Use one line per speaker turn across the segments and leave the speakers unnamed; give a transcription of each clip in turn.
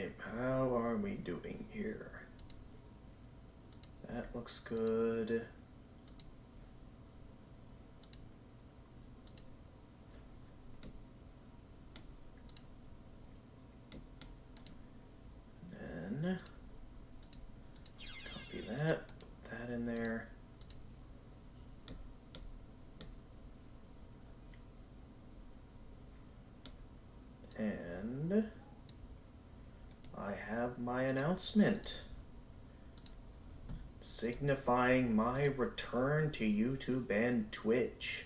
Alright, how are we doing here? That looks good. Then copy that, put that in there. And I have my announcement signifying my return to YouTube and Twitch.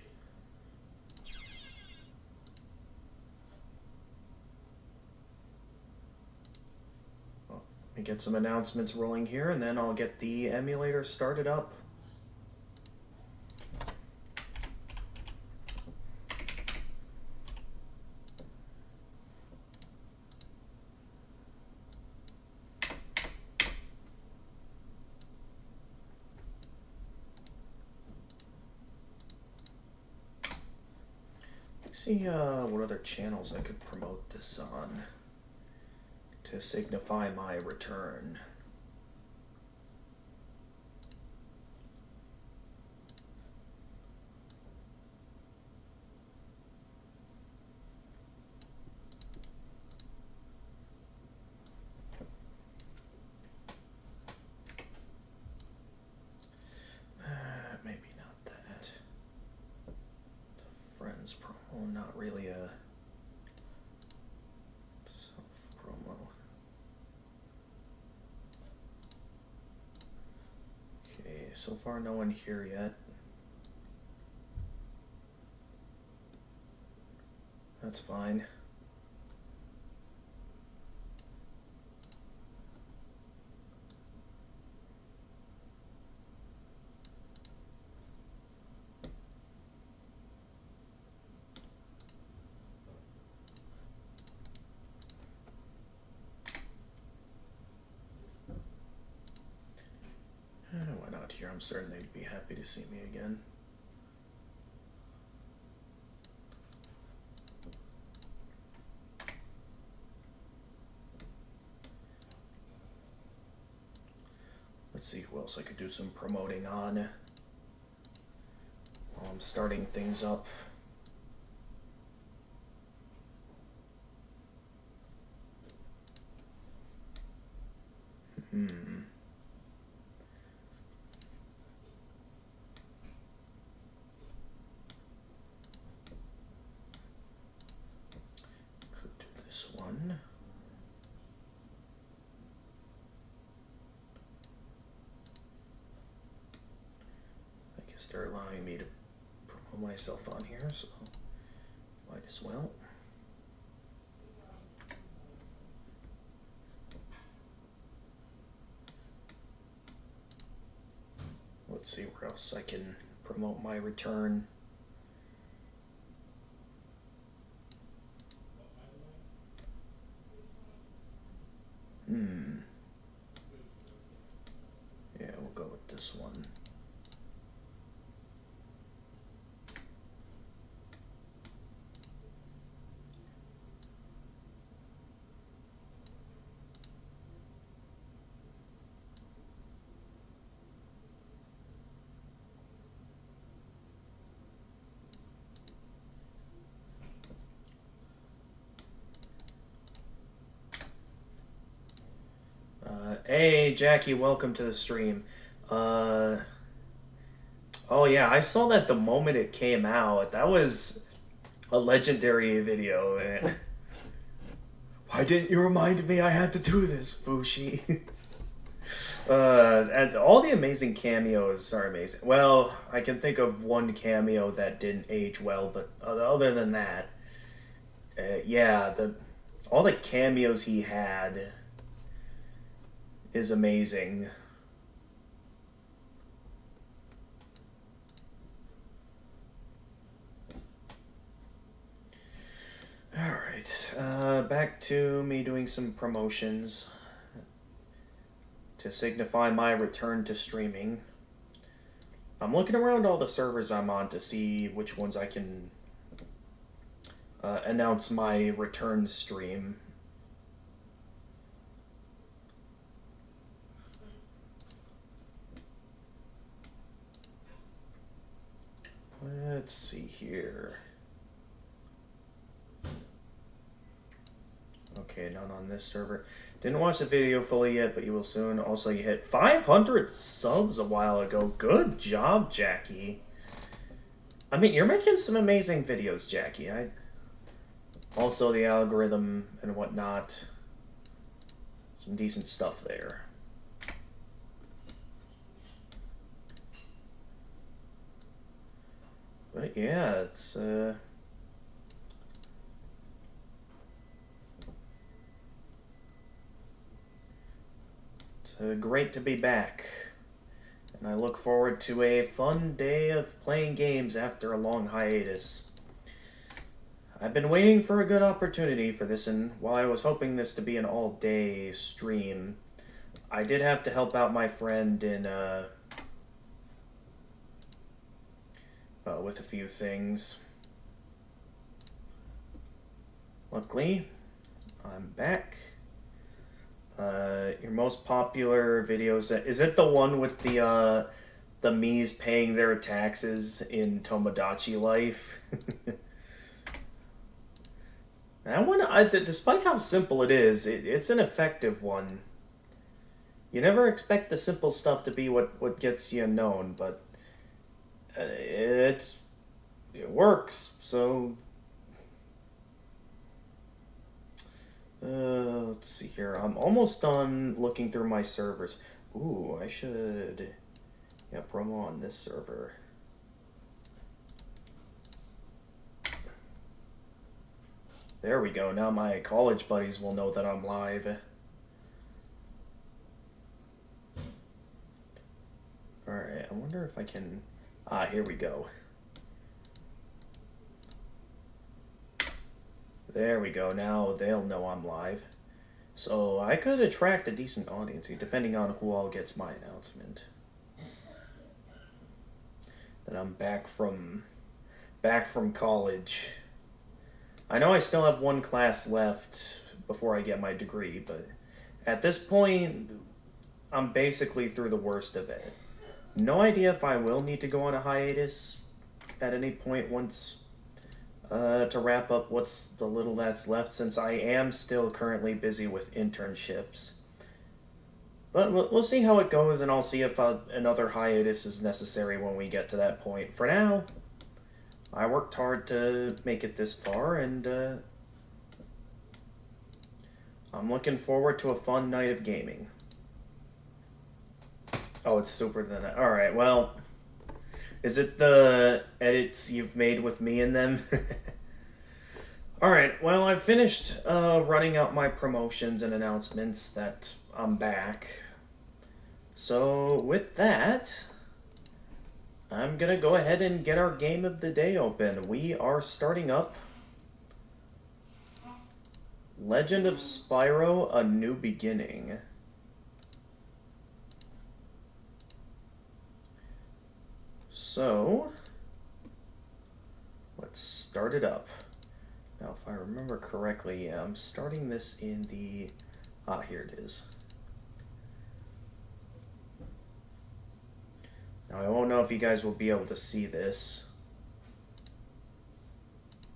Well, let me get some announcements rolling here, and then I'll get the emulator started up. See what other channels I could promote this on to signify my return. Maybe not that. The Friends promo, not really a self-promo. Okay, so far no one here yet. That's fine. Why not here? I'm certain they'd be happy to see me again. Let's see who else I could do some promoting on while I'm starting things up. Could do this one. I guess they're allowing me to promote myself on here, so might as well. Let's see where else I can promote my return. Yeah, we'll go with this one. Hey, Jackie, welcome to the stream. Oh yeah, I saw that the moment it came out. That was a legendary video, man. Why didn't you remind me I had to do this, Fushi? And all the amazing cameos are amazing. Well, I can think of one cameo that didn't age well, but other than that, yeah, all the cameos he had is amazing. Alright, back to me doing some promotions to signify my return to streaming. I'm looking around all the servers I'm on to see which ones I can announce my return stream. let's see here. Okay, none on this server. Didn't watch the video fully yet, but you will soon. Also, you hit 500 subs a while ago. Good job, Jackie. I mean, you're making some amazing videos, Jackie. Also, the algorithm and whatnot. Some decent stuff there. But yeah, it's great to be back. And I look forward to a fun day of playing games after a long hiatus. I've been waiting for a good opportunity for this, and while I was hoping this to be an all-day stream, I did have to help out my friend in with a few things. Luckily, I'm back. Your most popular videos, is it the one with the Mii's paying their taxes in Tomodachi Life? That one, despite how simple it is, it's an effective one. You never expect the simple stuff to be what gets you known, but it works, so... let's see here. I'm almost done looking through my servers. Ooh, I should... Yeah, promo on this server. There we go. Now my college buddies will know that I'm live. Alright, I wonder if I can... Ah, here we go. There we go. Now they'll know I'm live. So I could attract a decent audience depending on who all gets my announcement. That I'm back from college. I know I still have one class left before I get my degree, but at this point, I'm basically through the worst of it. No idea if I will need to go on a hiatus at any point once to wrap up what's the little that's left, since I am still currently busy with internships. But we'll see how it goes, and I'll see if another hiatus is necessary when we get to that point. For now, I worked hard to make it this far, and I'm looking forward to a fun night of gaming. Oh, it's super than that. Alright, well... Is it the edits you've made with me in them? Alright, well, I've finished running out my promotions and announcements that I'm back. So, with that, I'm gonna go ahead and get our game of the day open. We are starting up Legend of Spyro: A New Beginning. So, let's start it up. Now, if I remember correctly, yeah, I'm starting this in the... Ah, here it is. Now, I won't know if you guys will be able to see this.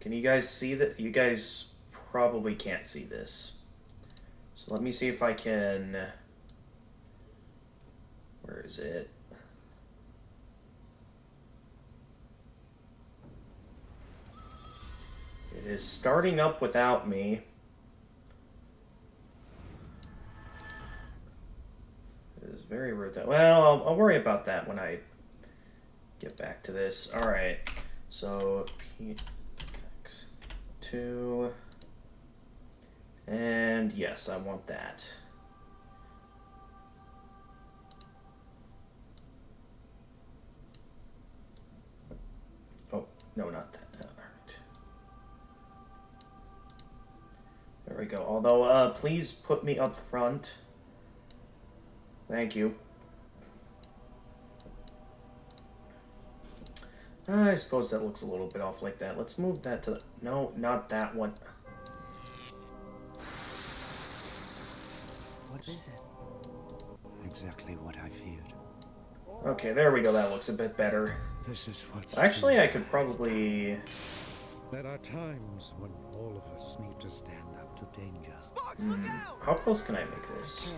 Can you guys see that? You guys probably can't see this. So let me see if I can... Where is it? It is starting up without me. It is very rude that... Well, I'll worry about that when I get back to this. Alright, so PX2... And yes, I want that. Oh, no, not that. There we go. Although, please put me up front. Thank you. I suppose that looks a little bit off like that. Let's move that to the... No, not that one.
What is it? Exactly what I feared.
Okay, there we go. That looks a bit better.
This is what's
Actually, I could probably...
There are times when all of us need to stand up to danger.
How close can I make this?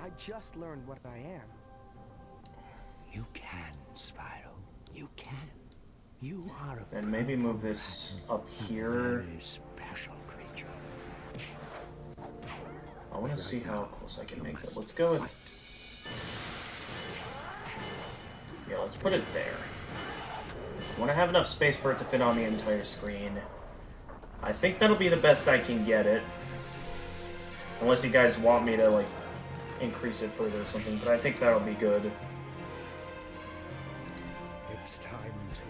I just learned what I am.
You can, Spyro. You can. You are a
And maybe move this up here.
very special creature.
I want to see how close I can make it. Let's go with... Yeah, let's put it there. I want to have enough space for it to fit on the entire screen. I think that'll be the best I can get it. Unless you guys want me to, like, increase it further or something, but I think that'll be good.
It's time to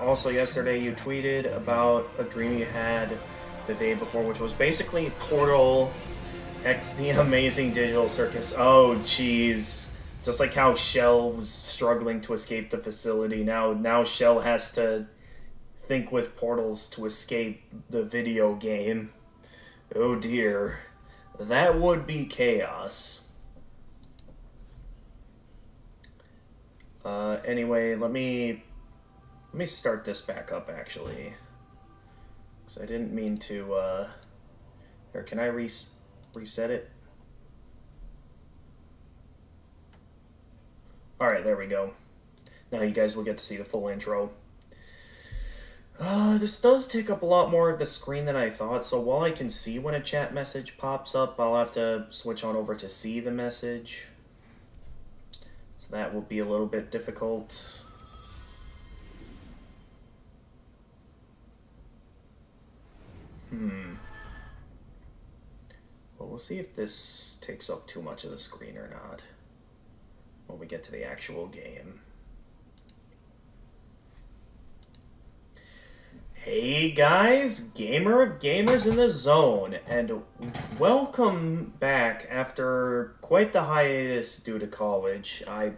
Also yesterday you tweeted about a dream you had the day before, which was basically Portal X the Amazing Digital Circus. Oh, jeez. Just like how Shell was struggling to escape the facility, now Shell has to think with portals to escape the video game. Oh dear. That would be chaos. Anyway, let me start this back up, actually. Because I didn't mean to, Here, can I reset it? Alright, there we go. Now you guys will get to see the full intro. This does take up a lot more of the screen than I thought, so while I can see when a chat message pops up, I'll have to switch on over to see the message. So that will be a little bit difficult. Well, we'll see if this takes up too much of the screen or not when we get to the actual game. Hey guys, Gamer of Gamers in the Zone, and welcome back after quite the hiatus due to college. I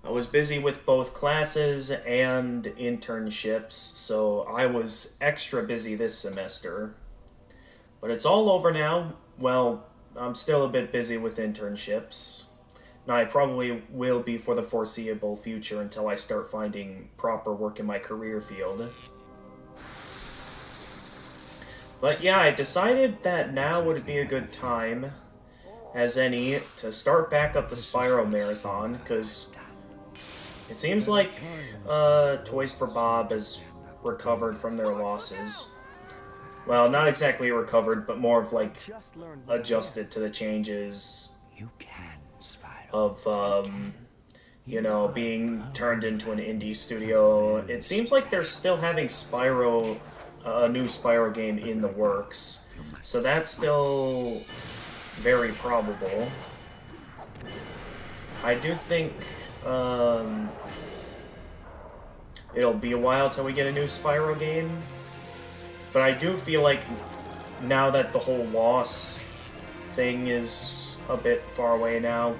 was busy with both classes and internships, so I was extra busy this semester. But it's all over now. Well, I'm still a bit busy with internships. Now, I probably will be for the foreseeable future until I start finding proper work in my career field. But yeah, I decided that now would be a good time as any to start back up the Spyro Marathon, because it seems like Toys for Bob has recovered from their losses. Well, not exactly recovered, but more of like adjusted to the changes
You can, Spyro.
of, you know, being turned into an indie studio. It seems like they're still having Spyro, a new Spyro game in the works. So that's still very probable. I do think it'll be a while till we get a new Spyro game. But I do feel like now that the whole loss thing is a bit far away now,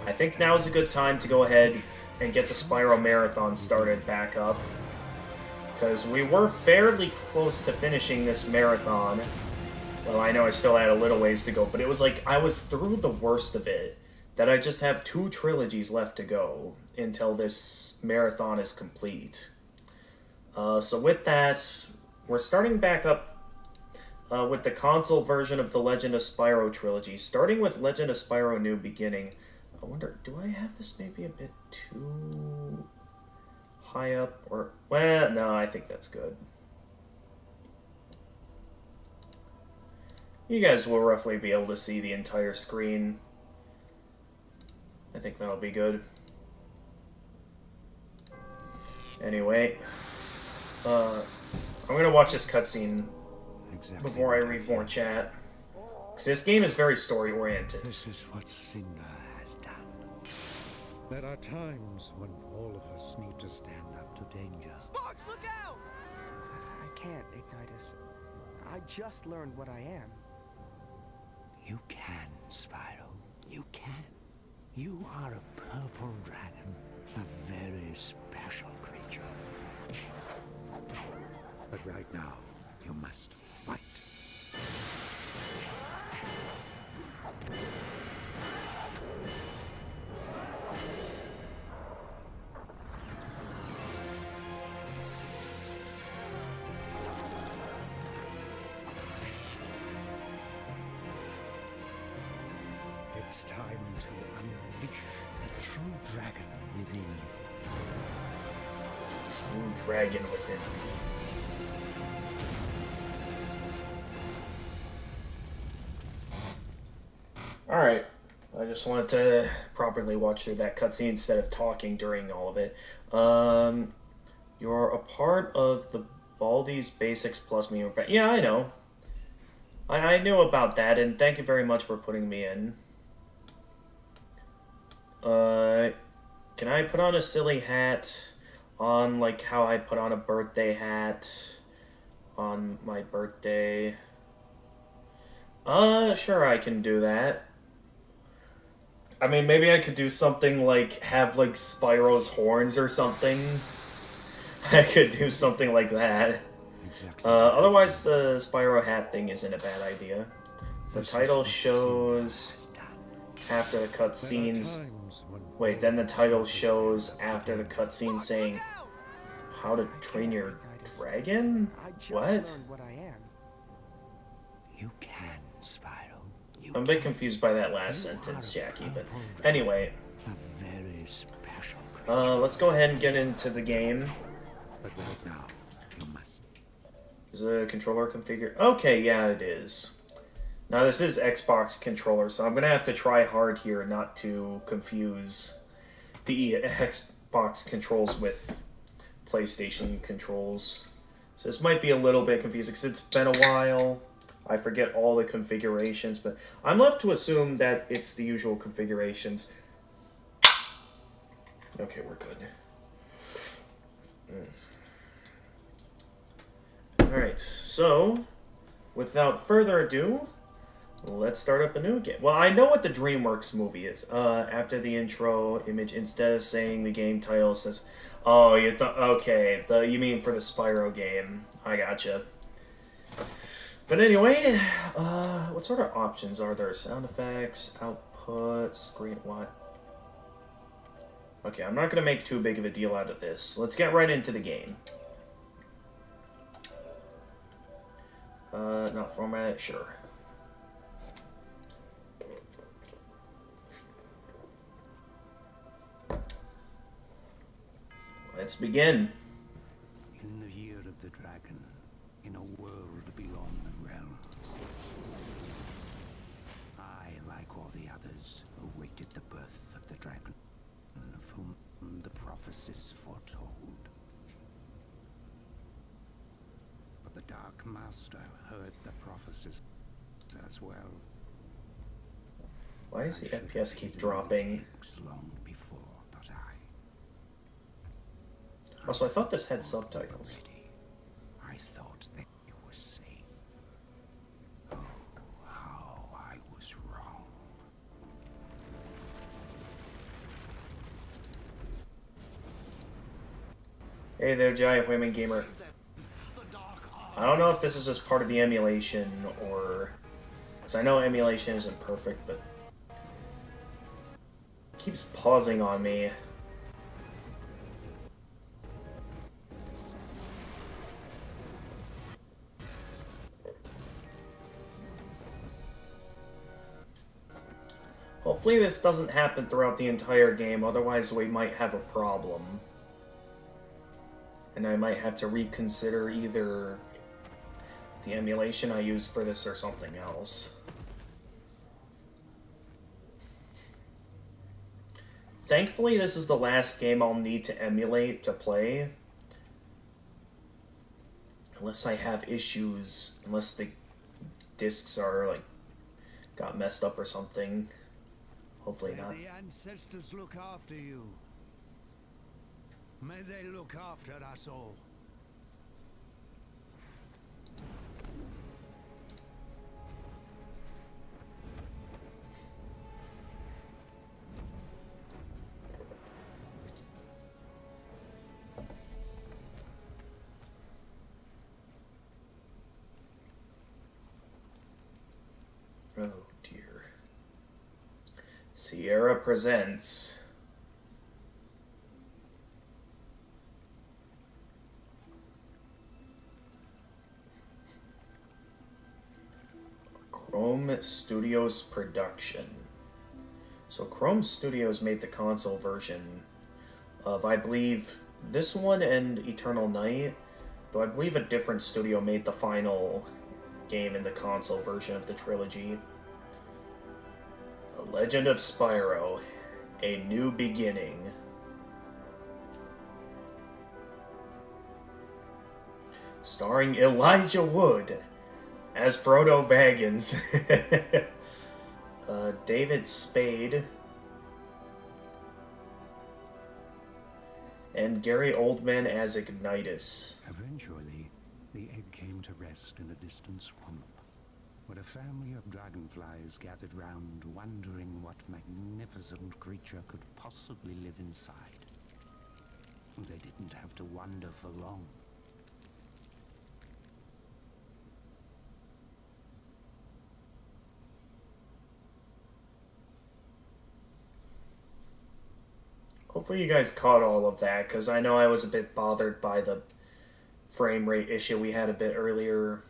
I think now's a good time to go ahead and get the Spyro Marathon started back up. Because we were fairly close to finishing this marathon. Well, I know I still had a little ways to go, but it was like I was through the worst of it. That I just have 2 trilogies left to go until this marathon is complete. So with that, we're starting back up with the console version of the Legend of Spyro trilogy, starting with Legend of Spyro New Beginning. I wonder, do I have this maybe a bit too high up? Or, well, no, I think that's good. You guys will roughly be able to see the entire screen. I think that'll be good. Anyway, I'm gonna watch this cutscene before I read more chat. Because this game is very story-oriented.
This is what Cinder has done. There are times when all of us need to stand up to danger.
Sparks, look out! I can't, Ignitus. I just learned what I am.
You can, Spyro. You can. You are a purple dragon, a very special creature.
But right now, you must fight. It's time to unleash the true dragon within you.
True dragon within. Alright. I just wanted to properly watch through that cutscene instead of talking during all of it. You're a part of the Baldi's Basics Plus me. Yeah, I know. I knew about that, and thank you very much for putting me in. Can I put on a silly hat on, like, how I put on a birthday hat on my birthday? Sure, I can do that. I mean, maybe I could do something like, have, like, Spyro's horns or something. I could do something like that.
Exactly.
Otherwise, the Spyro hat thing isn't a bad idea. The title shows after the cutscenes. Wait, then the title shows after the cutscene saying, "How to Train Your Dragon?"
I just
What?
learned what I am.
You can, Spyro. You
I'm a bit
can.
confused by that last
You
sentence,
are a
Jackie, but
purple dragon,
anyway.
a very special creature.
Let's go ahead and get into the game.
But right now, you must.
Is the controller configured? Okay, yeah, it is. Now, this is Xbox controller, so I'm going to have to try hard here not to confuse the Xbox controls with PlayStation controls. So this might be a little bit confusing because it's been a while. I forget all the configurations, but I'm left to assume that it's the usual configurations. Okay, we're good. Alright, so, without further ado, let's start up a new game. Well, I know what the DreamWorks movie is. After the intro image, instead of saying the game title, it says, oh, you thought, okay, you mean for the Spyro game. I gotcha. But anyway, what sort of options are there? Sound effects, output, screen, what? Okay, I'm not going to make too big of a deal out of this. Let's get right into the game. Not format, sure. Let's begin.
In the year of the dragon, in a world beyond the realms, I, like all the others, awaited the birth of the dragon, of whom the prophecies foretold. But the Dark Master heard the prophecies as well.
Why does the
I should
FPS
have
keep
hidden
dropping?
the eggs long before, but
Also, I thought this had subtitles.
I thought that you were safe. Oh, how I was wrong.
Hey there, Giant Women Gamer. I don't know if this is just part of the emulation or... Because I know emulation isn't perfect, but... It keeps pausing on me. Hopefully this doesn't happen throughout the entire game, otherwise we might have a problem. And I might have to reconsider either the emulation I used for this or something else. Thankfully, this is the last game I'll need to emulate to play. Unless I have issues, unless the discs are, like, got messed up or something. Hopefully not.
May the ancestors look after you. May they look after us all.
Oh dear. Sierra presents. Chrome Studios production. So Chrome Studios made the console version of, I believe, this one and Eternal Night, though I believe a different studio made the final game in the console version of the trilogy. A Legend of Spyro, A New Beginning. Starring Elijah Wood as Frodo Baggins. David Spade. And Gary Oldman as Ignitus.
Eventually, the egg came to rest in a distant swamp, where a family of dragonflies gathered round, wondering what magnificent creature could possibly live inside. They didn't have to wonder for long.
Hopefully you guys caught all of that, because I know I was a bit bothered by the frame rate issue we had a bit earlier.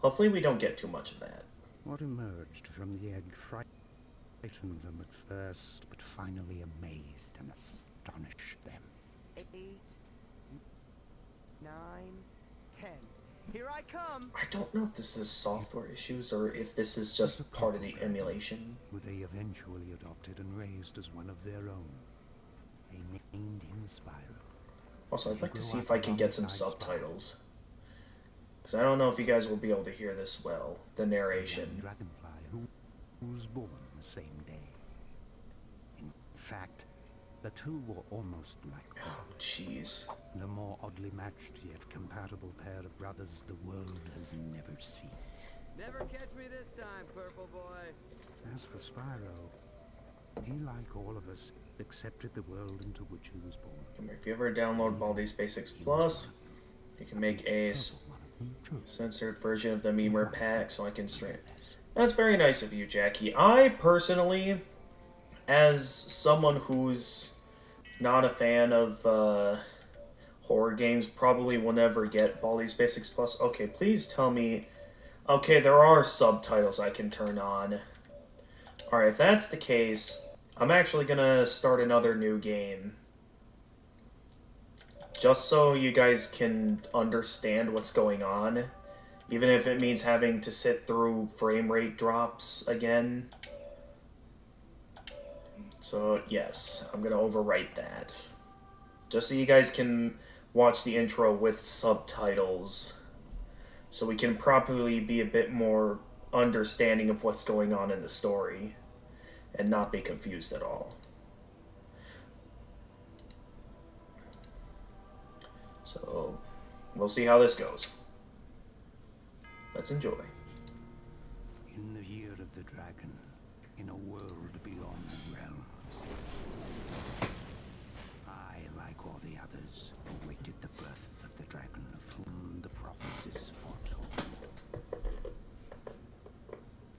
Hopefully we don't get too much of that.
What emerged from the egg frightened them at first, but finally amazed and astonished them.
8, 9, 10. Here I come!
I don't know if this is software issues or if this is just part of the emulation.
Who they eventually adopted and raised as one of their own. They named him Spyro.
Also, I'd like to see if I can get some subtitles. Because I don't know if you guys will be able to hear this well, the narration.
A dragonfly who was born the same day. In fact, the two were almost like
Oh, jeez.
the more oddly matched yet compatible pair of brothers the world has never seen.
Never catch me this time, purple boy.
As for Spyro, he, like all of us, accepted the world into which he was born.
If you ever download Baldi's Basics Plus, you can make a censored version of the Memer pack so I can stream. That's very nice of you, Jackie. I personally, as someone who's not a fan of horror games, probably will never get Baldi's Basics Plus. Okay, please tell me. Okay, there are subtitles I can turn on. Alright, if that's the case, I'm actually gonna start another new game. Just so you guys can understand what's going on. Even if it means having to sit through frame rate drops again. So, yes, I'm gonna overwrite that. Just so you guys can watch the intro with subtitles. So we can properly be a bit more understanding of what's going on in the story. And not be confused at all. So, we'll see how this goes. Let's enjoy.
In the year of the dragon, in a world beyond the realms, I, like all the others, awaited the birth of the dragon of whom the prophecies foretold.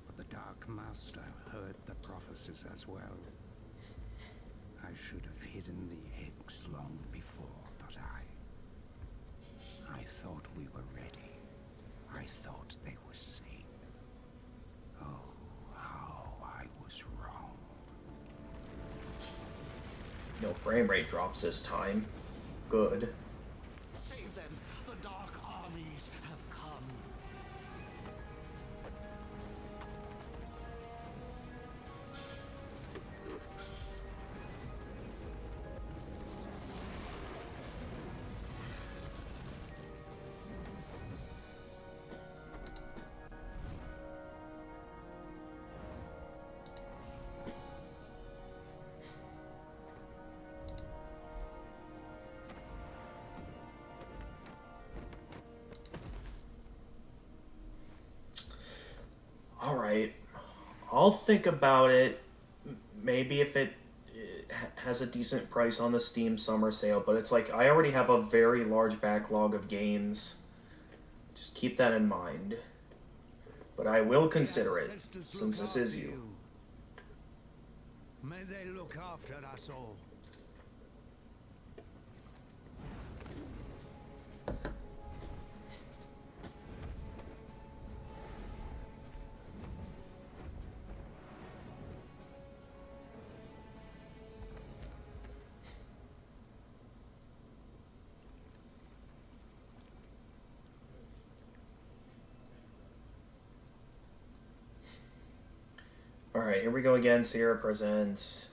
But the Dark Master heard the prophecies as well. I should have hidden the eggs long before, but I thought we were ready. I thought they were safe. Oh, how I was wrong.
No frame rate drops this time. Good.
Save them! The dark armies have come!
Alright. I'll think about it. Maybe if it has a decent price on the Steam summer sale, but it's like I already have a very large backlog of games. Just keep that in mind. But I will consider it, since this is you.
May they look after us all.
Alright, here we go again. Sierra presents.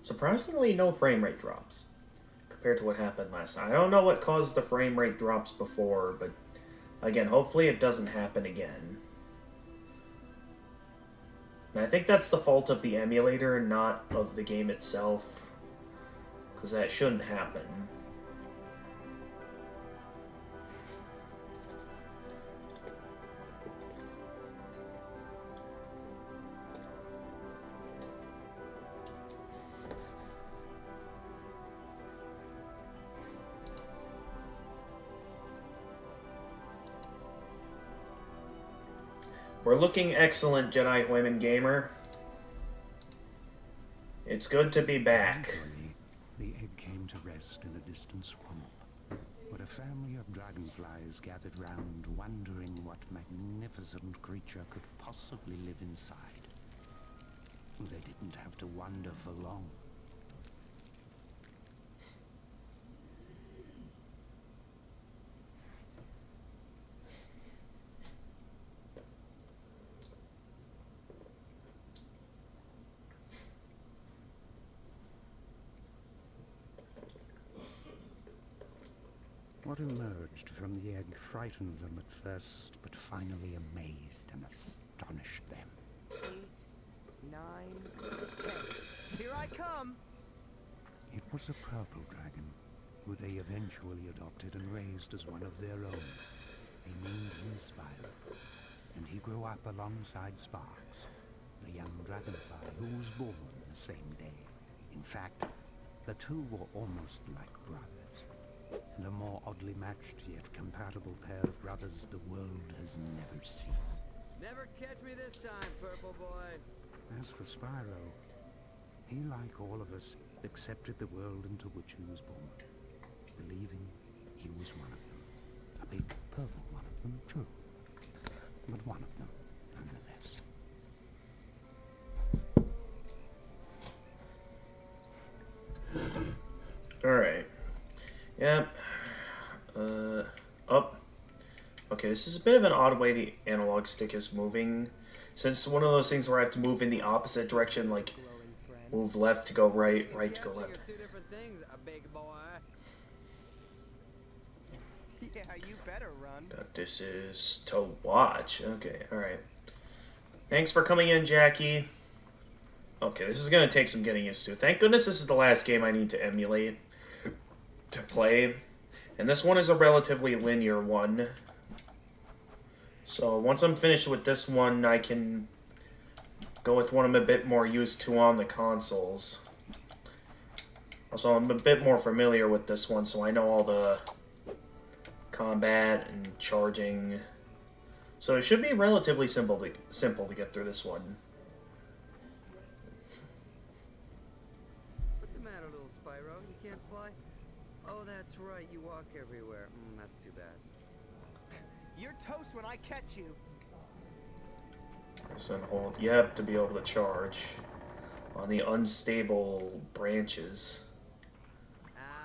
Surprisingly, no frame rate drops compared to what happened last time. I don't know what caused the frame rate drops before, but again, hopefully it doesn't happen again. And I think that's the fault of the emulator, not of the game itself, because that shouldn't happen. We're looking excellent, Jedi Women Gamer. It's good to be back.
Eventually, the egg came to rest in a distant swamp, where a family of dragonflies gathered round, wondering what magnificent creature could possibly live inside. They didn't have to wonder for long. What emerged from the egg frightened them at first, but finally amazed and astonished them.
8, 9, 10. Here I come!
It was a purple dragon, who they eventually adopted and raised as one of their own. They named him Spyro, and he grew up alongside Sparks, the young dragonfly who was born the same day. In fact, the two were almost like brothers, and a more oddly matched yet compatible pair of brothers the world has never seen.
Never catch me this time, Purple Boy.
As for Spyro, he, like all of us, accepted the world into which he was born, believing he was one of them. A big purple one of them, true, but one of them, nonetheless.
Alright. Yep. Up. Okay, this is a bit of an odd way the analog stick is moving. Since it's one of those things where I have to move in the opposite direction, like move left to go right, right to go left.
Two different things, a big boy.
Yeah, you better run.
This is to watch. Okay, alright. Thanks for coming in, Jackie. Okay, this is going to take some getting used to. Thank goodness this is the last game I need to emulate to play. And this one is a relatively linear one. So once I'm finished with this one, I can go with one I'm a bit more used to on the consoles. Also, I'm a bit more familiar with this one, so I know all the combat and charging. So it should be relatively simple to get through this one.
What's the matter, little Spyro? You can't fly? Oh, that's right. You walk everywhere. That's too bad.
You're toast when I catch you.
Press and hold. Yep, to be able to charge on the unstable branches.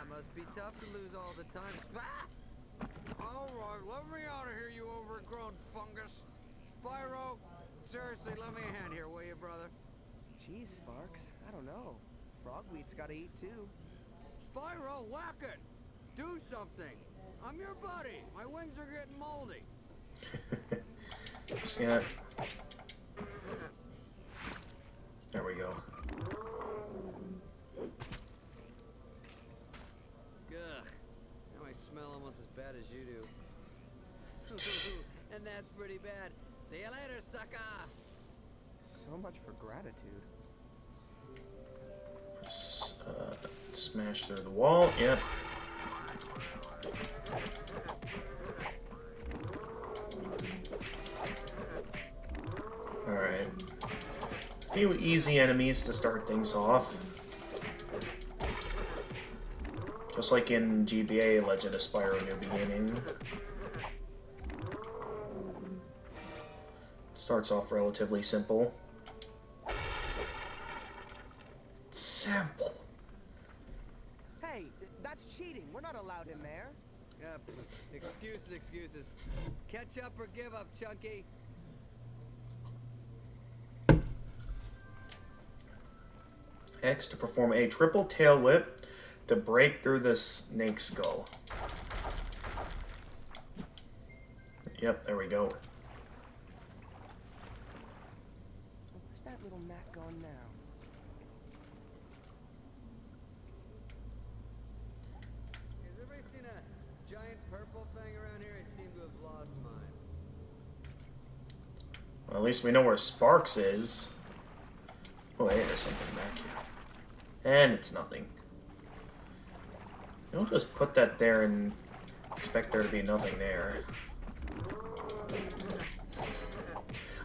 Must be tough to lose all the time.
All right, let me out of here, you overgrown fungus. Spyro, seriously, lend me a hand here, will you, brother?
Geez, Sparks, I don't know. Frogweed's gotta eat too.
Spyro, whack it! Do something! I'm your buddy! My wings are getting moldy!
See that? There we go.
Ugh. Now I smell almost as bad as you do. And that's pretty bad. See you later, sucker!
So much for gratitude.
Smash through the wall. Yep. Alright. A few easy enemies to start things off. Just like in GBA Legend of Spyro New Beginning. Starts off relatively simple. Simple.
Hey, that's cheating. We're not allowed in there.
Excuses. Catch up or give up, Chunky.
X to perform a triple tail whip to break through the snake skull. Yep, there we go.
Where's that little Mac gone now?
Has everybody seen a giant purple thing around here? I seem to have lost mine.
Well, at least we know where Sparks is. Oh, hey, there's something back here. And it's nothing. Don't just put that there and expect there to be nothing there.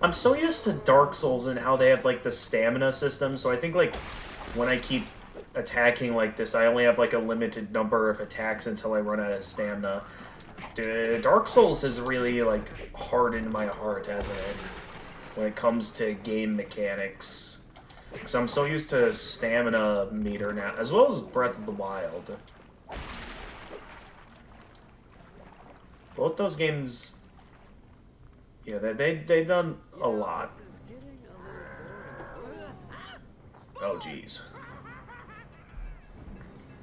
I'm so used to Dark Souls and how they have, like, the stamina system, so I think, like, when I keep attacking like this, I only have, like, a limited number of attacks until I run out of stamina. Dude, Dark Souls has really, like, hardened my heart, hasn't it? When it comes to game mechanics. Because I'm so used to stamina meter now, as well as Breath of the Wild. Both those games, yeah, they've done a lot.
This is getting a little boring.
Oh, jeez.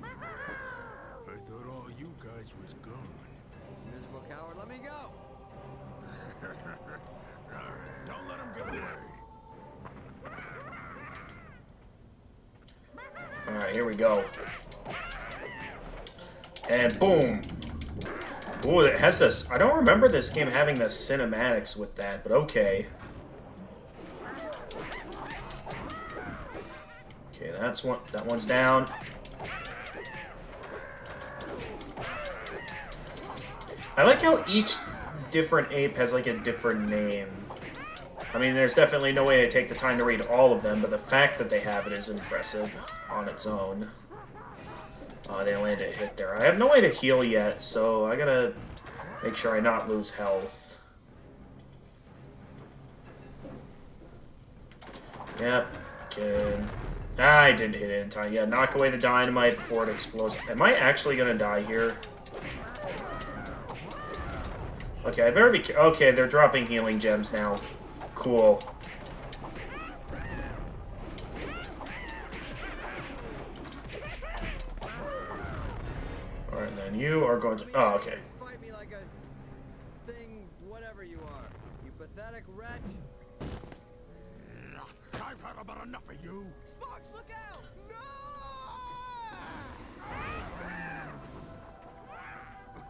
I thought all you guys was gone.
Miserable coward, let me go!
Don't let him get away.
Alright, here we go. And boom! Ooh, it has this. I don't remember this game having the cinematics with that, but okay. Okay, that's one. That one's down. I like how each different ape has like a different name. I mean, there's definitely no way to take the time to read all of them, but the fact that they have it is impressive on its own. They landed a hit there. I have no way to heal yet, so I gotta make sure I not lose health. Yep. Okay. I didn't hit it in time. Yeah, knock away the dynamite before it explodes. Am I actually gonna die here? Okay, I better be... Okay, they're dropping healing gems now. Cool. Alright, and then you are going to... Oh, okay.
Fight me like a thing, whatever you are. You pathetic wretch.
I've had about enough of you.
Sparks, look out! No!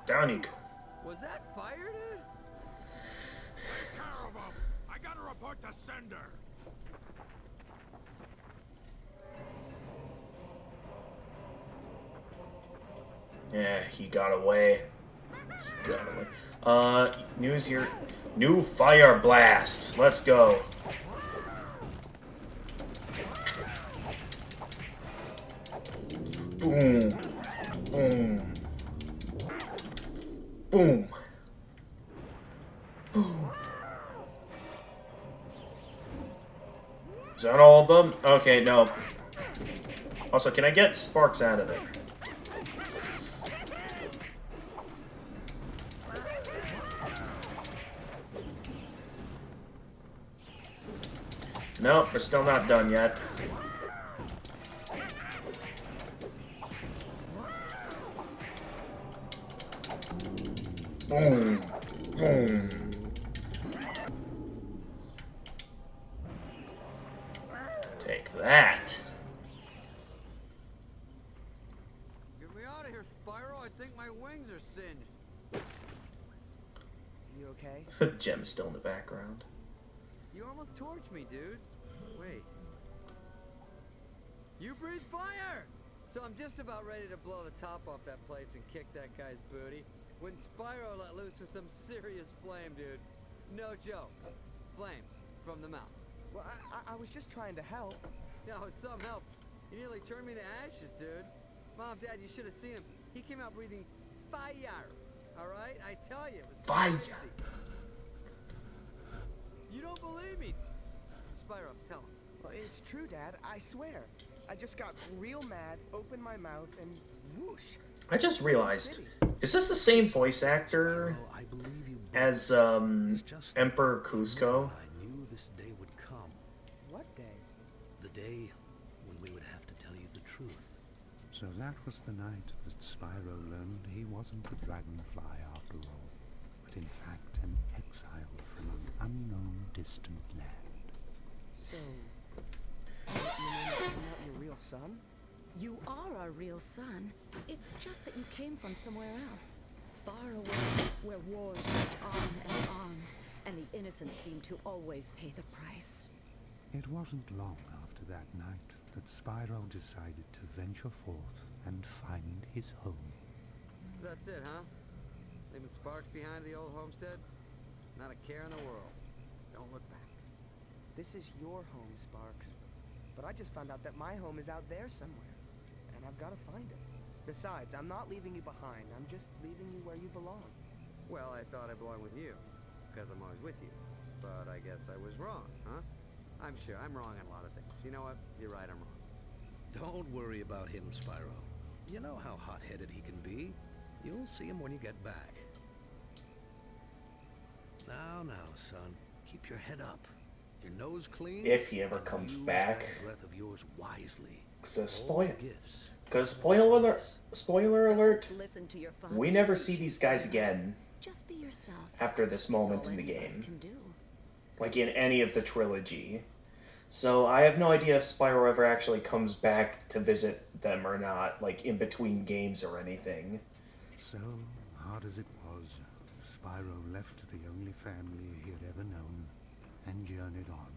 Down you go.
Was that fire, dude?
Take care of him. I gotta report the sender.
Yeah, he got away. He got away. News here. New fire blast. Let's go. Boom. Boom. Boom. Boom. Is that all of them? Okay, no. Also, can I get Sparks out of there? Nope, we're still not done yet. Boom. Boom. Take that.
Get me out of here, Spyro. I think my wings are singed.
You okay?
Gem's still in the background.
You almost torched me, dude. Wait. You breathe fire! So I'm just about ready to blow the top off that place and kick that guy's booty when Spyro let loose with some serious flame, dude. No joke. Flames from the mouth.
Well, I was just trying to help.
Yeah, with some help. You nearly turned me to ashes, dude. Mom, Dad, you should have seen him. He came out breathing fire. All right? I tell you, it was
Fire.
crazy. You don't believe me? Spyro, tell him.
Well, it's true, Dad. I swear. I just got real mad, opened my mouth, and whoosh.
I just realized, is this the same voice actor
I believe you
as
It's just that
Emperor Cusco?
I knew this day would come.
What day?
The day when we would have to tell
So that was the night that Spyro learned he wasn't a dragonfly after all, but in fact an exile from an unknown distant land.
So, you mean I'm not your real son?
You are our real son. It's just that you came from somewhere else. Far away, where wars went on, and the innocent seem to always pay the price.
It wasn't long after that night that Spyro decided to venture forth and find his home.
So that's it, huh? Leaving sparks behind the old homestead? Not a care in the world. Don't look back.
This is your home, Sparks. But I just found out that my home is out there somewhere, and I've got to find it. Besides, I'm not leaving you behind. I'm just leaving you where you belong.
Well, I thought I belonged with you, because I'm always with you. But I guess I was wrong, huh? I'm sure I'm wrong on a lot of things. You know what? You're right, I'm wrong.
Don't worry about him, Spyro. You know how hot-headed he can be. You'll see him when you get back. Now, son. Keep your head up. Your nose clean.
If he ever comes
Use
back.
that breath of yours wisely.
So
Gifts.
Because spoiler alert,
Listen to your father.
we never see these guys again
Just be yourself.
after this
That's
moment
all
in the
any of us
game.
can do.
Like in any of the trilogy. So I have no idea if Spyro ever actually comes back to visit them or not, like in between games or anything.
So, hard as it was, Spyro left the only family he had ever known and journeyed on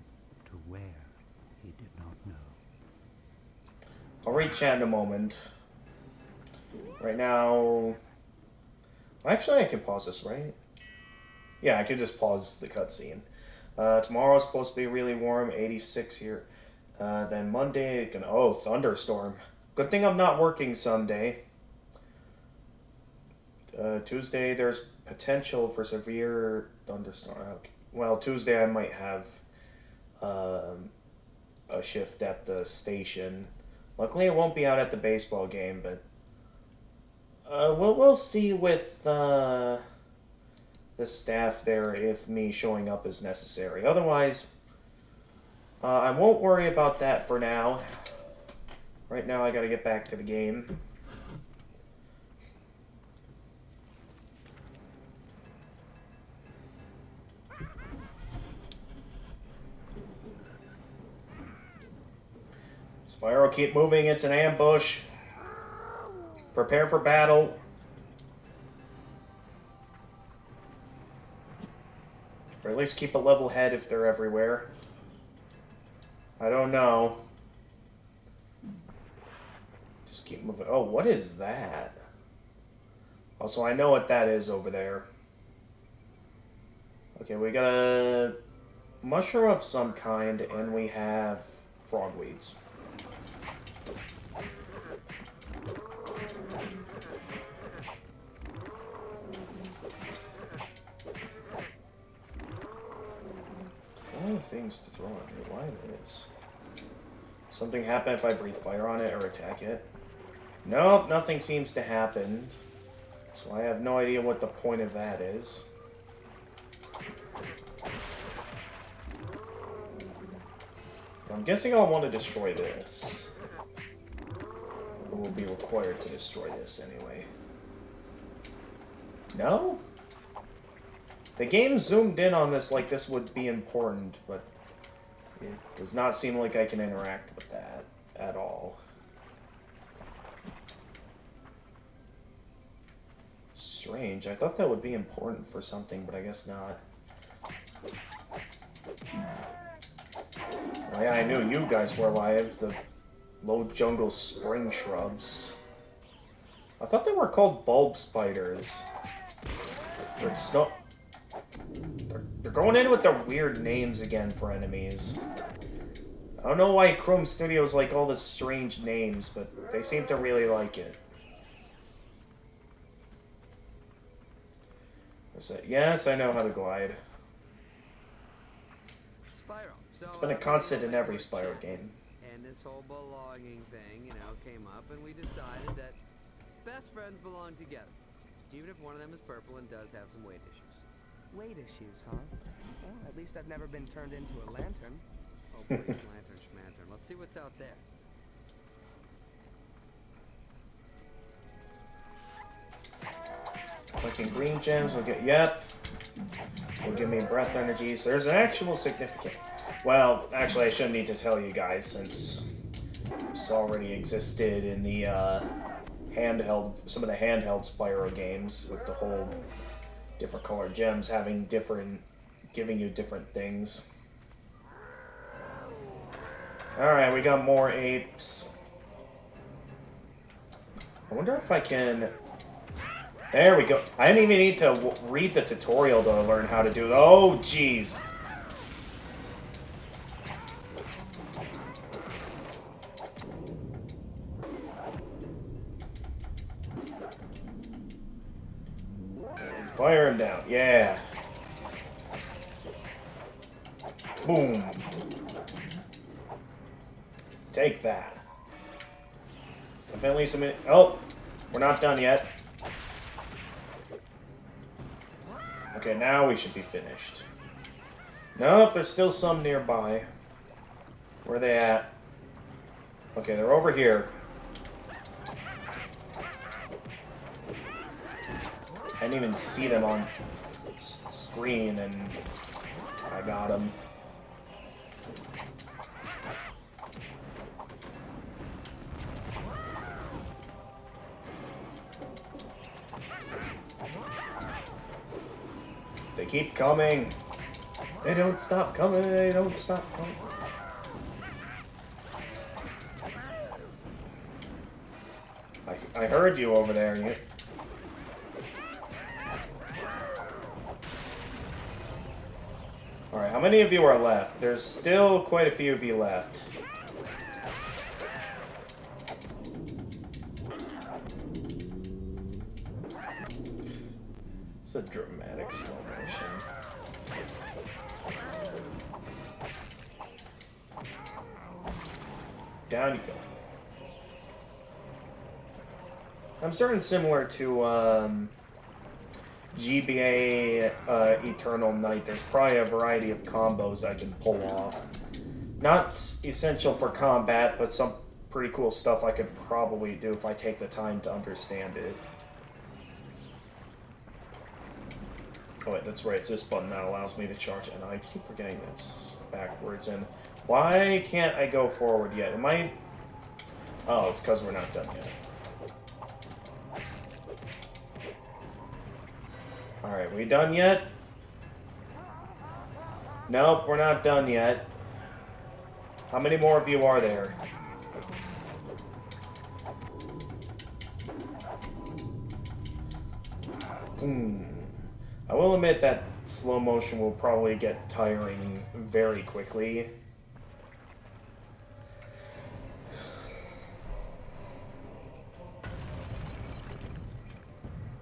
to where he did not know.
I'll read chat in a moment. Right now... Actually, I can pause this, right? Yeah, I could just pause the cutscene. Tomorrow's supposed to be really warm, 86 here. Then Monday, oh, thunderstorm. Good thing I'm not working Sunday. Tuesday, there's potential for severe thunderstorm. Okay. Well, Tuesday I might have a shift at the station. Luckily, it won't be out at the baseball game, but we'll see with the staff there if me showing up is necessary. Otherwise, I won't worry about that for now. Right now, I gotta get back to the game. Spyro, keep moving. It's an ambush. Prepare for battle. Or at least keep a level head if they're everywhere. I don't know. Just keep moving. Oh, what is that? Also, I know what that is over there. Okay, we got a mushroom of some kind, and we have frogweeds. All the things to throw on here. Why this? Something happen if I breathe fire on it or attack it? Nope, nothing seems to happen. So I have no idea what the point of that is. I'm guessing I'll want to destroy this. Or will be required to destroy this anyway. No? The game zoomed in on this like this would be important, but it does not seem like I can interact with that at all. Strange. I thought that would be important for something, but I guess not. Oh yeah, I knew you guys were alive. The low jungle spring shrubs. I thought they were called bulb spiders. Or snow... They're going in with their weird names again for enemies. I don't know why Chrome Studios like all the strange names, but they seem to really like it. What's that? Yes, I know how to glide.
Spyro. So,
It's been a constant in every Spyro game.
And this whole belonging thing, came up, and we decided that best friends belong together. Even if one of them is purple and does have some weight issues.
Weight issues, huh? Well, at least I've never been turned into a lantern.
Oh, please, lantern schmantern. Let's see what's out there.
collecting green gems will get, yep. Will give me breath energy, so there's an actual significant... Well, actually I shouldn't need to tell you guys since this already existed in the handheld, some of the handheld Spyro games with the whole different colored gems having different, giving you different things. Alright, we got more apes. I wonder if I can... There we go. I didn't even need to read the tutorial to learn how to do it. Oh, jeez. Fire him down. Yeah. Boom. Take that. Definitely some... Oh! We're not done yet. Okay, now we should be finished. Nope, there's still some nearby. Where are they at? Okay, they're over here. I didn't even see them on screen, and I got them. They keep coming. They don't stop coming. They don't stop coming. I heard you over there. You... Alright, how many of you are left? There's still quite a few of you left. It's a dramatic slow motion. Down you go. I'm certain similar to GBA Eternal Night, there's probably a variety of combos I can pull off. Not essential for combat, but some pretty cool stuff I could probably do if I take the time to understand it. Oh wait, that's right, it's this button that allows me to charge, and I keep forgetting that's backwards, and why can't I go forward yet? Am I... Oh, it's because we're not done yet. Alright, we done yet? Nope, we're not done yet. How many more of you are there? I will admit that slow motion will probably get tiring very quickly.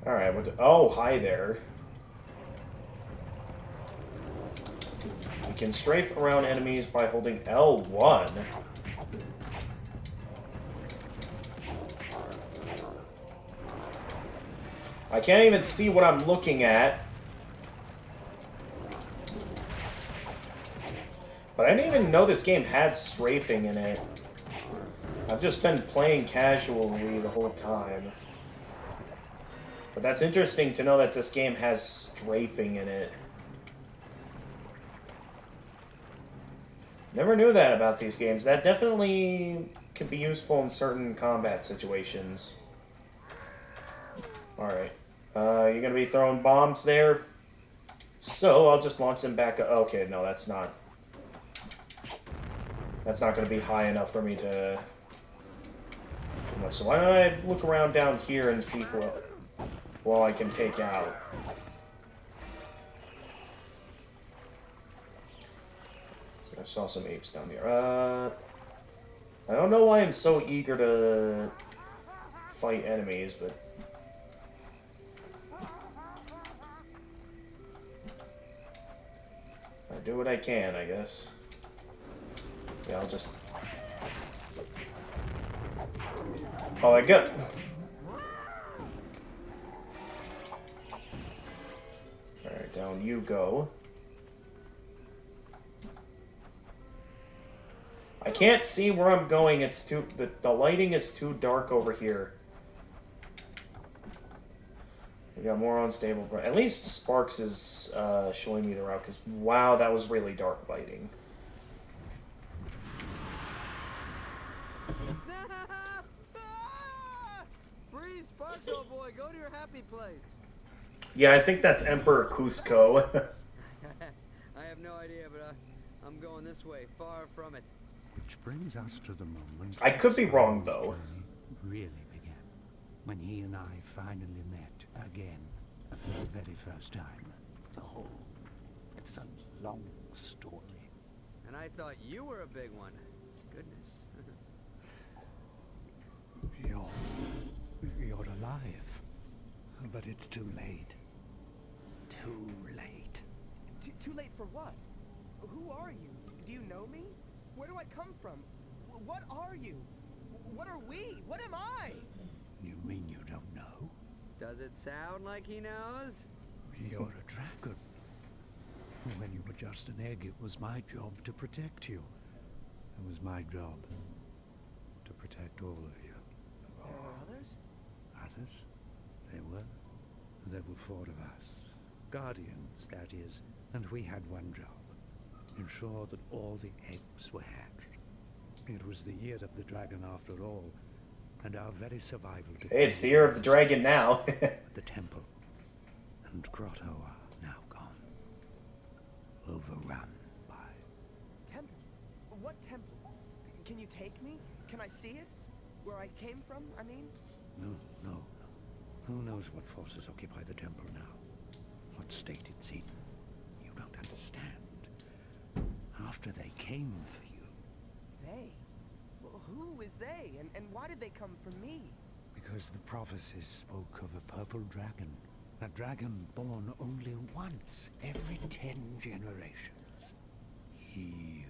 Alright, oh, hi there. You can strafe around enemies by holding L1. I can't even see what I'm looking at. But I didn't even know this game had strafing in it. I've just been playing casually the whole time. But that's interesting to know that this game has strafing in it. Never knew that about these games. That definitely could be useful in certain combat situations. Alright. You're gonna be throwing bombs there? So, I'll just launch them back up. Okay, no, that's not... That's not gonna be high enough for me to... So why don't I look around down here and see what I can take out. So I saw some apes down there. I don't know why I'm so eager to fight enemies, but... I do what I can, I guess. Yeah, I'll just... Oh, I got... Alright, down you go. I can't see where I'm going. It's too... The lighting is too dark over here. We got more unstable. At least Sparks is showing me the route, because wow, that was really dark lighting.
Breathe, Sparks, old boy. Go to your happy place.
Yeah, I think that's Emperor Cusco.
I have no idea, but I'm going this way, far from it.
Which brings us to the moment.
I could be wrong,
Spyro's
though.
journey really began. When he and I finally met again for the very first time. Oh, it's a long story.
And I thought you were a big one. Goodness.
You're alive. But it's too late. Too late.
Too late for what? Who are you? Do you know me? Where do I come from? What are you? What are we? What am I?
You mean you don't know?
Does it sound like he knows?
You're a dragon. When you were just an egg, it was my job to protect you. It was my job to protect all of you.
There are others?
Others? They were. There were 4 of us. Guardians, that is. And we had one job. Ensure that all the eggs were hatched. It was the year of the dragon after all. And our very survival depended
Hey, it's the year of the dragon now.
the temple and grotto are now gone. Overrun by...
Temple? What temple? Can you take me? Can I see it? Where I came from, I mean?
No. Who knows what forces occupy the temple now? What state it's in? You don't understand. After they came for you.
They? Well, who is they? And why did they come for me?
Because the prophecies spoke of a purple dragon. A dragon born only once every 10 generations. You.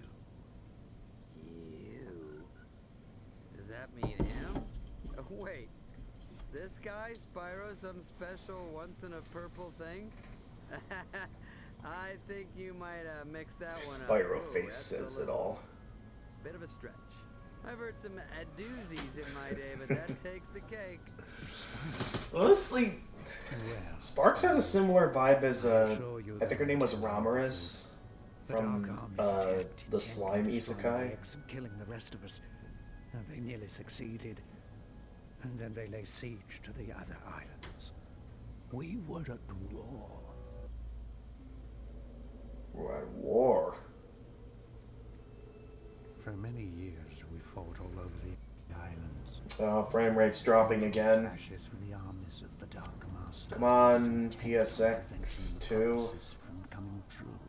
Does that mean him? Oh, wait. This guy, Spyro, some special once-in-a-purple thing? I think you might mix that one up.
Spyro
Ooh,
face
that's
says
a
it all.
Bit of a stretch. I've heard some doozies in my day, but that takes the cake.
Honestly,
Well,
Sparks has a similar vibe as
sure you're
I think her
the
name was
one to
Ramaris
the Dark
from
Army's attacked in
the
the
slime
end, destroying the
isekai.
eggs and killing the rest of us. And they nearly succeeded. And then they lay siege to the other islands. We were at war.
We're at war.
For many years, we fought all over the islands.
Oh, frame rate's dropping again.
Clashes with the armies of the Dark Master.
Come on,
Intent
PSX
preventing the
2.
prophecies from coming true.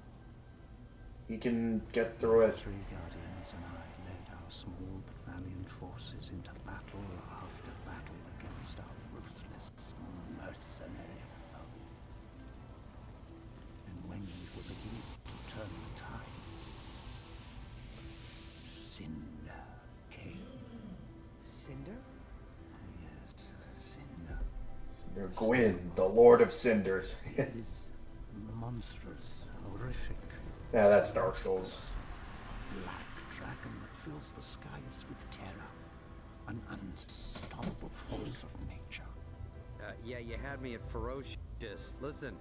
You can get through it.
3 Guardians and I led our small but valiant forces into battle after battle against our ruthless, mercenary foe. And when we were beginning to turn the tide, Cinder came.
Cinder?
Yes, Cinder.
You're Gwyn, the Lord of Cinders.
Is monstrous, horrific.
Yeah, that's Dark Souls.
Black dragon that fills the skies with terror. An unstoppable force of nature.
Yeah, you had me at ferocious. Listen,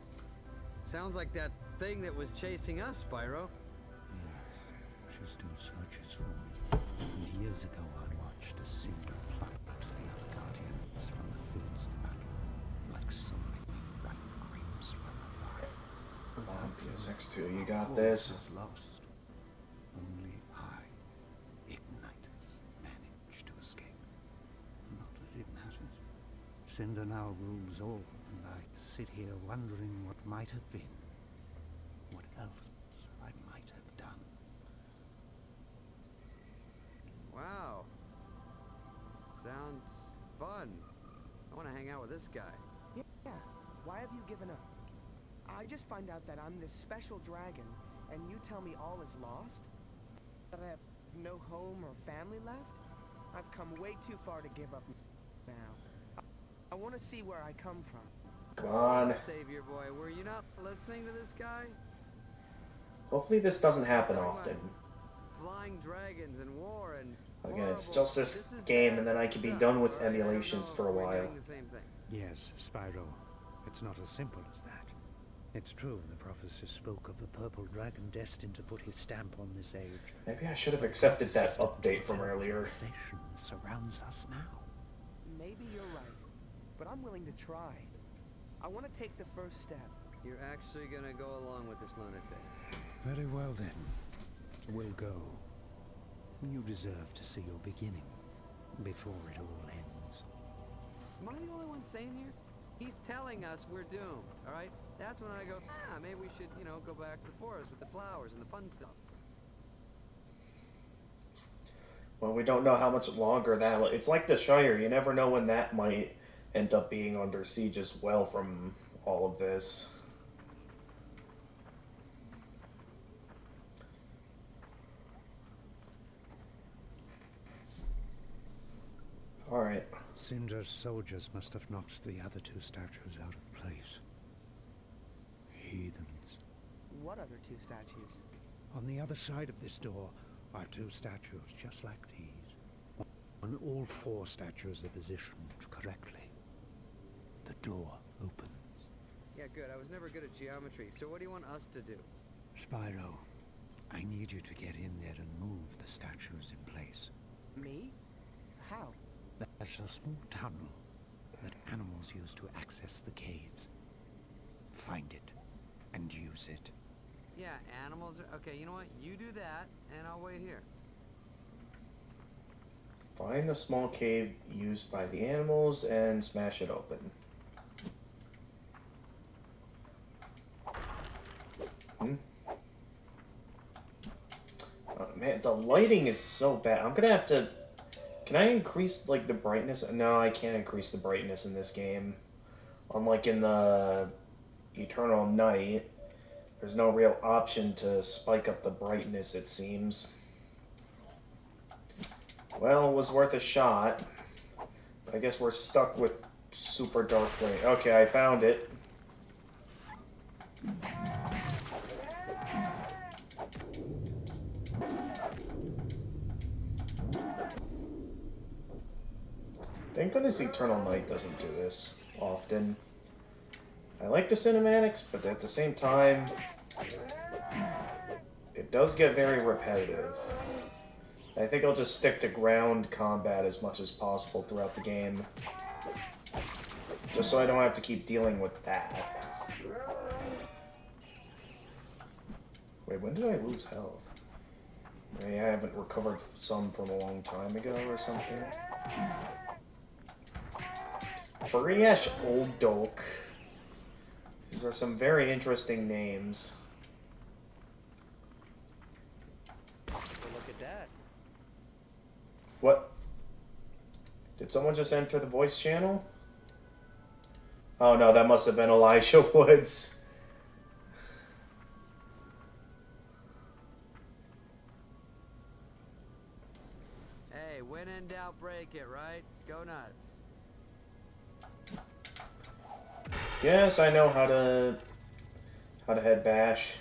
sounds like that thing that was chasing us, Spyro.
Yes, she still searches for me. And years ago I watched a Cinder pluck the other Guardians from the fields of battle, like so many ripe grapes from a vine.
Come on, PSX2, you got this.
Was lost. Only I, Ignitus, managed to escape. Not that it matters. Cinder now rules all, and I sit here wondering what might have been. What else I might have done.
Wow. Sounds fun. I want to hang out with this guy.
Yeah. Why have you given up? I just find out that I'm this special dragon, and you tell me all is lost? That I have no home or family left? I've come way too far to give up now. I want to see where I come from.
Come on.
Savior boy, were you not listening to this guy?
Hopefully this doesn't happen often.
Flying dragons and war and
Again, it's
horrible-
just this
is
game
bad
and then I can be
stuff,
done with
all right? I don't
emulations
know
for a
if we're
while.
doing the same thing.
Yes, Spyro.
It's not as simple as that. It's true, the prophecy spoke of the purple dragon destined to put his stamp on this age.
Maybe I should have accepted that update from earlier.
Station surrounds us now.
Maybe you're right, but I'm willing to try. I want to take the first step.
You're actually gonna go along with this lunatic.
Very well then. We'll go. You deserve to see your beginning before it all ends.
Am I the only one sane here? He's telling us we're doomed, all right? That's when I go, maybe we should, you know, go back to the forest with the flowers and the fun stuff.
Well, we don't know how much longer that... It's like the Shire. You never know when that might end up being under siege as well from all of this. Alright.
Cinder's soldiers must have knocked the other two statues out of place. Heathens.
What other two statues?
On the other side of this door are two statues just like these. On all four statues are positioned correctly. The door opens.
Yeah, good. I was never good at geometry, so what do you want us to do?
Spyro, I need you to get in there and move the statues in place.
Me? How?
There's a small tunnel that animals use to access the caves. Find it and use it.
Yeah, animals are... Okay, you know what? You do that, and I'll wait here.
Find the small cave used by the animals and smash it open. Oh, man, the lighting is so bad. I'm gonna have to... Can I increase, like, the brightness? No, I can't increase the brightness in this game. Unlike in the Eternal Night, there's no real option to spike up the brightness, it seems. Well, it was worth a shot. I guess we're stuck with super dark light. Okay, I found it. Thank goodness Eternal Night doesn't do this often. I like the cinematics, but at the same time, it does get very repetitive. I think I'll just stick to ground combat as much as possible throughout the game. Just so I don't have to keep dealing with that. Wait, when did I lose health? Maybe I haven't recovered some from a long time ago or something. Furiash Old Doke. These are some very interesting names.
Well, look at that.
What? Did someone just enter the voice channel? Oh no, that must have been Elijah Woods.
Hey, when in doubt, break it, right? Go nuts.
Yes, I know how to head bash.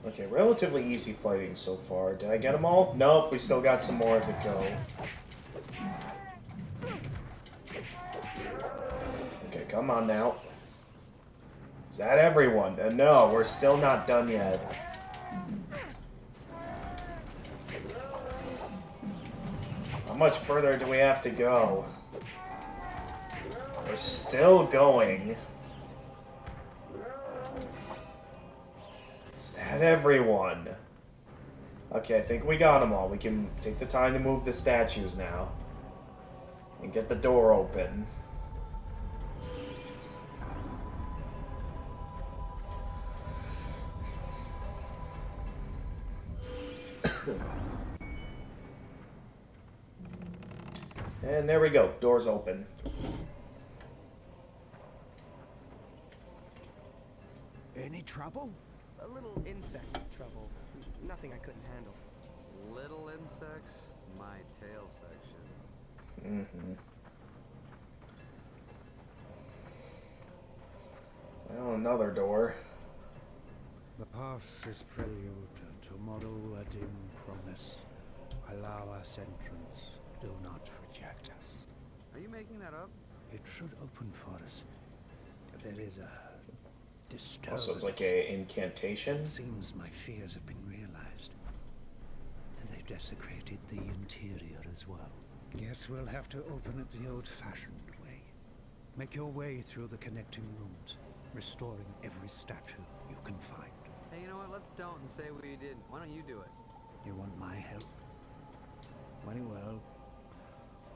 Okay, relatively easy fighting so far. Did I get them all? Nope, we still got some more to go. Okay, come on now. Is that everyone? No, we're still not done yet. How much further do we have to go? We're still going. Is that everyone? Okay, I think we got them all. We can take the time to move the statues now. And get the door open. And there we go. Doors open.
trouble? A little insect trouble. Nothing I couldn't handle.
Little insects, my tail section.
Mm-hmm. Well, another door.
The past is prelude, tomorrow a dim promise. Allow us entrance, do not reject us.
Are you making that up?
It should open for us. There is a disturbance.
So it's like a incantation?
It seems my fears have been realized. They've desecrated the interior as well. Yes, we'll have to open it the old-fashioned way. Make your way through the connecting rooms, restoring every statue you can find.
Hey, you know what? Let's don't and say we didn't. Why don't you do it?
You want my help? Very well.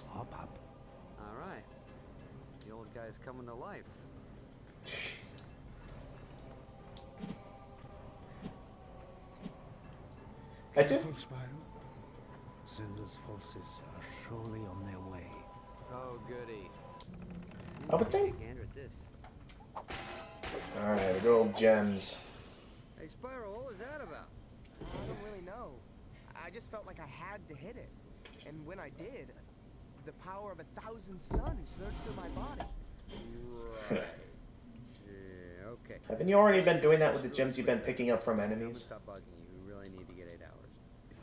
Hop up.
All right. The old guy's coming to life.
I do.
Careful, Spyro. Cinder's forces are surely on their way.
Oh, goody.
I would think.
Gander at this.
Alright, the good old gems.
Hey, Spyro, what was that about?
I don't really know. I just felt like I had to hit it. And when I did, the power of 1,000 suns surged through my body.
Right. Yeah, okay.
Haven't you already been doing that with the gems you've been picking up from
I'm gonna
enemies?
stop bugging you. We really need to get 8 hours.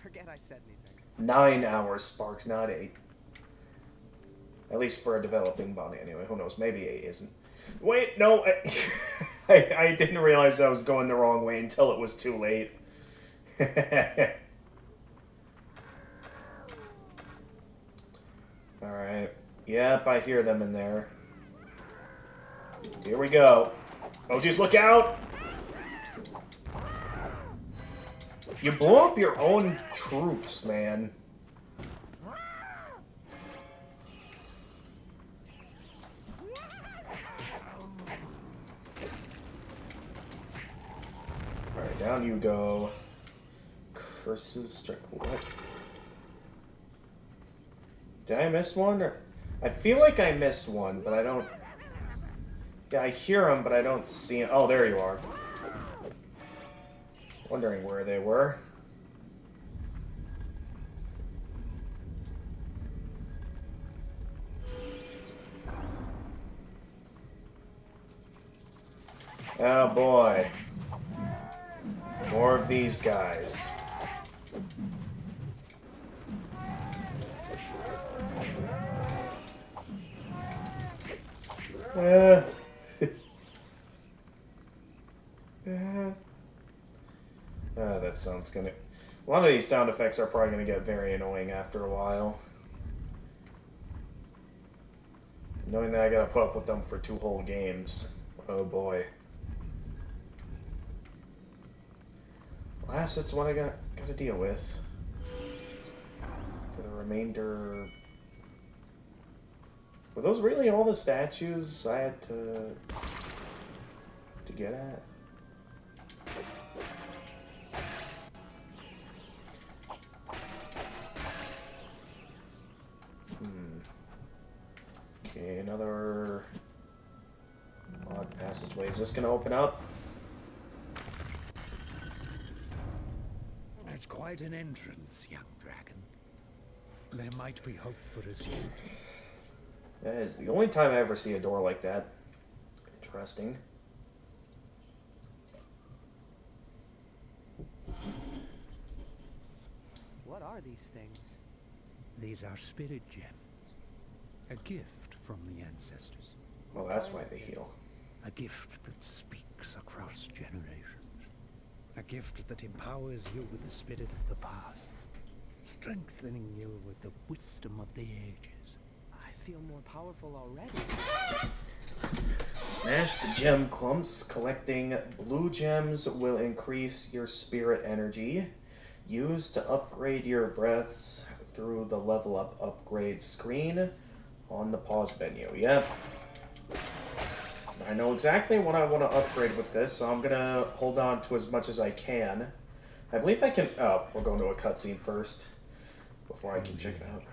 Forget I said anything.
9 hours, Sparks, not 8. At least for a developing body, anyway. Who knows? Maybe 8 isn't. Wait, no. I didn't realize I was going the wrong way until it was too late. Alright. Yep, I hear them in there. Here we go. Oh, just look out! You blow up your own troops, man. Alright, down you go. Curses strike. What? Did I miss one? Or I feel like I missed one, but I don't. Yeah, I hear them, but I don't see them. Oh, there you are. Wondering where they were. Oh boy. More of these guys. That sounds gonna... A lot of these sound effects are probably gonna get very annoying after a while. Knowing that I gotta put up with them for 2 whole games. Oh boy. Alas, that's what I gotta deal with. For the remainder... Were those really all the statues I had to get at? Okay, another odd passageway. Is this gonna open up?
It's quite an entrance, young dragon. There might be hope for us yet.
That is the only time I ever see a door like that. Interesting.
What are these things?
These are spirit gems. A gift from the ancestors.
Well, that's why they heal.
A gift that speaks across generations. A gift that empowers you with the spirit of the past, strengthening you with the wisdom of the ages.
I feel more powerful already.
Smash the gem clumps. Collecting blue gems will increase your spirit energy. Use to upgrade your breaths through the level up upgrade screen on the pause menu. Yep. I know exactly what I want to upgrade with this, so I'm gonna hold on to as much as I can. I believe I can... Oh, we're going to a cutscene first before I can check it out.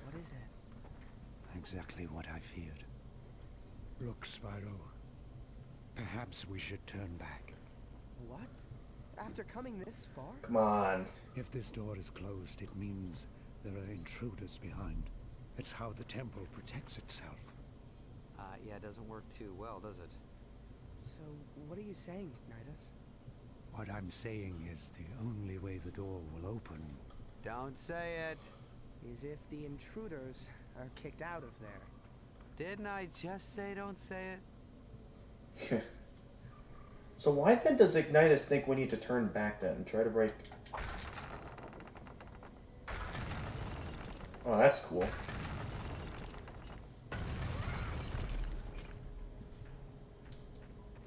What is it?
Exactly what I feared. Look, Spyro. Perhaps we should turn back.
What? After coming this far?
Come on.
If this door is closed, it means there are intruders behind. It's how the temple protects itself.
Yeah, it doesn't work too well, does it?
So, what are you saying, Ignitus?
What I'm saying is the only way the door will open.
Don't say it.
Is if the intruders are kicked out of there.
Didn't I just say don't say it?
So why then does Ignitus think we need to turn back then? Try to break... Oh, that's cool.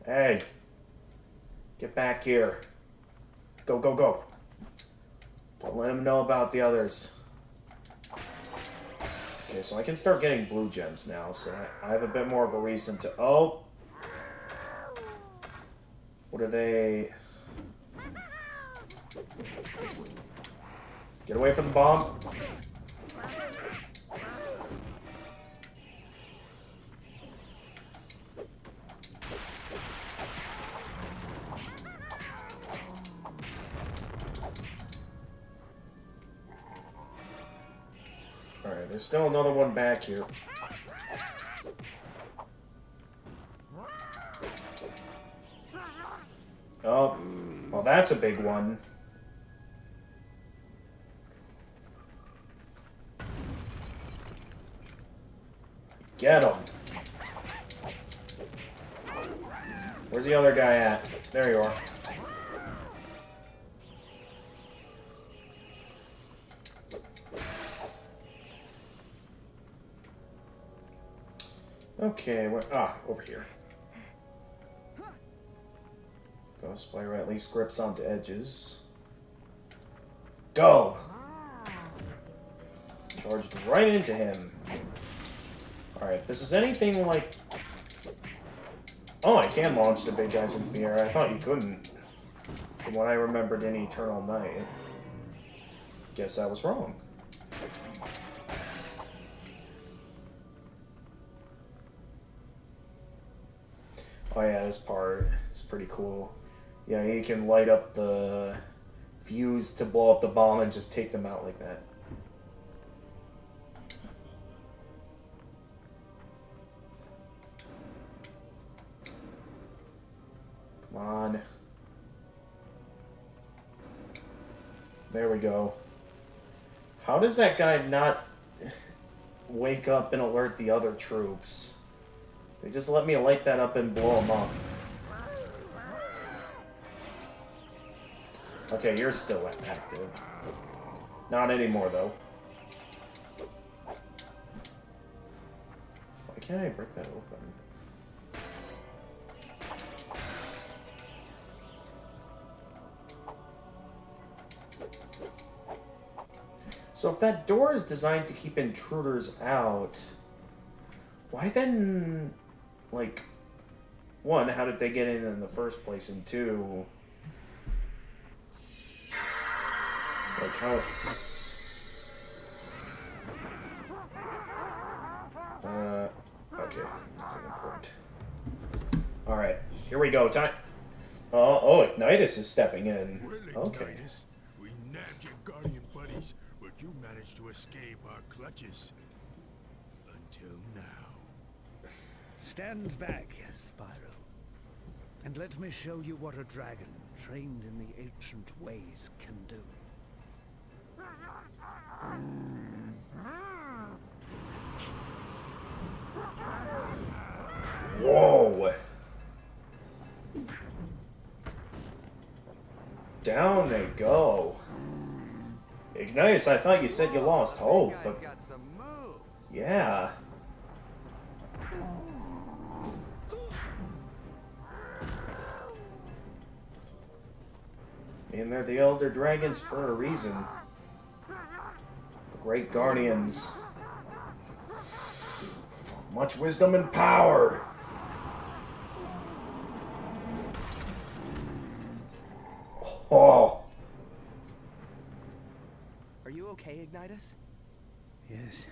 Hey! Get back here. Go, go, go. Don't let him know about the others. Okay, so I can start getting blue gems now, so I have a bit more of a reason to... Oh! What are they... Get away from the bomb. Alright, there's still another one back here. Oh, well that's a big one. Get him. Where's the other guy at? There you are. Okay, over here. Go, Spyro at least grips onto edges. Go! Charged right into him. Alright, if this is anything like... Oh, I can launch the big guys into the air. I thought you couldn't. From what I remembered in Eternal Night. Guess I was wrong. Oh yeah, this part is pretty cool. Yeah, you can light up the fuse to blow up the bomb and just take them out like that. Come on. There we go. How does that guy not wake up and alert the other troops? They just let me light that up and blow them up. Okay, you're still active. Not anymore, though. Why can't I break that open? So if that door is designed to keep intruders out, why then, like, one, how did they get in the first place, and two, like, how... okay, second point. Alright, here we go, time... oh, Ignitus is stepping in. Okay.
Ignitus, we nabbed your Guardian buddies, but you managed to escape our clutches. Until now.
Stand back, Spyro, and let me show you what a dragon trained in the ancient ways can do.
Whoa! Down they go. Ignitus, I thought you said you lost hope, but...
Got some moves.
Yeah. And they're the Elder Dragons for a reason. The Great Guardians. Much wisdom and power. Oh.
Are you okay, Ignitus?
Yes.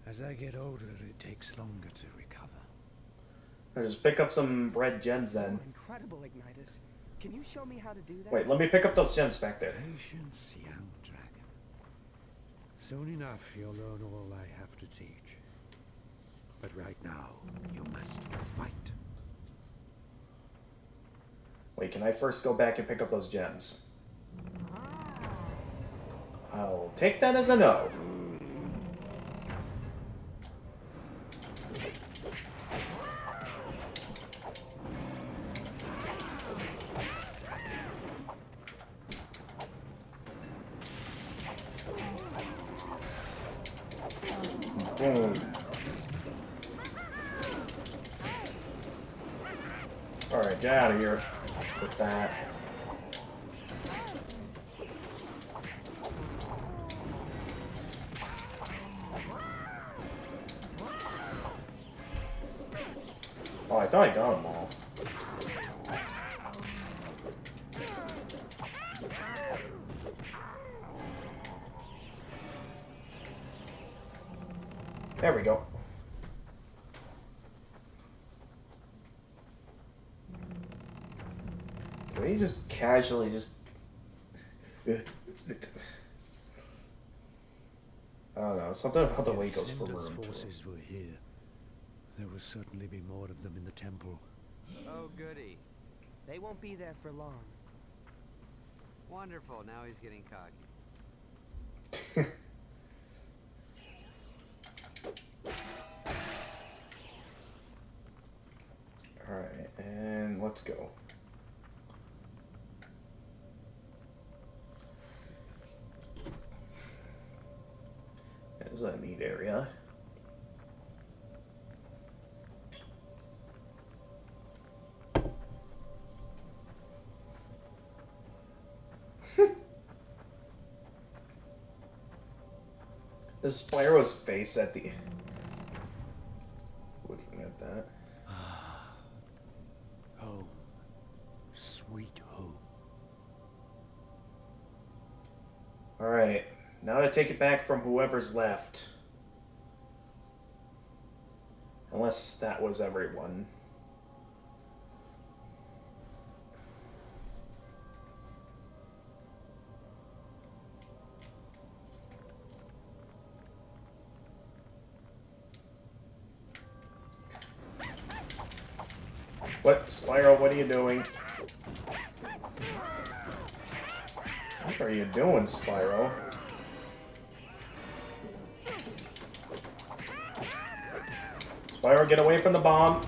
As I get older, it takes longer to recover.
I just pick up some red gems then.
Incredible, Ignitus. Can you show me how to do that?
Wait, let me pick up those gems back there.
Patience, young dragon. Soon enough, you'll learn all I have to teach. But right now, you must fight.
Wait, can I first go back and pick up those gems? I'll take that as a no. Boom. Alright, get out of here with that. Oh, I thought I got them all. There we go. Can we just casually just... I don't know, something about the way it goes for
Cinder's
room.
forces were here. There will certainly be more of them in the temple.
Oh, goody.
They won't be there for long.
Wonderful. Now he's getting cocky.
Alright, and let's go. This is a neat area. This Spyro's face at the... Looking at that.
Home. Sweet home.
Alright, now to take it back from whoever's left. Unless that was everyone. What, Spyro, what are you doing? What are you doing, Spyro? Spyro, get away from the bomb.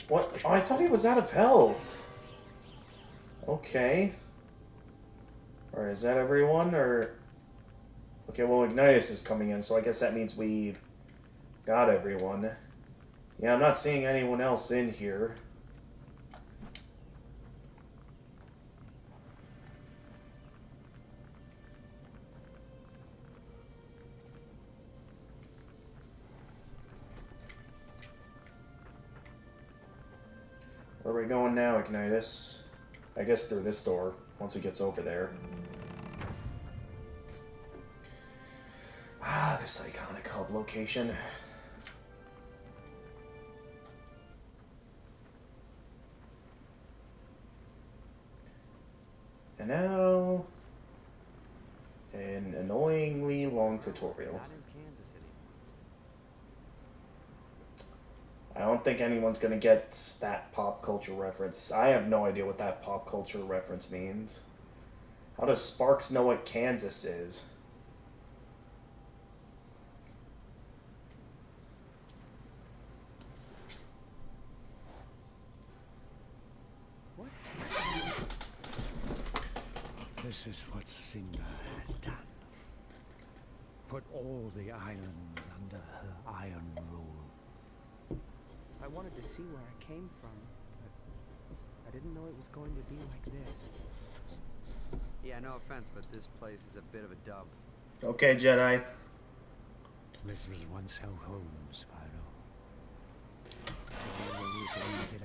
What? Oh, I thought he was out of health. Okay. Or is that everyone, or... Okay, well, Ignitus is coming in, so I guess that means we got everyone. Yeah, I'm not seeing anyone else in here. Where are we going now, Ignitus? I guess through this door, once it gets over there. Ah, this iconic hub location. And now... an annoyingly long tutorial.
Not in Kansas anymore.
I don't think anyone's gonna get that pop culture reference. I have no idea what that pop culture reference means. How does Sparks know what Kansas is?
This is what Cinder has done. Put all the islands under her iron rule.
I wanted to see where I came from, but I didn't know it was going to be like this.
Yeah, no offense, but this place is a bit of a dub.
Okay, Jedi.
This was once her home, Spyro.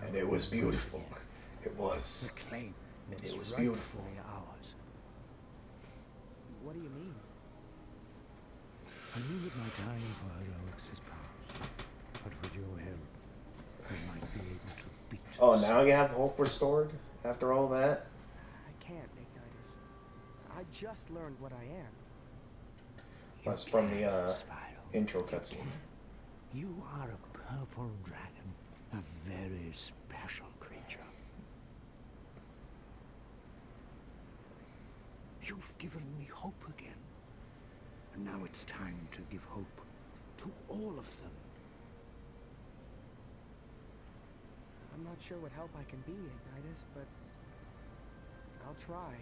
And it was beautiful. It was.
The claim
It
is
was beautiful.
rightfully ours.
What do you mean?
I knew that my time for heroics is past, but with your help, we might be able to beat
Oh,
us.
now you have hope restored after all that?
I can't, Ignitus. I just learned what I am.
That's from the
Spyro.
intro cutscene.
You are a purple dragon, a very special creature. You've given me hope again. And now it's time to give hope to all of them.
I'm not sure what help I can be, Ignitus, but I'll try.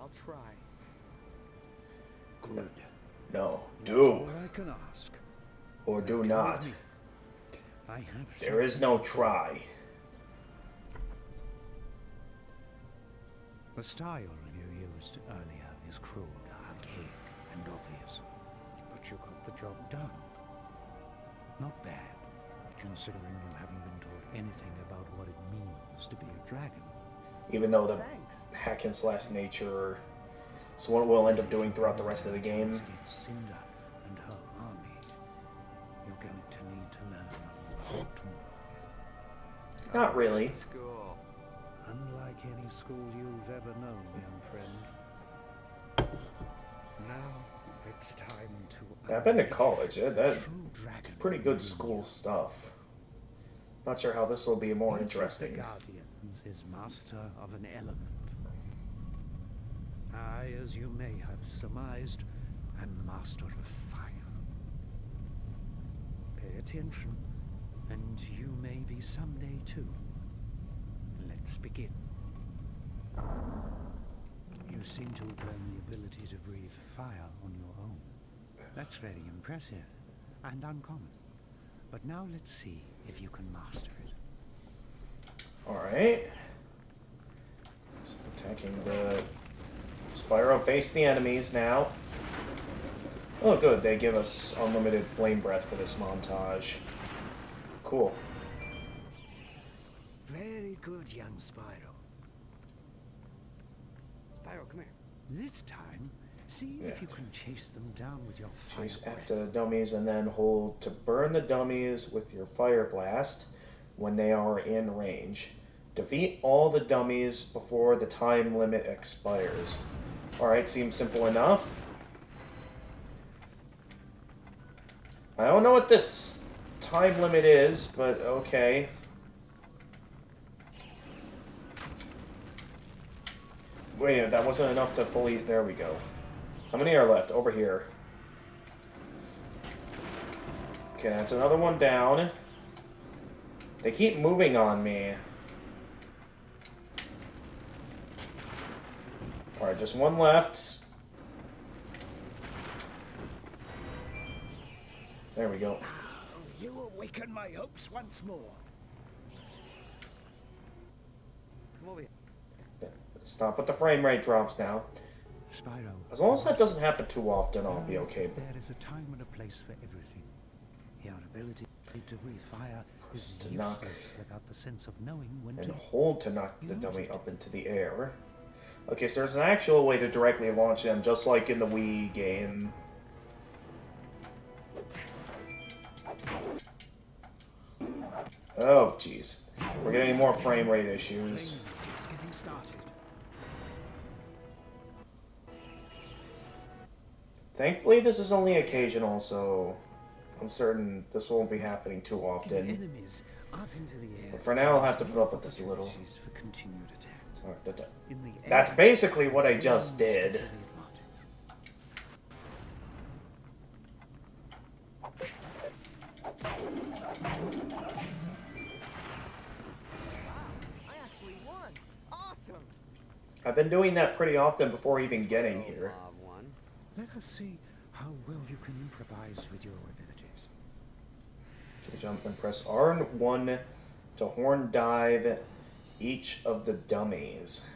I'll try.
Good.
No.
That's
Do.
all I can ask.
Or do
Come
not.
with me. I have
There is no
something.
try.
The style you used earlier is cruel, archaic, and obvious. But you got the job done. Not bad, considering you haven't been taught anything about what it means to be a dragon.
Even though the
Thanks.
hack and slash nature is what we'll end up doing throughout the rest of the game.
It's Cinder and her army. You're going to need to learn a lot more.
Not really.
School.
Unlike any school you've ever known, young friend. Now it's time to.
I've been to college. That
True dragon
pretty good school stuff. Not sure how this will be more
Each of the
interesting.
Guardians is master of an element. I, as you may have surmised, am master of fire. Pay attention, and you may be someday too. Let's begin. You seem to have learned the ability to breathe fire on your own. That's very impressive and uncommon. But now let's see if you can master it.
Alright. So attacking the Spyro. Face the enemies now. Oh good, they give us unlimited flame breath for this montage. Cool.
Very good, young Spyro.
Spyro, come here.
This time, see if you
Yeah.
can chase them down with your fire
Chase
breath.
after the dummies and then hold to burn the dummies with your fire blast when they are in range. Defeat all the dummies before the time limit expires. Alright, seems simple enough. I don't know what this time limit is, but okay. Wait, that wasn't enough to fully... There we go. How many are left? Over here. Okay, that's another one down. They keep moving on me. Alright, just one left. There we go.
You awaken my hopes once more.
Come over here.
Stop with the frame rate drops now.
Spyro.
As long as that doesn't happen too often, I'll be okay.
There is a time and a place for everything. Your ability to breathe fire is
To knock.
useless without the sense of knowing when
And
to.
hold to knock the dummy up into the air. Okay, so there's an actual way to directly launch them, just like in the Wii game. Oh, jeez. We're getting more frame rate issues.
It's getting started.
Thankfully, this is only occasional, so I'm certain this won't be happening too often.
Enemies up into the air.
But for now, I'll have to put up with this a little.
Opportunities for continued attacks.
Alright,
In the air,
that's basically what I just did.
the
I actually won. Awesome.
I've been doing that pretty often before even getting here.
Mob one.
Let us see how well you can improvise with your abilities.
Okay, jump and press R1 to horn dive each of the dummies.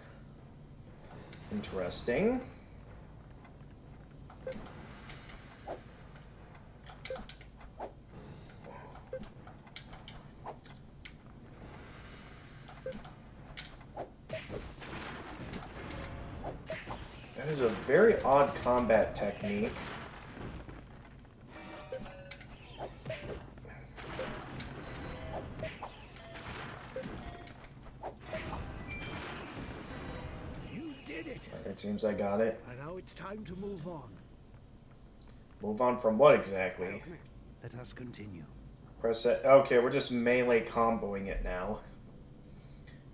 Interesting. That is a very odd combat technique.
You did it.
It seems I got it.
And now it's time to move on.
Move on from what exactly?
Come here. Let us continue.
Press it. Okay, we're just melee comboing it now.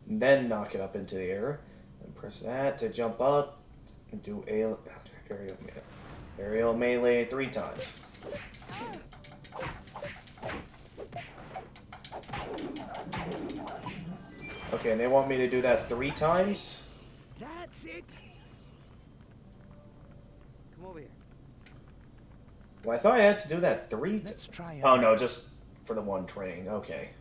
And then knock it up into the air. And press that to jump up and do aerial melee 3 times. Okay, and they want me to do that 3 times?
That's it.
Come over here.
Well, I thought I had to do that 3 times.
Let's try it.
Oh no, just for the one training. Okay.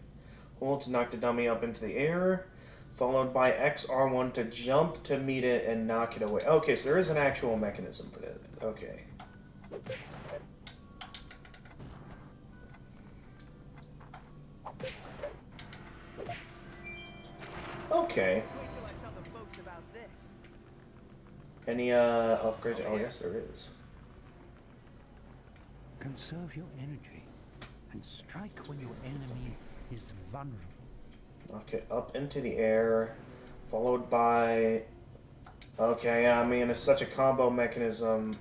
Hold to knock the dummy up into the air, followed by XR1 to jump to meet it and knock it away. Okay, so there is an actual mechanism for that. Okay. Okay.
Wait till I tell the folks about this.
Any upgrades? Oh, yes, there is.
Conserve your energy and strike when your enemy is vulnerable.
Okay, up into the air, followed by... Okay, yeah, I mean, it's such a combo mechanism.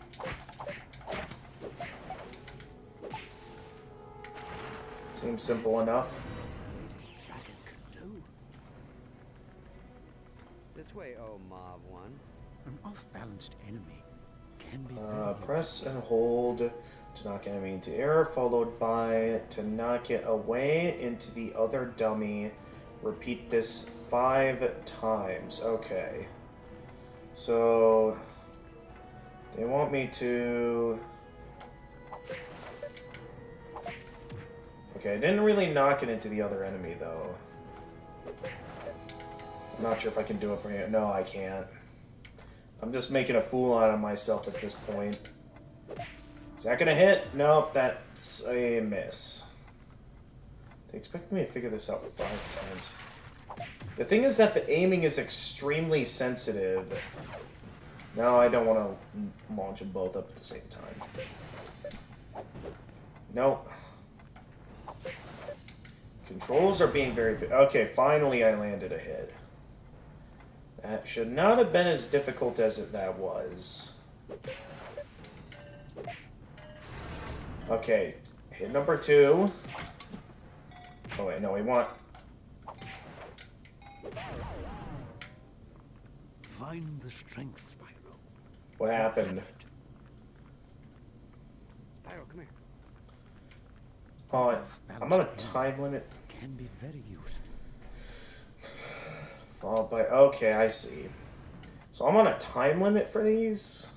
Seems simple enough.
Dragon can do.
This way, oh Mav one.
An off-balanced enemy can be very
Press and hold to knock enemy into air, followed by to knock it away into the other dummy. Repeat this 5 times. Okay. So they want me to... Okay, I didn't really knock it into the other enemy though. I'm not sure if I can do it for you. No, I can't. I'm just making a fool out of myself at this point. Is that gonna hit? Nope, that's a miss. They expect me to figure this out 5 times. The thing is that the aiming is extremely sensitive. No, I don't want to launch them both up at the same time. Nope. Controls are being very... Okay, finally I landed a hit. That should not have been as difficult as that was. Okay, hit number 2. Oh wait, no, we want...
Find the strength, Spyro.
What happened?
Spyro, come here.
Oh, I'm on a time limit.
Can be very useful.
Followed by... Okay, I see. So I'm on a time limit for these?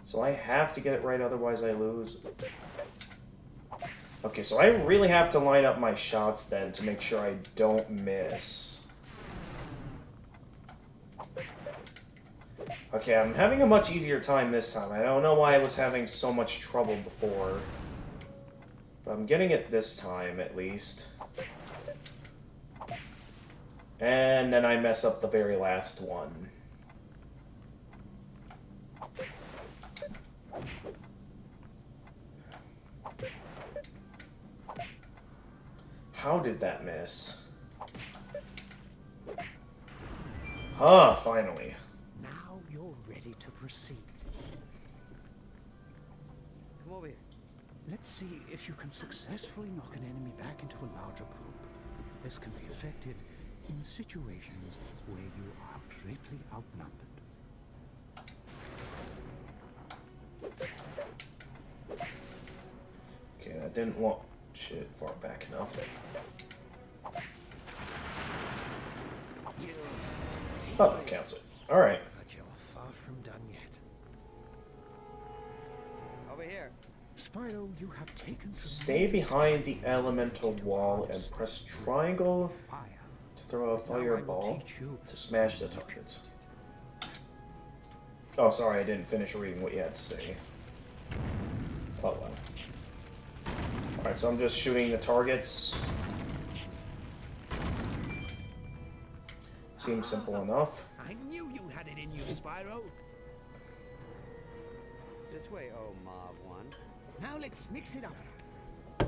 So I have to get it right, otherwise I lose. Okay, so I really have to line up my shots then to make sure I don't miss. Okay, I'm having a much easier time this time. I don't know why I was having so much trouble before. But I'm getting it this time, at least. And then I mess up the very last one. How did that miss? Ah, finally.
Now you're ready to proceed.
Come over here.
Let's see if you can successfully knock an enemy back into a larger group. This can be effective in situations where you are greatly outnumbered.
Okay, I didn't want shit far back enough. Oh, that counts it. Alright.
But you're far from done yet.
Over here.
Spyro, you have taken...
Stay behind the elemental wall and press triangle
fire.
to throw a
Now I will
fireball
teach you
to smash the targets. Oh, sorry, I didn't finish reading what you had to say. Oh, well. Alright, so I'm just shooting the targets. Seems simple enough.
I knew you had it in you, Spyro.
This way, oh Mob 1.
Now let's mix it up.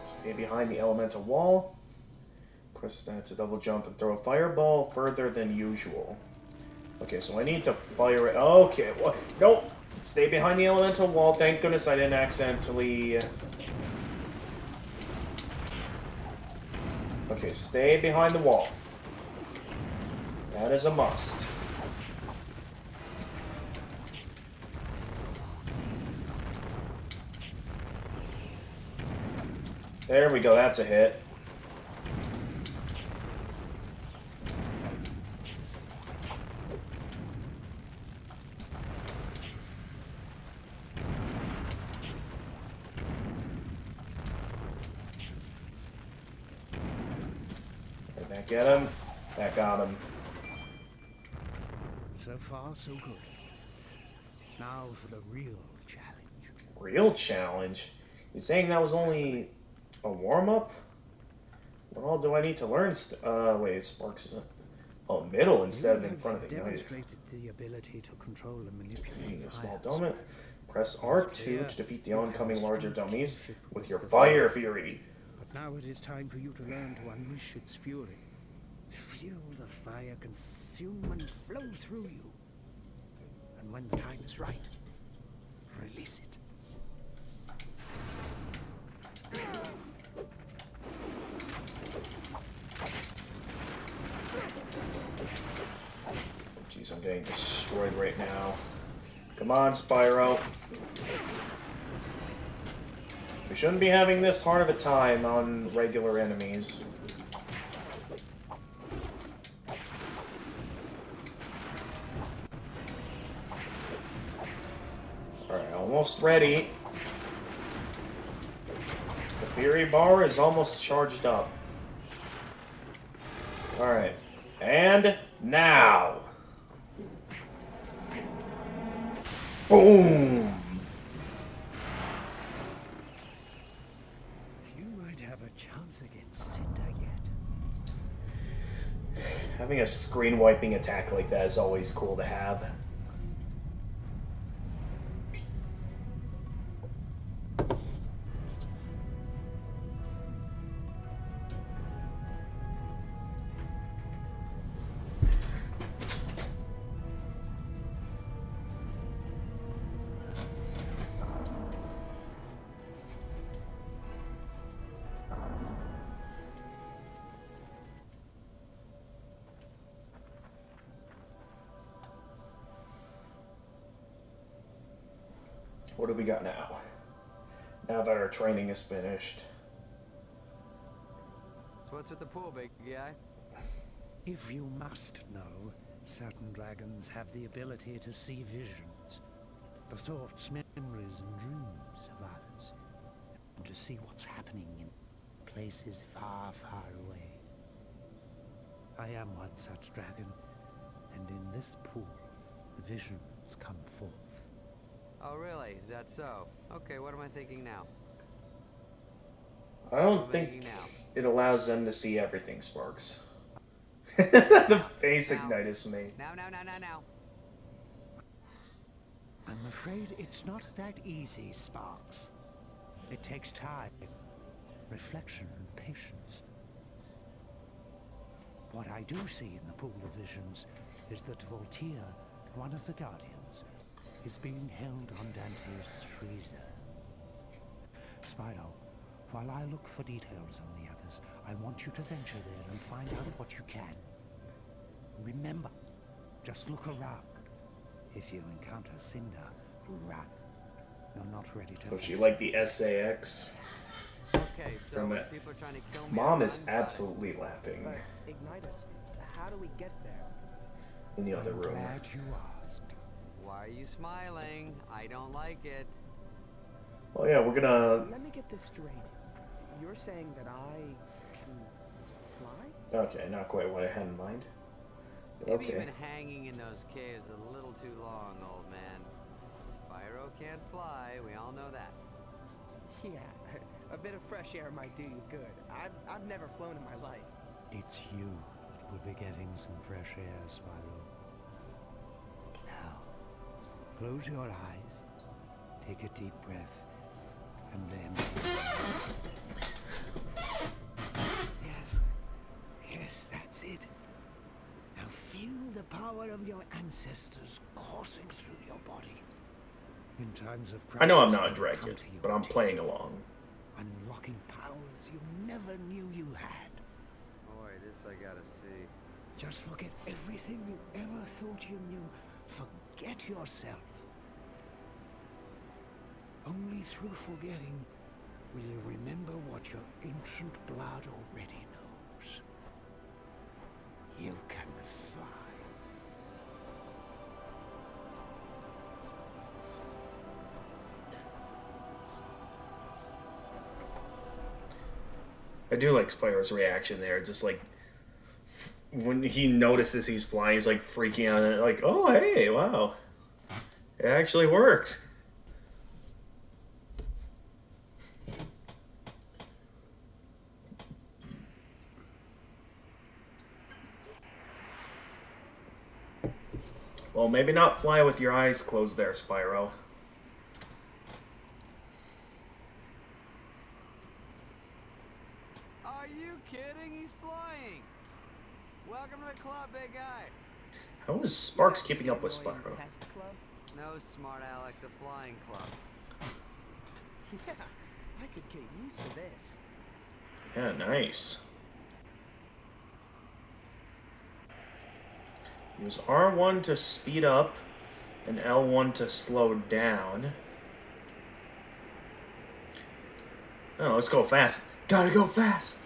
Stay behind the elemental wall. Press that to double jump and throw a fireball further than usual. Okay, so I need to fire it. Okay, what? Nope. Stay behind the elemental wall. Thank goodness I didn't accidentally... Okay, stay behind the wall. That is a must. There we go, that's a hit. Did that get him? That got him.
So far, so good. Now for the real challenge.
Real challenge? You're saying that was only a warm-up? What all do I need to learn? Wait, Sparks isn't... Oh, middle instead of in front of the knife.
Demonstrated the ability to control and manipulate
Being a small
fire.
donut. Press R2 to defeat the oncoming larger dummies with your fire fury.
But now it is time for you to learn to unleash its fury. Feel the fire consume and flow through you. And when the time is right, release it.
Jeez, I'm getting destroyed right now. Come on, Spyro. We shouldn't be having this hard of a time on regular enemies. Alright, almost ready. The Fury Bar is almost charged up. Alright. And now! Boom!
You might have a chance against Cinder yet.
Having a screen wiping attack like that is always cool to have. What do we got now? Now that our training is finished.
So what's with the pool, big guy?
If you must know, certain dragons have the ability to see visions, the thoughts, memories, and dreams of others, and to see what's happening in places far, far away. I am one such dragon, and in this pool, the visions come forth.
Oh, really? Is that so? Okay, what am I thinking now?
I don't
What am I
think
thinking now?
it allows them to see everything, Sparks. The face
Now.
Ignitus made.
Now.
I'm afraid it's not that easy, Sparks. It takes time, reflection, and patience. What I do see in the pool of visions is that Voltaire, one of the Guardians, is being held on Dante's freezer. Spyro, while I look for details on the others, I want you to venture there and find out what you can. Remember, just look around. If you encounter Cinder, run. You're not ready to
So she
face
like the SAX.
Okay, so
From
when
it.
people are trying to kill me,
Mom
I
is
run, but-
absolutely laughing
But Ignitus, how do we get there?
in the other
I'm
room.
glad you asked.
Why are you smiling? I don't like it.
Oh yeah, we're gonna...
Let me get this straight. You're saying that I can fly?
Okay, not quite what I had in mind. But
Maybe
okay.
you've been hanging in those caves a little too long, old man. Spyro can't fly, we all know that.
Yeah, a bit of fresh air might do you good. I've never flown in my life.
It's you that will be getting some fresh air, Spyro. Now, Close your eyes, take a deep breath, and then... Yes, that's it. Now feel the power of your ancestors coursing through your body. In times of crisis,
I know I'm not a
they
dragon,
come to you
but I'm
to
playing
teach you,
along.
unlocking powers you never knew you had.
Boy, this I gotta see.
Just forget everything you ever thought you knew. Forget yourself. Only through forgetting will you remember what your ancient blood already knows. You can fly.
I do like Spyro's reaction there, just like when he notices he's flying, he's like freaking out, and like, oh hey, wow, it actually works. Well, maybe not fly with your eyes closed there, Spyro.
Are you kidding? He's flying! Welcome to the club, big guy.
How is Sparks keeping up with Spyro?
Pest club?
No, smart Alec, the flying club.
Yeah, I could get used to this.
Yeah, nice. Use R1 to speed up and L1 to slow down. Oh, let's go fast. Gotta go fast!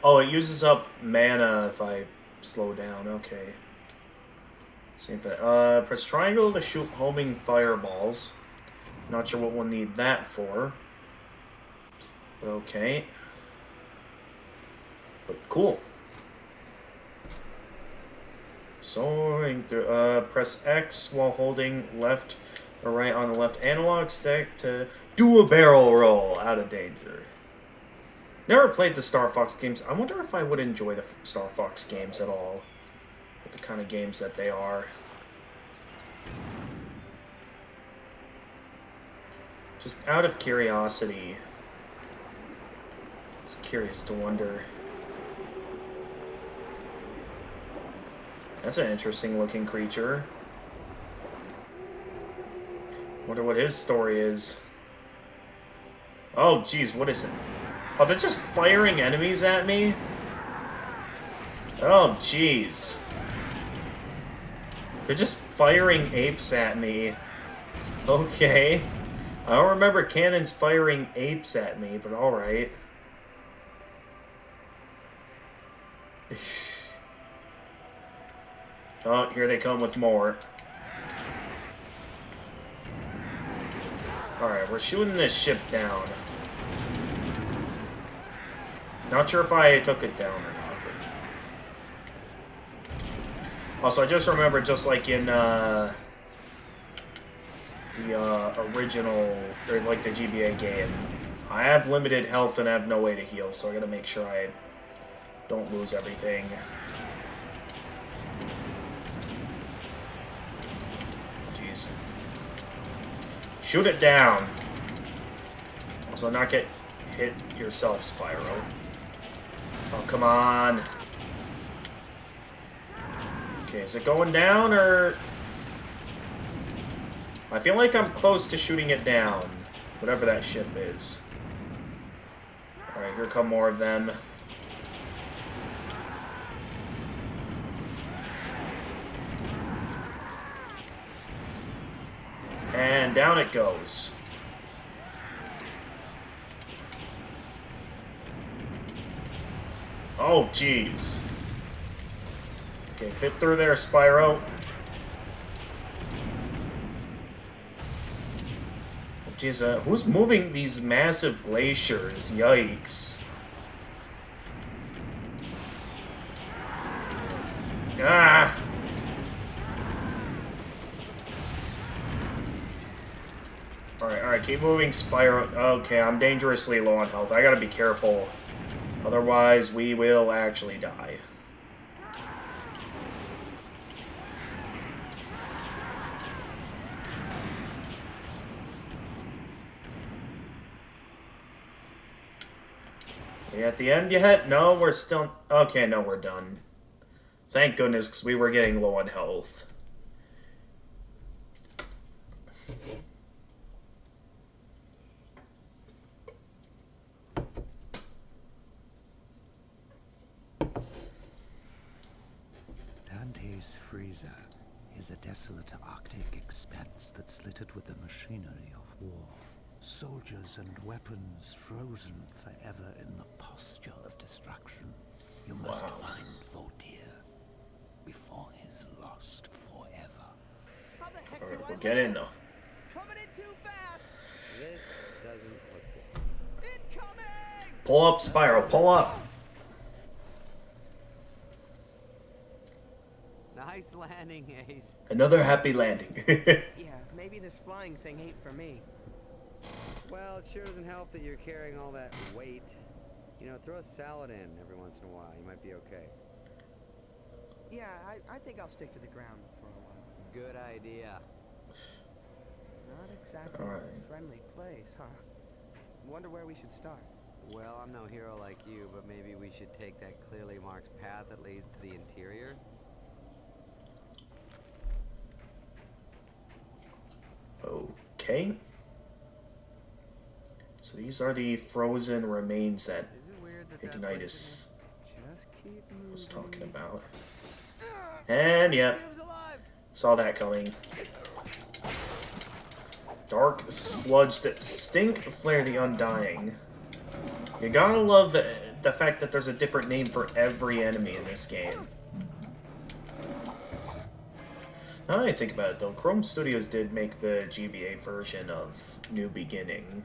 Oh, it uses up mana if I slow down. Okay. Same thing. Press triangle to shoot homing fireballs. Not sure what we'll need that for. But okay. But cool. So, press X while holding left or right on the left analog stick to do a barrel roll out of danger. Never played the Star Fox games. I wonder if I would enjoy the Star Fox games at all. With the kind of games that they are. Just out of curiosity. Just curious to wonder. That's an interesting looking creature. Wonder what his story is. Oh, geez, what is it? Oh, they're just firing enemies at me? Oh, jeez. They're just firing apes at me. Okay. I don't remember cannons firing apes at me, but alright. Oh, here they come with more. Alright, we're shooting this ship down. Not sure if I took it down or not. But... Also, I just remember, just like in the original, or like the GBA game, I have limited health and I have no way to heal, so I gotta make sure I don't lose everything. Jeez. Shoot it down. Also, not get hit yourself, Spyro. Oh, come on. Okay, is it going down, or... I feel like I'm close to shooting it down. Whatever that ship is. Alright, here come more of them. And down it goes. Oh, jeez. Okay, fit through there, Spyro. Jeez, who's moving these massive glaciers? Yikes. Ah! Alright, keep moving, Spyro. Okay, I'm dangerously low on health. I gotta be careful. Otherwise, we will actually die. We at the end yet? No, we're still... Okay, no, we're done. Thank goodness, because we were getting low on health.
Dante's freezer is a desolate Arctic expanse that's littered with the machinery of war. Soldiers and weapons frozen forever in the posture of destruction. You must find Votir before he's lost forever.
How the heck
Alright,
do
we'll
I
get in
land?
though.
Coming in too fast!
This doesn't look good.
Incoming!
Pull up, Spyro, pull up!
Nice landing, Ace.
Another happy landing.
Yeah, maybe this flying thing ain't for me.
Well, it sure doesn't help that you're carrying all that weight. You know, throw a salad in every once in a while. You might be okay.
Yeah, I think I'll stick to the ground for a while.
Good idea.
Not exactly
Alright.
a friendly place, huh? Wonder where we should start.
Well, I'm no hero like you, but maybe we should take that clearly marked path that leads to the interior.
Okay. So these are the frozen remains that
Is it weird that
Ignitus
Just keep moving.
was talking about. And yeah, saw that coming. Dark sludge that stink, flare the undying. You gotta love the fact that there's a different name for every enemy in this game. Now that I think about it though, Chrome Studios did make the GBA version of New Beginning.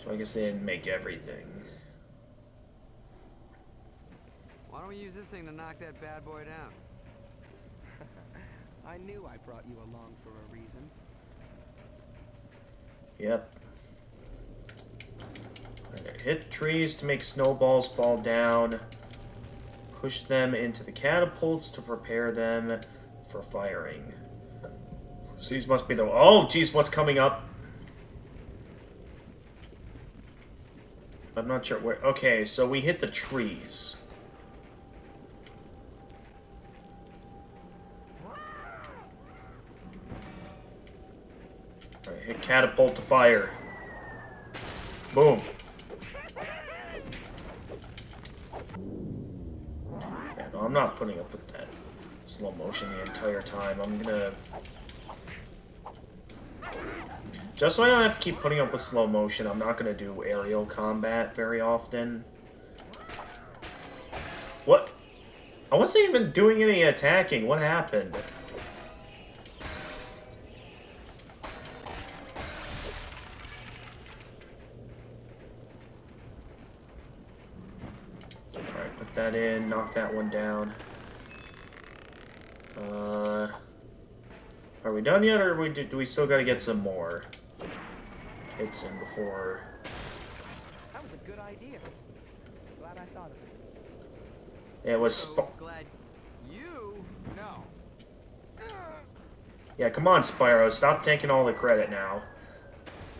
So I guess they didn't make everything.
Why don't we use this thing to knock that bad boy down?
I knew I brought you along for a reason.
Yep. Hit trees to make snowballs fall down. Push them into the catapults to prepare them for firing. So these must be the... Oh, geez, what's coming up? I'm not sure where... Okay, so we hit the trees. Alright, hit catapult to fire. Boom. Yeah, no, I'm not putting up with that slow motion the entire time. I'm gonna... Just so I don't have to keep putting up with slow motion, I'm not gonna do aerial combat very often. What? I wasn't even doing any attacking. What happened? Alright, put that in, knock that one down. Are we done yet, or do we still gotta get some more hits in before...
That was a good idea. Glad I thought of it.
It was
So glad you know.
Yeah, come on, Spyro. Stop taking all the credit now.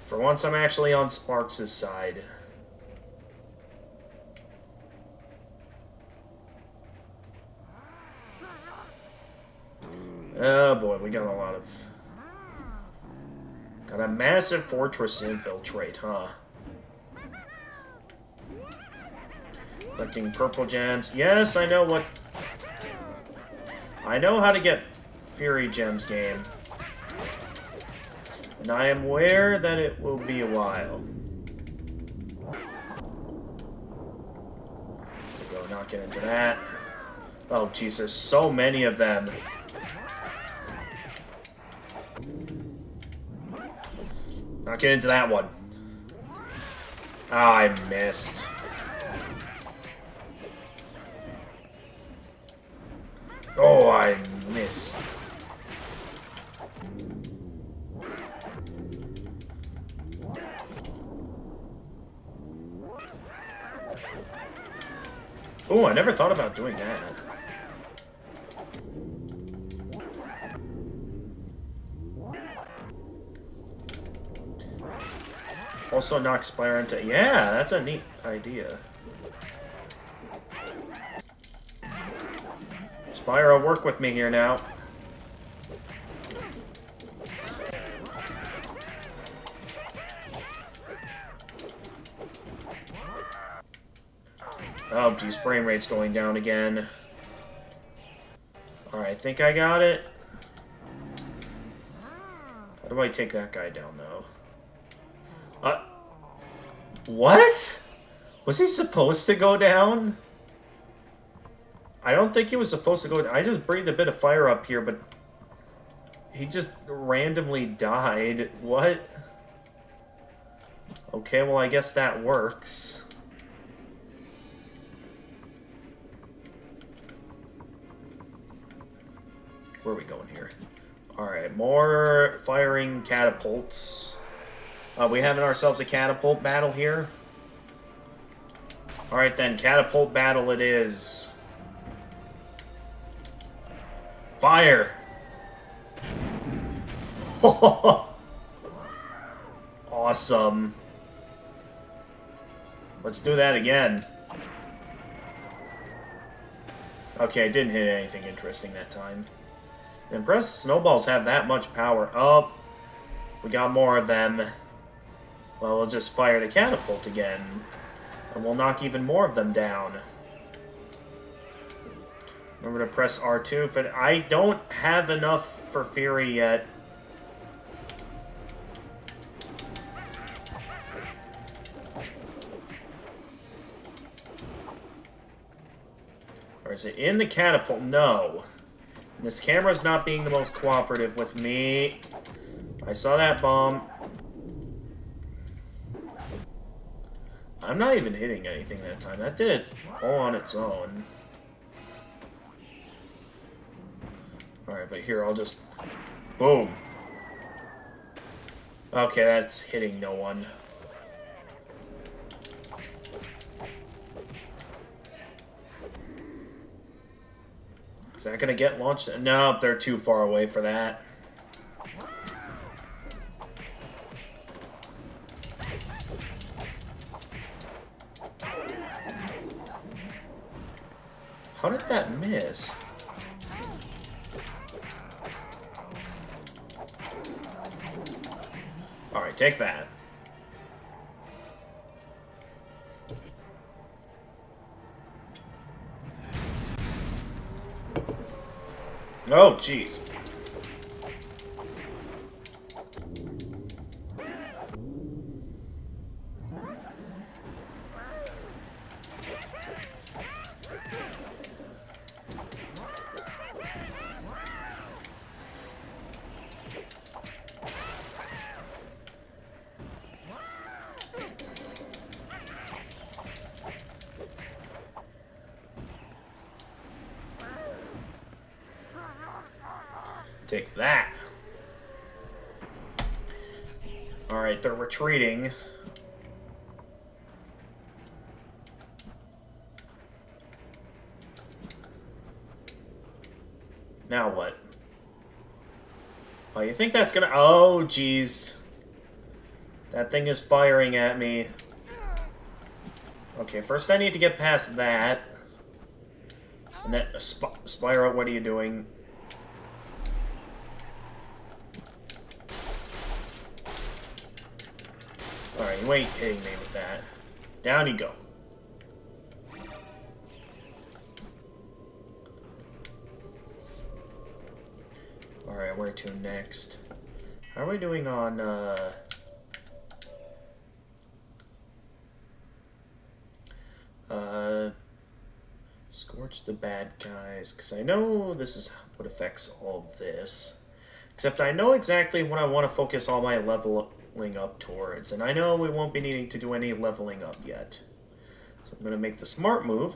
For once, I'm actually on Sparks' side. Oh boy, we got a lot of... Got a massive fortress to infiltrate, huh? Collecting purple gems. Yes, I know what... I know how to get Fury Gems, game. And I am aware that it will be a while. There we go, not get into that. Oh, jeez, there's so many of them. Not get into that one. Ah, I missed. Oh, I missed. Oh, I never thought about doing that. Also knock Spyro into... Yeah, that's a neat idea. Spyro, work with me here now. Oh, geez, frame rate's going down again. Alright, I think I got it. How do I take that guy down, though? What? Was he supposed to go down? I don't think he was supposed to go down. I just breathed a bit of fire up here, but he just randomly died. What? Okay, well, I guess that works. Where are we going here? Alright, more firing catapults. We having ourselves a catapult battle here. Alright then, catapult battle it is. Fire! Awesome. Let's do that again. Okay, I didn't hit anything interesting that time. Impressed snowballs have that much power. Oh, we got more of them. Well, we'll just fire the catapult again. And we'll knock even more of them down. Remember to press R2, but I don't have enough for Fury yet. Or is it in the catapult? No. This camera's not being the most cooperative with me. I saw that bomb. I'm not even hitting anything that time. That did it all on its own. Alright, but here, I'll just... Boom. Okay, that's hitting no one. Is that gonna get launched? No, they're too far away for that. How did that miss? Alright, take that. Oh, jeez. Take that. Alright, they're retreating. Now what? Oh, you think that's gonna... Oh, jeez. That thing is firing at me. Okay, first I need to get past that. And then, Spyro, what are you doing? Alright, you ain't hitting me with that. Down you go. Alright, where to next? How are we doing on, Scorch the bad guys, because I know this is what affects all of this. Except I know exactly what I want to focus all my leveling up towards, and I know we won't be needing to do any leveling up yet. So I'm going to make the smart move,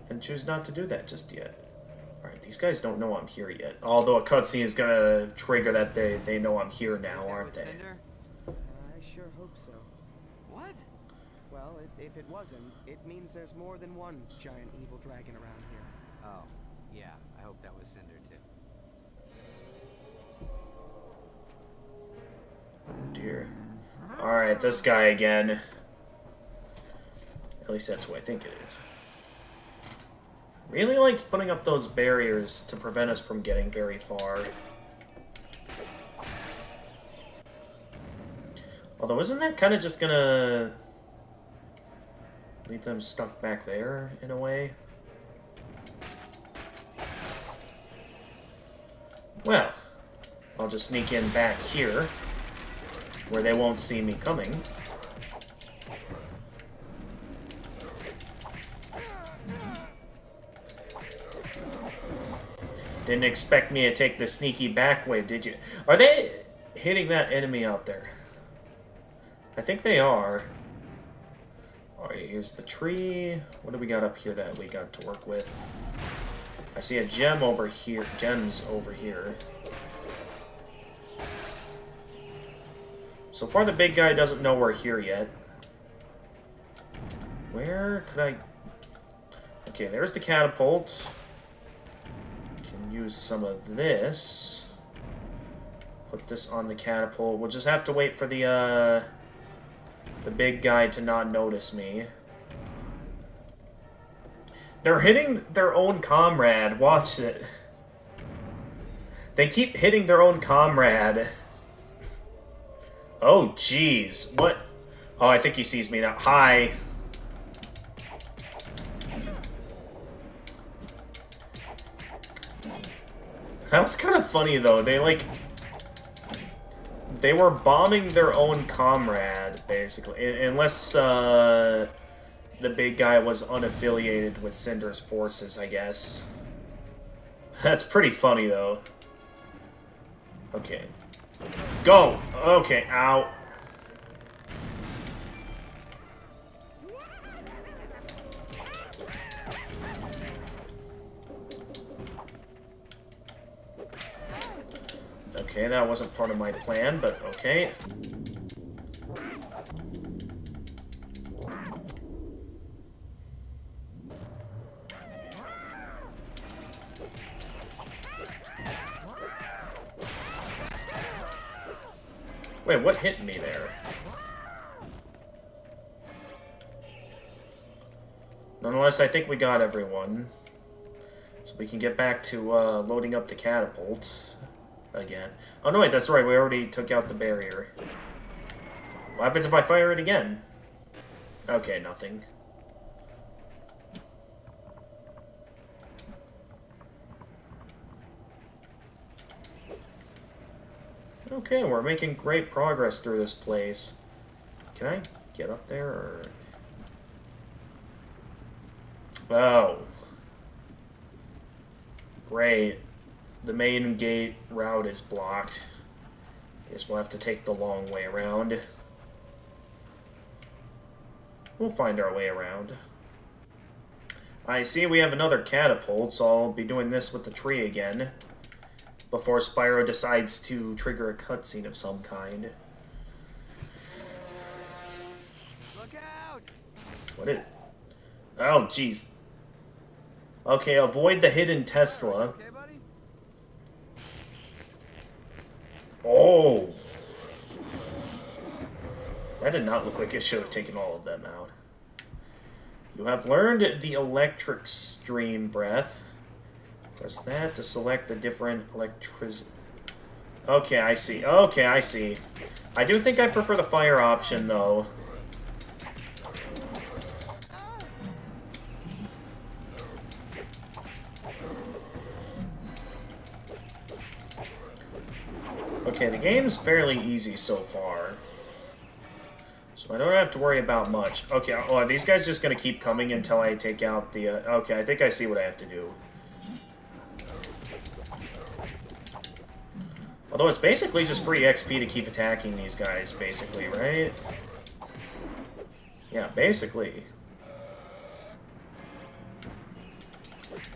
and choose not to do that just yet. Alright, these guys don't know I'm here yet. Although a cutscene is going to trigger that they know I'm here now, aren't they?
I sure hope so.
What?
Well, if it wasn't, it means there's more than one giant evil dragon around here.
Oh, yeah. I hope that was Cinder too.
Dear. Alright, this guy again. At least that's what I think it is. Really likes putting up those barriers to prevent us from getting very far. Although, isn't that kind of just gonna leave them stuck back there, in a way? Well, I'll just sneak in back here, where they won't see me coming. Didn't expect me to take the sneaky back way, did you? Are they hitting that enemy out there? I think they are. Alright, here's the tree. What do we got up here that we got to work with? I see a gem over here. Gems over here. So far, the big guy doesn't know we're here yet. Where could I... Okay, there's the catapult. Can use some of this. Put this on the catapult. We'll just have to wait for the big guy to not notice me. They're hitting their own comrade. Watch it. They keep hitting their own comrade. Oh, jeez. What? Oh, I think he sees me now. Hi. That was kind of funny, though. They were bombing their own comrade, basically. Unless, the big guy was unaffiliated with Cinder's forces, I guess. That's pretty funny, though. Okay. Go! Okay, ow. Okay, that wasn't part of my plan, but okay. Wait, what hit me there? Nonetheless, I think we got everyone. So we can get back to loading up the catapult again. Oh no, wait, that's right, we already took out the barrier. What happens if I fire it again? Okay, nothing. Okay, we're making great progress through this place. Can I get up there, or... Oh. Great. The main gate route is blocked. Guess we'll have to take the long way around. We'll find our way around. I see we have another catapult, so I'll be doing this with the tree again. Before Spyro decides to trigger a cutscene of some kind.
Look out!
What is... Oh, jeez. Okay, avoid the hidden Tesla.
Okay, buddy?
Oh! That did not look like it should have taken all of them out. You have learned the electric stream breath. Press that to select the different electricity. Okay, I see. Okay, I see. I do think I prefer the fire option, though. Okay, the game's fairly easy so far. So I don't have to worry about much. Okay, oh, are these guys just gonna keep coming until I take out the... okay, I think I see what I have to do. Although it's basically just free XP to keep attacking these guys, basically, right? Yeah, basically.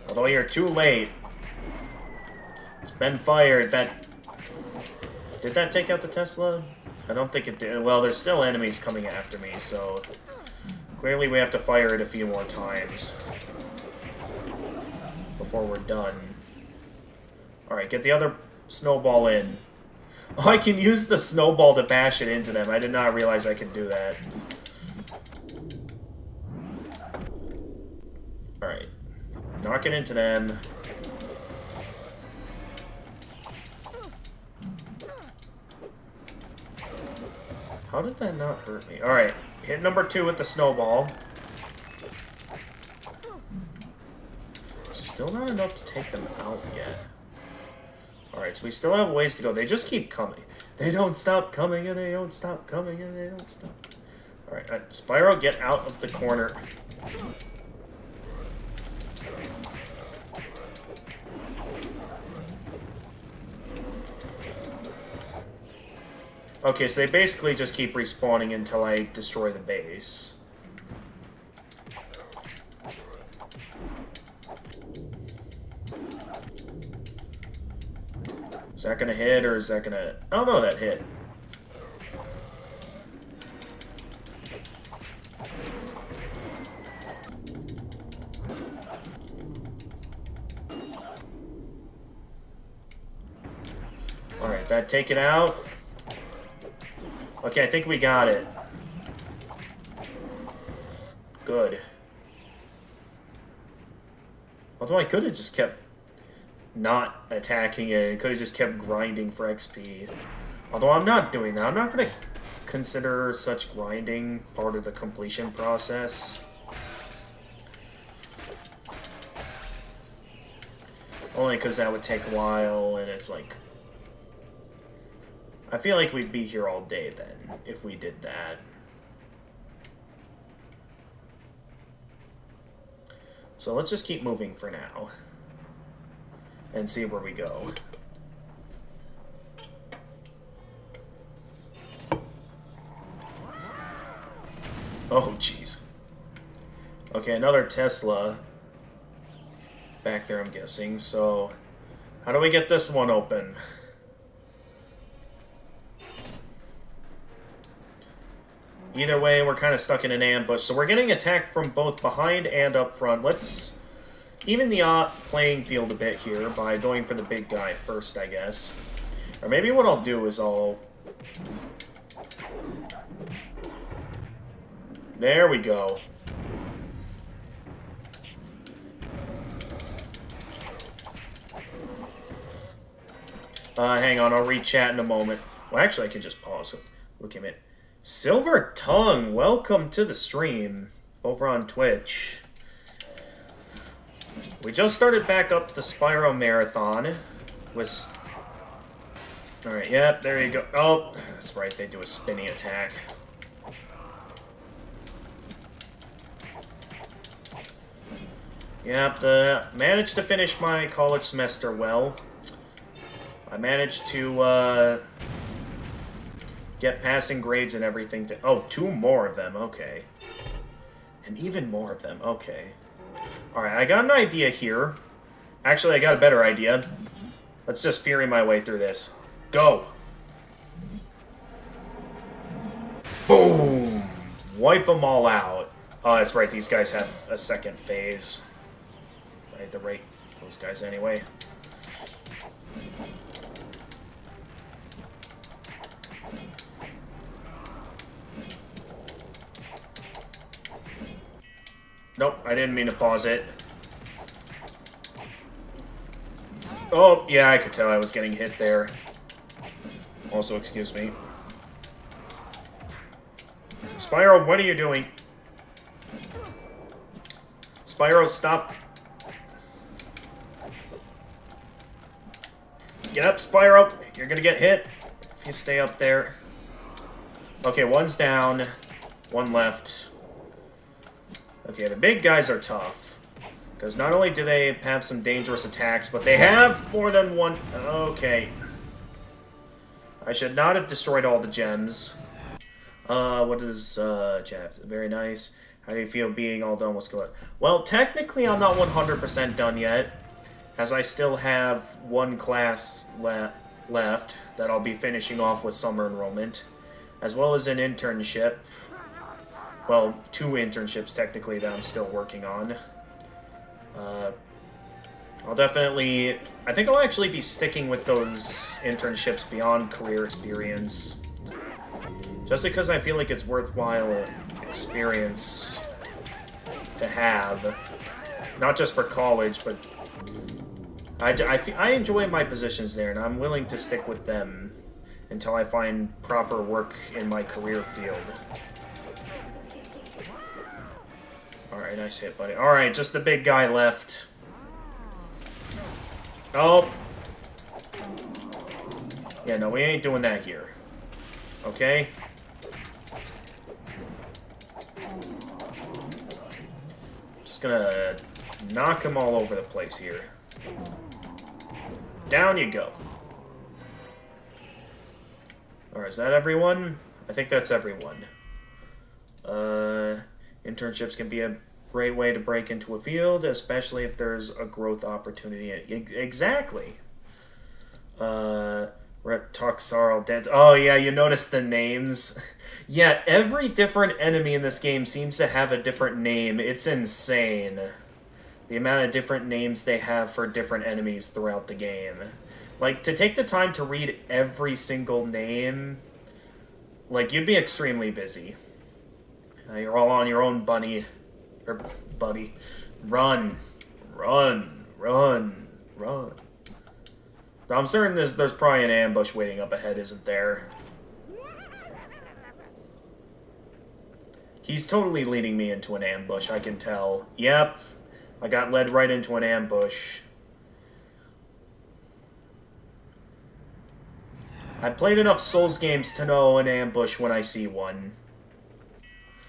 Although you're too late. It's been fired. That... Did that take out the Tesla? I don't think it did. Well, there's still enemies coming after me, so... Clearly we have to fire it a few more times. Before we're done. Alright, get the other snowball in. Oh, I can use the snowball to bash it into them. I did not realize I could do that. Alright. Knock it into them. How did that not hurt me? Alright. Hit number 2 with the snowball. Still not enough to take them out yet. Alright, so we still have ways to go. They just keep coming. They don't stop coming, and they don't stop coming, and they don't stop. Alright, Spyro, get out of the corner. Okay, so they basically just keep respawning until I destroy the base. Is that gonna hit, or is that gonna... Oh no, that hit. Alright, that take it out. Okay, I think we got it. Good. Although I could have just kept not attacking it. Could have just kept grinding for XP. Although I'm not doing that. I'm not going to consider such grinding part of the completion process. Only because that would take a while, and it's like... I feel like we'd be here all day then, if we did that. So let's just keep moving for now. And see where we go. Oh, jeez. Okay, another Tesla. Back there, I'm guessing. So, how do we get this one open? Either way, we're kind of stuck in an ambush. So we're getting attacked from both behind and up front. Let's even the playing field a bit here by going for the big guy first, I guess. Or maybe what I'll do is I'll... There we go. Hang on, I'll re-chat in a moment. Well, actually, I can just pause. Look at it. Silver Tongue, welcome to the stream over on Twitch. We just started back up the Spyro Marathon. Alright, yep, there you go. Oh, that's right, they do a spinny attack. Yep, managed to finish my college semester well. I managed to, get passing grades and everything. Oh, 2 more of them, okay. And even more of them, okay. Alright, I got an idea here. Actually, I got a better idea. Let's just Fury my way through this. Go! Boom! Wipe them all out. Oh, that's right, these guys have a second phase. I had to rate those guys anyway. Nope, I didn't mean to pause it. Oh, yeah, I could tell I was getting hit there. Also, excuse me. Spyro, what are you doing? Spyro, stop. Get up, Spyro. You're gonna get hit if you stay up there. Okay, one's down. One left. Okay, the big guys are tough. Because not only do they have some dangerous attacks, but they have more than one... Okay. I should not have destroyed all the gems. What is, chat? Very nice. How do you feel being all done with school? Well, technically I'm not 100% done yet, as I still have one class left that I'll be finishing off with summer enrollment, as well as an internship. Well, 2 internships, technically, that I'm still working on. I'll definitely... I think I'll actually be sticking with those internships beyond career experience. Just because I feel like it's worthwhile experience to have. Not just for college, but... I enjoy my positions there, and I'm willing to stick with them until I find proper work in my career field. Alright, nice hit, buddy. Alright, just the big guy left. Oh! Yeah, no, we ain't doing that here. Okay? Just gonna knock them all over the place here. Down you go. Alright, is that everyone? I think that's everyone. Internships can be a great way to break into a field, especially if there's a growth opportunity. Exactly. Reptoxarl Dance. Oh, yeah, you notice the names. Yeah, every different enemy in this game seems to have a different name. It's insane. The amount of different names they have for different enemies throughout the game. Like, to take the time to read every single name, like, you'd be extremely busy. You're all on your own, bunny. Or, buddy. Run. Run. Run. Run. I'm certain there's probably an ambush waiting up ahead, isn't there? He's totally leading me into an ambush, I can tell. Yep. I got led right into an ambush. I played enough Souls games to know an ambush when I see one.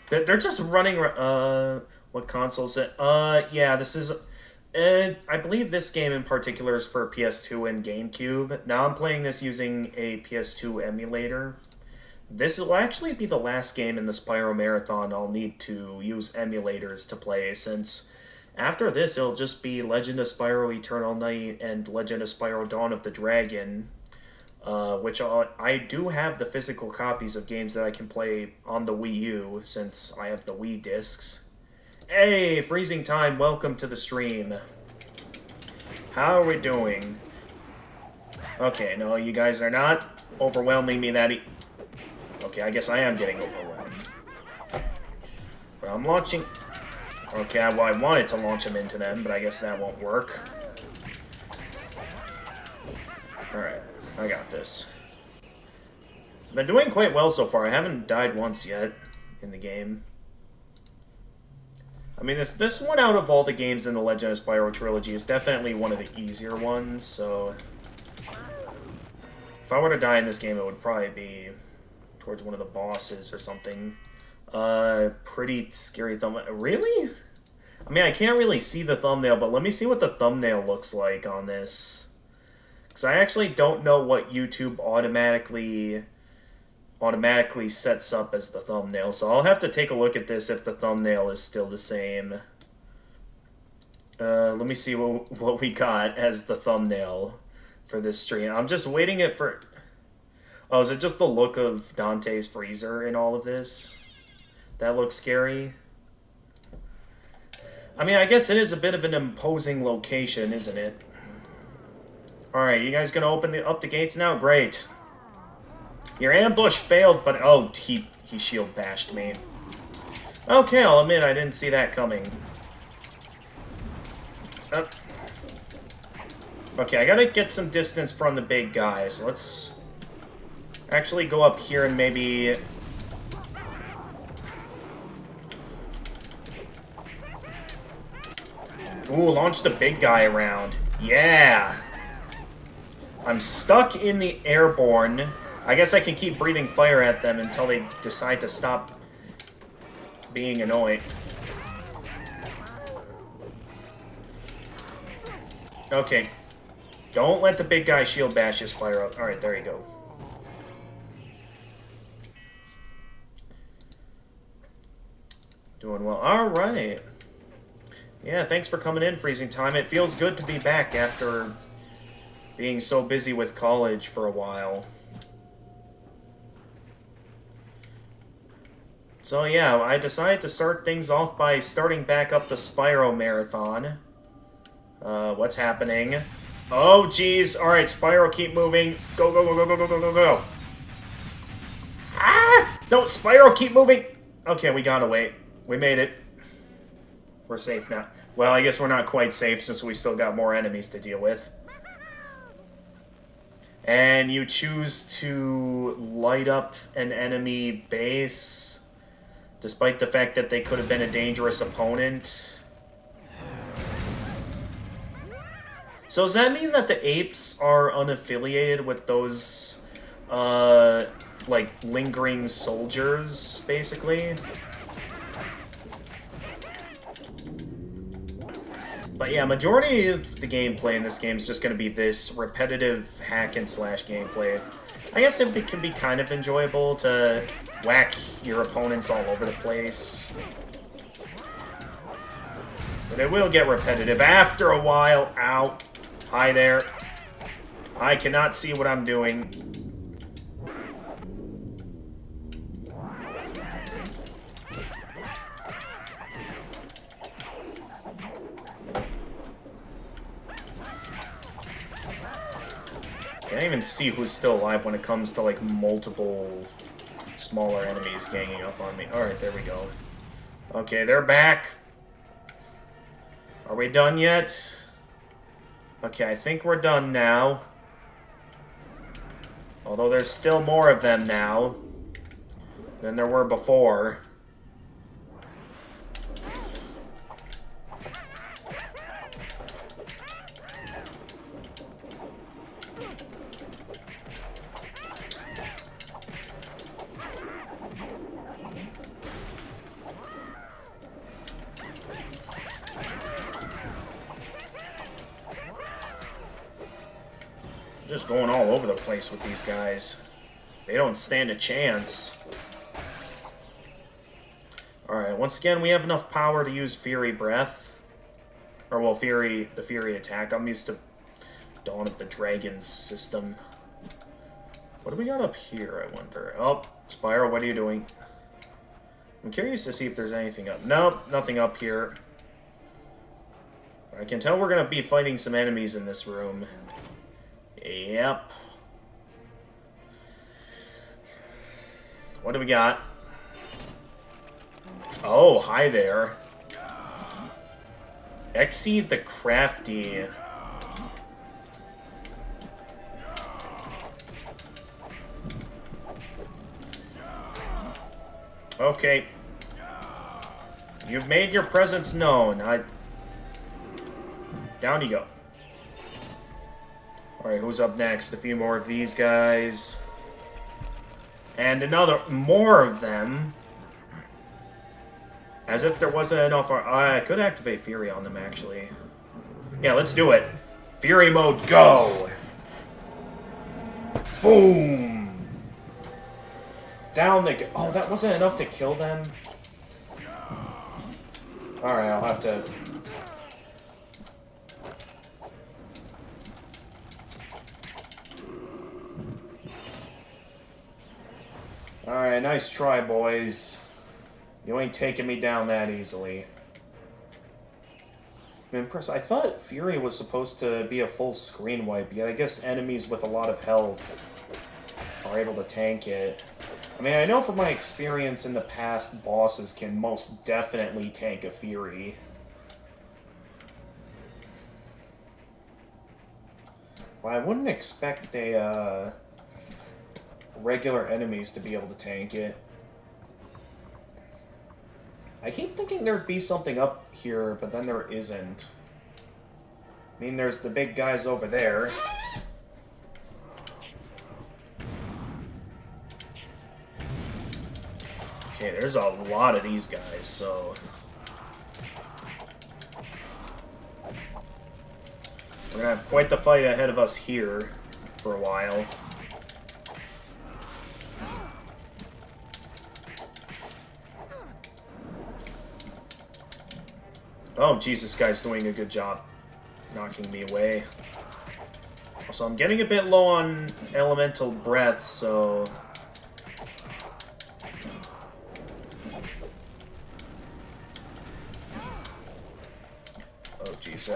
They're just running... what console is it? Yeah, this is... I believe this game in particular is for PS2 and GameCube. Now I'm playing this using a PS2 emulator. This will actually be the last game in the Spyro Marathon I'll need to use emulators to play, since after this it'll just be Legend of Spyro Eternal Night and Legend of Spyro Dawn of the Dragon, which I do have the physical copies of games that I can play on the Wii U, since I have the Wii discs. Hey, Freezing Time, welcome to the stream. How are we doing? Okay, no, you guys are not overwhelming me that Okay, I guess I am getting overwhelmed. But I'm launching... Okay, well, I wanted to launch him into them, but I guess that won't work. Alright, I got this. Been doing quite well so far. I haven't died once yet in the game. I mean, this one out of all the games in the Legend of Spyro trilogy is definitely one of the easier ones, so... If I were to die in this game, it would probably be towards one of the bosses or something. Pretty scary thumbnail. Really? I mean, I can't really see the thumbnail, but let me see what the thumbnail looks like on this. Because I actually don't know what YouTube automatically sets up as the thumbnail, so I'll have to take a look at this if the thumbnail is still the same. Let me see what we got as the thumbnail for this stream. I'm just waiting it for... Oh, is it just the look of Dante's freezer in all of this? That looks scary. I mean, I guess it is a bit of an imposing location, isn't it? Alright, you guys gonna open up the gates now? Great. Your ambush failed, but... Oh, he shield bashed me. Okay, I'll admit I didn't see that coming. Okay, I gotta get some distance from the big guys. Let's actually go up here and maybe... Ooh, launch the big guy around. Yeah! I'm stuck in the airborne. I guess I can keep breathing fire at them until they decide to stop being annoying. Okay. Don't let the big guy shield bash his fire out. Alright, there you go. Doing well. Alright. Yeah, thanks for coming in, Freezing Time. It feels good to be back after being so busy with college for a while. So yeah, I decided to start things off by starting back up the Spyro Marathon. What's happening? Oh, jeez. Alright, Spyro, keep moving. Go, go, go, go, go, go, go, go, go. Ah! No, Spyro, keep moving. Okay, we got away. We made it. We're safe now. Well, I guess we're not quite safe since we still got more enemies to deal with. And you choose to light up an enemy base, despite the fact that they could have been a dangerous opponent. So does that mean that the apes are unaffiliated with those, like, lingering soldiers, basically? But yeah, majority of the gameplay in this game is just going to be this repetitive hack-and-slash gameplay. I guess it can be kind of enjoyable to whack your opponents all over the place. But it will get repetitive after a while. Ow. Hi there. I cannot see what I'm doing. Can't even see who's still alive when it comes to, like, multiple smaller enemies ganging up on me. Alright, there we go. Okay, they're back. Are we done yet? Okay, I think we're done now. Although there's still more of them now than there were before. Just going all over the place with these guys. They don't stand a chance. Alright, once again, we have enough power to use Fury Breath. Or, well, the Fury Attack. I'm used to Dawn of the Dragons system. What do we got up here, I wonder? Oh, Spyro, what are you doing? I'm curious to see if there's anything up. Nope, nothing up here. I can tell we're going to be fighting some enemies in this room. Yep. What do we got? Oh, hi there. Exceed the Crafty. Okay. You've made your presence known. Down you go. Alright, who's up next? A few more of these guys. And more of them. As if there wasn't enough. I could activate Fury on them, actually. Yeah, let's do it. Fury mode, go! Boom! Down they go. Oh, that wasn't enough to kill them? Alright, I'll have to... Alright, nice try, boys. You ain't taking me down that easily. I'm impressed. I thought Fury was supposed to be a full screen wipe, yet I guess enemies with a lot of health are able to tank it. I mean, I know from my experience in the past, bosses can most definitely tank a Fury. Well, I wouldn't expect regular enemies to be able to tank it. I keep thinking there'd be something up here, but then there isn't. I mean, there's the big guys over there. Okay, there's a lot of these guys, so... we're gonna have quite the fight ahead of us here for a while. Oh, Jesus, this guy's doing a good job knocking me away. Also, I'm getting a bit low on elemental breath, so... oh, jeez.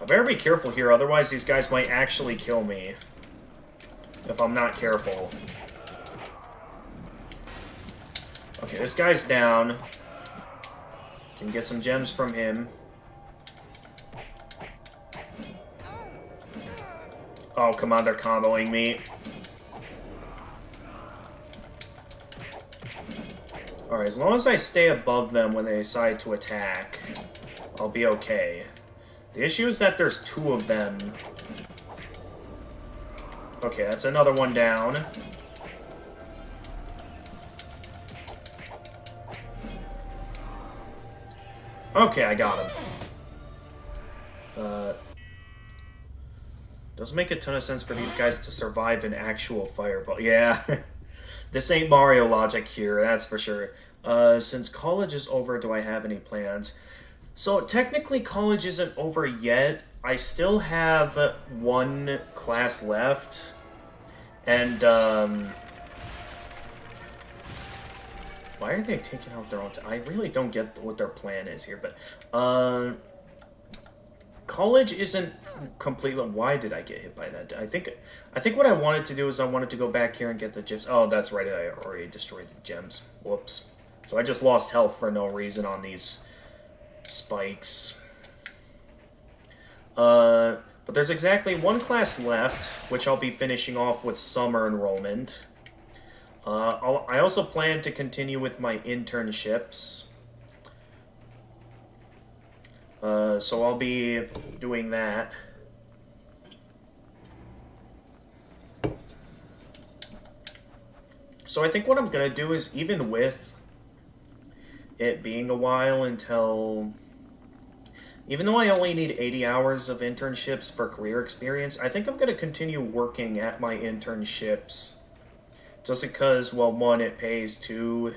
I better be careful here, otherwise these guys might actually kill me. If I'm not careful. Okay, this guy's down. Can get some gems from him. Oh, come on, they're comboing me. Alright, as long as I stay above them when they decide to attack, I'll be okay. The issue is that there's two of them. Okay, that's another one down. Okay, I got him. Doesn't make a ton of sense for these guys to survive an actual fireball. Yeah, this ain't Mario logic here, that's for sure. Since college is over, do I have any plans? So technically college isn't over yet. I still have one class left. And, why are they taking out their own I really don't get what their plan is here, but, college isn't completely... Why did I get hit by that? I think what I wanted to do is I wanted to go back here and get the gems. Oh, that's right, I already destroyed the gems. Whoops. So I just lost health for no reason on these spikes. But there's exactly one class left, which I'll be finishing off with summer enrollment. I also plan to continue with my internships. So I'll be doing that. So I think what I'm going to do is, even with it being a while until... Even though I only need 80 hours of internships for career experience, I think I'm going to continue working at my internships. Just because, well, one, it pays, two,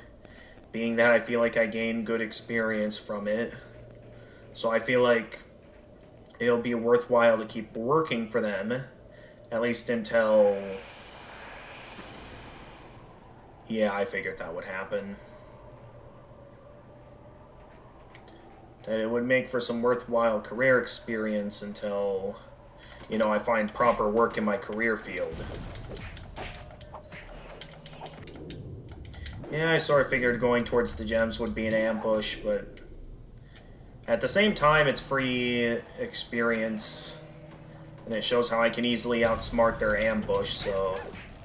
being that I feel like I gain good experience from it. So I feel like it'll be worthwhile to keep working for them, at least until... Yeah, I figured that would happen. That it would make for some worthwhile career experience until, you know, I find proper work in my career field. Yeah, I sort of figured going towards the gems would be an ambush, but at the same time, it's free experience, and it shows how I can easily outsmart their ambush, so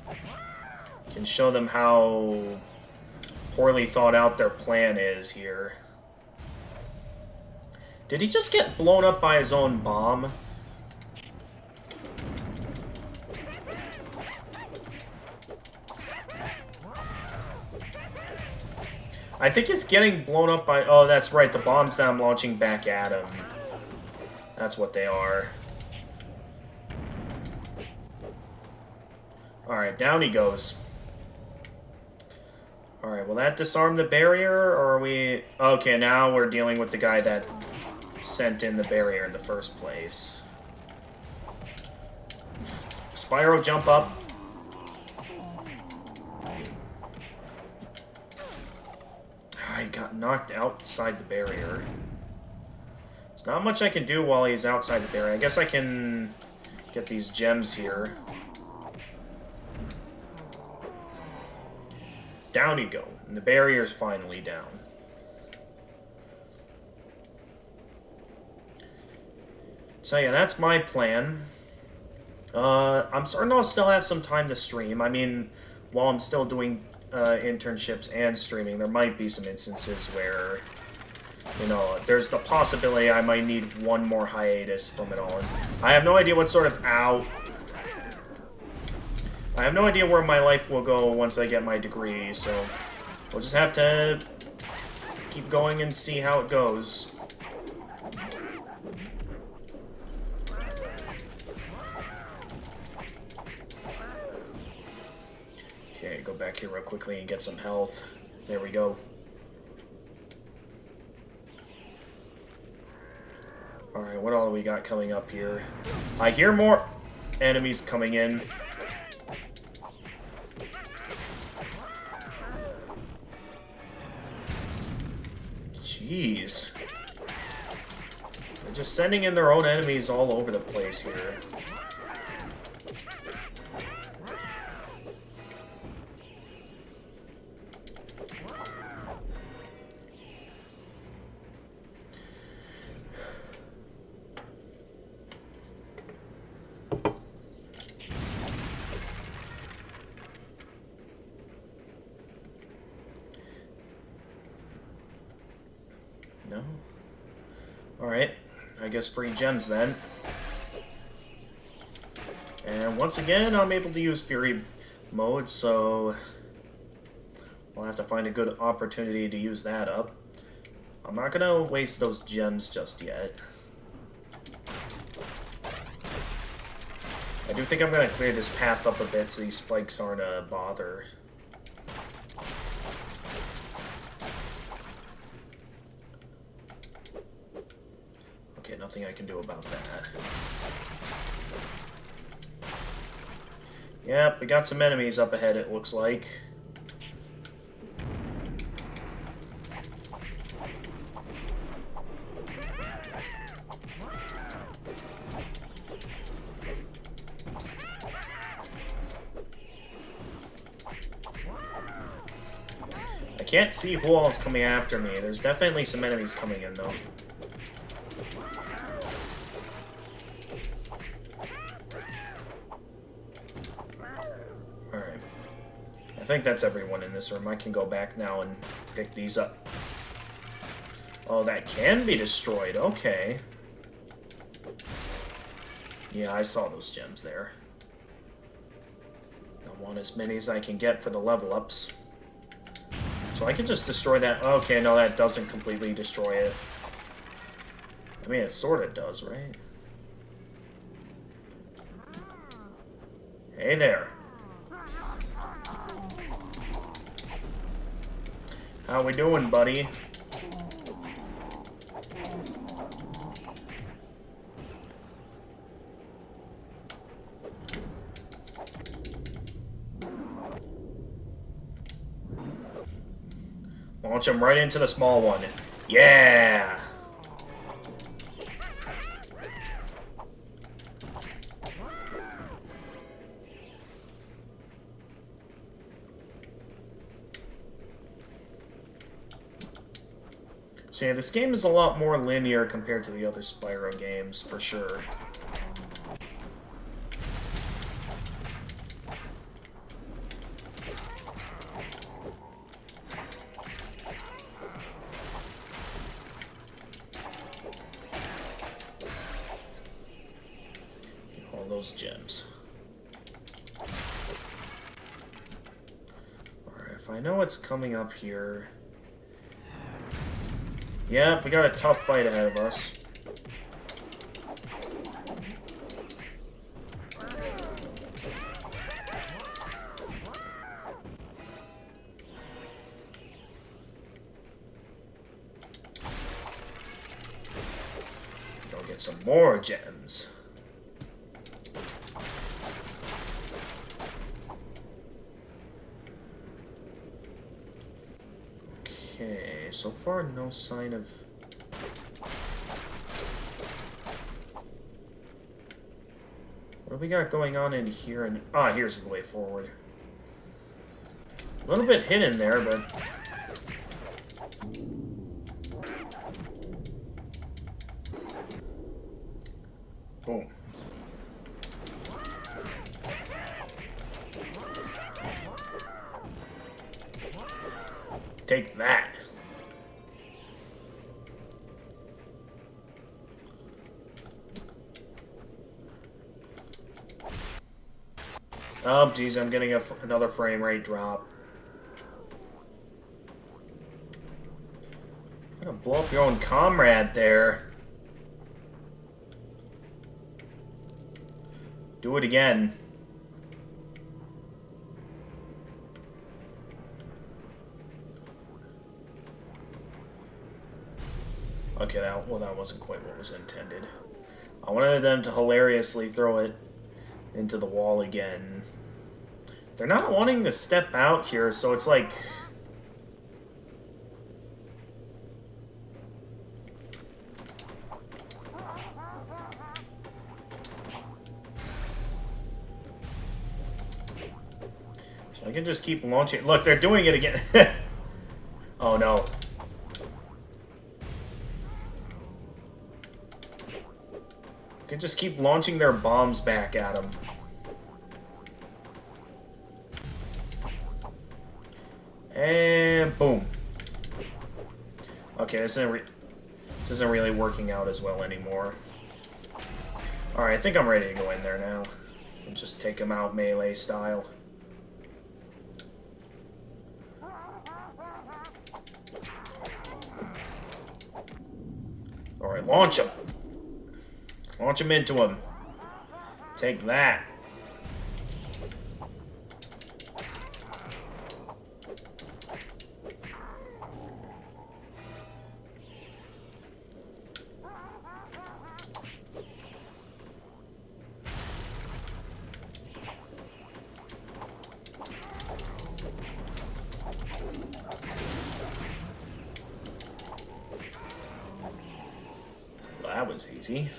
I can show them how poorly thought out their plan is here. Did he just get blown up by his own bomb? I think he's getting blown up by... Oh, that's right, the bombs that I'm launching back at him. That's what they are. Alright, down he goes. Alright, will that disarm the barrier, or are we... Okay, now we're dealing with the guy that sent in the barrier in the first place. Spyro, jump up. I got knocked outside the barrier. There's not much I can do while he's outside the barrier. I guess I can get these gems here. Down you go. And the barrier's finally down. So yeah, that's my plan. I'm starting to still have some time to stream. I mean, while I'm still doing internships and streaming, there might be some instances where, you know, there's the possibility I might need one more hiatus from it all. And I have no idea what sort of I have no idea where my life will go once I get my degree, so we'll just have to keep going and see how it goes. Okay, go back here real quickly and get some health. There we go. Alright, what all we got coming up here? I hear more enemies coming in. Jeez. They're just sending in their own enemies all over the place here. No? Alright. I guess free gems then. And once again, I'm able to use Fury mode, so we'll have to find a good opportunity to use that up. I'm not gonna waste those gems just yet. I do think I'm gonna clear this path up a bit so these spikes aren't a bother. Okay, nothing I can do about that. Yep, we got some enemies up ahead, it looks like. I can't see who all is coming after me. There's definitely some enemies coming in, though. Alright. I think that's everyone in this room. I can go back now and pick these up. Oh, that can be destroyed. Okay. Yeah, I saw those gems there. I want as many as I can get for the level ups. So I can just destroy that. Okay, no, that doesn't completely destroy it. I mean, it sort of does, right? Hey there. How we doing, buddy? Launch him right into the small one. Yeah! So yeah, this game is a lot more linear compared to the other Spyro games, for sure. All those gems. Alright, if I know what's coming up here... Yep, we got a tough fight ahead of us. Go get some more gems. Okay, so far no sign of... What do we got going on in here? And here's the way forward. A little bit hidden there, but... Boom. Take that. Oh, geez, I'm getting another frame rate drop. You're gonna blow up your own comrade there. Do it again. Okay, that wasn't quite what was intended. I wanted them to hilariously throw it into the wall again. They're not wanting to step out here, so it's like... I can just keep launching. Look, they're doing it again. Oh no. I can just keep launching their bombs back at them. And boom. Okay, this isn't really working out as well anymore. Alright, I think I'm ready to go in there now. And just take him out melee style. Alright, launch him. Launch him into him. Take that. That was easy.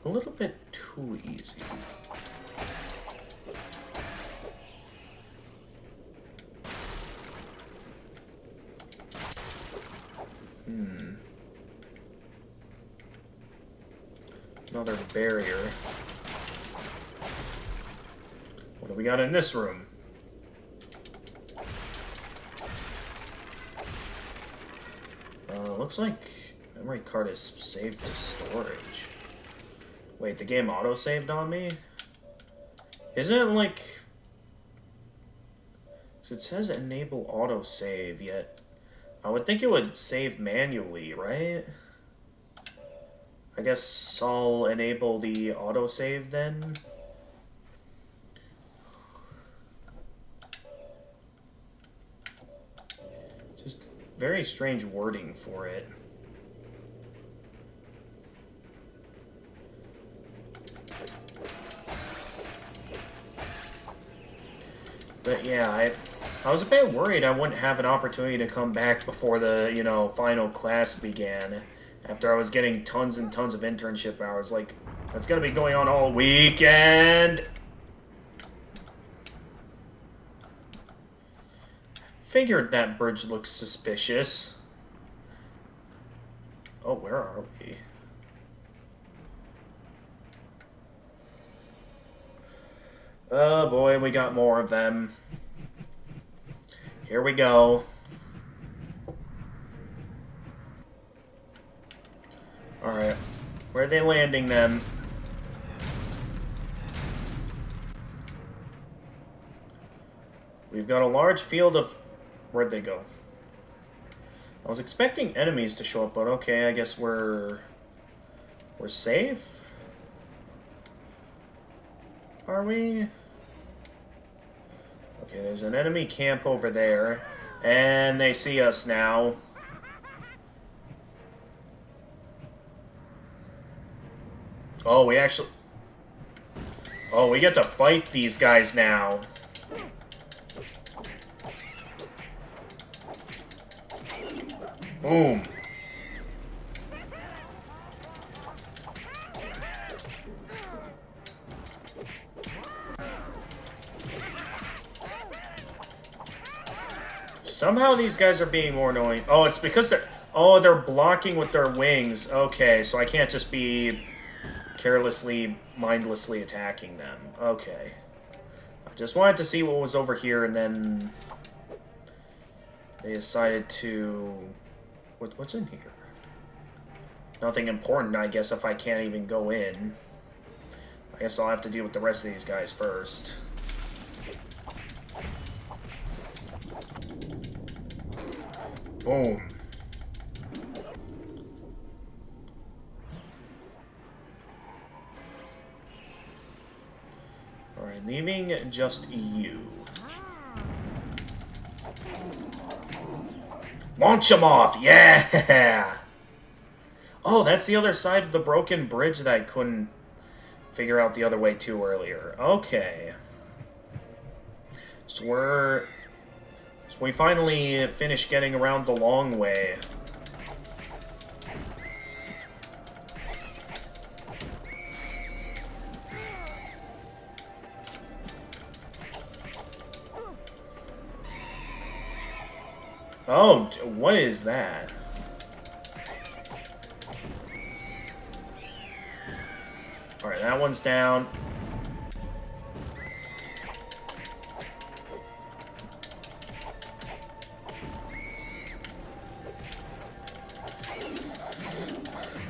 A little bit too easy. Another barrier. What do we got in this room? Looks like memory card is saved to storage. Wait, the game auto-saved on me? Isn't it like... It says enable auto-save, yet I would think it would save manually, right? I guess I'll enable the autosave then. Just very strange wording for it. But yeah, I was a bit worried I wouldn't have an opportunity to come back before the, you know, final class began. After I was getting tons and tons of internship hours. Like, that's gonna be going on all weekend. Figured that bridge looks suspicious. Oh, where are we? Oh boy, we got more of them. Here we go. Alright. Where are they landing them? We've got a large field of... Where'd they go? I was expecting enemies to show up, but okay, I guess we're safe? Are we? Okay, there's an enemy camp over there. And they see us now. Oh, we actually... Oh, we get to fight these guys now. Boom. Somehow these guys are being more annoying. Oh, it's because they're... Oh, they're blocking with their wings. Okay, so I can't just be carelessly, mindlessly attacking them. Okay. I just wanted to see what was over here, and then they decided to... What's in here? Nothing important, I guess, if I can't even go in. I guess I'll have to deal with the rest of these guys first. Boom. Alright, leaving just you. Launch them off! Yeah! Oh, that's the other side of the broken bridge that I couldn't figure out the other way to earlier. Okay. So we finally finished getting around the long way. Oh, what is that? Alright, that one's down.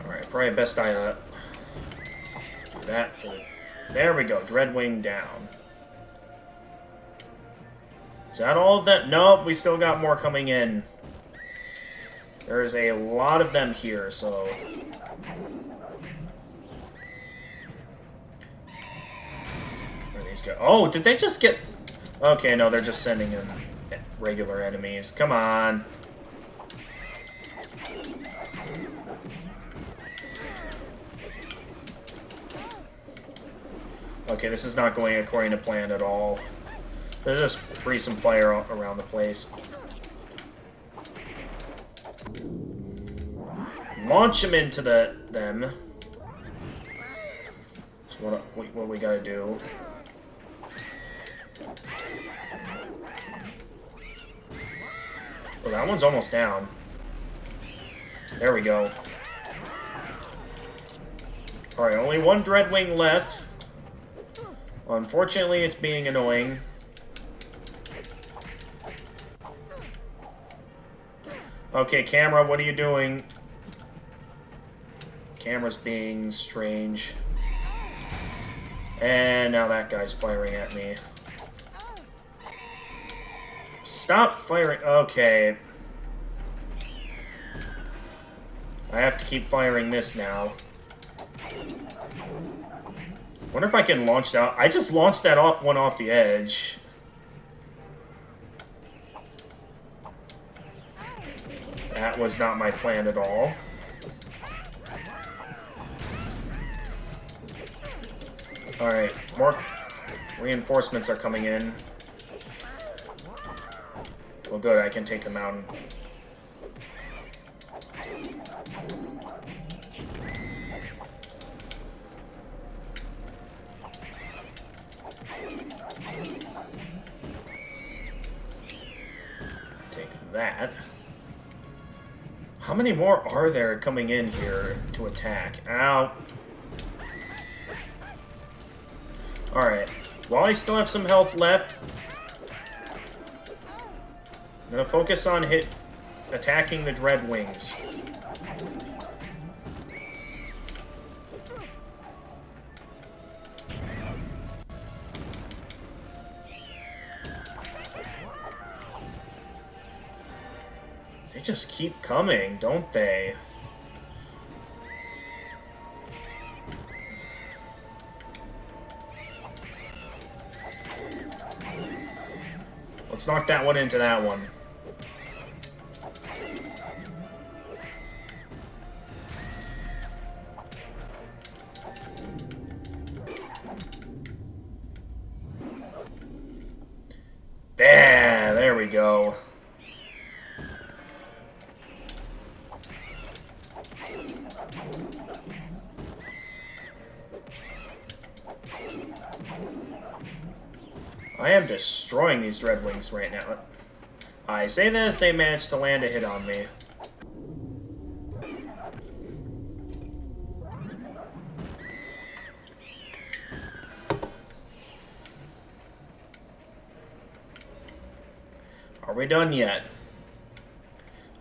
Alright, probably best I do that for... There we go, Dreadwing down. Is that all of that? Nope, we still got more coming in. There's a lot of them here, so... Where these go? Oh, did they just get... Okay, no, they're just sending in regular enemies. Come on. Okay, this is not going according to plan at all. There's just breathe some fire around the place. Launch them into them. So what we gotta do? Oh, that one's almost down. There we go. Alright, only one Dreadwing left. Unfortunately, it's being annoying. Okay, camera, what are you doing? Camera's being strange. And now that guy's firing at me. Stop firing. Okay. I have to keep firing this now. Wonder if I can launch that. I just launched that one off the edge. That was not my plan at all. Alright, more reinforcements are coming in. Well, good, I can take them out. Take that. How many more are there coming in here to attack? Ow. Alright. While I still have some health left, I'm gonna focus on attacking the Dreadwings. They just keep coming, don't they? Let's knock that one into that one. There we go. I am destroying these Dreadwings right now. I say this, they managed to land a hit on me. Are we done yet?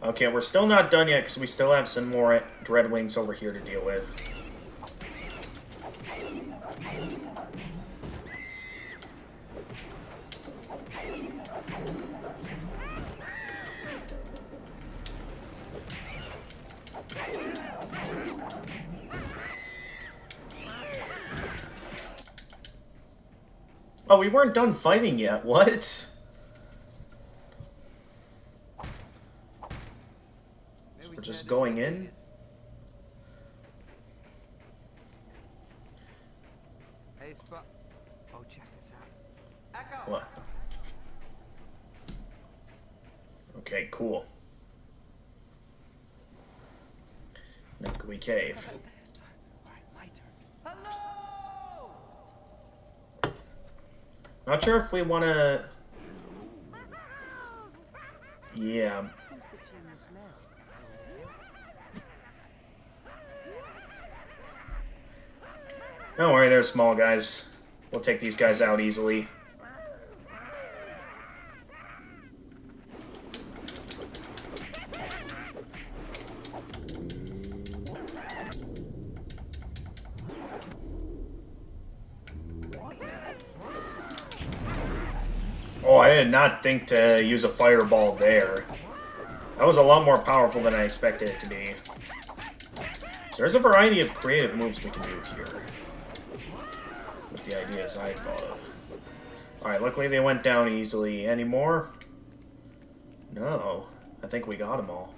Okay, we're still not done yet because we still have some more Dreadwings over here to deal with. Oh, we weren't done fighting yet. What? We're just going in?
Hey, oh, check this out. Echo!
What? Okay, cool. Nuclear Cave.
Hello!
Not sure if we want to... Yeah. Don't worry, they're small guys. We'll take these guys out easily. Oh, I did not think to use a fireball there. That was a lot more powerful than I expected it to be. So there's a variety of creative moves we can do here. With the ideas I thought of. Alright, luckily they went down easily. Any more? No. I think we got them all.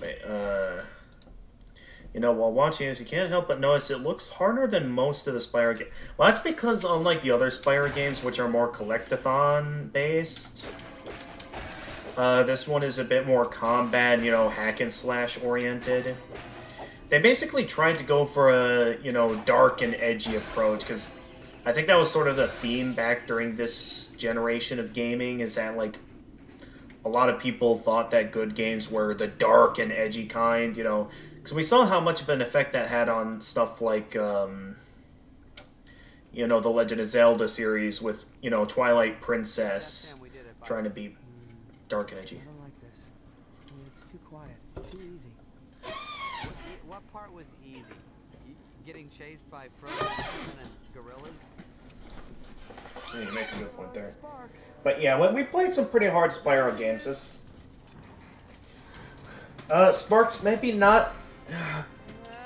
Wait, you know, while watching this, you can't help but notice it looks harder than most of the Spyro games. Well, that's because unlike the other Spyro games, which are more collectathon-based, this one is a bit more combat, you know, hack-and-slash oriented. They basically tried to go for a, you know, dark and edgy approach, because I think that was sort of the theme back during this generation of gaming, is that, like, a lot of people thought that good games were the dark and edgy kind, you know, because we saw how much of an effect that had on stuff like, you know, the Legend of Zelda series with, you know, Twilight Princess trying to be dark and edgy.
I don't like this. It's too quiet, too easy.
What part was easy? Getting chased by frozen and gorillas?
You make a good point there. But yeah, we played some pretty hard Spyro games. This Sparks, maybe not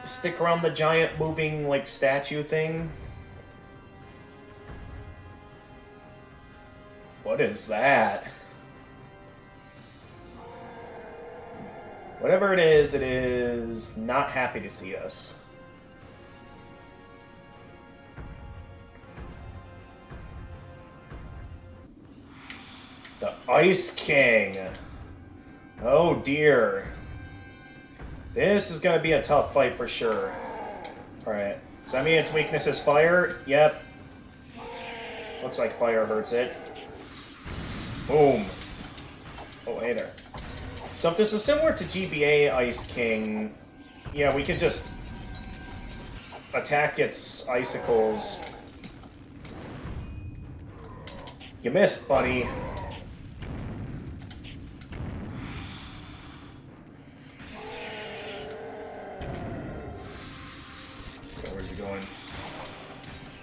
stick around the giant moving like statue thing. What is that? Whatever it is not happy to see us. The Ice King. Oh dear. This is gonna be a tough fight for sure. Alright. Does that mean its weakness is fire? Yep. Looks like fire hurts it. Boom. Oh, hey there. So if this is similar to GBA Ice King, yeah, we could just attack its icicles. You missed, buddy. Where's he going?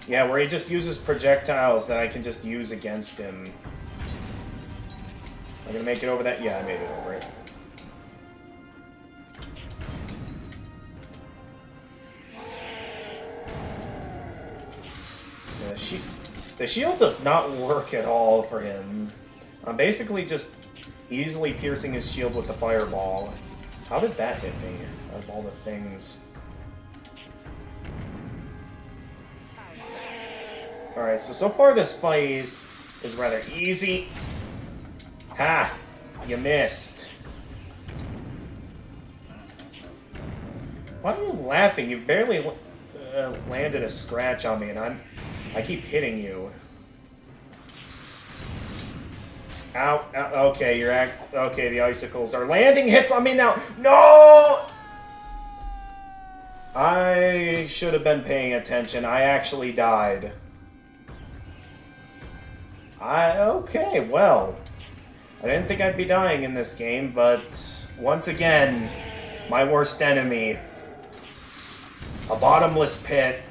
Yeah, where he just uses projectiles that I can just use against him. Am I gonna make it over that? Yeah, I made it over it. Yeah, the shield does not work at all for him. I'm basically just easily piercing his shield with the fireball. How did that hit me, out of all the things? Alright, so far this fight is rather easy. Ha! You missed. Why are you laughing? You barely landed a scratch on me, and I keep hitting you. Ow, ow, okay, okay, the icicles are landing hits on me now. No! I should have been paying attention. I actually died. Okay, well. I didn't think I'd be dying in this game, but once again, my worst enemy. A bottomless pit.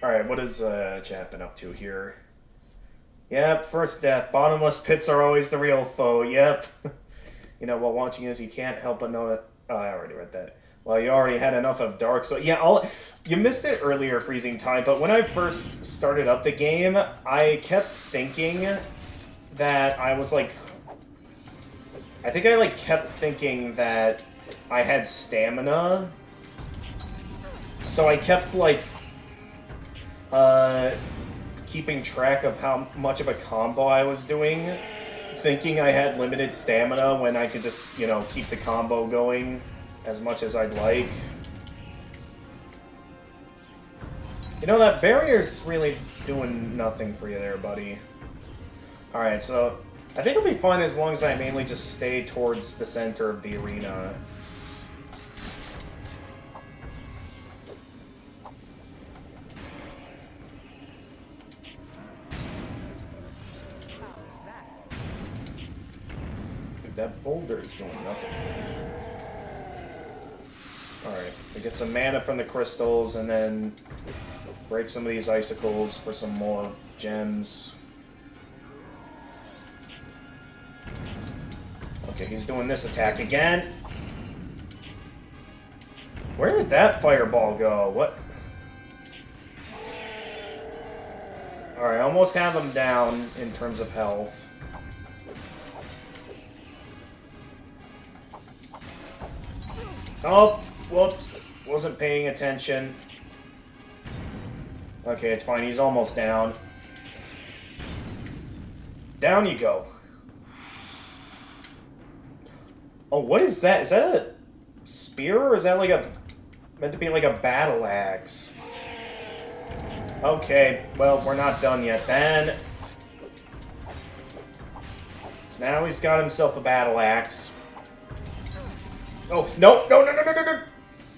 Alright, what is chat been up to here? Yep, first death. Bottomless pits are always the real foe, yep. You know, while watching this, you can't help but know that... Oh, I already read that. Well, you already had enough of Dark Souls. Yeah, you missed it earlier, Freezing Time, but when I first started up the game, I kept thinking that I was, like... I think I, like, kept thinking that I had stamina. So I kept, like... keeping track of how much of a combo I was doing, thinking I had limited stamina when I could just, you know, keep the combo going as much as I'd like. You know, that barrier's really doing nothing for you there, buddy. Alright, so I think it'll be fun as long as I mainly just stay towards the center of the arena. Dude, that boulder is doing nothing for me. Alright, we get some mana from the crystals and then break some of these icicles for some more gems. Okay, he's doing this attack again. Where did that fireball go? What? Alright, I almost have him down in terms of health. Oh, whoops. Wasn't paying attention. Okay, it's fine. He's almost down. Down you go. Oh, what is that? Is that a spear, or is that like a... meant to be like a battle axe? Okay, well, we're not done yet then. So now he's got himself a battle axe. Oh, no, no, no, no, no, no, no!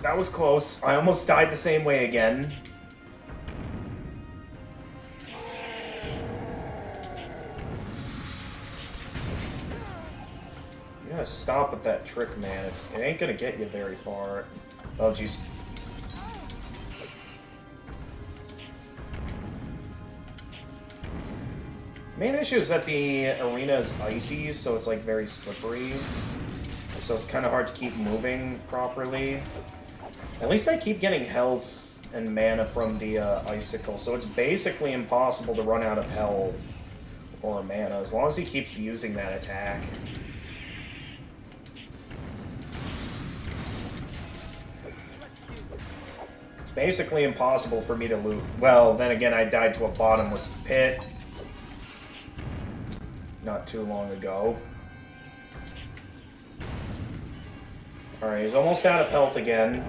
That was close. I almost died the same way again. You gotta stop with that trick, man. It ain't gonna get you very far. Oh, jeez. Main issue is that the arena is icy, so it's like very slippery. So it's kind of hard to keep moving properly. At least I keep getting health and mana from the icicle, so it's basically impossible to run out of health or mana, as long as he keeps using that attack. It's basically impossible for me to loot. Well, then again, I died to a bottomless pit not too long ago. Alright, he's almost out of health again.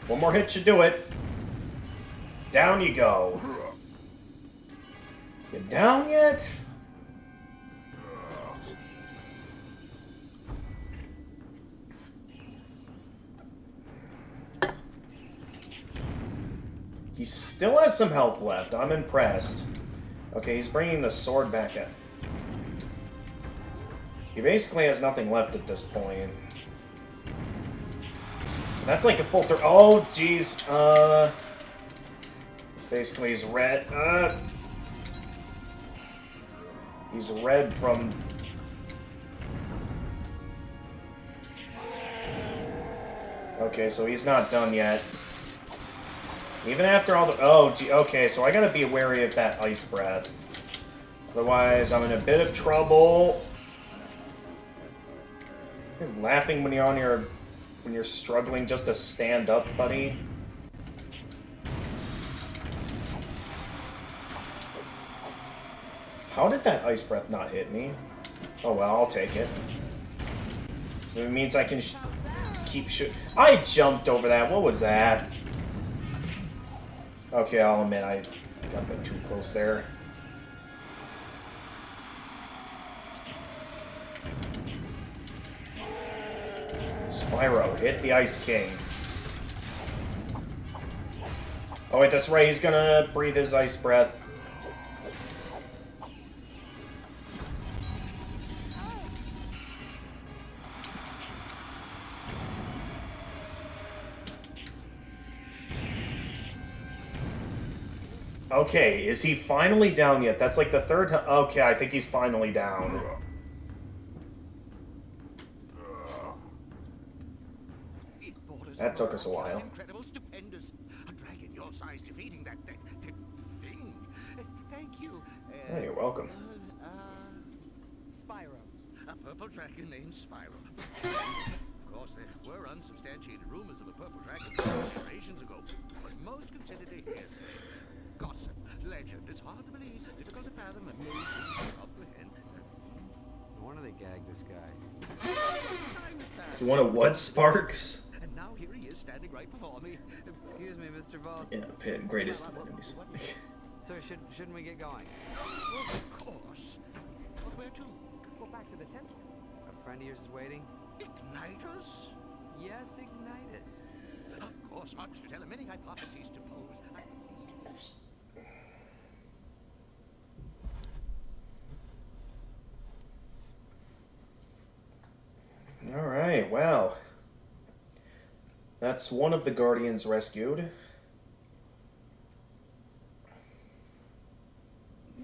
One more hit should do it. Down you go. You down yet? He still has some health left. I'm impressed. Okay, he's bringing the sword back up. He basically has nothing left at this point. That's like a full third. Oh, jeez. Basically, he's red. He's red from... Okay, so he's not done yet. Even after all the... Oh, gee, okay, so I gotta be wary of that ice breath. Otherwise, I'm in a bit of trouble. You're laughing when you're on your... when you're struggling just to stand up, buddy. How did that ice breath not hit me? Oh well, I'll take it. It means I can keep shooting. I jumped over that. What was that? Okay, I'll admit I got a bit too close there. Spyro, hit the Ice King. Oh wait, that's right, he's gonna breathe his ice breath. Okay, is he finally down yet? That's like the third time. Okay, I think he's finally down. That took us a while.
Incredible, stupendous. A dragon your size defeating that thing. Thank you.
Oh, you're welcome.
Spyro.
A purple dragon named Spyro. Of course, there were unsubstantiated rumors of a purple dragon generations ago, but most considered a hearsay. Gossip, legend. It's hard to believe, difficult to fathom, amazing to comprehend. Nor
corner they gagged this guy.
You want to what, Sparks?
And now here he is standing right before me.
Excuse me, Mr. Vol.
Yeah, Pit, greatest of enemies.
Sir, shouldn't we get going?
Well, of course. But where to?
Go back to the temple.
A friend of yours is waiting?
Ignitus?
Yes, Ignitus.
Of course, much to tell him many hypotheses to pose.
Alright, well. That's one of the Guardians rescued.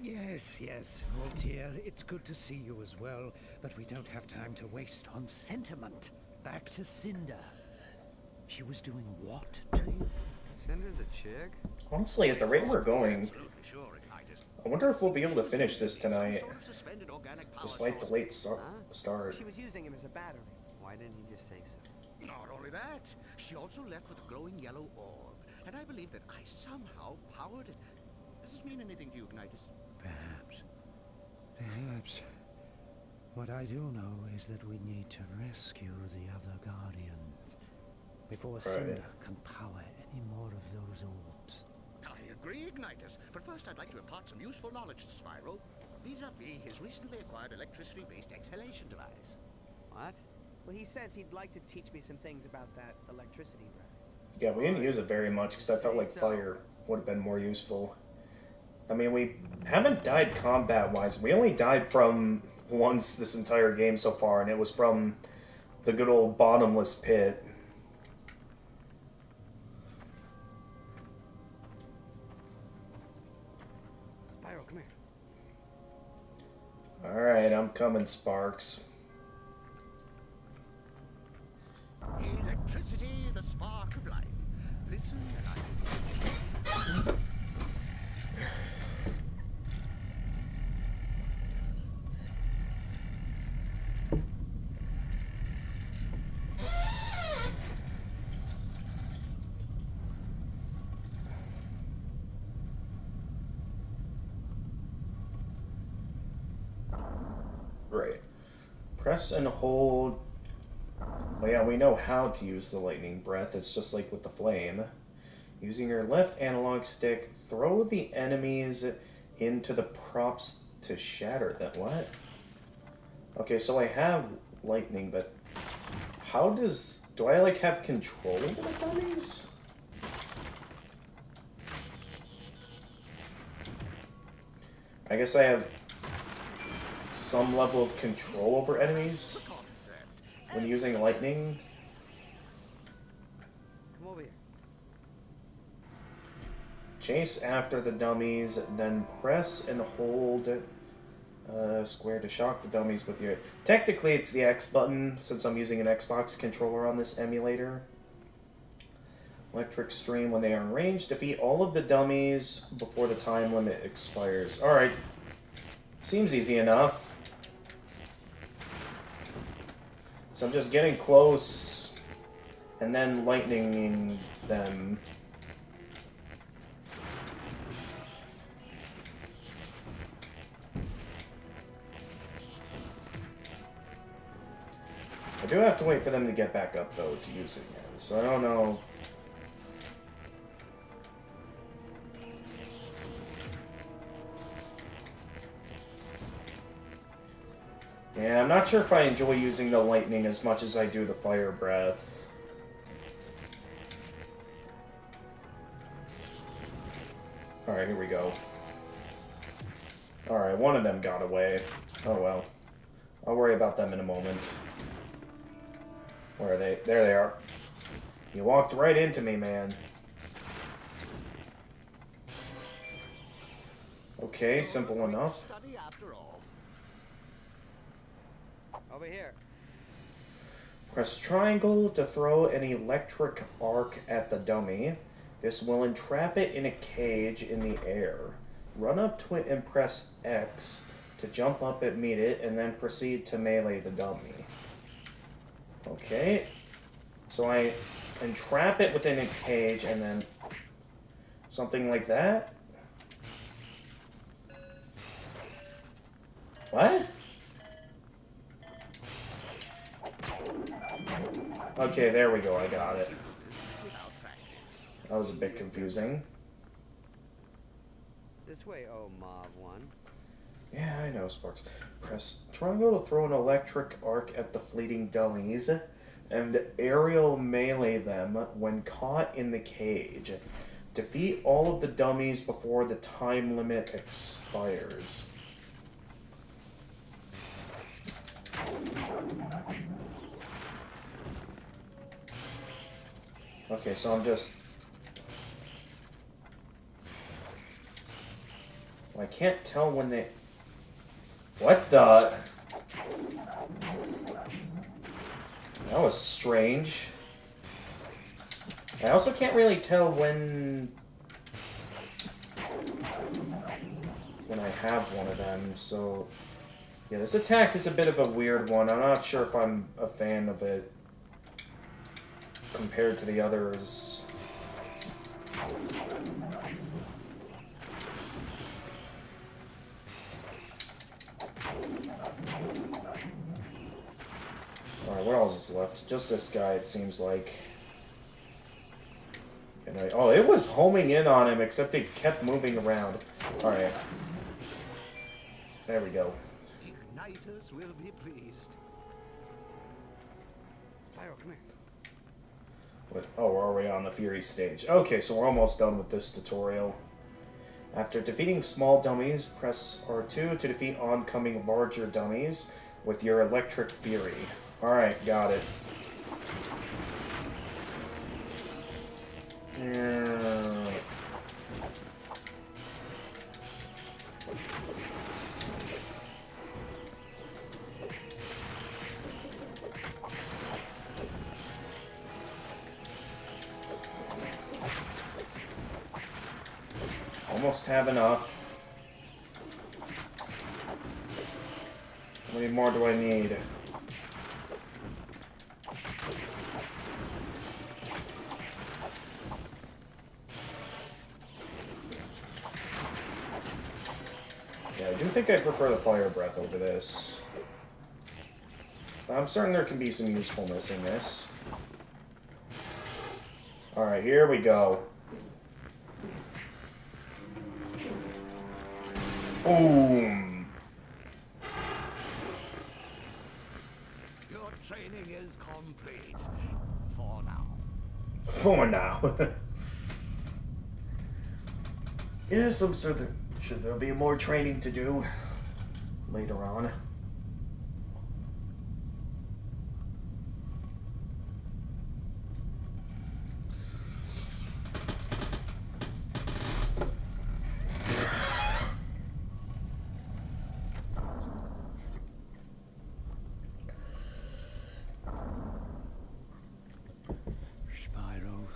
Yes, Voltaire, it's good to see you as well, but we don't have time to waste on sentiment. Back to Cinder. She was doing what to you?
Cinder's a chick?
Honestly, at the rate we're going,
Absolutely sure, Ignitus.
I wonder if we'll be able to finish this tonight,
Sort of suspended organic power
despite the
source.
late start.
She was using him as a battery.
Why didn't he just say so?
Not only that, she also left with a glowing yellow orb, and I believe that I somehow powered it. Does this mean anything to you, Ignitus?
Perhaps. What I do know is that we need to rescue the other Guardians before Cinder can power any more of those orbs.
I agree, Ignitus, but first I'd like to impart some useful knowledge to Spyro, vis-a-vis his recently acquired electricity-based exhalation device.
What?
Well, he says he'd like to teach me some things about that electricity dragon.
Yeah, we didn't use it very much because I felt like fire would have been more useful. I mean, we haven't died combat-wise. We only died from once this entire game so far, and it was from the good old bottomless pit.
Spyro, come here.
Alright, I'm coming, Sparks.
Electricity, the spark of life. Listen and I will...
Right. Press and hold. Well, yeah, we know how to use the lightning breath. It's just like with the flame. Using your left analog stick, throw the enemies into the props to shatter them. What? Okay, so I have lightning, but how does... Do I, like, have control of the dummies? I guess I have some level of control over enemies when using lightning.
Come over here.
Chase after the dummies, then press and hold square to shock the dummies with your... Technically, it's the X button, since I'm using an Xbox controller on this emulator. Electric stream when they are in range. Defeat all of the dummies before the time limit expires. Alright. Seems easy enough. So I'm just getting close and then lightninging them. I do have to wait for them to get back up, though, to use it again. So I don't know. Yeah, I'm not sure if I enjoy using the lightning as much as I do the fire breath. Alright, here we go. Alright, one of them got away. Oh well. I'll worry about them in a moment. Where are they? There they are. You walked right into me, man. Okay, simple enough.
Study after all.
Over here.
Press triangle to throw an electric arc at the dummy. This will entrap it in a cage in the air. Run up to it and press X to jump up and meet it, and then proceed to melee the dummy. Okay. So I entrap it within a cage, and then something like that? What? Okay, there we go. I got it.
Without practice.
That was a bit confusing.
This way, oh Mauve one.
Yeah, I know, Sparks. Press triangle to throw an electric arc at the fleeting dummies, and aerial melee them when caught in the cage. Defeat all of the dummies before the time limit expires. Okay, so I'm just... I can't tell when they... What the... That was strange. I also can't really tell when I have one of them, so... Yeah, this attack is a bit of a weird one. I'm not sure if I'm a fan of it compared to the others. Alright, what else is left? Just this guy, it seems like. And oh, it was homing in on him, except it kept moving around. Alright. There we go.
Igniters will be pleased.
Spyro, come here.
What? Oh, we're already on the Fury stage. Okay, so we're almost done with this tutorial. After defeating small dummies, press R2 to defeat oncoming larger dummies with your Electric Fury. Alright, got it. Almost have enough. How many more do I need? Yeah, I do think I prefer the Fire Breath over this. But I'm certain there can be some usefulness in this. Alright, here we go. Boom!
Your training is complete. For now.
For now. Yes, I'm certain. Should there be more training to do later on?
Spyro.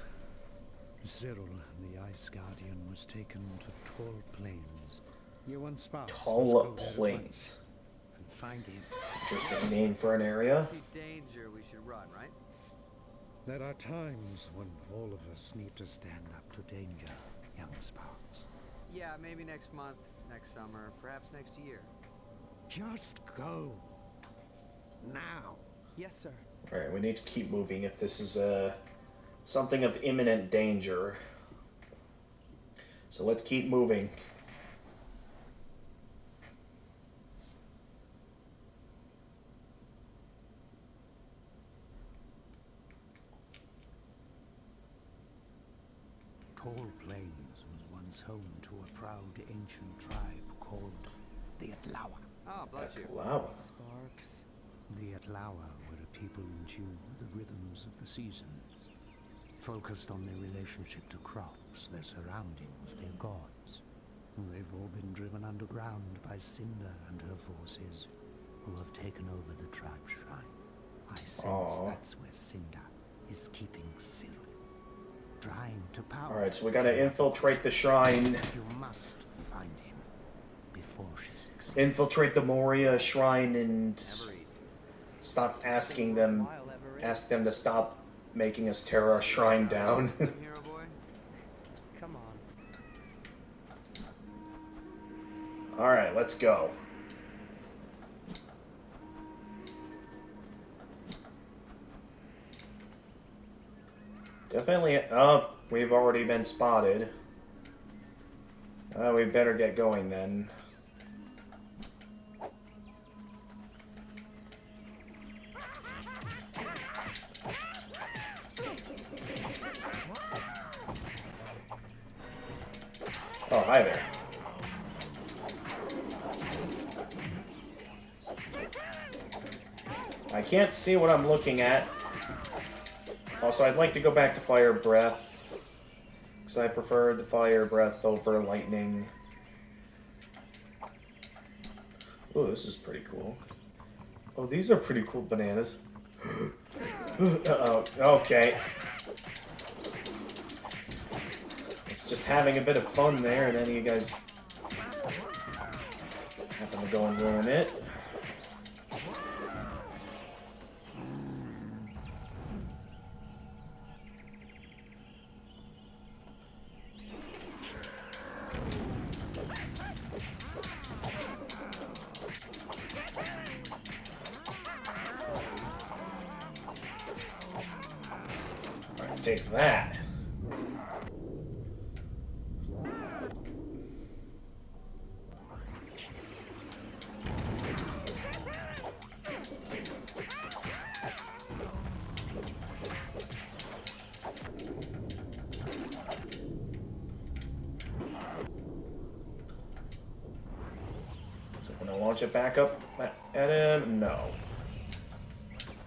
Cyril, the Ice Guardian, was taken to Tall Plains. You and Sparks must
Tall
go there at
Plains.
once and find him.
Interesting name for an area.
See danger, we should run, right?
There are times when all of us need to stand up to danger, young Sparks.
Yeah, maybe next month, next summer, perhaps next year.
Just go. Now.
Yes, sir.
Alright, we need to keep moving if this is something of imminent danger. So let's keep moving.
Tall Plains was once home to a proud ancient tribe called the Atlawa.
Oh, bless you.
Wow.
Sparks.
The Atlawa were a people in tune with the rhythms of the seasons, focused on their relationship to crops, their surroundings, their gods. They've all been driven underground by Cinder and her forces, who have taken over the tribe shrine. I sense that's where Cinder is keeping Cyril, trying to power.
Alright, so we gotta infiltrate the shrine.
You must find him before she succeeds.
Infiltrate the Moria shrine and
Never easy.
stop asking them, ask them to stop making us tear our shrine down.
Hero boy?
Come on.
Alright, let's go. Definitely. Oh, we've already been spotted. We better get going then. Oh, hi there. I can't see what I'm looking at. Also, I'd like to go back to Fire Breath, because I prefer the Fire Breath over Lightning. Oh, this is pretty cool. Oh, these are pretty cool bananas. Uh-oh, okay. It's just having a bit of fun there, and then you guys happen to go and ruin it. Take that. So I'm gonna launch it back up at him? No.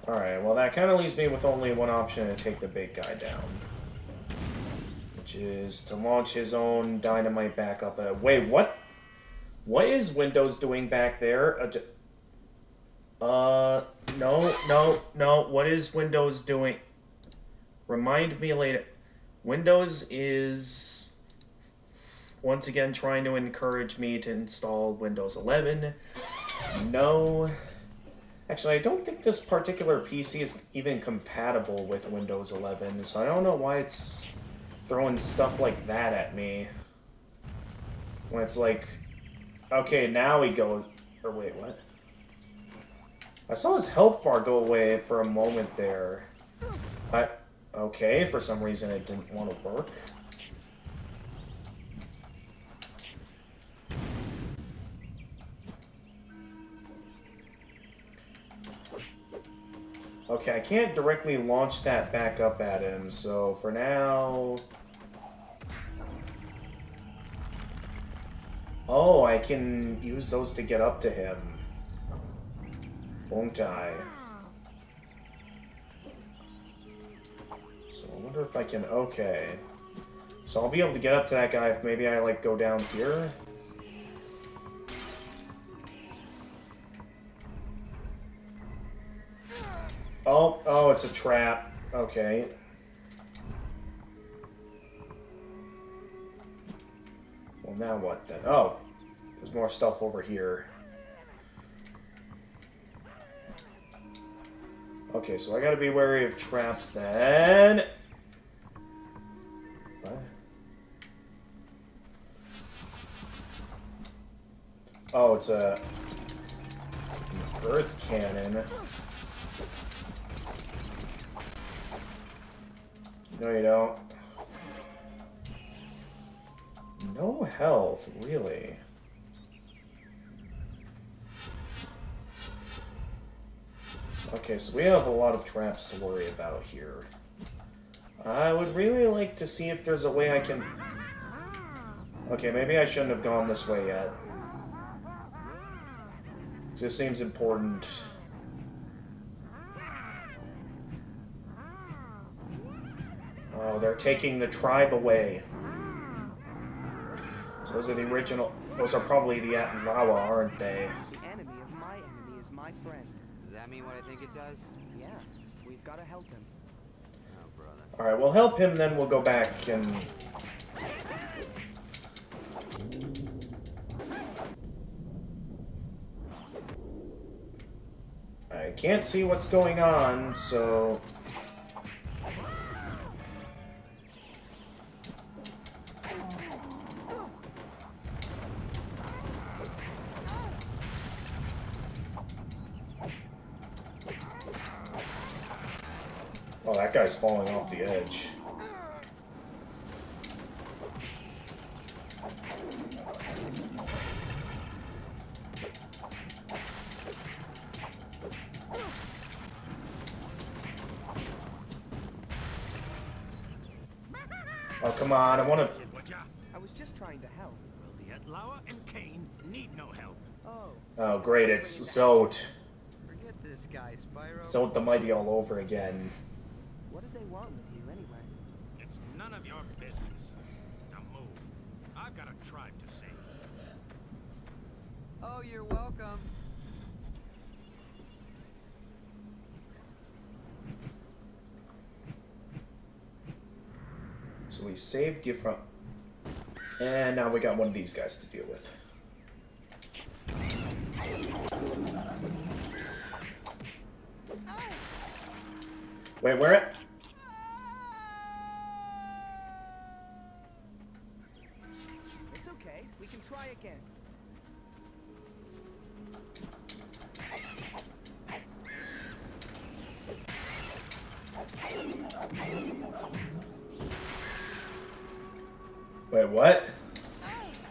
Alright, well that kind of leaves me with only one option to take the big guy down. Which is to launch his own dynamite back up at... Wait, what? What is Windows doing back there? No. What is Windows doing? Remind me later. Windows is... once again trying to encourage me to install Windows 11. No... Actually, I don't think this particular PC is even compatible with Windows 11, so I don't know why it's throwing stuff like that at me. When it's like, okay, now he goes... Or wait, what? I saw his health bar go away for a moment there. Okay, for some reason it didn't want to work. Okay, I can't directly launch that back up at him, so for now... Oh, I can use those to get up to him. Won't I? So I wonder if I can... Okay. So I'll be able to get up to that guy if maybe I, like, go down here? Oh, it's a trap. Okay. Well, now what then? Oh, there's more stuff over here. Okay, so I gotta be wary of traps then. What? Oh, it's an earth cannon. No, you don't. No health, really. Okay, so we have a lot of traps to worry about here. I would really like to see if there's a way I can... Okay, maybe I shouldn't have gone this way yet. This seems important. Oh, they're taking the tribe away. So those are the original... Those are probably the Atlawa, aren't they?
The enemy of my enemy is my friend.
Does that mean what I think it does?
Yeah, we've got to help him.
Oh, brother.
Alright, we'll help him, then we'll go back and... I can't see what's going on, so... Oh, that guy's falling off the edge. Oh, come on, I want to...
I was just trying to help.
Well, the Outlawer and Kane need no help.
Oh.
Oh, great, it's Zote.
Forget this guy, Spyro.
Zote the Mighty all over again.
What do they want with you anyway?
It's none of your business. Now move. I've got a tribe to save.
Oh, you're welcome.
So we saved you from... And now we got one of these guys to deal with. Wait, where at?
It's okay. We can try again.
Wait, what?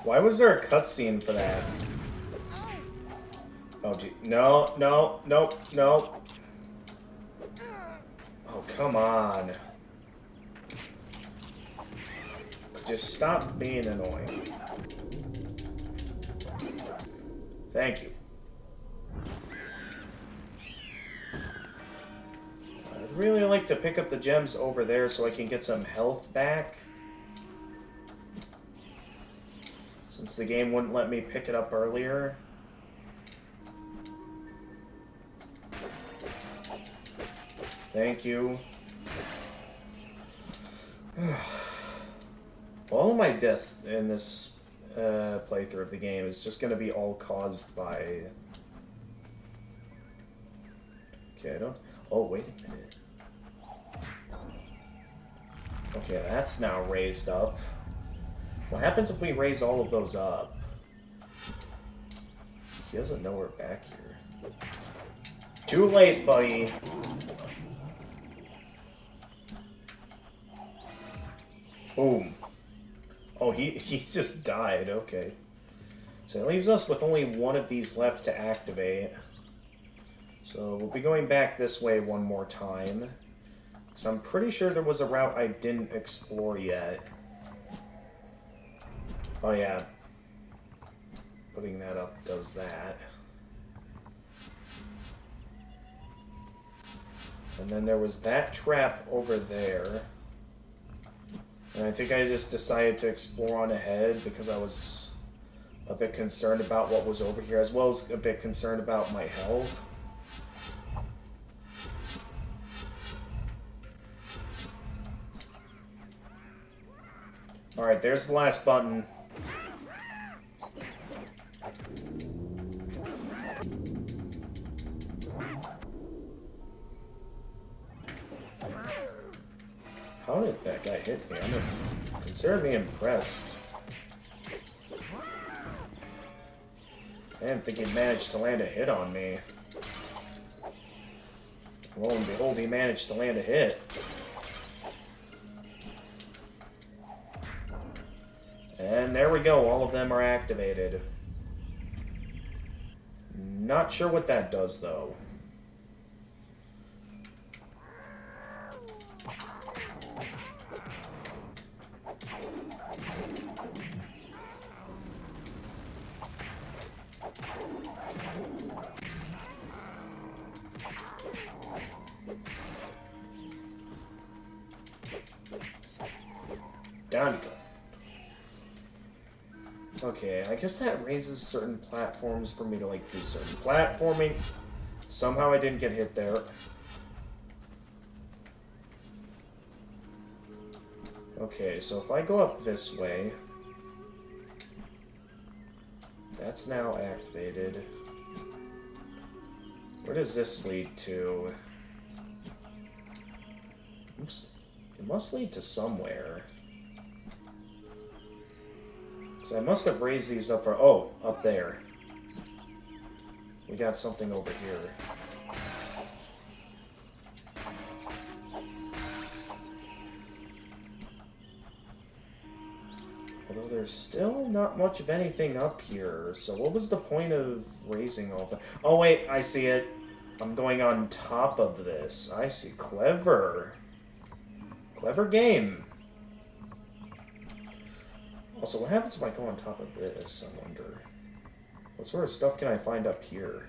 Why was there a cutscene for that? Oh, gee. No, no, nope, no. Oh, come on. Just stop being annoying. Thank you. I'd really like to pick up the gems over there so I can get some health back. Since the game wouldn't let me pick it up earlier. Thank you. All of my deaths in this playthrough of the game is just going to be all caused by... Okay, I don't... Oh, wait a minute. Okay, that's now raised up. What happens if we raise all of those up? He doesn't know we're back here. Too late, buddy. Boom. Oh, he just died. Okay. So it leaves us with only one of these left to activate. So we'll be going back this way one more time. So I'm pretty sure there was a route I didn't explore yet. Oh yeah. Putting that up does that. And then there was that trap over there. And I think I just decided to explore on ahead because I was a bit concerned about what was over here, as well as a bit concerned about my health. Alright, there's the last button. How did that guy hit me? I'm considerably impressed. I didn't think he'd managed to land a hit on me. Lo and behold, he managed to land a hit. And there we go, all of them are activated. Not sure what that does, though. Down you go. Okay, I guess that raises certain platforms for me to, like, do certain platforming. Somehow I didn't get hit there. Okay, so if I go up this way... That's now activated. Where does this lead to? Oops. It must lead to somewhere. So I must have raised these up for... Oh, up there. We got something over here. Although there's still not much of anything up here. So what was the point of raising all that? Oh wait, I see it. I'm going on top of this. I see. Clever. Clever game. Also, what happens if I go on top of this, I wonder? What sort of stuff can I find up here?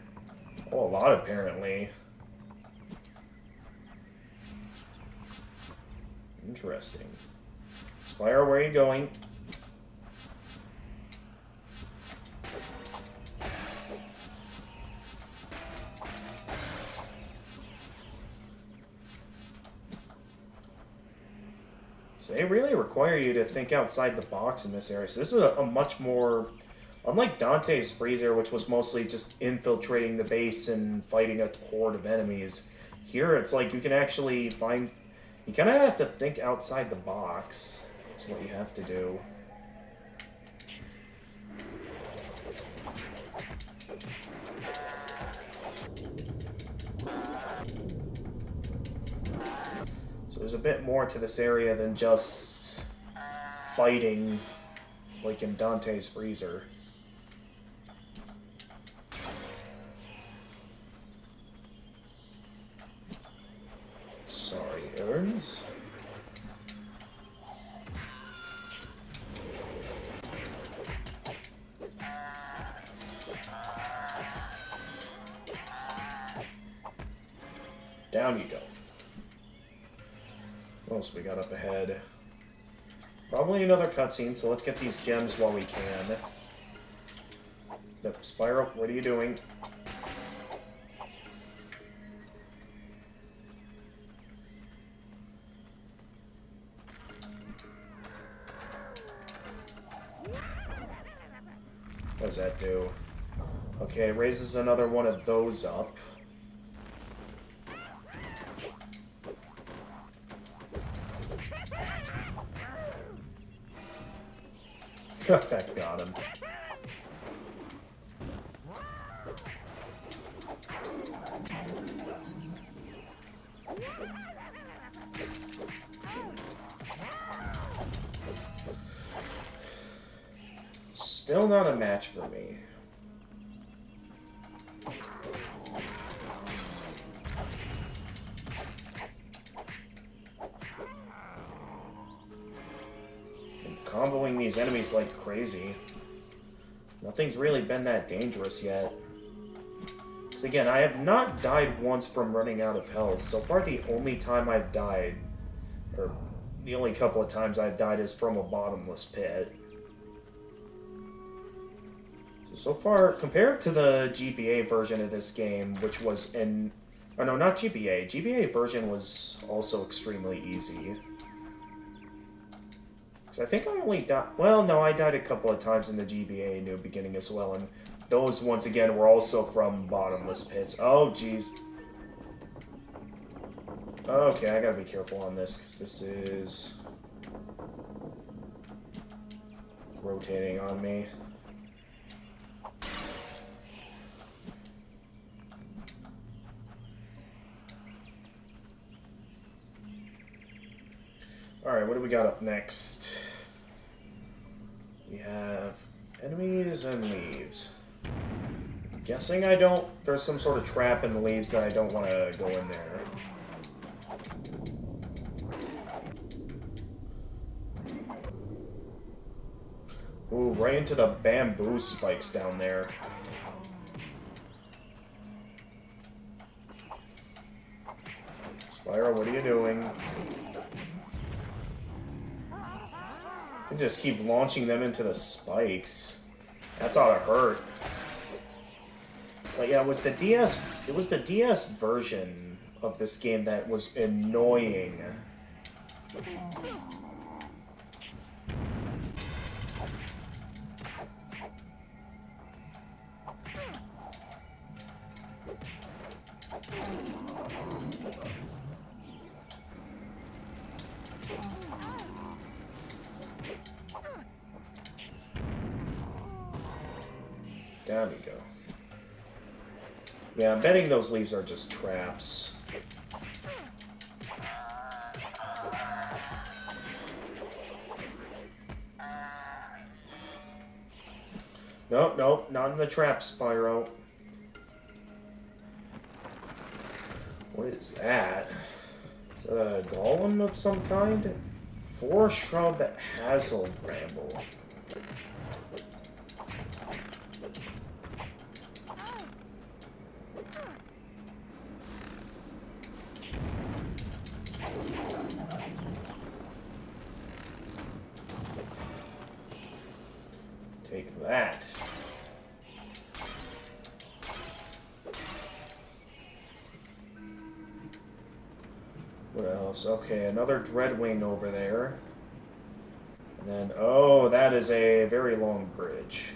Oh, a lot, apparently. Interesting. Spyro, where are you going? So they really require you to think outside the box in this area. So this is a much more... Unlike Dante's Freezer, which was mostly just infiltrating the base and fighting a horde of enemies, here it's like you can actually find... You kind of have to think outside the box. That's what you have to do. So there's a bit more to this area than just fighting like in Dante's Freezer. Sorry, urns. Down you go. What else we got up ahead? Probably another cutscene, so let's get these gems while we can. Yep, Spyro, what are you doing? What does that do? Okay, it raises another one of those up. That got him. Still not a match for me. Comboing these enemies like crazy. Nothing's really been that dangerous yet. Because again, I have not died once from running out of health. So far, the only time I've died, or the only couple of times I've died, is from a bottomless pit. So far, compared to the GBA version of this game, which was in... Oh no, not GBA. GBA version was also extremely easy. I think I only died... Well, no, I died a couple of times in the GBA New Beginning as well, and those, once again, were also from bottomless pits. Oh, jeez. Okay, I gotta be careful on this, because this is... rotating on me. Alright, what do we got up next? We have enemies and leaves. I'm guessing I don't... There's some sort of trap in the leaves that I don't want to go in there. Ooh, right into the bamboo spikes down there. Spyro, what are you doing? You just keep launching them into the spikes. That's ought to hurt. But yeah, it was the DS version of this game that was annoying. There we go. Yeah, I'm betting those leaves are just traps. Nope, nope, not in the trap, Spyro. What is that? Is that a golem of some kind? 4 shrub hazel bramble. that. What else? Okay, another Dreadwing over there. And then, oh, that is a very long bridge.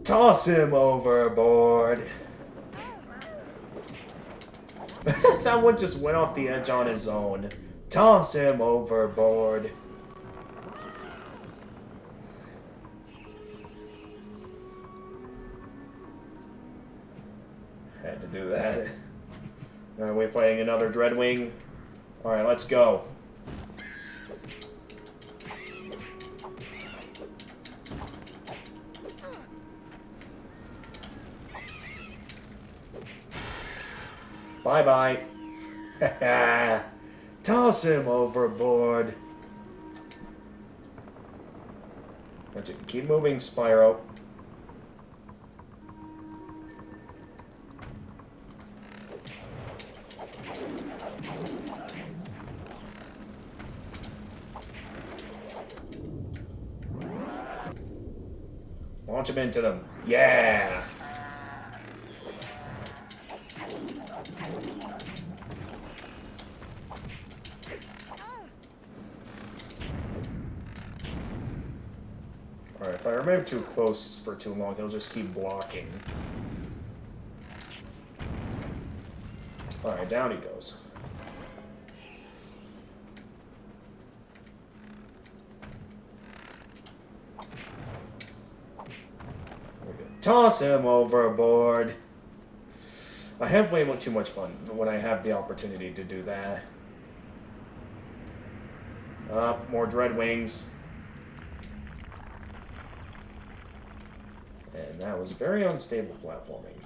Toss him overboard! That one just went off the edge on his own. Toss him overboard. Had to do that. Alright, we're fighting another Dreadwing. Alright, let's go. Bye-bye. Toss him overboard. Keep moving, Spyro. Launch him into them. Yeah! Alright, if I remain too close for too long, he'll just keep blocking. Alright, down he goes. Toss him overboard. I have way too much fun when I have the opportunity to do that. More Dreadwings. And that was very unstable platforming.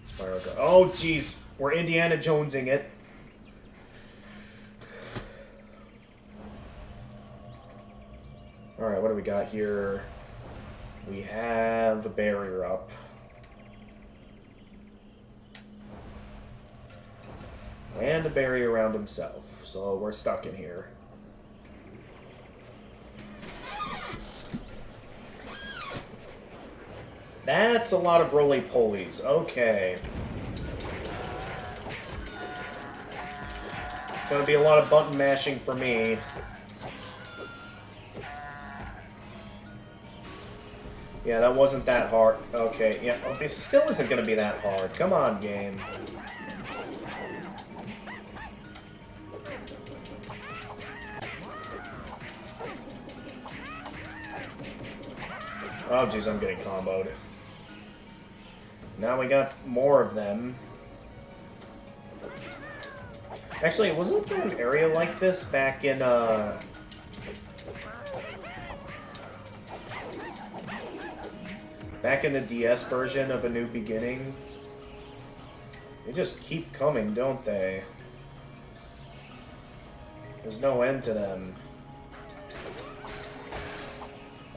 Spyro go. Oh, jeez. We're Indiana Jonesing it. Alright, what do we got here? We have the barrier up. And a barrier around himself. So we're stuck in here. That's a lot of roly-polies. Okay. It's gonna be a lot of button mashing for me. Yeah, that wasn't that hard. Okay, yeah, oh, this still isn't gonna be that hard. Come on, game. Oh, jeez, I'm getting comboed. Now we got more of them. Actually, wasn't there an area like this back in, back in the DS version of A New Beginning? They just keep coming, don't they? There's no end to them.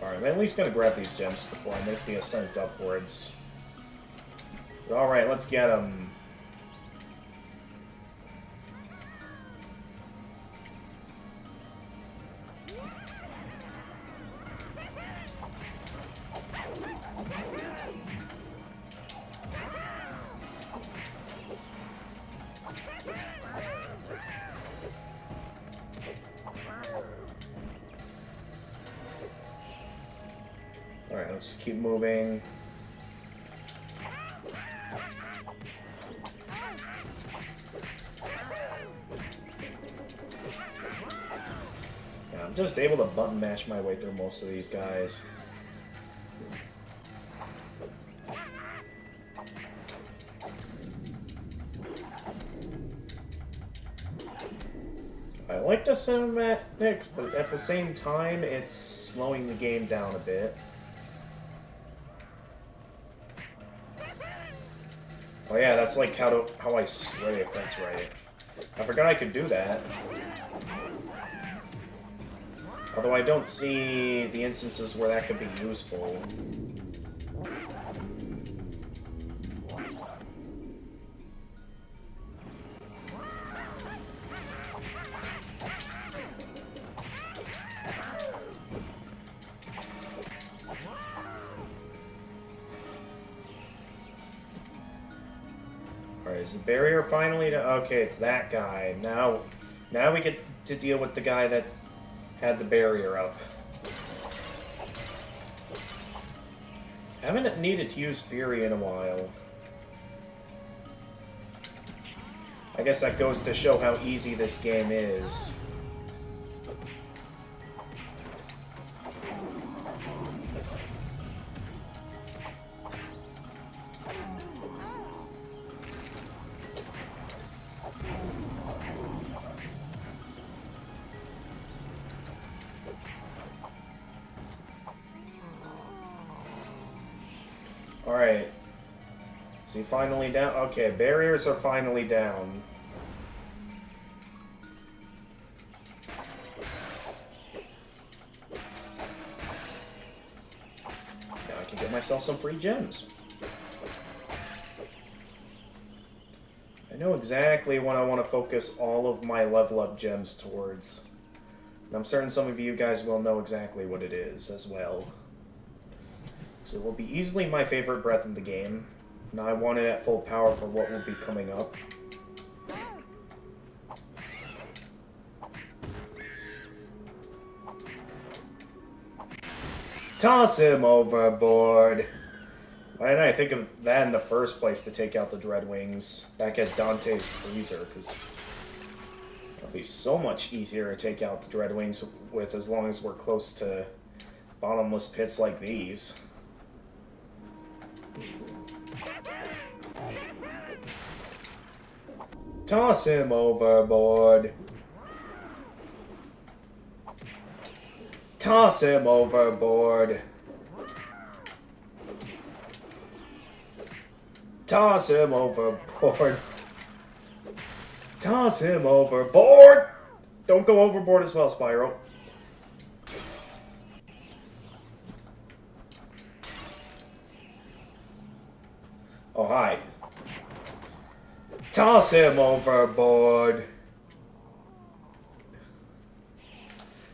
Alright, I'm at least gonna grab these gems before I make the ascent upwards. Alright, let's get them. Alright, let's keep moving. Yeah, I'm just able to button mash my way through most of these guys. I like the cinematics, but at the same time, it's slowing the game down a bit. Oh yeah, that's like how I stray, if that's right. I forgot I could do that. Although I don't see the instances where that could be useful. Alright, is the barrier finally to... Okay, it's that guy. Now we get to deal with the guy that had the barrier up. I haven't needed to use Fury in a while. I guess that goes to show how easy this game is. Alright. Is he finally down? Okay, barriers are finally down. Now I can get myself some free gems. I know exactly what I want to focus all of my level up gems towards. And I'm certain some of you guys will know exactly what it is as well. So it will be easily my favorite breath in the game. And I want it at full power for what will be coming up. Toss him overboard! Why didn't I think of that in the first place to take out the Dreadwings? Back at Dante's freezer, because it'll be so much easier to take out the Dreadwings with as long as we're close to bottomless pits like these. Toss him overboard. Toss him overboard. Toss him overboard. Toss him overboard. Don't go overboard as well, Spyro. Oh, hi. Toss him overboard.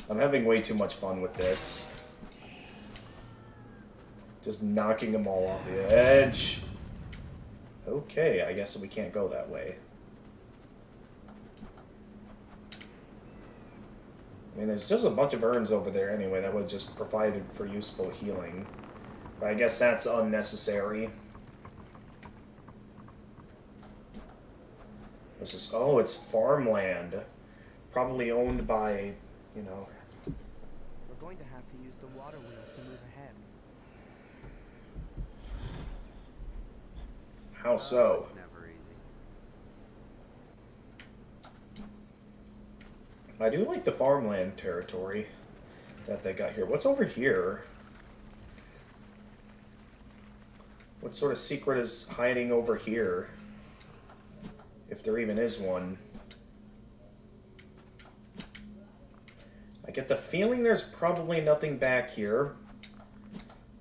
I'm having way too much fun with this. Just knocking them all off the edge. Okay, I guess we can't go that way. I mean, there's just a bunch of urns over there anyway that would just provided for useful healing. But I guess that's unnecessary. This is... Oh, it's farmland. Probably owned by, you know...
We're going to have to use the water wheels to move ahead.
How so?
It's never easy.
I do like the farmland territory that they got here. What's over here? What sort of secret is hiding over here? If there even is one. I get the feeling there's probably nothing back here.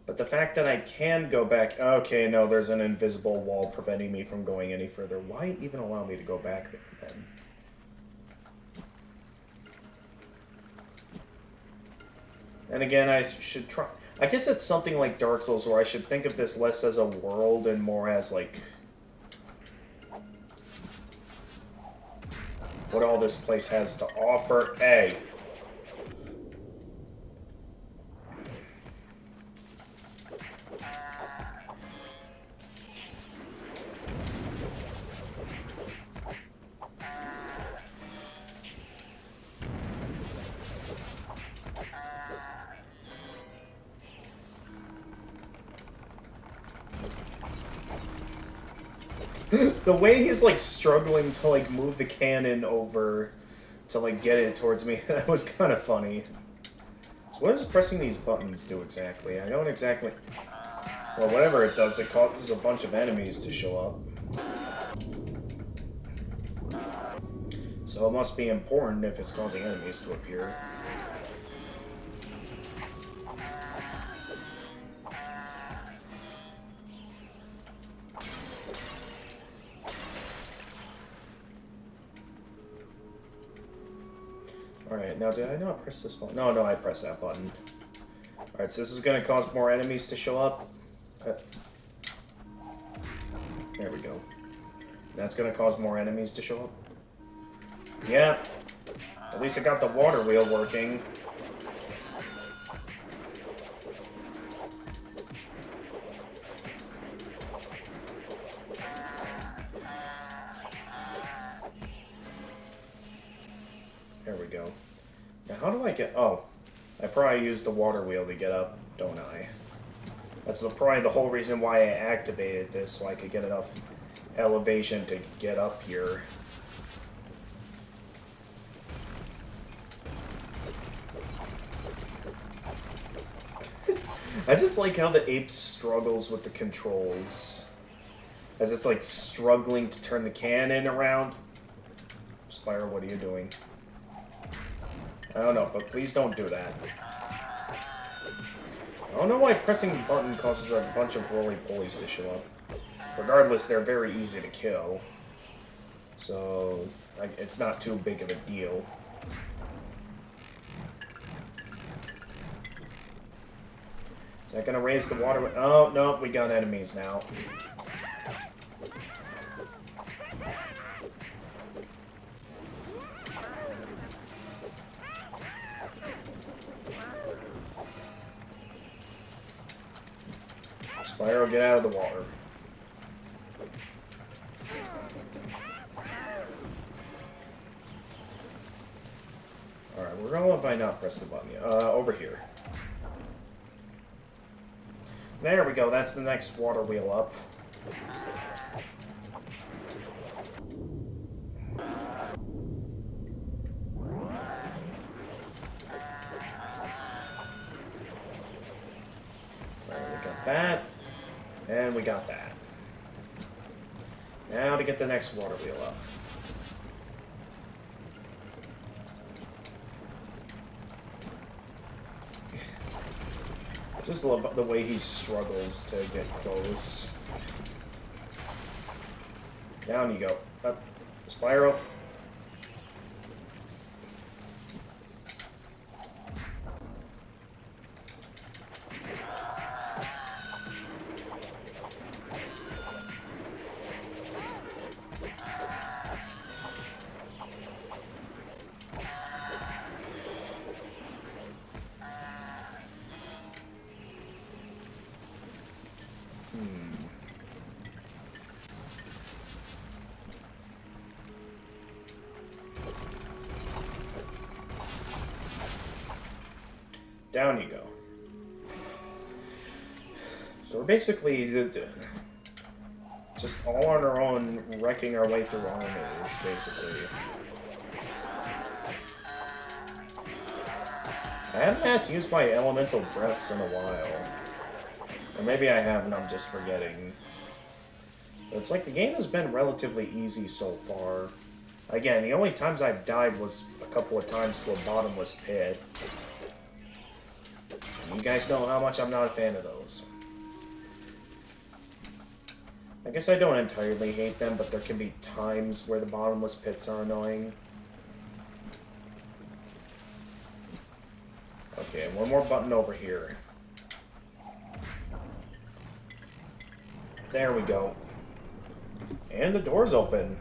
But the fact that I can go back... Okay, no, there's an invisible wall preventing me from going any further. Why even allow me to go back then? And again, I should try... I guess it's something like Dark Souls where I should think of this less as a world and more as, like... what all this place has to offer. Hey! The way he's, like, struggling to, like, move the cannon over to, like, get it towards me, that was kind of funny. So what does pressing these buttons do exactly? I don't exactly... Well, whatever it does, it causes a bunch of enemies to show up. So it must be important if it's causing enemies to appear. Alright, now did I not press this button? No, I pressed that button. Alright, so this is going to cause more enemies to show up. There we go. That's gonna cause more enemies to show up. Yeah. At least I got the water wheel working. There we go. Now how do I get... Oh. I probably used the water wheel to get up, don't I? That's probably the whole reason why I activated this, so I could get enough elevation to get up here. I just like how the ape struggles with the controls. As it's like struggling to turn the cannon around. Spyro, what are you doing? I don't know, but please don't do that. I don't know why pressing the button causes a bunch of roly-polies to show up. Regardless, they're very easy to kill. So, it's not too big of a deal. Is that gonna raise the water? Oh, no, we got enemies now. Spyro, get out of the water. Alright, we're gonna let I not press the button yet. Over here. There we go, that's the next water wheel up. Alright, we got that. And we got that. Now to get the next water wheel up. Just love the way he struggles to get close. Down you go. Up. Spyro. Down you go. So we're basically just all on our own, wrecking our way through enemies, basically. I haven't had to use my elemental breaths in a while. Or maybe I have and I'm just forgetting. But it's like the game has been relatively easy so far. Again, the only times I've died was a couple of times to a bottomless pit. You guys know how much I'm not a fan of those. I guess I don't entirely hate them, but there can be times where the bottomless pits are annoying. Okay, one more button over here. There we go. And the door's open.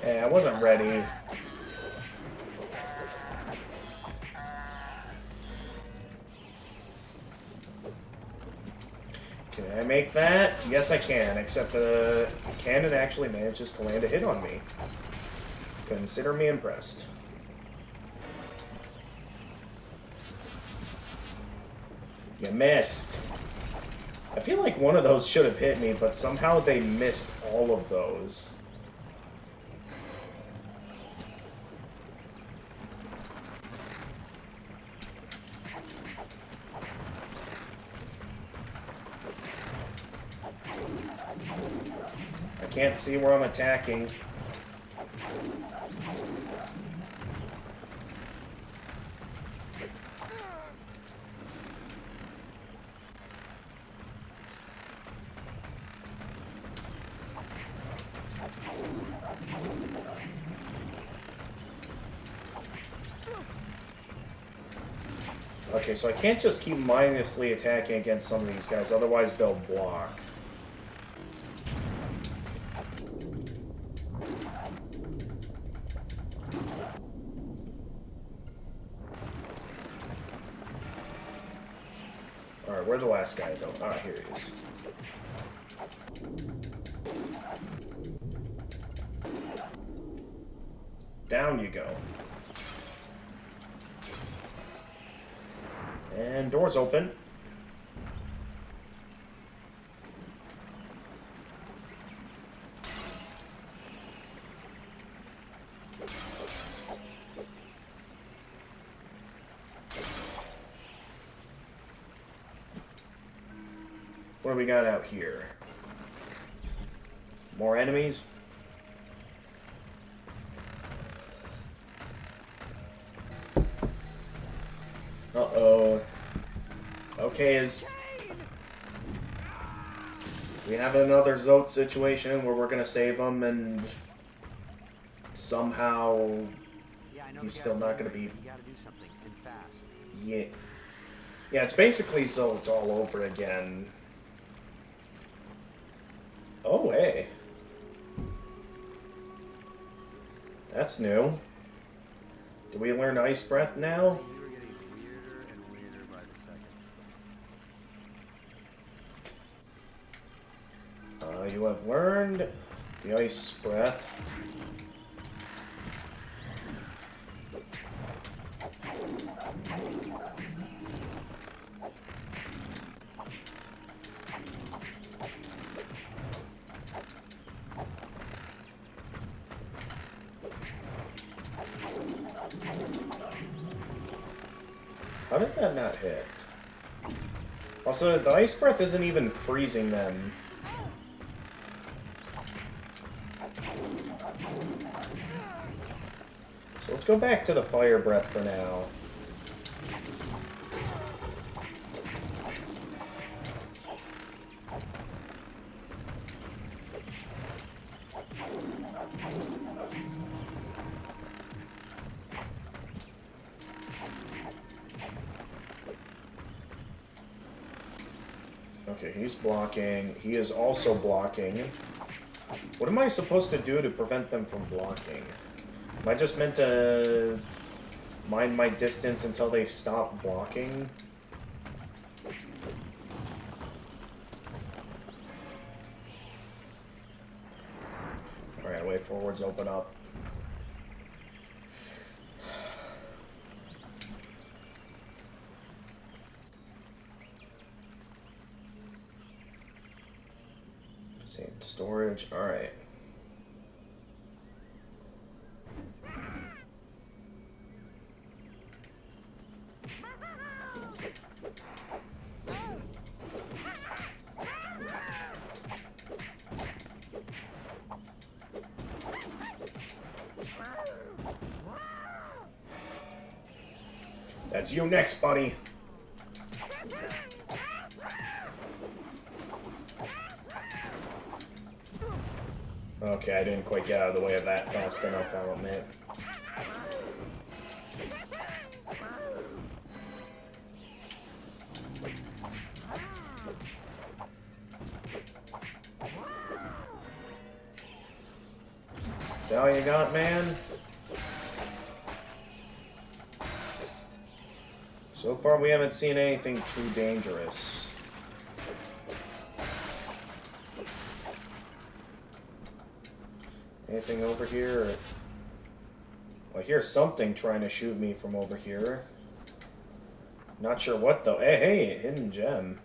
Yeah, I wasn't ready. Can I make that? Yes, I can, except the cannon actually manages to land a hit on me. Consider me impressed. You missed. I feel like one of those should have hit me, but somehow they missed all of those. I can't see where I'm attacking. Okay, so I can't just keep mindlessly attacking against some of these guys, otherwise they'll block. Alright, where'd the last guy go? Alright, here he is. Down you go. And doors open. What do we got out here? More enemies? Uh-oh. Okay, we have another Zote situation where we're gonna save him and somehow he's still not gonna be...
You gotta do something, and fast.
Yeah. Yeah, it's basically Zote all over again. Oh, hey. That's new. Do we learn Ice Breath now?
You were getting weirder and weirder by the second.
You have learned the Ice Breath. How did that not hit? Also, the Ice Breath isn't even freezing them. So let's go back to the Fire Breath for now. Okay, he's blocking. He is also blocking. What am I supposed to do to prevent them from blocking? Am I just meant to mind my distance until they stop blocking? Alright, way forwards open up. Save storage, alright. That's you next, buddy. Okay, I didn't quite get out of the way of that fast enough, I'll admit. Is that all you got, man? So far, we haven't seen anything too dangerous. Anything over here? Well, I hear something trying to shoot me from over here. Not sure what though. Hey, hey, hidden gem.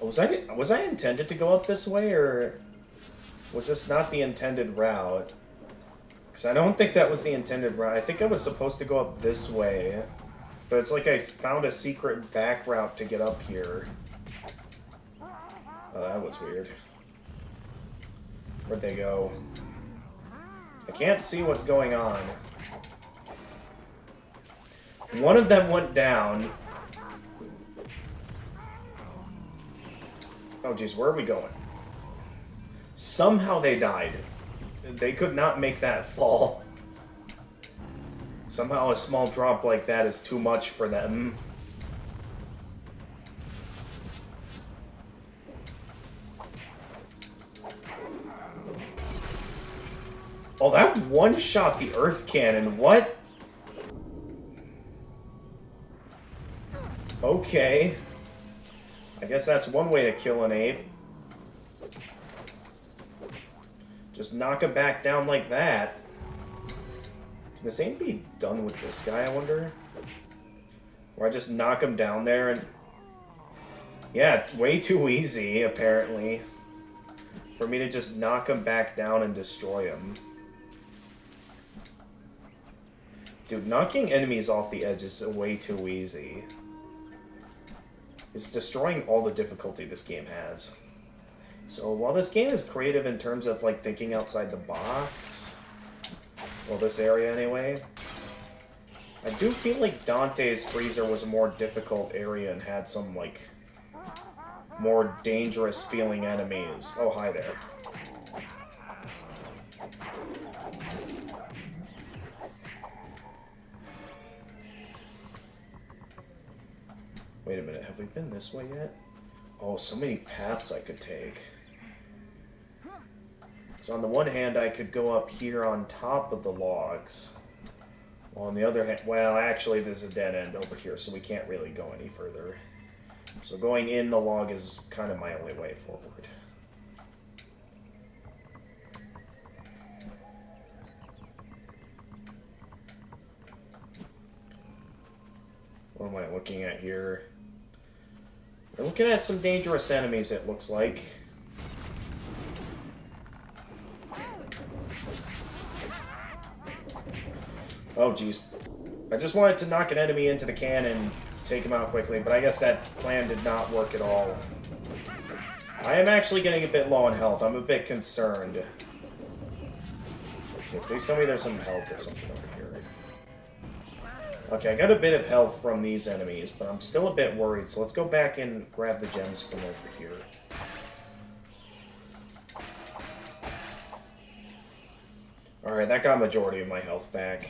Oh, was I intended to go up this way, or was this not the intended route? Because I don't think that was the intended route. I think I was supposed to go up this way. But it's like I found a secret back route to get up here. Oh, that was weird. Where'd they go? I can't see what's going on. One of them went down. Oh, geez, where are we going? Somehow they died. They could not make that fall. Somehow a small drop like that is too much for them. Oh, that one-shot the earth cannon. What? Okay. I guess that's one way to kill an ape. Just knock him back down like that. Can this ape be done with this guy, I wonder? Or I just knock him down there and... Yeah, way too easy, apparently. For me to just knock him back down and destroy him. Dude, knocking enemies off the edge is way too easy. It's destroying all the difficulty this game has. So while this game is creative in terms of like thinking outside the box, well, this area anyway, I do feel like Dante's Freezer was a more difficult area and had some like more dangerous feeling enemies. Oh, hi there. Wait a minute, have we been this way yet? Oh, so many paths I could take. So on the one hand, I could go up here on top of the logs. Well, on the other hand, well, actually, there's a dead end over here, so we can't really go any further. So going in the log is kind of my only way forward. What am I looking at here? We're looking at some dangerous enemies, it looks like. Oh, jeez. I just wanted to knock an enemy into the cannon to take him out quickly, but I guess that plan did not work at all. I am actually getting a bit low on health. I'm a bit concerned. Okay, please tell me there's some health or something over here. Okay, I got a bit of health from these enemies, but I'm still a bit worried, so let's go back and grab the gems from over here. Alright, that got a majority of my health back.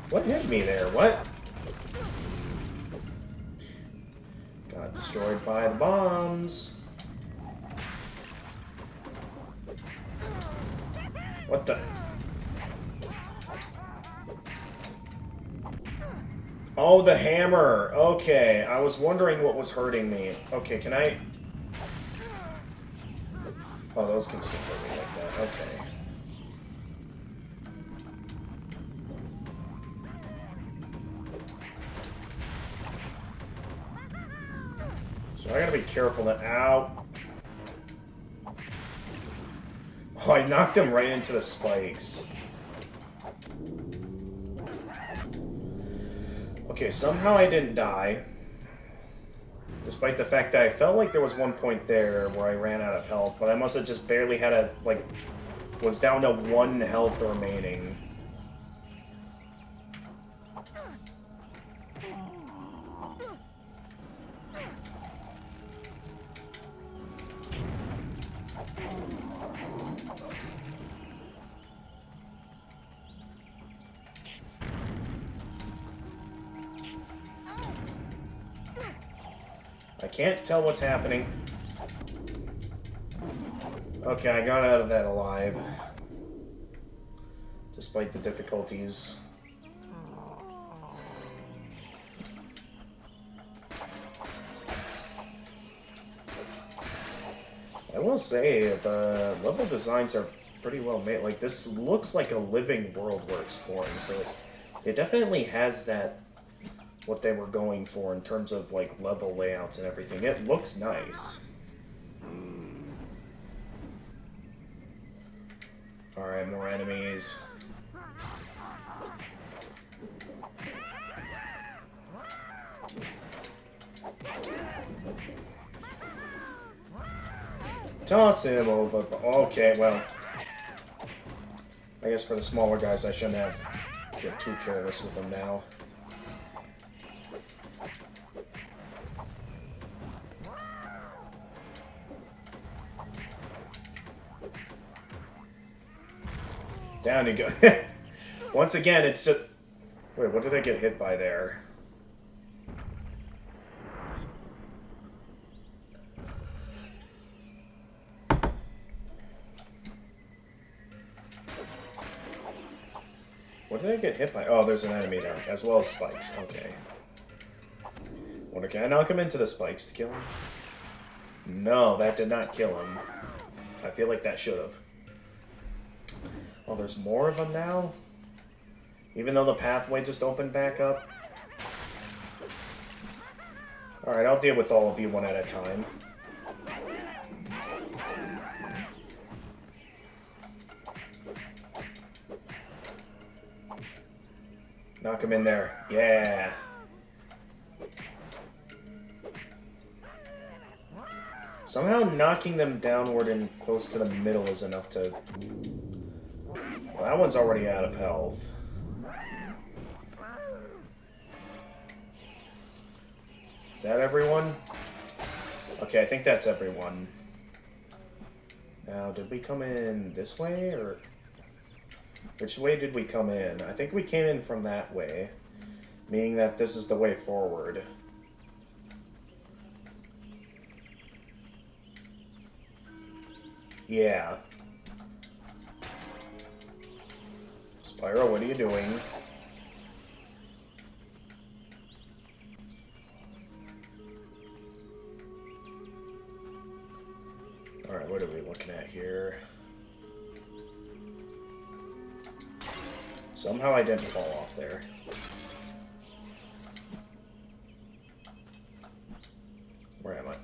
What hit me there? What? Got destroyed by the bombs. What the? Oh, the hammer. Okay, I was wondering what was hurting me. Okay, can I... Oh, those can still hurt me like that. Okay. So I gotta be careful that... Ow. Oh, I knocked him right into the spikes. Okay, somehow I didn't die. Despite the fact that I felt like there was one point there where I ran out of health, but I must have just barely had a, like, was down to 1 health remaining. I can't tell what's happening. Okay, I got out of that alive. Despite the difficulties. I will say, the level designs are pretty well made. Like, this looks like a living world we're exploring, so it definitely has that what they were going for in terms of like level layouts and everything. It looks nice. Alright, more enemies. Toss him over. Okay, well, I guess for the smaller guys I shouldn't have get too careless with them now. Down you go. Once again, it's just... Wait, what did I get hit by there? What did I get hit by? Oh, there's an enemy there, as well as spikes. Okay. Wonder, can I knock him into the spikes to kill him? No, that did not kill him. I feel like that should have. Oh, there's more of them now? Even though the pathway just opened back up? Alright, I'll deal with all of you one at a time. Knock him in there. Yeah. Somehow knocking them downward and close to the middle is enough to... Well, that one's already out of health. Is that everyone? Okay, I think that's everyone. Now, did we come in this way, or... Which way did we come in? I think we came in from that way, meaning that this is the way forward. Yeah. Spyro, what are you doing? Alright, what are we looking at here? Somehow I didn't fall off there. Where am I?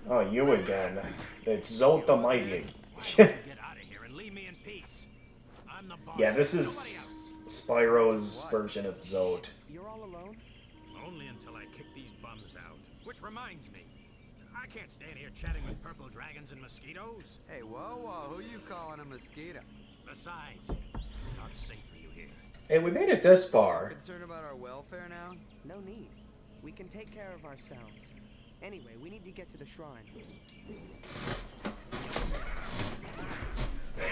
Oh, you again. It's Zolt the Mighty.
Get out of here and leave me in peace. I'm the boss.
Yeah, this is Spyro's version of Zolt.
You're all alone?
Only until I kick these bums out. Which reminds me, I can't stand here chatting with purple dragons and mosquitoes.
Hey, whoa, who you calling a mosquito?
Besides, it's not safe for you here.
Hey, we made it this far.
Concerned about our welfare now?
No need. We can take care of ourselves. Anyway, we need to get to the shrine.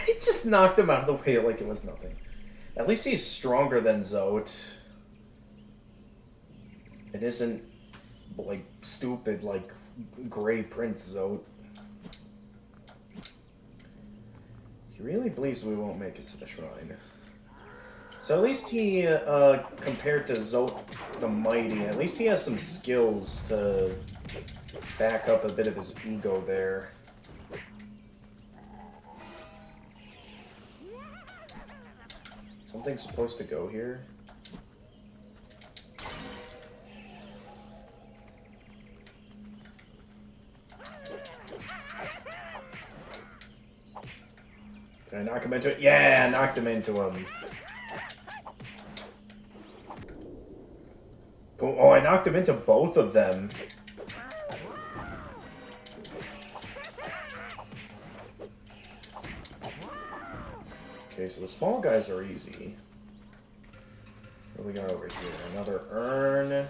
He just knocked him out of the way like it was nothing. At least he's stronger than Zote. It isn't, like, stupid like Grey Prince Zote. He really believes we won't make it to the shrine. So at least he, compared to Zote the Mighty, at least he has some skills to back up a bit of his ego there. Something's supposed to go here. Can I knock him into it? Yeah, I knocked him into him. Oh, I knocked him into both of them. Okay, so the small guys are easy. What do we got over here? Another urn.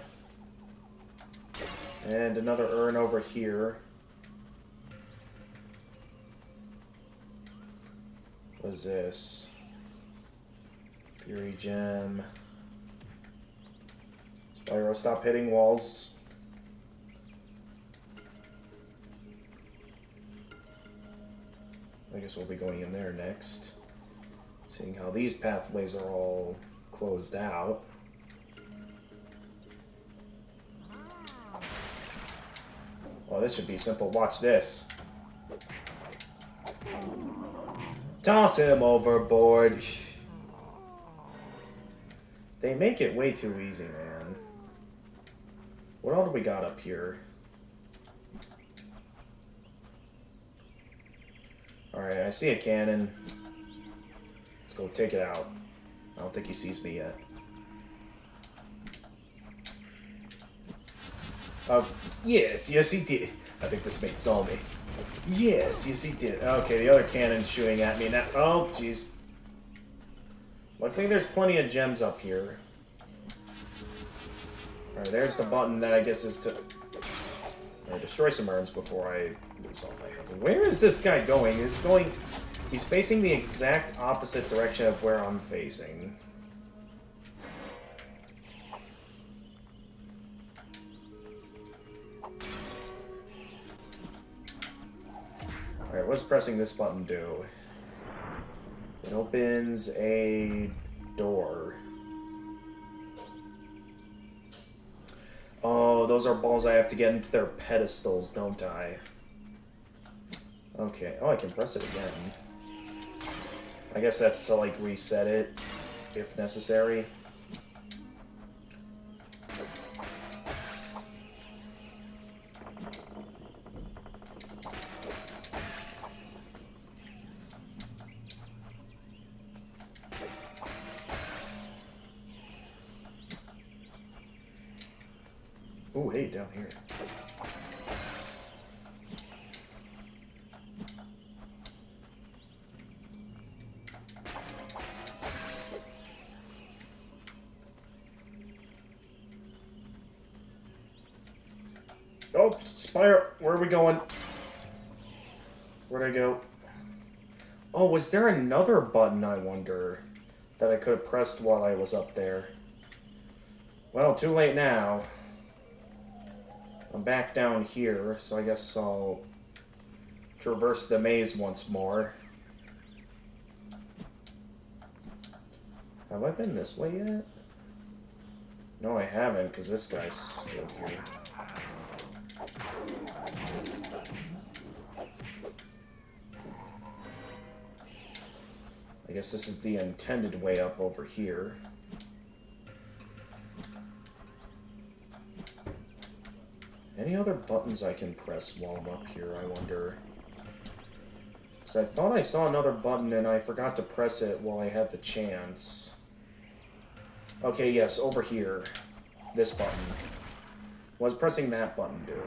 And another urn over here. What is this? Fury Gem. Spyro, stop hitting walls. I guess we'll be going in there next. Seeing how these pathways are all closed out. Well, this should be simple. Watch this. Toss him overboard. They make it way too easy, man. What all do we got up here? Alright, I see a cannon. Let's go take it out. I don't think he sees me yet. Yes, he did. I think this mate saw me. Yes, he did. Okay, the other cannon's shooting at me now. Oh, jeez. Luckily, there's plenty of gems up here. Alright, there's the button that I guess is to... destroy some urns before I lose all my health. Where is this guy going? He's facing the exact opposite direction of where I'm facing. Alright, what's pressing this button do? It opens a door. Oh, those are balls I have to get into their pedestals, don't I? Okay. Oh, I can press it again. I guess that's to, like, reset it, if necessary. Oh, hey, down here. Oh, Spyro, where are we going? Where'd I go? Oh, was there another button, I wonder, that I could have pressed while I was up there? Well, too late now. I'm back down here, so I guess I'll traverse the maze once more. Have I been this way yet? No, I haven't, because this guy's still here. I guess this is the intended way up over here. Any other buttons I can press while I'm up here, I wonder? Because I thought I saw another button and I forgot to press it while I had the chance. Okay, yes, over here. This button. What does pressing that button do?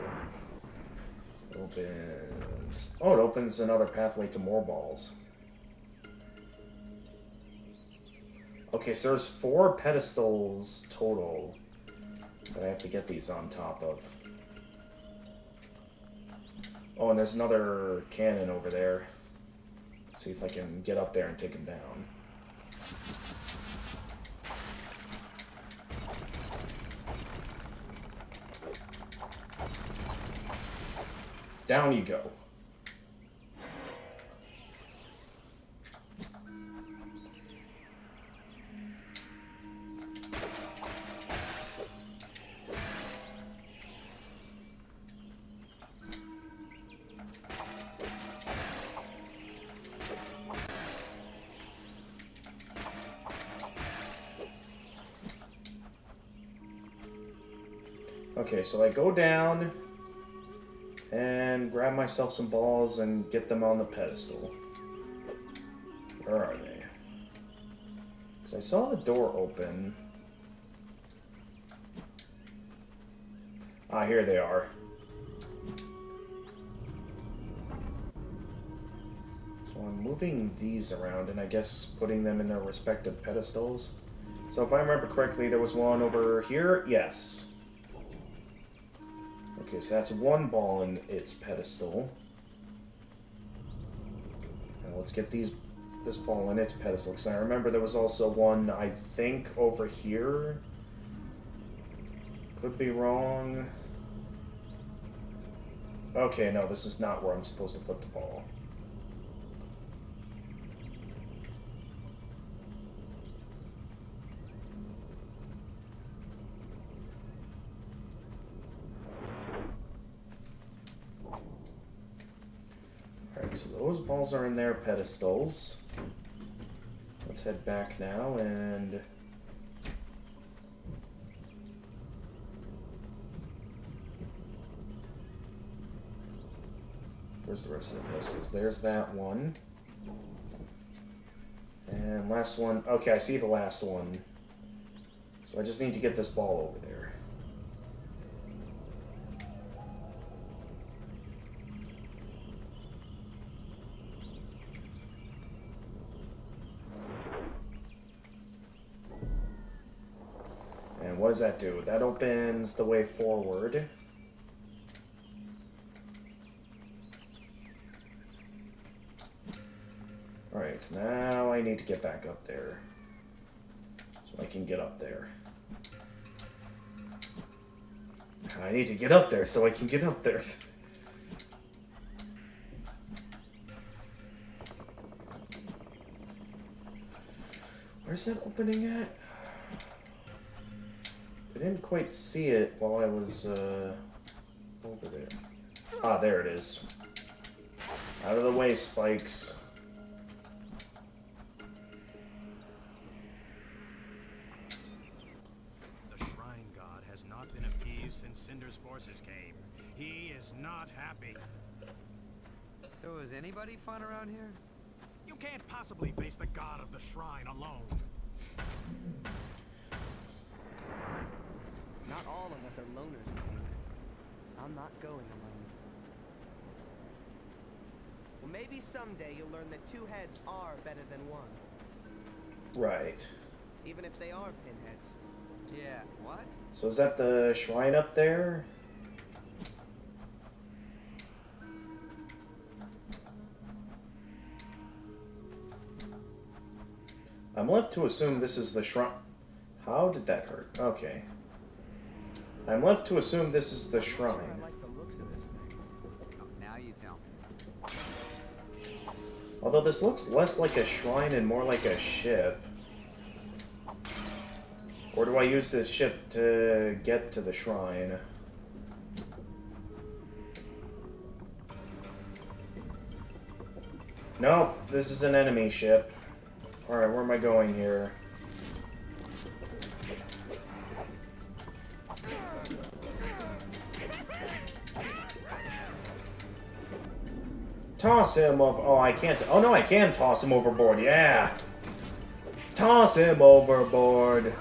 Opens... Oh, it opens another pathway to more balls. Okay, so there's 4 pedestals total that I have to get these on top of. Oh, and there's another cannon over there. Let's see if I can get up there and take him down. Down you go. Okay, so I go down and grab myself some balls and get them on the pedestal. Where are they? Because I saw the door open. Ah, here they are. So I'm moving these around and I guess putting them in their respective pedestals. So if I remember correctly, there was one over here? Yes. Okay, so that's one ball in its pedestal. Now let's get this ball in its pedestal, because I remember there was also one, I think, over here. Could be wrong. Okay, no, this is not where I'm supposed to put the ball. So those balls are in their pedestals. Let's head back now and... Where's the rest of the pedestals? There's that one. And last one. Okay, I see the last one. So I just need to get this ball over there. What does that do? That opens the way forward. Alright, so now I need to get back up there. So I can get up there. I need to get up there so I can get up there. Where's that opening at? I didn't quite see it while I was over there. Ah, there it is. Out of the way, spikes.
The Shrine God has not been appeased since Cinder's forces came. He is not happy.
So is anybody fun around here?
You can't possibly face the god of the Shrine alone.
Not all of us are loners, King. I'm not going alone. Well, maybe someday you'll learn that two heads are better than one.
Right.
Even if they are pinheads.
Yeah, what?
So is that the shrine up there? I'm left to assume this is the shrine. How did that hurt? Okay. I'm left to assume this is the shrine.
I like the looks of this thing.
Oh, now you tell me.
Although this looks less like a shrine and more like a ship. Or do I use this ship to get to the shrine? Nope, this is an enemy ship. Alright, where am I going here? Toss him over. Oh, I can't. Oh, no, I can toss him overboard. Yeah. Toss him overboard.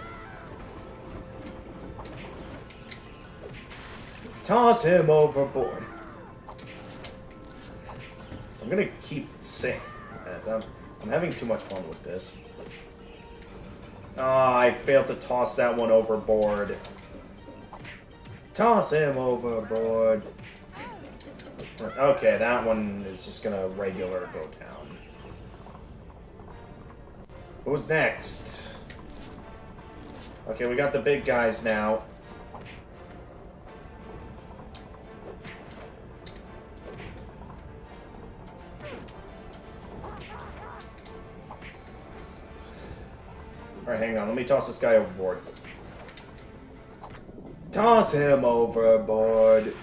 Toss him overboard. I'm gonna keep saying that. I'm having too much fun with this. Ah, I failed to toss that one overboard. Toss him overboard. Okay, that one is just gonna regular go down. Who's next? Okay, we got the big guys now. Alright, hang on. Let me toss this guy overboard. Toss him overboard.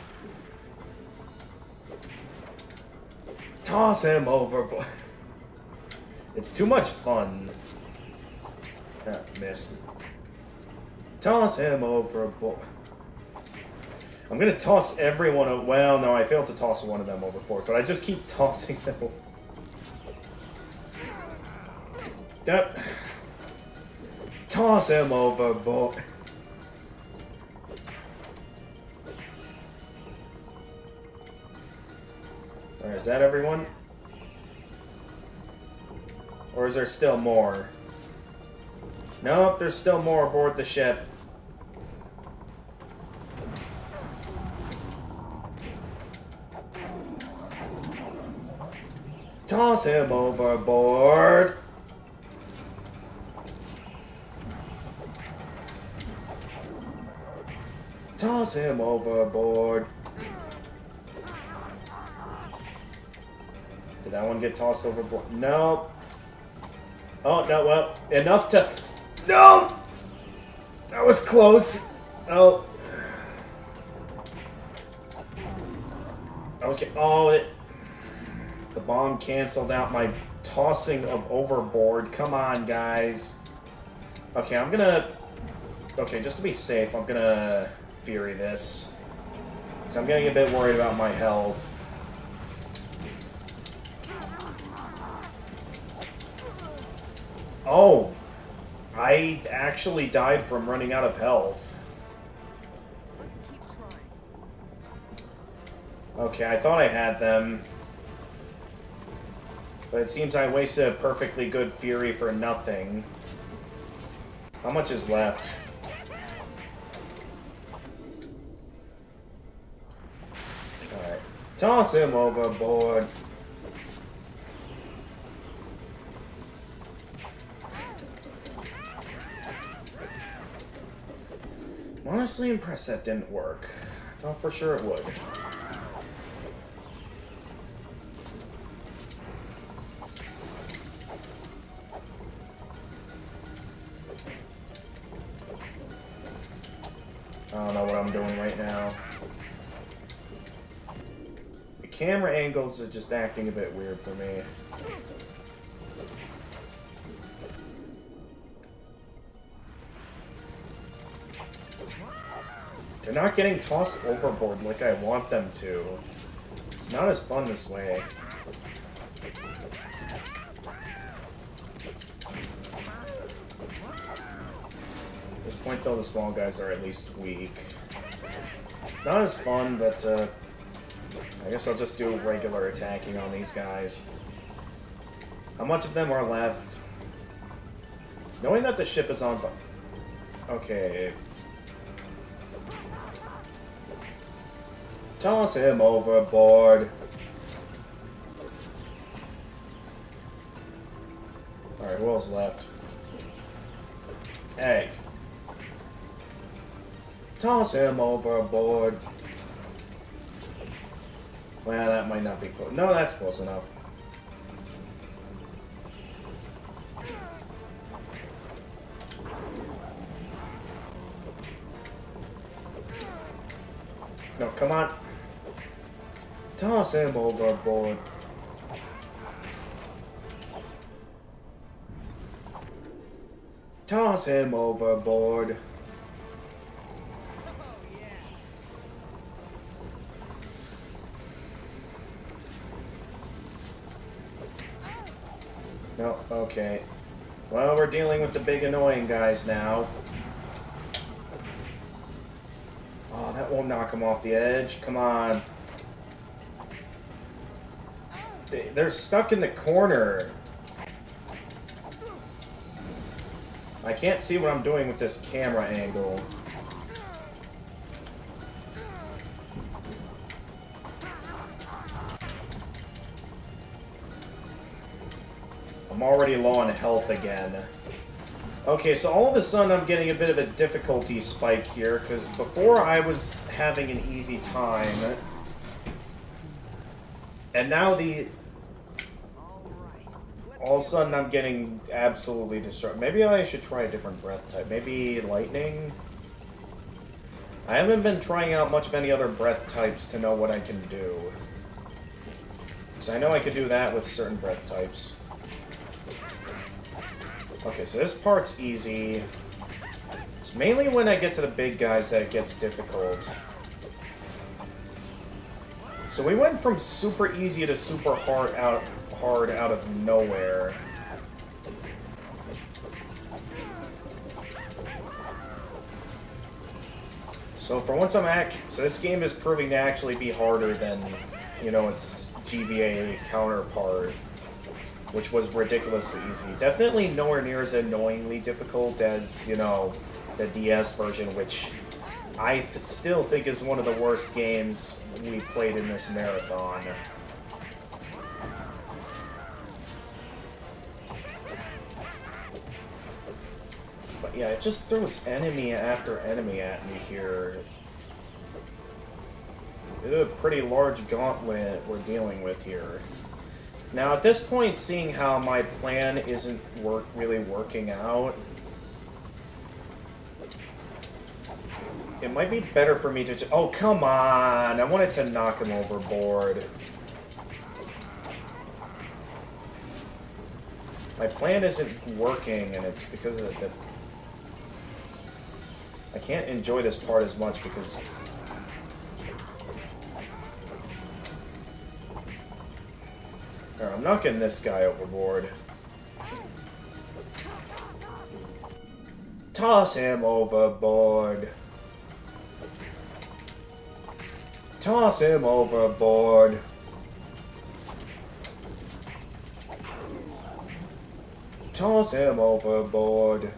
Toss him overboard. It's too much fun. Ah, missed. Toss him overboard. I'm gonna toss everyone. Well, no, I failed to toss one of them overboard, but I just keep tossing them over. Yep. Toss him overboard. Alright, is that everyone? Or is there still more? Nope, there's still more aboard the ship. Toss him overboard. Toss him overboard. Did that one get tossed overboard? Nope. Oh, no, well, enough to... No! That was close. Oh. Okay, oh, the bomb canceled out my tossing of overboard. Come on, guys. Okay, I'm gonna... Okay, just to be safe, I'm gonna Fury this. Because I'm getting a bit worried about my health. Oh! I actually died from running out of health.
Let's keep trying.
Okay, I thought I had them. But it seems I wasted a perfectly good Fury for nothing. How much is left? Alright. Toss him overboard. I'm honestly impressed that didn't work. I thought for sure it would. I'm doing right now. The camera angles are just acting a bit weird for me. They're not getting tossed overboard like I want them to. It's not as fun this way. At this point, though, the small guys are at least weak. It's not as fun, but I guess I'll just do regular attacking on these guys. How much of them are left? Knowing that the ship is on... Okay. Toss him overboard. Alright, who else left? Hey. Toss him overboard. Well, that might not be close. No, that's close enough. No, come on. Toss him overboard. Toss him overboard. No, okay. Well, we're dealing with the big annoying guys now. Oh, that won't knock him off the edge. Come on. They're stuck in the corner. I can't see what I'm doing with this camera angle. I'm already low on health again. Okay, so all of a sudden I'm getting a bit of a difficulty spike here, because before I was having an easy time. And now all of a sudden I'm getting absolutely destroyed. Maybe I should try a different breath type. Maybe lightning? I haven't been trying out much of any other breath types to know what I can do. So I know I could do that with certain breath types. Okay, so this part's easy. It's mainly when I get to the big guys that it gets difficult. So we went from super easy to super hard out of nowhere. So for once so this game is proving to actually be harder than, you know, its GBA counterpart, which was ridiculously easy. Definitely nowhere near as annoyingly difficult as, you know, the DS version, which I still think is one of the worst games we played in this marathon. But yeah, it just throws enemy after enemy at me here. It's a pretty large gauntlet we're dealing with here. Now, at this point, seeing how my plan isn't really working out, it might be better for me to oh, come on! I wanted to knock him overboard. My plan isn't working, and it's because of the... I can't enjoy this part as much because... Alright, I'm knocking this guy overboard. Toss him overboard. Toss him overboard. Toss him overboard.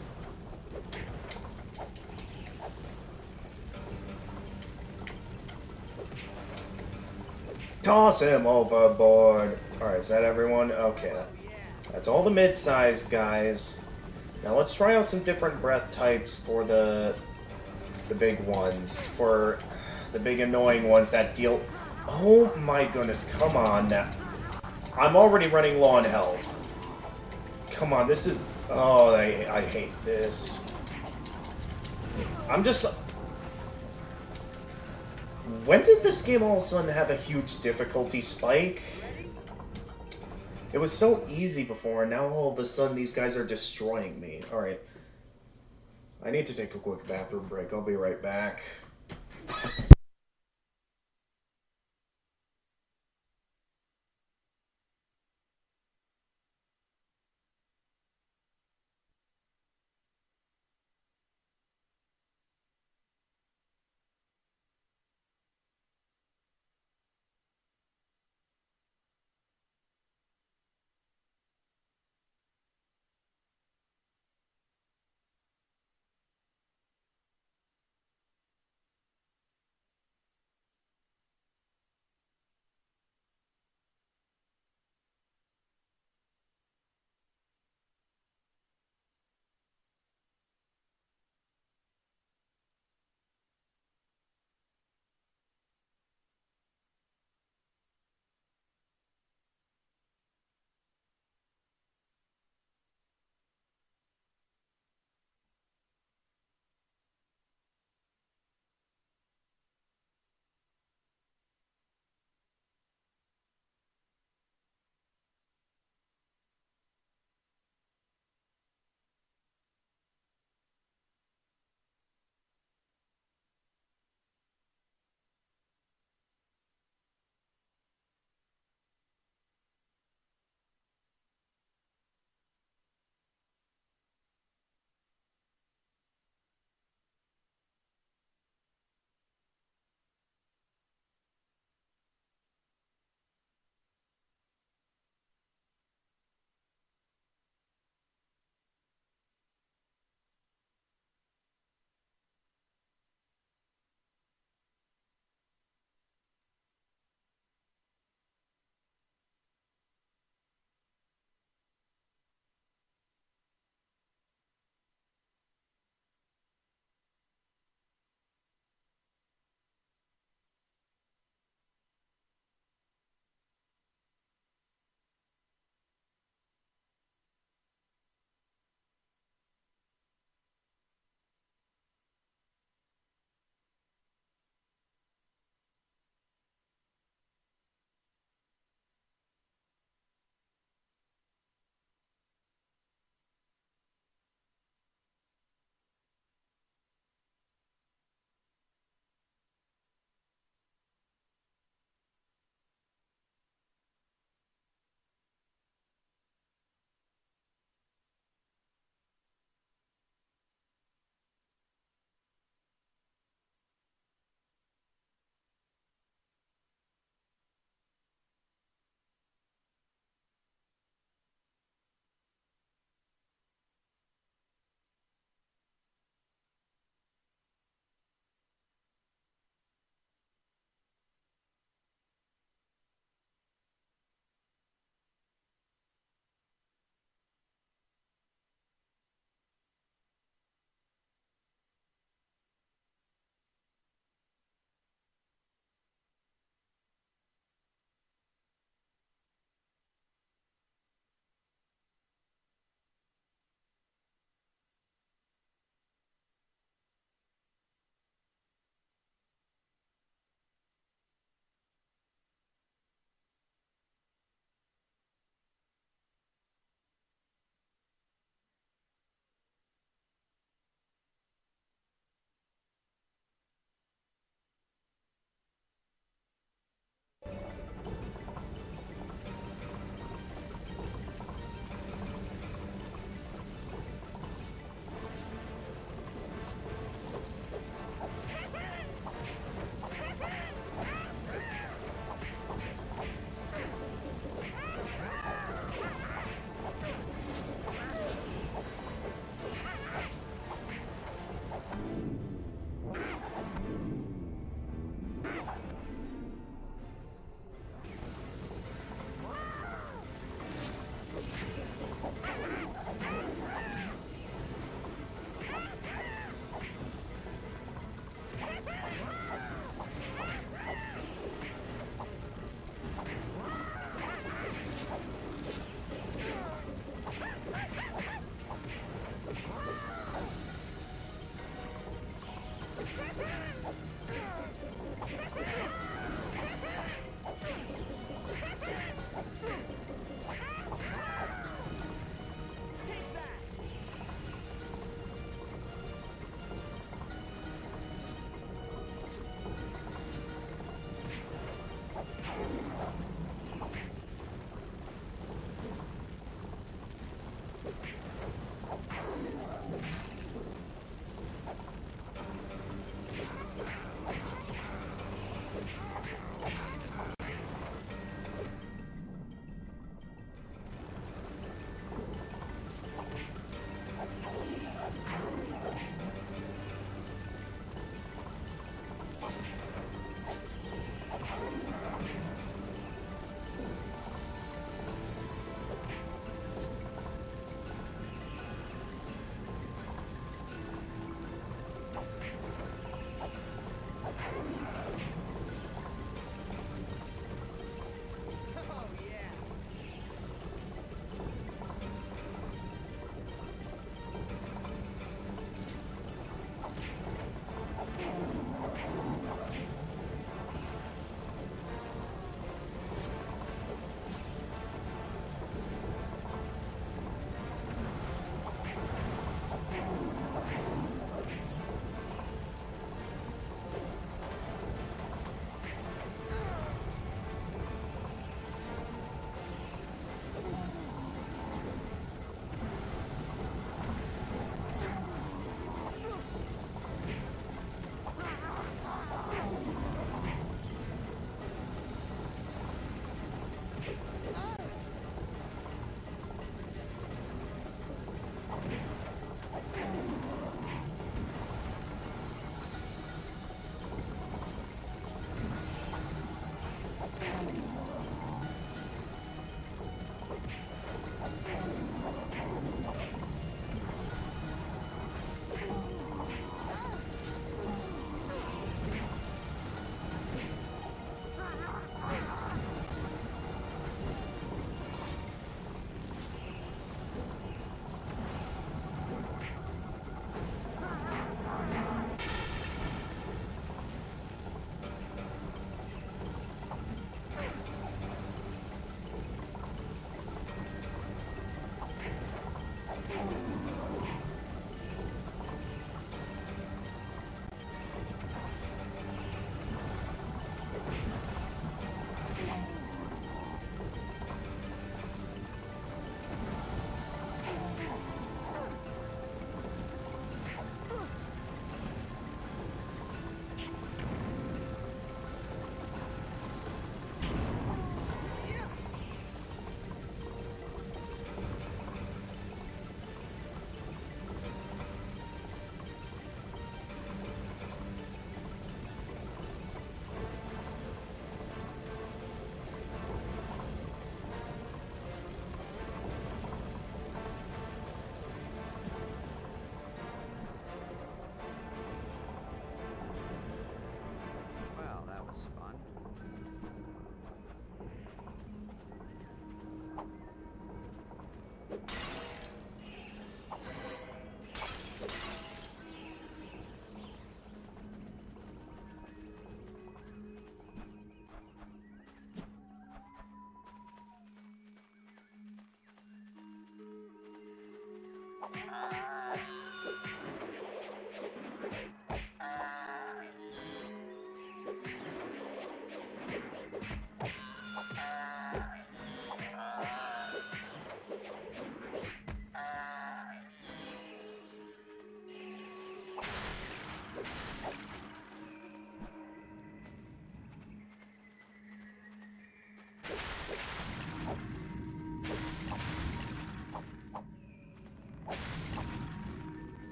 Toss him overboard. Alright, is that everyone? Okay. That's all the mid-sized guys. Now let's try out some different breath types for the big ones. For the big annoying ones that deal... Oh my goodness, come on now. I'm already running low on health. Come on, this is... Oh, I hate this. I'm just... When did this game all of a sudden have a huge difficulty spike? It was so easy before, and now all of a sudden these guys are destroying me. Alright. I need to take a quick bathroom break. I'll be right back.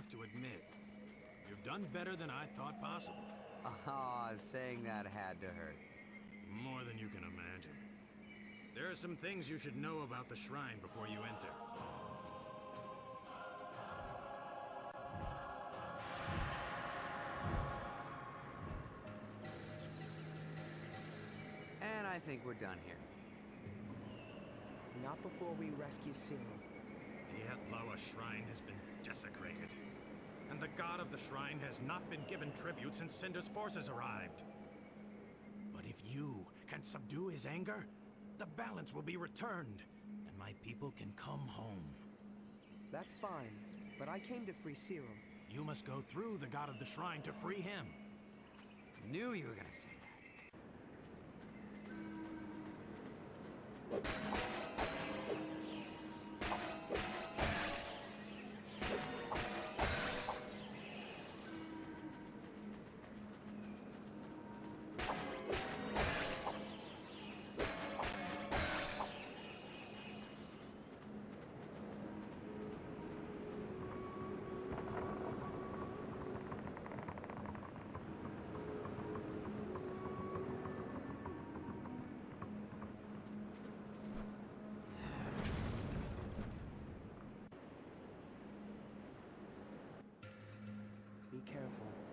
have to admit, you've done better than I thought possible.
Ah, saying that had to hurt.
More than you can imagine. There are some things you should know about the shrine before you enter.
And I think we're done here.
Not before we rescue Cyril.
The Atloa shrine has been desecrated. And the god of the shrine has not been given tribute since Cinder's forces arrived. But if you can subdue his anger, the balance will be returned, and my people can come home.
That's fine, but I came to free Zero.
You must go through the god of the shrine to free him.
Knew you were gonna say that.
Be careful.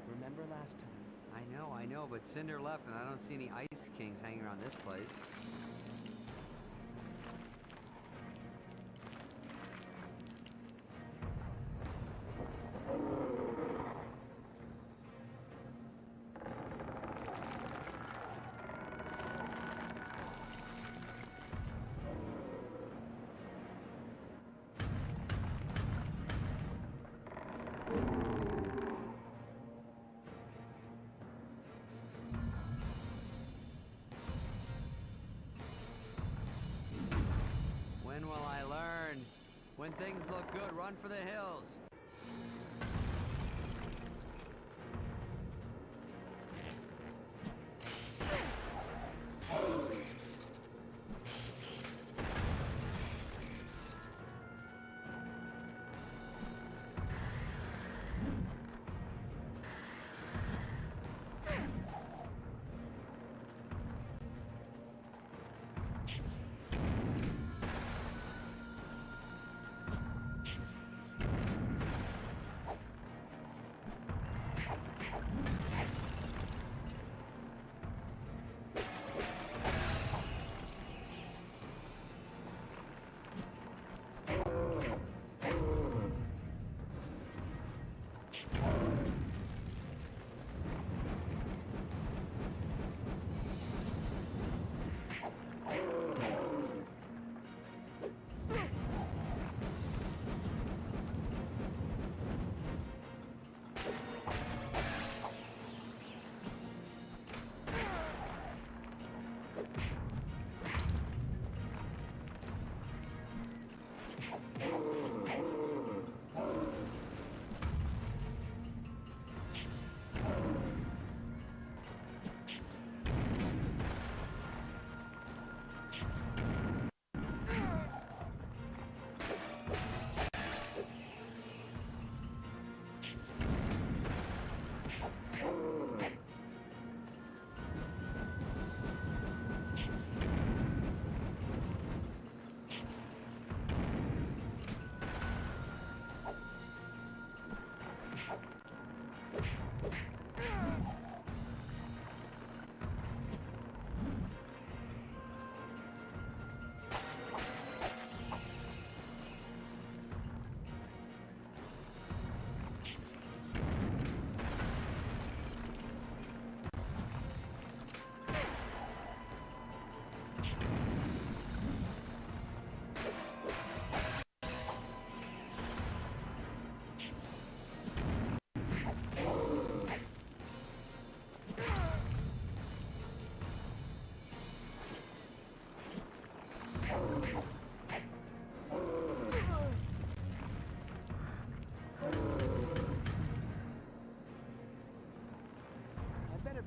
Remember last time?
I know, but Cinder left and I don't see any Ice Kings hanging around this place. When will I learn? When things look good, run for the hills.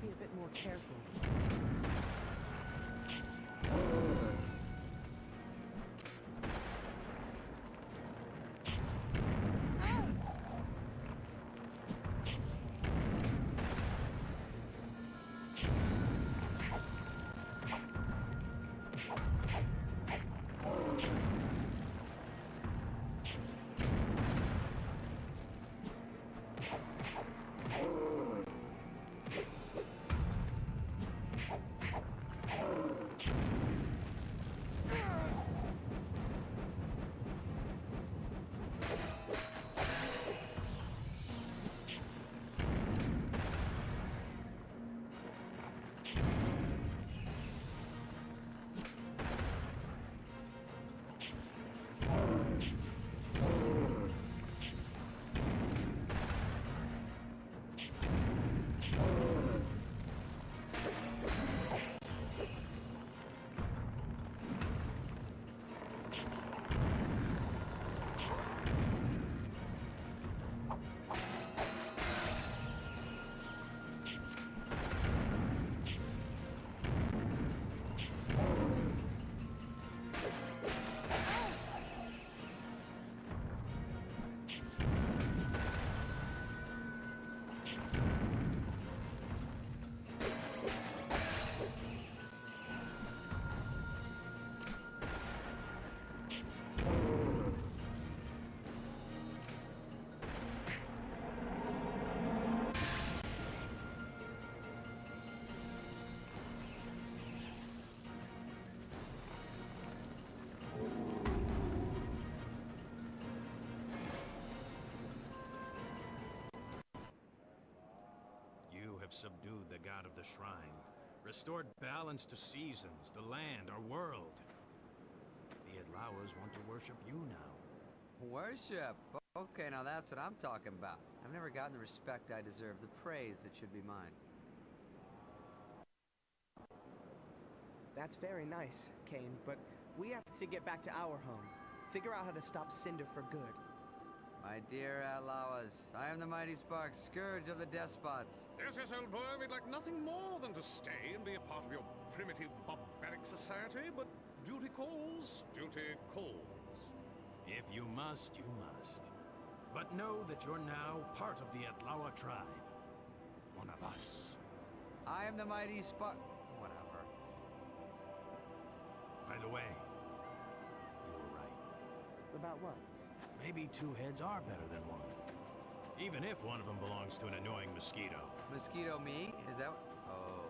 Be a bit more careful.
subdued the god of the shrine, restored balance to seasons, the land, our world. The Adlauers want to worship you now.
Worship? Okay, now that's what I'm talking about. I've never gotten the respect I deserve, the praise that should be mine.
That's very nice, Kane, but we have to get back to our home. Figure out how to stop Cinder for good.
My dear Outlaws, I am the mighty Spark, scourge of the despots.
Yes, old boy, we'd like nothing more than to stay and be a part of your primitive, barbaric society, but duty calls, duty calls.
If you must, you must. But know that you're now part of the Atlawa tribe. One of us.
I am the mighty Spark... Whatever.
By the way, you were right.
About what?
Maybe two heads are better than one. Even if one of them belongs to an annoying mosquito.
Mosquito me? Is that... Oh.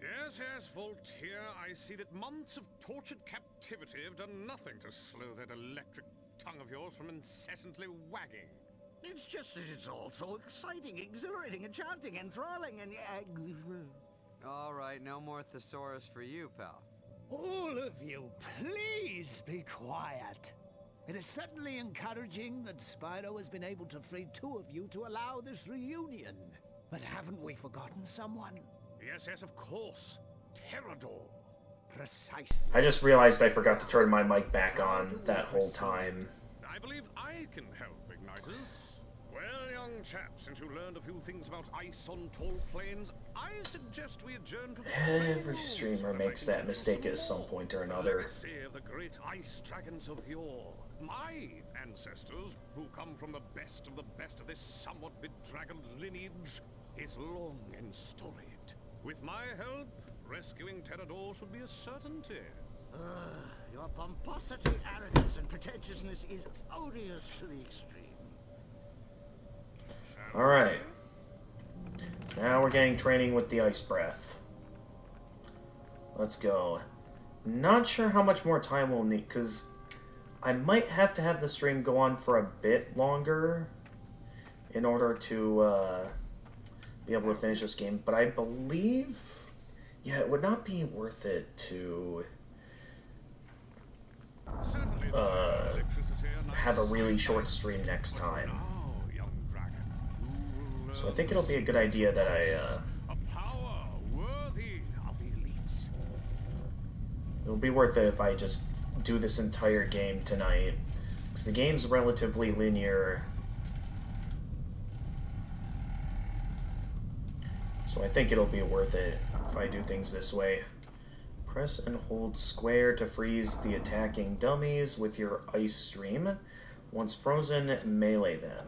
Yes, Voltaire, I see that months of tortured captivity have done nothing to slow that electric tongue of yours from incessantly wagging.
It's just that it's all so exciting, exhilarating, enchanting, enthralling, and...
All right, no more thesaurus for you, pal.
All of you, please be quiet. It is certainly encouraging that Spyro has been able to free two of you to allow this reunion. But haven't we forgotten someone?
Yes, of course. Pterodor.
Precisely.
I just realized I forgot to turn my mic back on that whole time.
I believe I can help, Igniters. Well, young chaps, since you learned a few things about ice on tall plains, I suggest we adjourn to the
Every streamer makes that mistake at some point or another.
legacy of the great ice dragons of yore. My ancestors, who come from the best of this somewhat bedraggled lineage, is long and storied. With my help, rescuing Pterodor should be a certainty.
Your pomposity, arrogance, and pretentiousness is odious to the extreme.
Alright. So now we're getting training with the Ice Breath. Let's go. Not sure how much more time we'll need, because I might have to have the stream go on for a bit longer in order to be able to finish this game, but I believe, yeah, it would not be worth it to have a really short stream next time. So I think it'll be a good idea that it'll be worth it if I just do this entire game tonight, because the game's relatively linear. So I think it'll be worth it if I do things this way. Press and hold square to freeze the attacking dummies with your ice stream. Once frozen, melee them.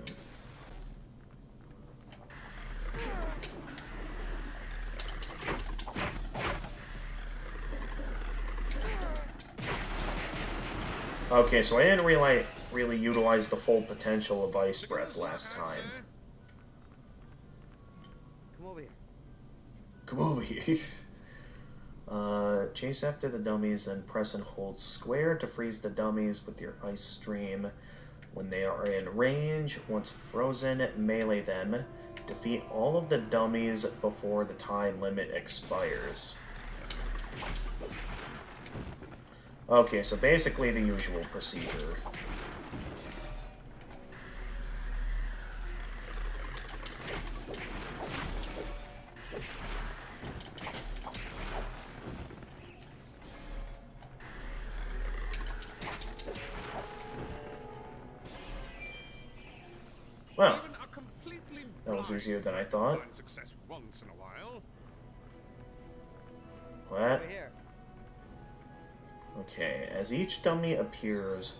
Okay, so I didn't really utilize the full potential of Ice Breath last time.
Come over here.
Come over here. Chase after the dummies, then press and hold square to freeze the dummies with your ice stream. When they are in range, once frozen, melee them. Defeat all of the dummies before the time limit expires. Okay, so basically the usual procedure. Well, that was easier than I thought. What? Okay, as each dummy appears,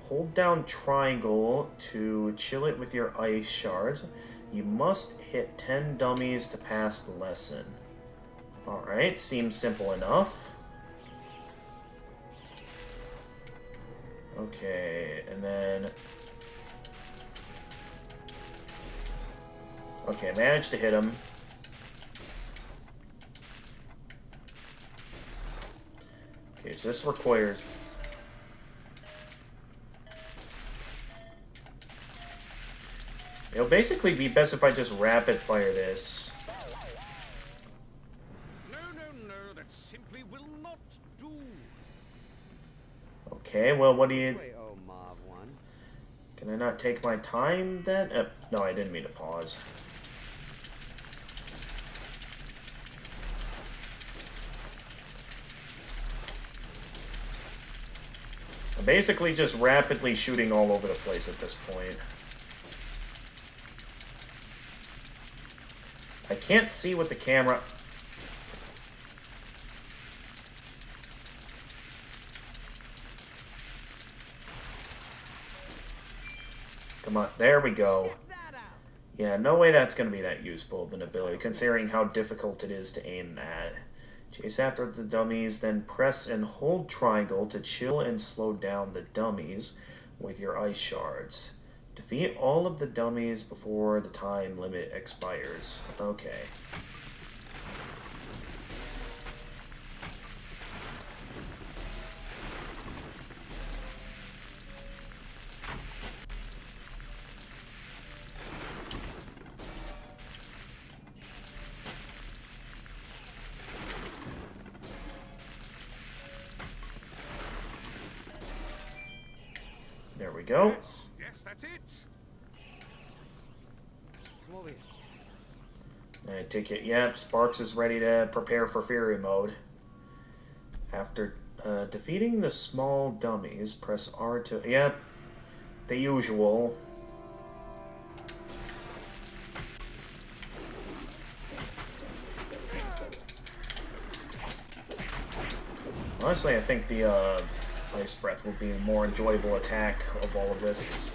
hold down triangle to chill it with your ice shards. You must hit 10 dummies to pass the lesson. Alright, seems simple enough. Okay, and then... Okay, I managed to hit him. Okay, so this requires... It'll basically be best if I just rapid fire this.
No, no, no, that simply will not do.
Okay, well, what do you...
Wait, oh, Mob 1.
Can I not take my time then? No, I didn't mean to pause. I'm basically just rapidly shooting all over the place at this point. I can't see with the camera. Come on, there we go. Yeah, no way that's going to be that useful of an ability, considering how difficult it is to aim that. Chase after the dummies, then press and hold triangle to chill and slow down the dummies with your ice shards. Defeat all of the dummies before the time limit expires. Okay. There we go.
Yes, that's it.
Come over here.
I take it, yep, Sparks is ready to prepare for Fury mode. After defeating the small dummies, press R to... Yep, the usual. Honestly, I think the Ice Breath will be a more enjoyable attack of all of this.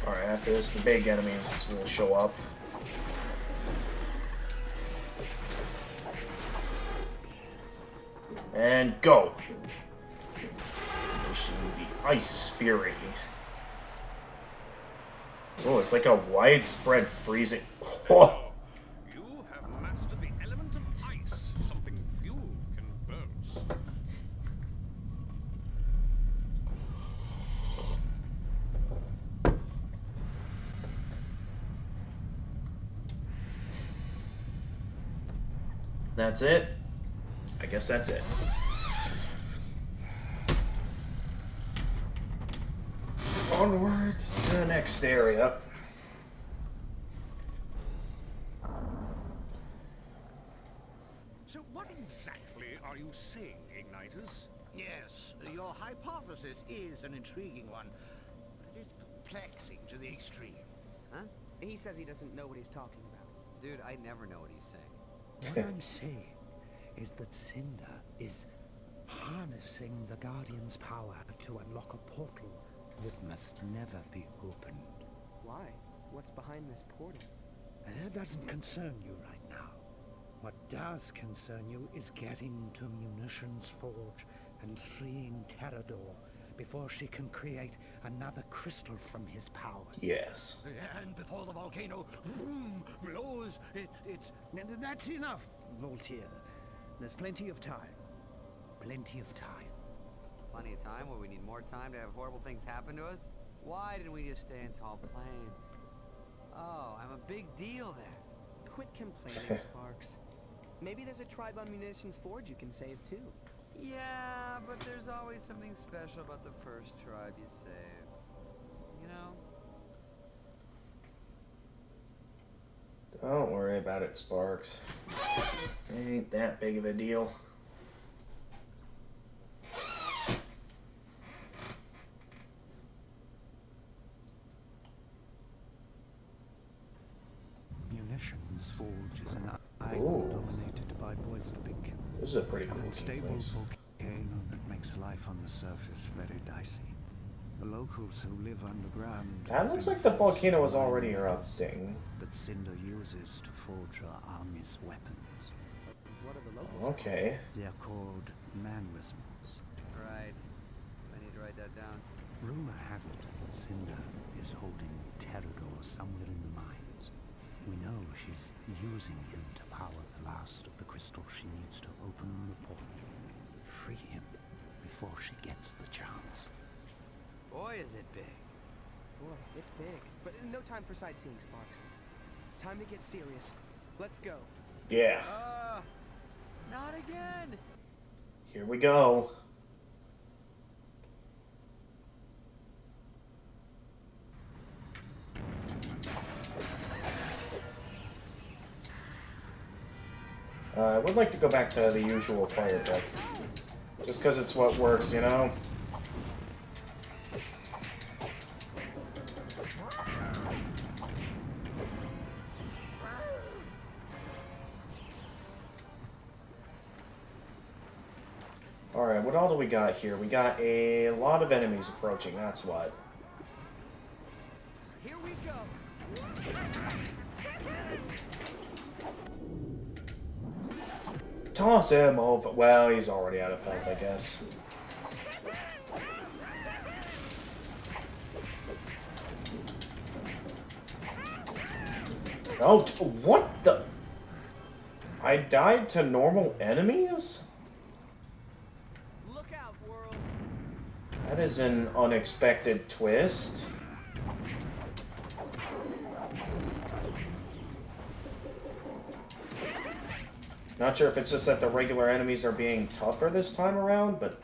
Alright, after this, the big enemies will show up. And go! Unleashing the Ice Fury. Oh, it's like a widespread freezing. Oh.
You have mastered the element of ice, something few can boast.
That's it. I guess that's it. Onwards to the next area.
So what exactly are you saying, Igniters?
Yes, your hypothesis is an intriguing one, but it's perplexing to the extreme.
Huh?
He says he doesn't know what he's talking about.
Dude, I never know what he's saying.
What I'm saying is that Cinder is harnessing the Guardian's power to unlock a portal that must never be opened.
Why? What's behind this portal?
And that doesn't concern you right now. What does concern you is getting to Munitions Forge and freeing Terrador before she can create another crystal from his powers.
Yes.
And before the volcano blows, it's...
That's enough, Voltaire. There's plenty of time. Plenty of time.
Plenty of time where we need more time to have horrible things happen to us? Why didn't we just stay in tall plains? Oh, I'm a big deal there.
Quit complaining, Sparks. Maybe there's a tribe on Munitions Forge you can save too.
Yeah, but there's always something special about the first tribe you save. You know?
Don't worry about it, Sparks. It ain't that big of a deal.
Ashen's Forge is an island
Ooh.
dominated by poison pink.
This is a pretty
An
cool
unstable
place.
volcano that makes life on the surface very dicey. The locals who live underground.
That looks like the volcano was already erupting.
That Cinder uses to forge her army's weapons.
What are the locals?
Okay.
They're called manrisms.
Right. I need to write that down.
Rumor has it that Cinder is holding Terrador somewhere in the mines. We know she's using him to power the last of the crystals she needs to open the portal. Free him before she gets the chance.
Boy, is it big.
Boy, it's big. But no time for sightseeing, Sparks. Time to get serious. Let's go.
Yeah.
Not again.
Here we go. I would like to go back to the usual fire breath. Just because it's what works, you know? Alright, what all do we got here? We got a lot of enemies approaching, that's what.
Here we go.
Toss him over. Well, he's already out of health, I guess. Oh, what the? I died to normal enemies?
Look out, world.
That is an unexpected twist. Not sure if it's just that the regular enemies are being tougher this time around, but...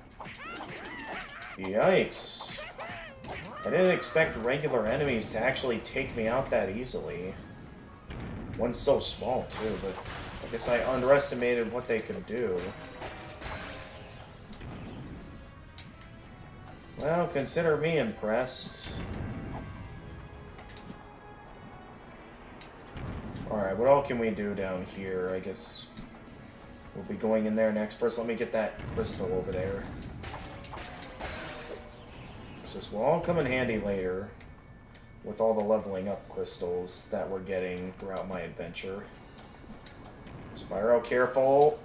Yikes. I didn't expect regular enemies to actually take me out that easily. One's so small, too, but I guess I underestimated what they could do. Well, consider me impressed. Alright, what all can we do down here? I guess we'll be going in there next. First, let me get that crystal over there. This will all come in handy later with all the leveling up crystals that we're getting throughout my adventure. Spyro, careful!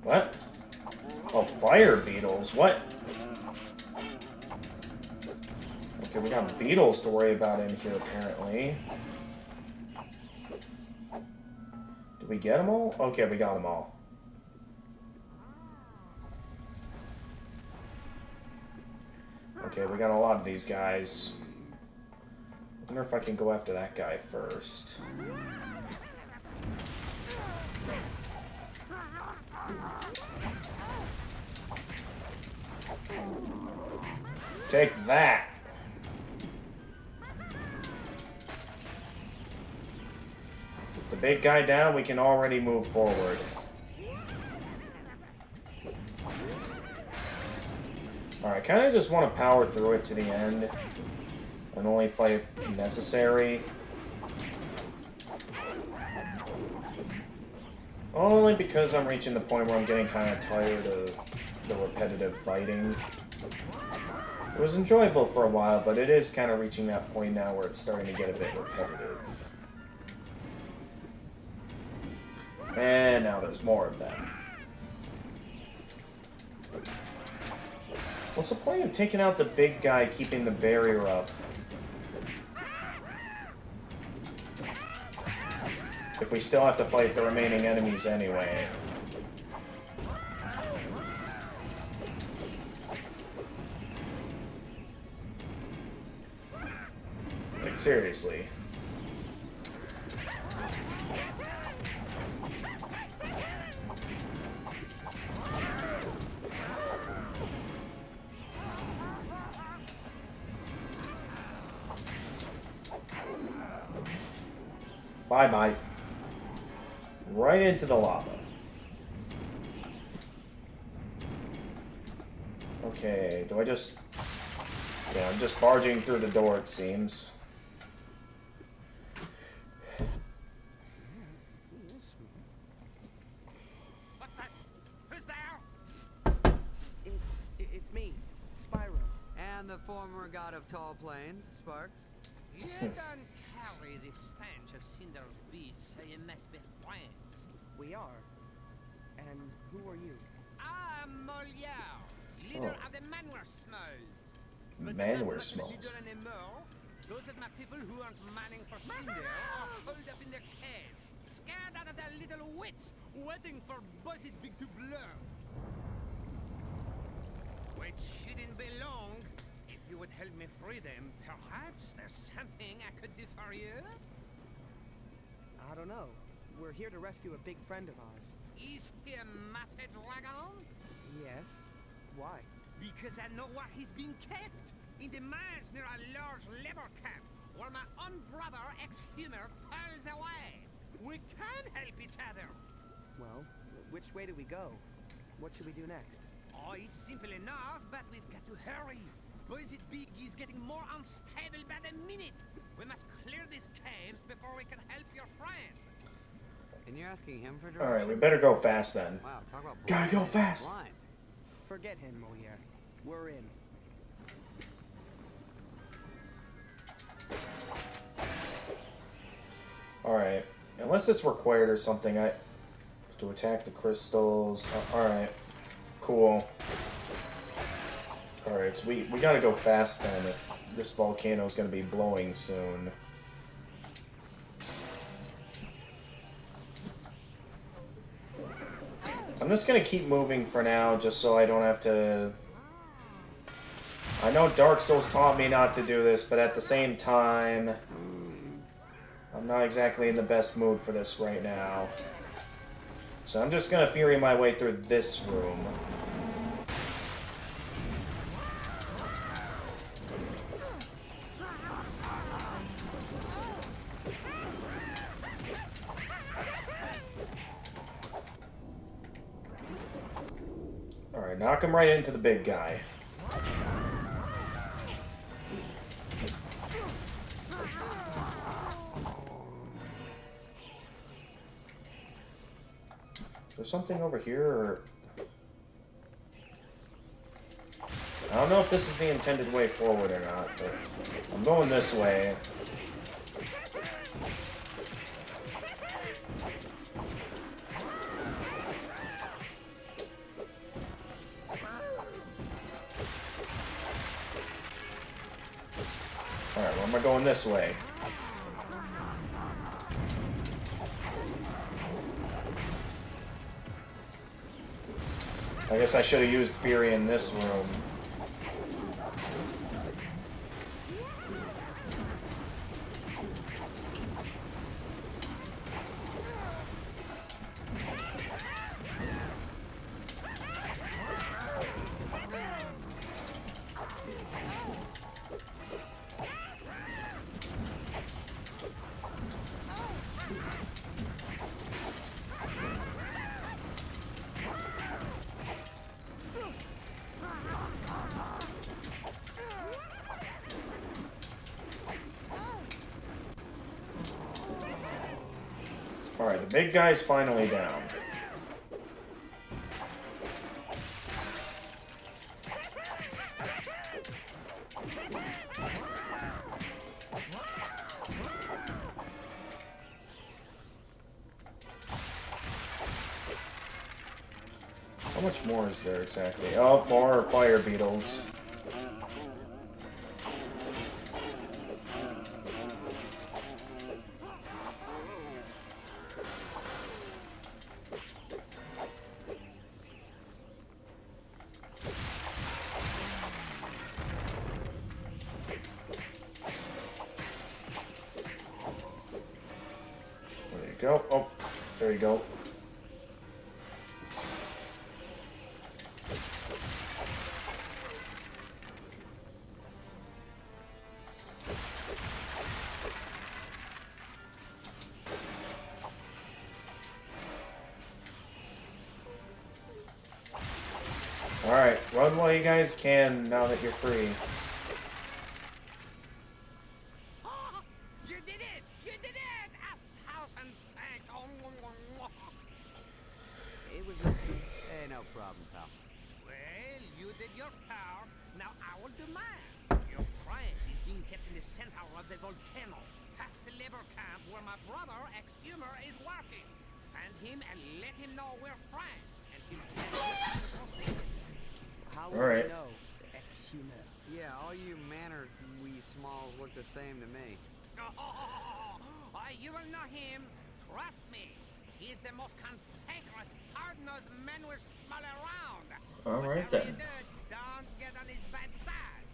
What? Oh, fire beetles. What? Okay, we got beetles to worry about in here, apparently. Did we get them all? Okay, we got them all. Okay, we got a lot of these guys. I wonder if I can go after that guy first. Take that! With the big guy down, we can already move forward. Alright, I kind of just want to power through it to the end. And only fight if necessary. Only because I'm reaching the point where I'm getting kind of tired of the repetitive fighting. It was enjoyable for a while, but it is kind of reaching that point now where it's starting to get a bit repetitive. And now there's more of them. What's the point of taking out the big guy, keeping the barrier up? If we still have to fight the remaining enemies anyway. Like, seriously. Bye-bye. Right into the lava. Okay, do I just... Yeah, I'm just barging through the door, it seems.
What's that? Who's there?
It's me, Spyro.
And the former god of tall plains, Sparks.
You don't carry the stench of Cinder's beast, so you must be friends.
We are. And who are you?
I'm Molière, leader of the Manware Smalls.
Manware Smalls.
Those of my people who aren't manning for Cinder are holed up in their caves, scared out of their little wits, waiting for Buzzard Big to blow. Which shouldn't be long. If you would help me free them, perhaps there's something I could do for you?
I don't know. We're here to rescue a big friend of ours.
Is he a Mate Dragon?
Yes. Why?
Because I know where he's been kept. In the mines near a large labor camp, where my own brother, ex-Humor, toils away. We can help each other.
Well, which way do we go? What should we do next?
Oh, it's simple enough, but we've got to hurry. Buzzard Big is getting more unstable by the minute. We must clear these caves before we can help your friend.
And you're asking him for directions?
Alright, we better go fast then.
Wow, talk about
Gotta go fast.
blind.
Forget him, Molière. We're in.
Alright. Unless it's required or something, to attack the crystals. Alright. Cool. Alright, so we gotta go fast then if this volcano's gonna be blowing soon. I'm just gonna keep moving for now, just so I don't have to... I know Dark Souls taught me not to do this, but at the same time... I'm not exactly in the best mood for this right now. So I'm just gonna Fury my way through this room. Alright, knock him right into the big guy. There's something over here, or... I don't know if this is the intended way forward or not, but I'm going this way. Alright, well, am I going this way? I guess I should have used Fury in this room. Alright, the big guy's finally down. How much more is there exactly? Oh, more fire beetles. There you go. Oh, there you go. Alright, run while you guys can now that you're free.
of the volcano, past the labor camp where my brother, ex-humor, is working. Find him and let him know we're friends, and he'll tell you how to proceed.
How
All
will
right.
you know, ex-humor?
Yeah, all you manner wee smalls look the same to me.
You will know him. Trust me. He is the most cantankerous, hard-nosed man we'll smell around.
All right
Whatever you
then.
do, don't get on his bad side.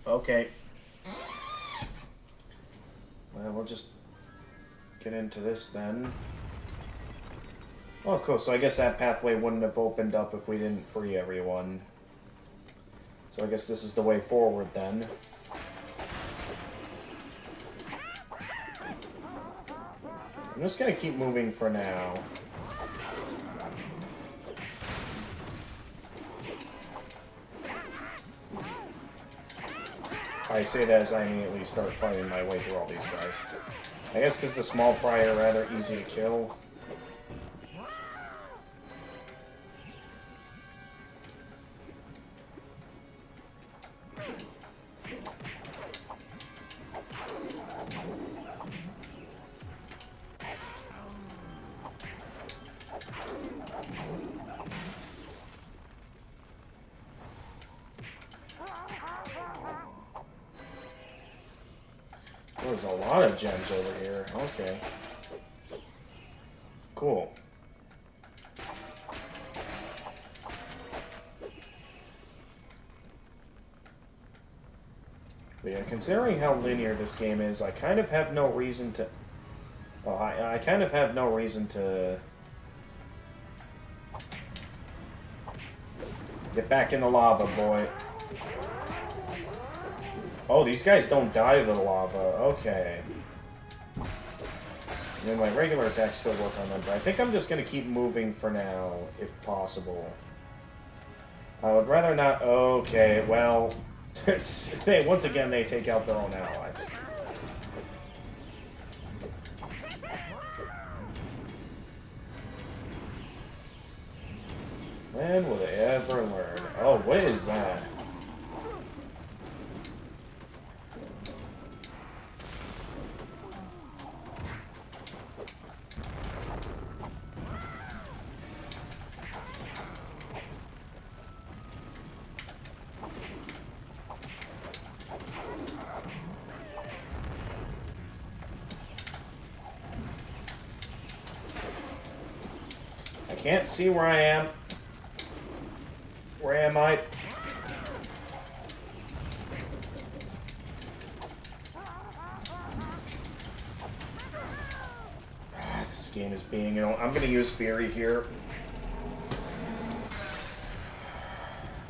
Okay. Well, we'll just get into this then. Oh, cool. So I guess that pathway wouldn't have opened up if we didn't free everyone. So I guess this is the way forward then. I'm just gonna keep moving for now. I say that as I immediately start fighting my way through all these guys. I guess because the small fry are rather easy to kill. There's a lot of gems over here. Okay. Cool. But yeah, considering how linear this game is, I kind of have no reason to... Well, I kind of have no reason to... Get back in the lava, boy. Oh, these guys don't die to the lava. Okay. And then my regular attacks still work on them, but I think I'm just going to keep moving for now, if possible. I would rather not... Okay, well... once again, they take out their own allies. When will they ever learn? Oh, what is that? I can't see where I am. Where am I? This game is being, you know, I'm gonna use Fury here.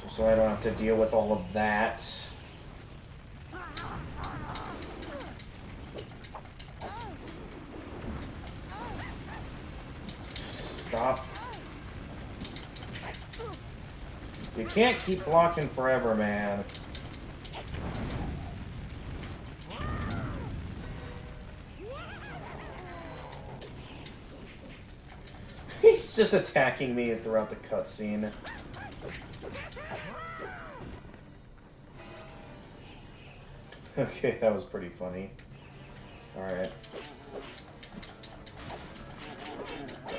Just so I don't have to deal with all of that. Stop. You can't keep blocking forever, man. He's just attacking me throughout the cutscene. Okay, that was pretty funny. Alright.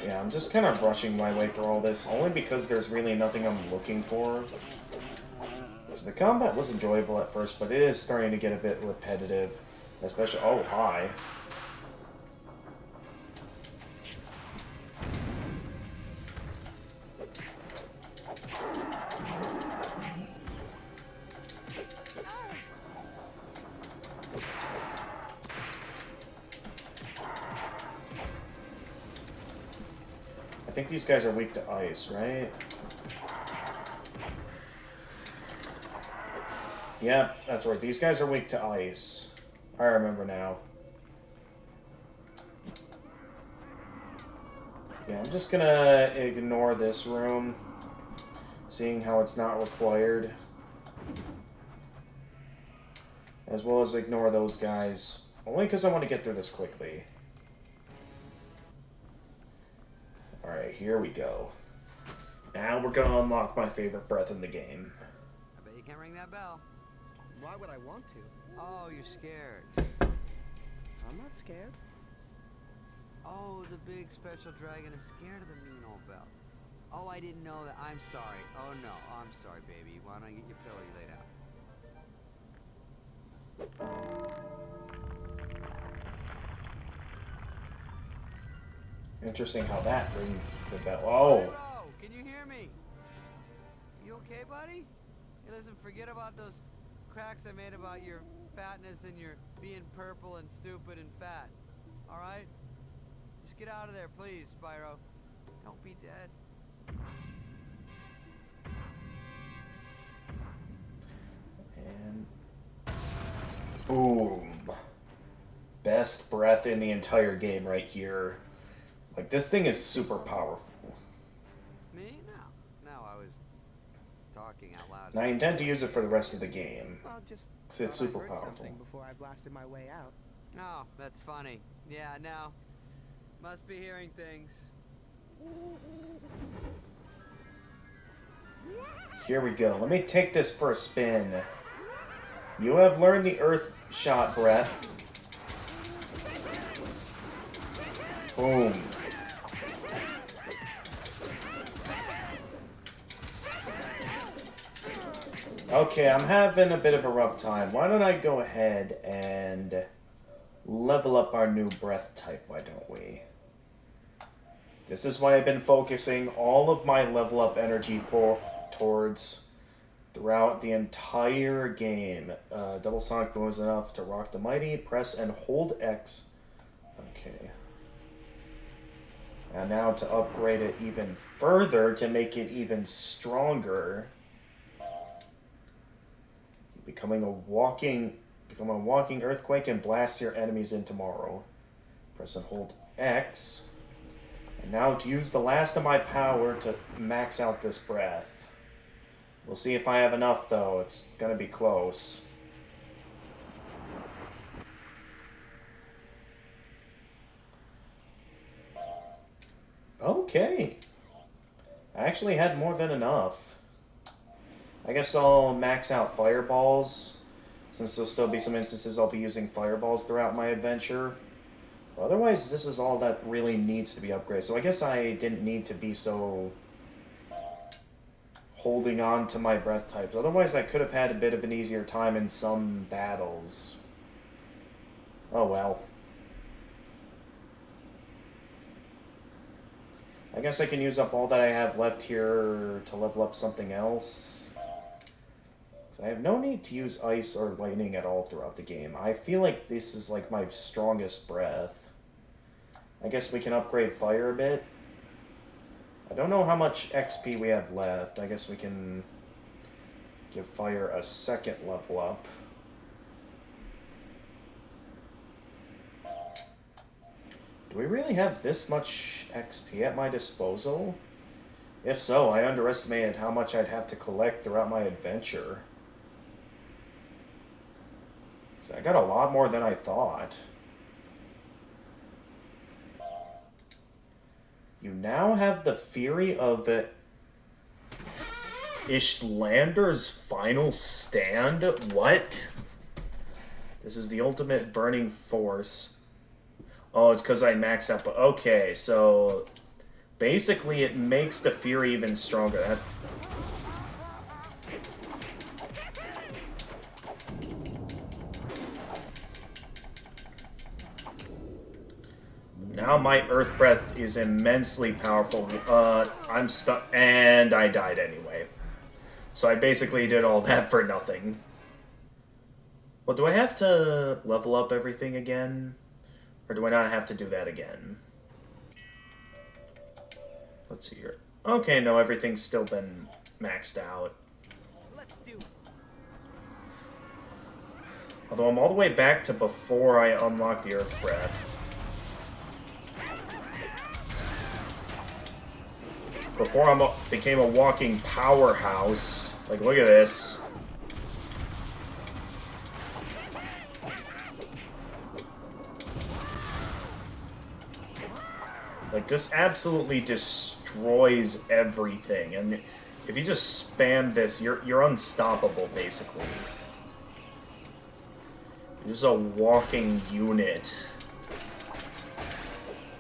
Yeah, I'm just kind of rushing my way through all this, only because there's really nothing I'm looking for. So the combat was enjoyable at first, but it is starting to get a bit repetitive. Especially... Oh, hi. I think these guys are weak to ice, right? Yeah, that's right. These guys are weak to ice. I remember now. Yeah, I'm just gonna ignore this room, seeing how it's not required. As well as ignore those guys. Only because I want to get through this quickly. Alright, here we go. Now we're gonna unlock my favorite breath in the game.
I bet you can't ring that bell.
Why would I want to?
Oh, you're scared.
I'm not scared.
Oh, the big special dragon is scared of the mean old belt. Oh, I didn't know that. I'm sorry. Oh, no. I'm sorry, baby. Why don't I get your pillow? You lay down.
Interesting how that ring the bell. Oh!
Spyro, can you hear me? You okay, buddy? Hey, listen, forget about those cracks I made about your fatness and your being purple and stupid and fat. Alright? Just get out of there, please, Spyro. Don't be dead.
And boom. Best breath in the entire game right here. Like, this thing is super powerful.
Me? No. No, I was talking out loud.
And I intend to use it for the rest of the game.
Well, just
Because it's
thought I
super
heard
powerful.
something before I blasted my way out.
Oh, that's funny. Yeah, no. Must be hearing things.
Here we go. Let me take this for a spin. You have learned the Earth Shot breath. Boom. Okay, I'm having a bit of a rough time. Why don't I go ahead and level up our new breath type, why don't we? This is why I've been focusing all of my level up energy towards throughout the entire game. Double Sonic Boom is enough to rock the mighty. Press and hold X. Okay. And now to upgrade it even further to make it even stronger. Become a walking earthquake and blast your enemies in tomorrow. Press and hold X. And now to use the last of my power to max out this breath. We'll see if I have enough though. It's gonna be close. Okay. I actually had more than enough. I guess I'll max out fireballs, since there'll still be some instances I'll be using fireballs throughout my adventure. But otherwise, this is all that really needs to be upgraded. So I guess I didn't need to be so holding on to my breath types. Otherwise, I could have had a bit of an easier time in some battles. Oh well. I guess I can use up all that I have left here to level up something else. I have no need to use ice or lightning at all throughout the game. I feel like this is like my strongest breath. I guess we can upgrade fire a bit. I don't know how much XP we have left. I guess we can give fire a second level up. Do we really have this much XP at my disposal? If so, I underestimated how much I'd have to collect throughout my adventure. So I got a lot more than I thought. You now have the Fury of Ishlander's final stand? What? This is the ultimate burning force. Oh, it's because I maxed out. Okay, so basically it makes the Fury even stronger. That's... Now my Earth Breath is immensely powerful. I'm stuck, and I died anyway. So I basically did all that for nothing. Well, do I have to level up everything again? Or do I not have to do that again? Let's see here. Okay, no, everything's still been maxed out.
Let's do it.
Although I'm all the way back to before I unlocked the Earth Breath. Before I became a walking powerhouse. Like, look at this. Like, this absolutely destroys everything. And if you just spam this, you're unstoppable, basically. This is a walking unit.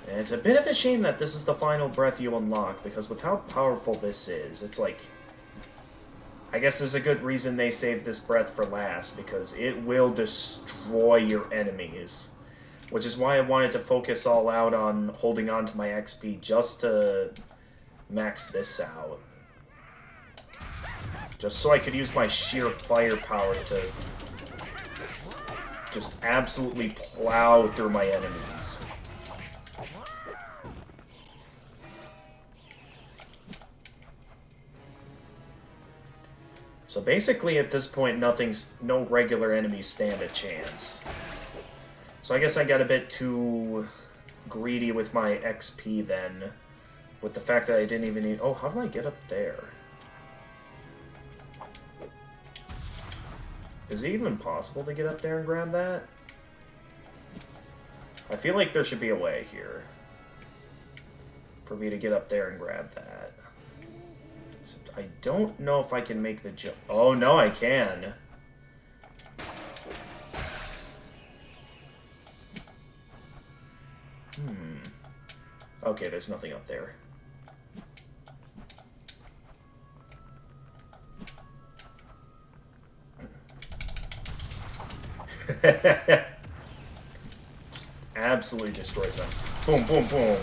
And it's a bit of a shame that this is the final breath you unlock, because with how powerful this is, it's like... I guess there's a good reason they saved this breath for last, because it will destroy your enemies. Which is why I wanted to focus all out on holding on to my XP, just to max this out. Just so I could use my sheer firepower to just absolutely plow through my enemies. So basically at this point no regular enemies stand a chance. So I guess I got a bit too greedy with my XP then, with the fact that I didn't even need... Oh, how do I get up there? Is it even possible to get up there and grab that? I feel like there should be a way here for me to get up there and grab that. Except I don't know if I can make the jump. Oh, no, I can. Okay, there's nothing up there. Just absolutely destroys them. Boom, boom, boom.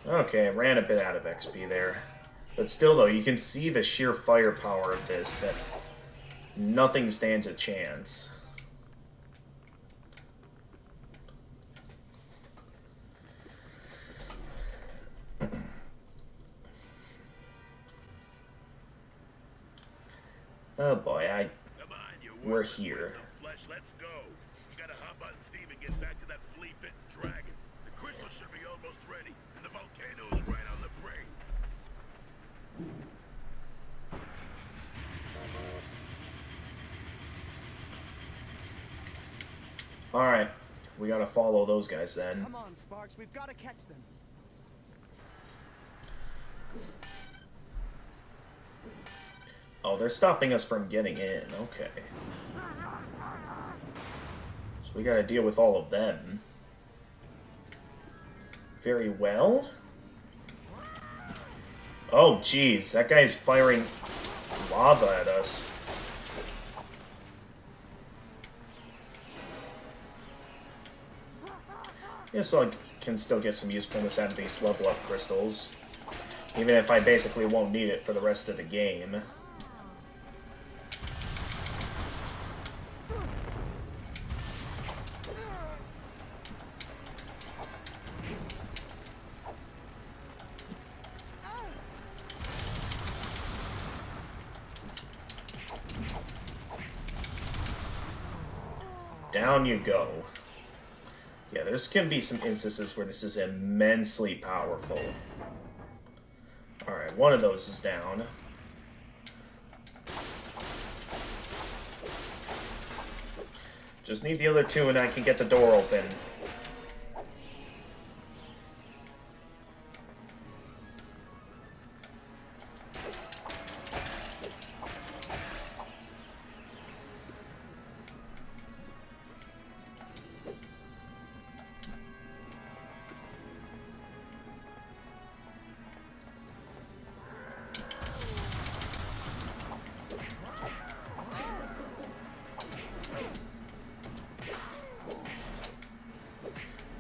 Okay, I ran a bit out of XP there. But still, though, you can see the sheer firepower of this, that nothing stands a chance. Oh boy, we're here.
Let's go. You gotta hop on Steve and get back to that flea-bitten dragon. The crystal should be almost ready, and the volcano is right on the brink.
Alright, we gotta follow those guys then.
Come on, Sparks, we've got to catch them.
Oh, they're stopping us from getting in. Okay. So we gotta deal with all of them. Very well. Oh, jeez. That guy's firing lava at us. Yeah, so I can still get some usefulness out of these level up crystals. Even if I basically won't need it for the rest of the game. Down you go. Yeah, there's going to be some instances where this is immensely powerful. Alright, one of those is down. Just need the other two and I can get the door open.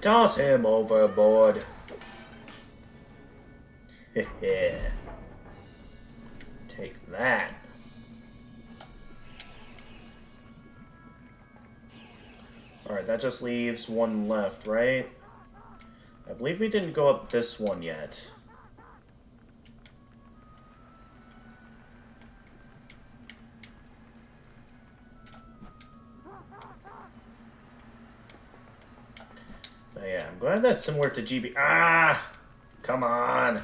Toss him overboard. Heh. Take that. Alright, that just leaves one left, right? I believe we didn't go up this one yet. But yeah, I'm glad that's similar to GB. Ah! Come on!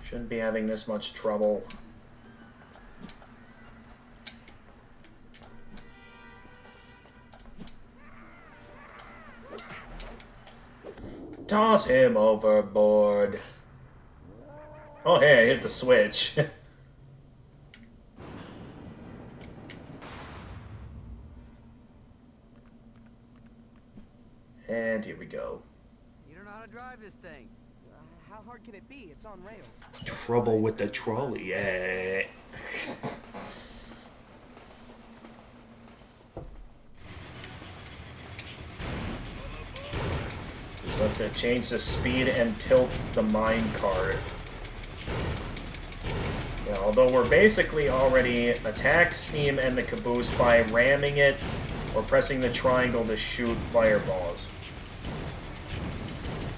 Shouldn't be having this much trouble. Toss him overboard. Oh, hey, I hit the switch. And here we go.
You don't know how to drive this thing.
How hard can it be? It's on rails.
Trouble with the trolley, yeah. Just have to change the speed and tilt the mine cart. Yeah, although we're basically already attack Steam and the caboose by ramming it or pressing the triangle to shoot fireballs.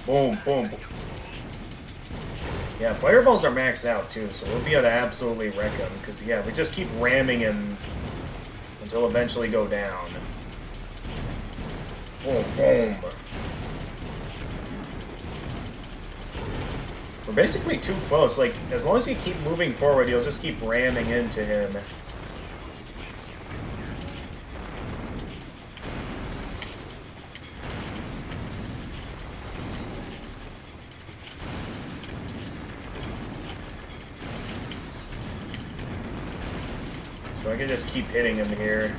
Boom, boom, boom. Yeah, fireballs are maxed out too, so we'll be able to absolutely wreck him. Because, yeah, we just keep ramming him until eventually go down. Boom, boom. We're basically too close. Like, as long as you keep moving forward, you'll just keep ramming into him. So I can just keep hitting him here.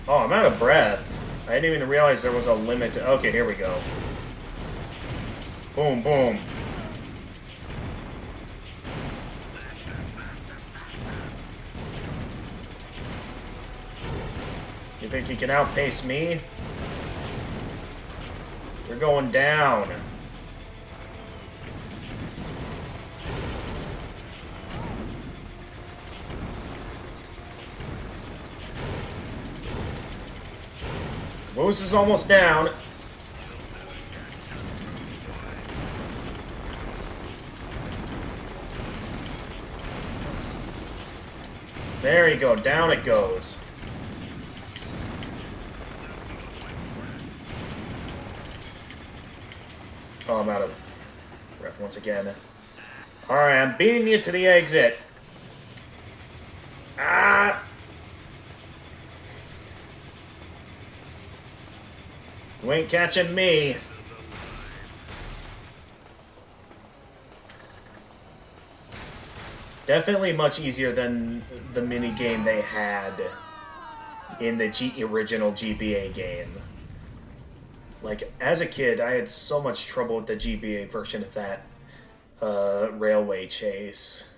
Oh, I'm out of breath. I didn't even realize there was a limit to... Okay, here we go. Boom, boom. You think you can outpace me? You're going down. Moose is almost down. There you go, down it goes. Oh, I'm out of breath once again. Alright, I'm beating you to the exit. Ah! You ain't catching me. Definitely much easier than the mini game they had in the original GBA game. Like, as a kid, I had so much trouble with the GBA version of that railway chase.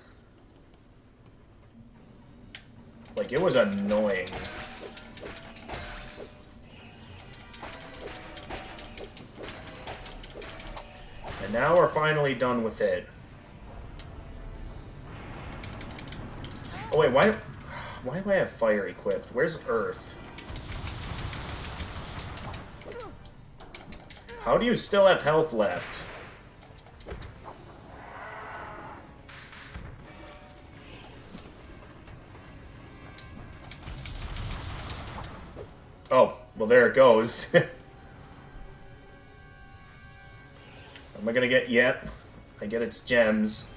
Like, it was annoying. And now we're finally done with it. Oh wait, why do I have fire equipped? Where's Earth? How do you still have health left? Oh, well there it goes. Am I gonna get... Yep. I get its gems.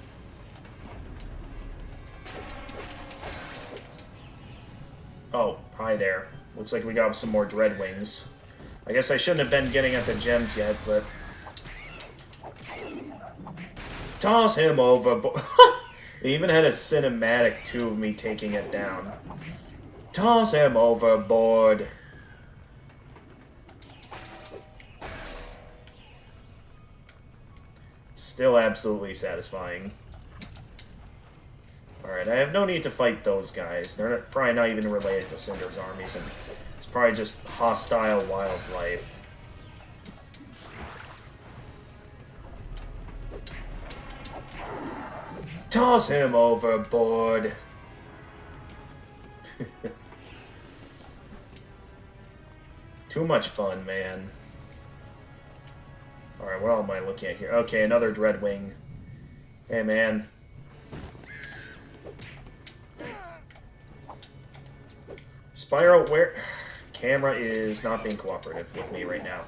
Oh, hi there. Looks like we got some more Dreadwings. I guess I shouldn't have been getting at the gems yet, but... Toss him overboard. They even had a cinematic, too, of me taking it down. Toss him overboard. Still absolutely satisfying. Alright, I have no need to fight those guys. They're probably not even related to Cinder's armies, and it's probably just hostile wildlife. Toss him overboard! Too much fun, man. Alright, what am I looking at here? Okay, another Dreadwing. Hey, man. Spyro, where... Camera is not being cooperative with me right now.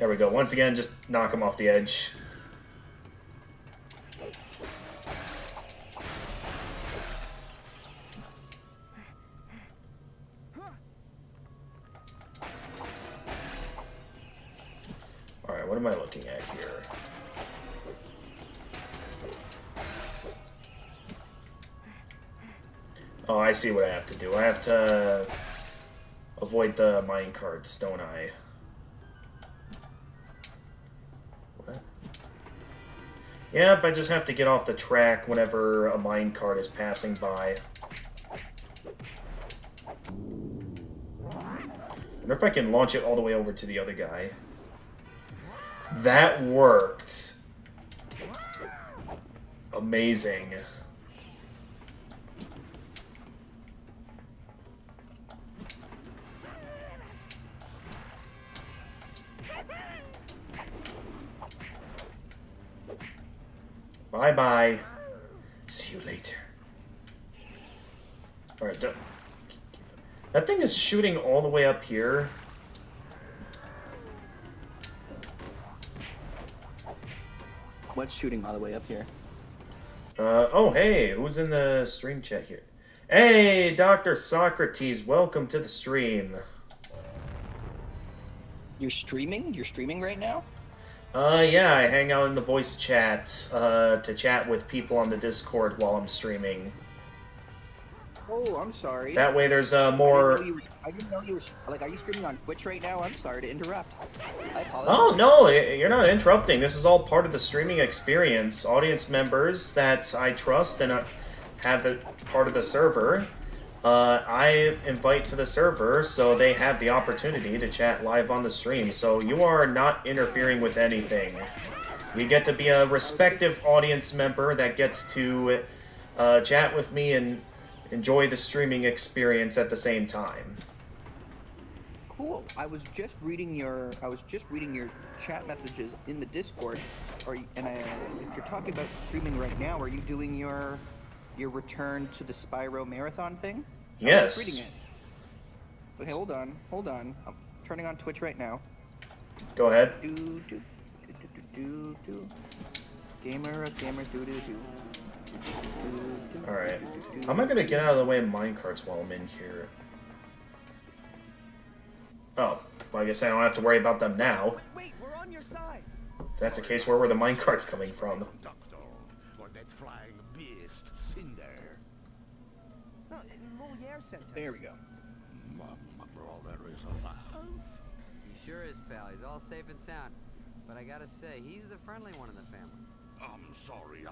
There we go. Once again, just knock him off the edge. Alright, what am I looking at here? Oh, I see what I have to do. I have to avoid the mine carts, don't I? What? Yep, I just have to get off the track whenever a mine cart is passing by. I wonder if I can launch it all the way over to the other guy. That worked. Amazing. Bye-bye. See you later. Alright, that thing is shooting all the way up here.
What's shooting all the way up here?
Oh, hey, who's in the stream chat here? Hey, Dr. Socrates, welcome to the stream.
You're streaming? You're streaming right now?
Yeah, I hang out in the voice chat, to chat with people on the Discord while I'm streaming.
Oh, I'm sorry.
That way there's, more...
I didn't know you were... Like, are you streaming on Twitch right now? I'm sorry to interrupt. I apologize.
Oh, no, you're not interrupting. This is all part of the streaming experience. Audience members that I trust and have it part of the server, I invite to the server so they have the opportunity to chat live on the stream. So you are not interfering with anything. You get to be a respective audience member that gets to chat with me and enjoy the streaming experience at the same time.
Cool. I was just reading your chat messages in the Discord. If you're talking about streaming right now, are you doing your return to the Spyro marathon thing?
Yes.
I was reading it. Okay, hold on. I'm turning on Twitch right now.
Go ahead.
Gamers do.
Alright. How am I gonna get out of the way of minecarts while I'm in here? Oh, well, I guess I don't have to worry about them now.
Wait, we're on your side.
If that's the case, where were the minecarts coming from?
Doctor, or that flying beast, Cinder.
No, Moliere sent us.
There we go.
My brother is alive.
He sure is, pal. He's all safe and sound. But I gotta say, he's the friendly one in the family.
I'm sorry.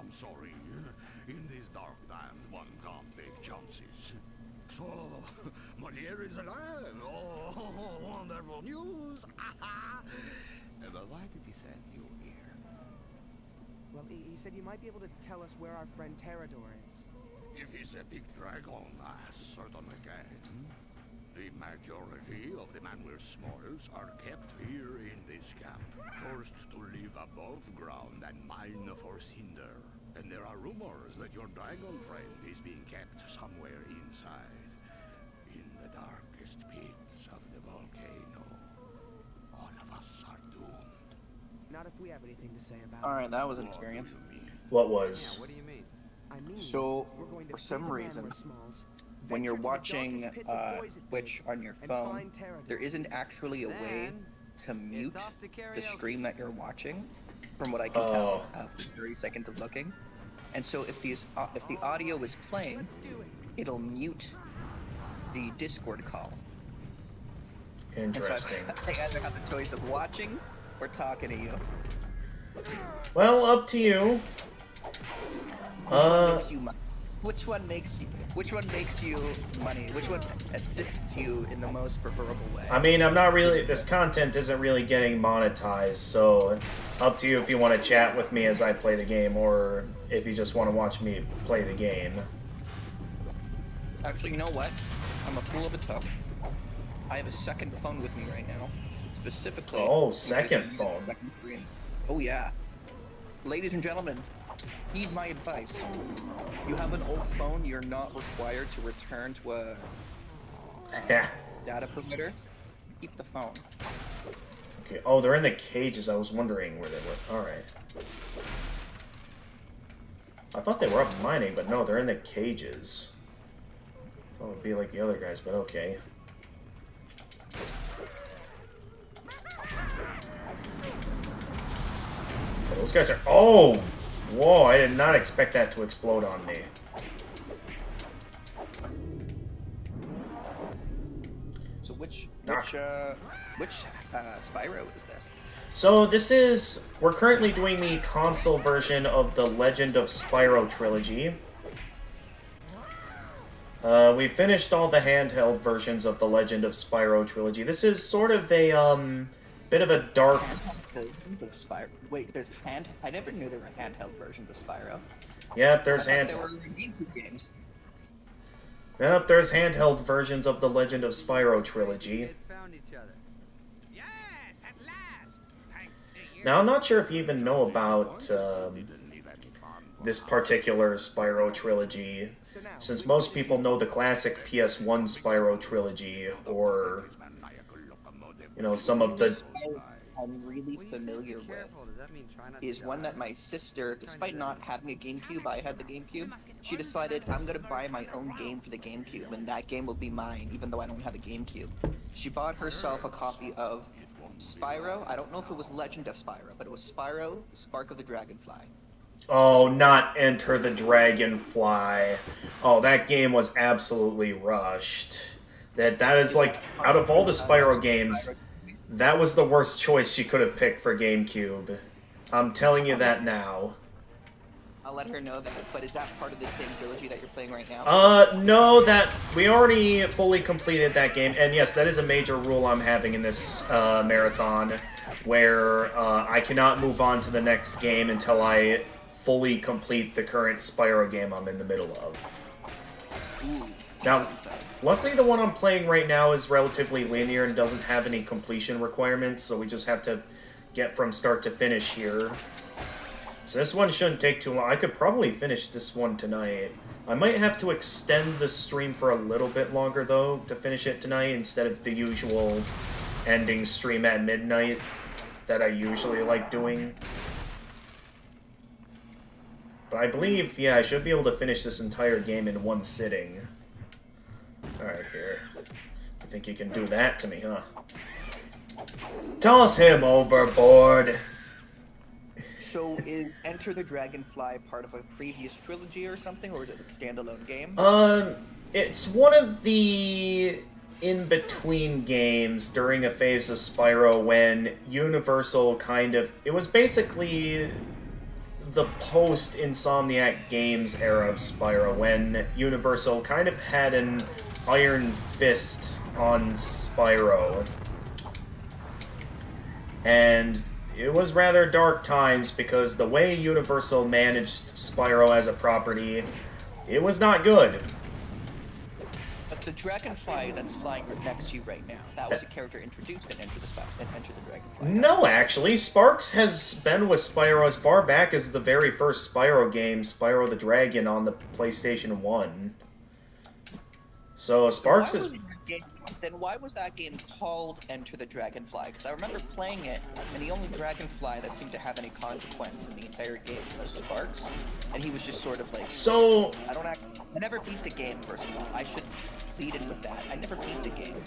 In these dark times, one can't take chances. So, Moliere is alive. Oh, wonderful news. But why did he send you here?
Well, he said you might be able to tell us where our friend Terrador is.
If he's a big dragon, I certainly can. The majority of the Manwir Smalls are kept here in this camp, forced to live above ground and mine for cinder. And there are rumors that your dragon friend is being kept somewhere inside, in the darkest pits of the volcano. All of us are doomed.
Not if we have anything to say about it.
Alright, that was an experience.
What was?
Yeah, what do you mean?
I mean,
So,
we're going to
for
free
some
the
reason,
Manwir Smalls,
when you're
venture to the
watching
darkest pits of Poison
Twitch
Pit,
on your
and
phone,
find Terrador.
there isn't actually a way
Then,
to mute
off to
the
karaoke.
stream that you're watching, from what I can tell after 30 seconds of looking. And so if the audio is playing,
Let's do it.
it'll mute the Discord call. And so
Interesting.
I either have the choice of watching or talking to you.
Well, up to you.
Which one makes you money? Which one assists you in the most preferable way?
I mean, I'm not really... This content isn't really getting monetized, so up to you if you want to chat with me as I play the game, or if you just want to watch me play the game.
Actually, you know what? I'm a fool of a tough. I have a second phone with me right now, specifically.
Oh, second phone.
Second screen. Oh yeah. Ladies and gentlemen, heed my advice. You have an old phone, you're not required to return to a data provider. Keep the phone.
Okay. Oh, they're in the cages. I was wondering where they were. Alright. I thought they were up mining, but no, they're in the cages. Thought it would be like the other guys, but okay. Oh, those guys are... Oh! Whoa, I did not expect that to explode on me.
So which Spyro is this?
So this is... We're currently doing the console version of the Legend of Spyro trilogy. We finished all the handheld versions of the Legend of Spyro trilogy. This is sort of a, bit of a dark...
Versions of Spyro. Wait, there's I never knew there were handheld versions of Spyro.
Yep, there's
There were GameCube games.
Yep, there's handheld versions of the Legend of Spyro trilogy.
Found each other.
Yes, at last. Thanks to you.
Now, I'm not sure if you even know about this particular Spyro trilogy, since most people know the classic PS1 Spyro trilogy, or, you know, some of the...
I'm really familiar with is one that my sister, despite not having a GameCube, I had the GameCube, she decided I'm gonna buy my own game for the GameCube, and that game will be mine, even though I don't have a GameCube. She bought herself a copy of Spyro. I don't know if it was Legend of Spyro, but it was Spyro, Spark of the Dragonfly.
Oh, not Enter the Dragonfly. Oh, that game was absolutely rushed. That is like, out of all the Spyro games, that was the worst choice she could have picked for GameCube. I'm telling you that now.
I'll let her know that, but is that part of the same trilogy that you're playing right now?
No, that we already fully completed that game, and yes, that is a major rule I'm having in this marathon, where I cannot move on to the next game until I fully complete the current Spyro game I'm in the middle of. Now, luckily the one I'm playing right now is relatively linear and doesn't have any completion requirements, so we just have to get from start to finish here. So this one shouldn't take too long. I could probably finish this one tonight. I might have to extend the stream for a little bit longer, though, to finish it tonight, instead of the usual ending stream at midnight that I usually like doing. But I believe, yeah, I should be able to finish this entire game in one sitting. Alright, here. I think you can do that to me, huh? Toss him overboard!
So is Enter the Dragonfly part of a previous trilogy or something, or is it a standalone game?
It's one of the in-between games during a phase of Spyro when Universal kind of... It was basically the post-Insomniac Games era of Spyro, when Universal kind of had an iron fist on Spyro. And it was rather dark times, because the way Universal managed Spyro as a property, it was not good.
But the Dragonfly that's flying next to you right now, that was a character introduced in Enter the Dragonfly.
No, actually, Sparks has been with Spyro as far back as the very first Spyro game, Spyro the Dragon, on the PlayStation 1. So Sparks is...
Then why was that game called Enter the Dragonfly? Because I remember playing it, and the only Dragonfly that seemed to have any consequence in the entire game was Sparks, and he was just sort of like...
So...
I never beat the game, first of all. I should lead in with that. I never beat the game.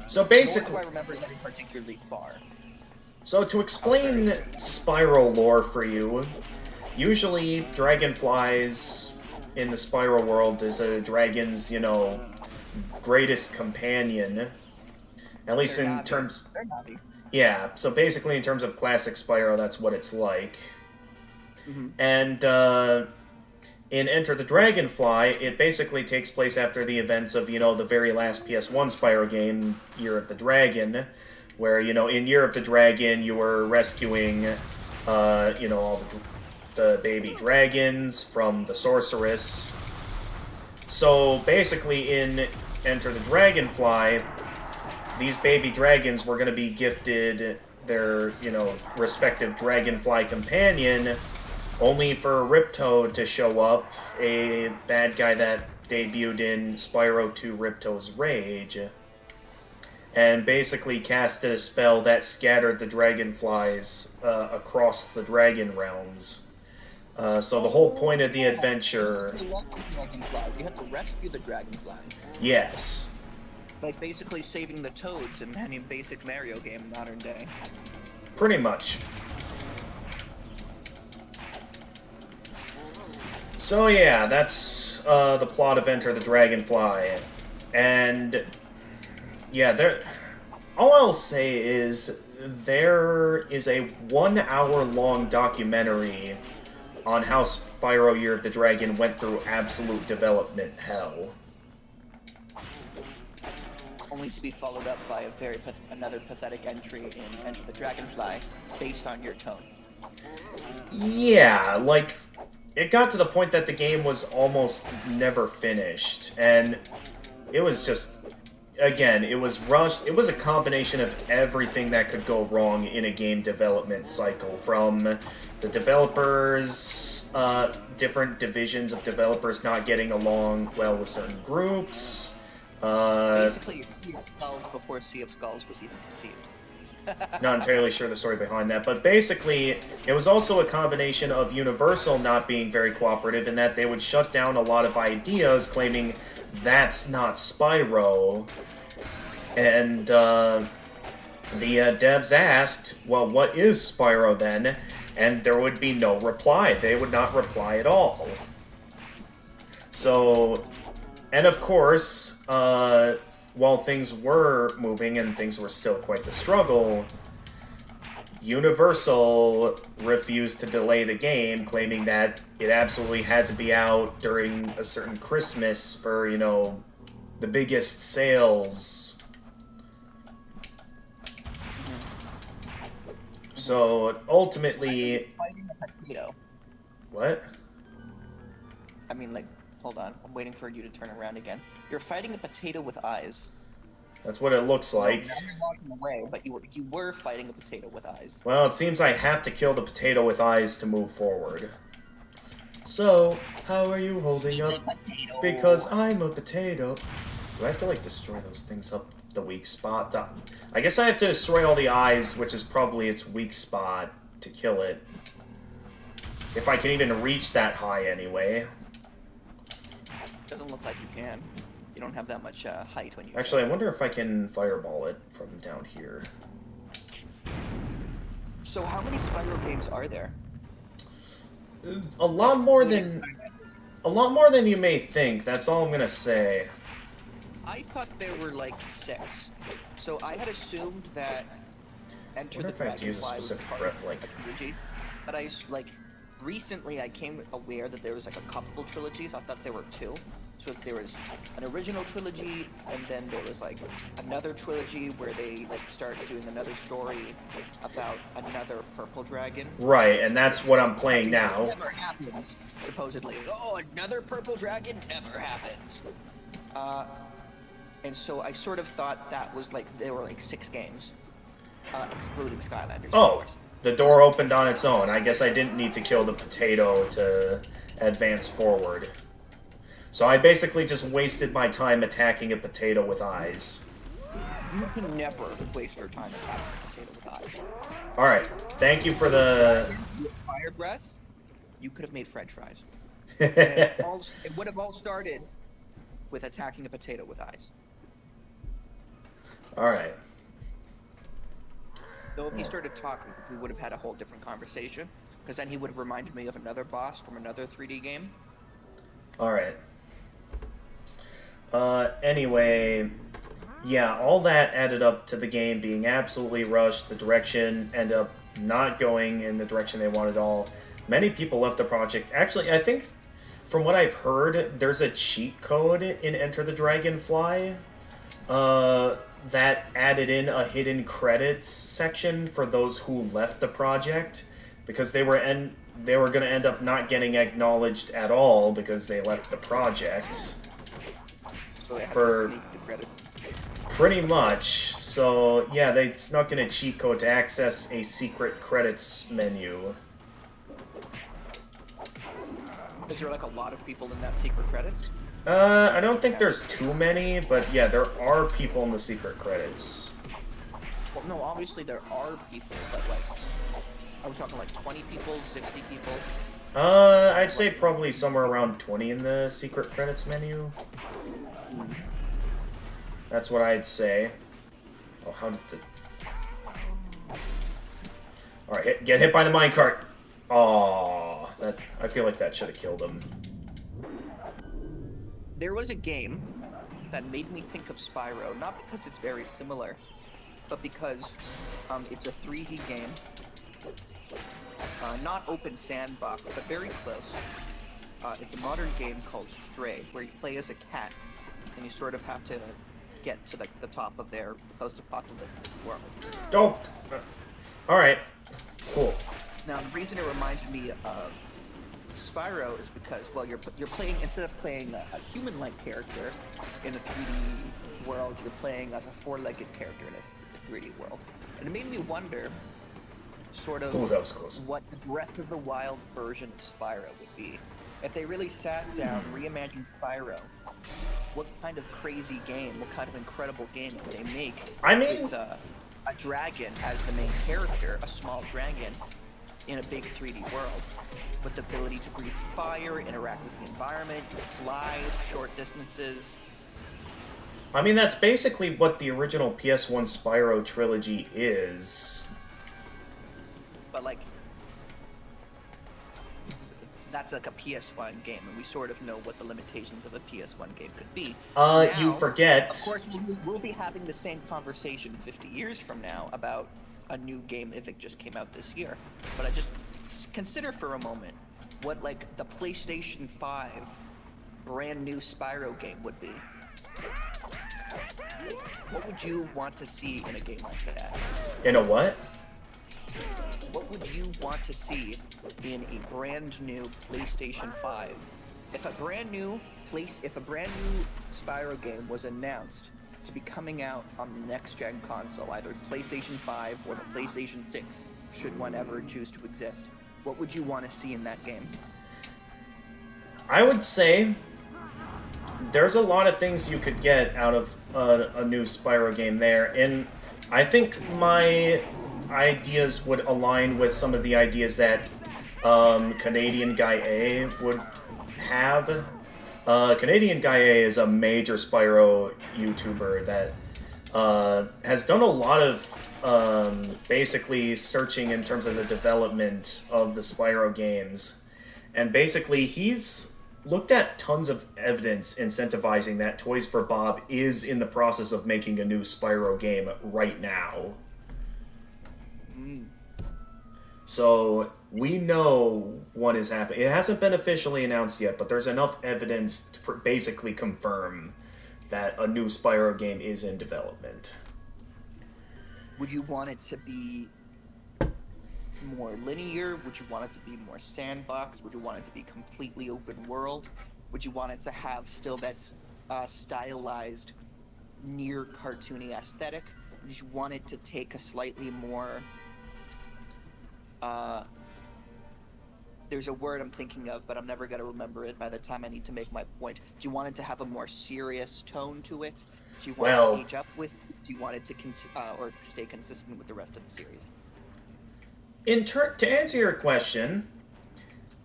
So basically...
Nor do I remember getting particularly far.
So to explain Spyro lore for you, usually dragonflies in the Spyro world is a dragon's, you know, greatest companion. At least in terms... Yeah, so basically in terms of classic Spyro, that's what it's like. And in Enter the Dragonfly, it basically takes place after the events of, you know, the very last PS1 Spyro game, Year of the Dragon, where, you know, in Year of the Dragon, you were rescuing, you know, all the baby dragons from the sorceress. So basically in Enter the Dragonfly, these baby dragons were going to be gifted their, you know, respective dragonfly companion, only for Riptoad to show up, a bad guy that debuted in Spyro 2 Ripto's Rage. and basically casted a spell that scattered the dragonflies across the dragon realms. So the whole point of the adventure...
You have to rescue the dragonflies.
Yes.
Like basically saving the toads in any basic Mario game in modern day.
Pretty much. So yeah, that's the plot of Enter the Dragonfly. And yeah, all I'll say is there is a 1 hour long documentary on how Spyro Year of the Dragon went through absolute development hell.
Only to be followed up by another pathetic entry in Enter the Dragonfly, based on your tone.
Yeah, like, it got to the point that the game was almost never finished, and it was just, again, it was rushed. It was a combination of everything that could go wrong in a game development cycle, from the developers, different divisions of developers not getting along well with certain groups.
Basically, Sea of Skulls before Sea of Skulls was even conceived.
Not entirely sure the story behind that, but basically, it was also a combination of Universal not being very cooperative in that they would shut down a lot of ideas, claiming that's not Spyro. And the devs asked, well, what is Spyro then? And there would be no reply. They would not reply at all. So, and of course, while things were moving and things were still quite the struggle, Universal refused to delay the game, claiming that it absolutely had to be out during a certain Christmas for, you know, the biggest sales. So, ultimately...
Fighting a potato.
What?
I mean, like, hold on. I'm waiting for you to turn around again. You're fighting a potato with eyes.
That's what it looks like.
Now you're walking away, but you were fighting a potato with eyes.
Well, it seems I have to kill the potato with eyes to move forward. So, how are you holding up? Because I'm a potato. Do I have to, like, destroy those things up the weak spot? I guess I have to destroy all the eyes, which is probably its weak spot, to kill it. If I can even reach that high anyway.
Doesn't look like you can. You don't have that much height when you...
Actually, I wonder if I can fireball it from down here.
So how many Spyro games are there?
A lot more than you may think. That's all I'm gonna say.
I thought there were like 6. So I had assumed that Enter the
If I have to use a
Dragonfly was
specific
part
breath,
of
like...
a trilogy, but recently I came aware that there was like a couple trilogies. I thought there were 2. So there was an original trilogy, and then there was like another trilogy where they like start doing another story about another purple dragon.
Right, and that's what I'm playing now.
Never happens, supposedly. Oh, another purple dragon never happens. And so I sort of thought that was like there were like 6 games, excluding Skylanders.
Oh,
of course.
the door opened on its own. I guess I didn't need to kill the potato to advance forward. So I basically just wasted my time attacking a potato with eyes.
You can never waste your time attacking a potato with eyes.
Alright, thank you for the...
With fire breath, you could have made french fries. And it would have all started with attacking a potato with eyes.
Alright.
So if he started talking, we would have had a whole different conversation. Because then he would have reminded me of another boss from another 3D game.
Alright. Anyway, yeah, all that added up to the game being absolutely rushed. The direction ended up not going in the direction they wanted at all. Many people left the project. Actually, I think, from what I've heard, there's a cheat code in Enter the Dragonfly that added in a hidden credits section for those who left the project, because they were going to end up not getting acknowledged at all because they left the project.
So they had
For
to sneak the credit.
pretty much. So yeah, they snuck in a cheat code to access a secret credits menu.
Is there like a lot of people in that secret credits?
I don't think there's too many, but yeah, there are people in the secret credits.
Well, no, obviously there are people, but like, are we talking like 20 people, 60 people?
I'd say probably somewhere around 20 in the secret credits menu. That's what I'd say. Oh, how did the... Alright, get hit by the minecart! Aww, that... I feel like that should have killed him.
There was a game that made me think of Spyro, not because it's very similar, but because it's a 3D game. Not open sandbox, but very close. It's a modern game called Stray, where you play as a cat, and you sort of have to get to the top of their post-apocalyptic world.
Don't! Alright. Cool.
Now, the reason it reminded me of Spyro is because, well, you're playing, instead of playing a human-like character in a 3D world, you're playing as a four-legged character in a 3D world. And it made me wonder, sort of,
that was close.
what the Breath of the Wild version of Spyro would be. If they really sat down, reimagined Spyro, what kind of crazy game, what kind of incredible game could they make with a dragon as the main character, a small dragon, in a big 3D world, with the ability to breathe fire, interact with the environment, fly short distances.
I mean, that's basically what the original PS1 Spyro trilogy is.
But, like, that's like a PS1 game, and we sort of know what the limitations of a PS1 game could be. Now,
you forget...
Of course, we'll be having the same conversation 50 years from now about a new game if it just came out this year. But I just consider for a moment what, like, the PlayStation 5 brand new Spyro game would be. What would you want to see in a game like that?
In a what?
What would you want to see in a brand new PlayStation 5? If a brand new Spyro game was announced to be coming out on the next gen console, either PlayStation 5 or the PlayStation 6, should one ever choose to exist, what would you want to see in that game?
I would say there's a lot of things you could get out of a new Spyro game there, and I think my ideas would align with some of the ideas that Canadian Guy A would have. Canadian Guy A is a major Spyro YouTuber that has done a lot of basically searching in terms of the development of the Spyro games. And basically he's looked at tons of evidence incentivizing that Toys for Bob is in the process of making a new Spyro game right now. So we know what is happening. It hasn't been officially announced yet, but there's enough evidence to basically confirm that a new Spyro game is in development.
Would you want it to be more linear? Would you want it to be more sandbox? Would you want it to be completely open world? Would you want it to have still that stylized, near cartoony aesthetic? Would you want it to take a slightly more... there's a word I'm thinking of, but I'm never going to remember it by the time I need to make my point. Do you want it to have a more serious tone to it? Do you want it to age up with? Do you want it to or stay consistent with the rest of the series?
To answer your question,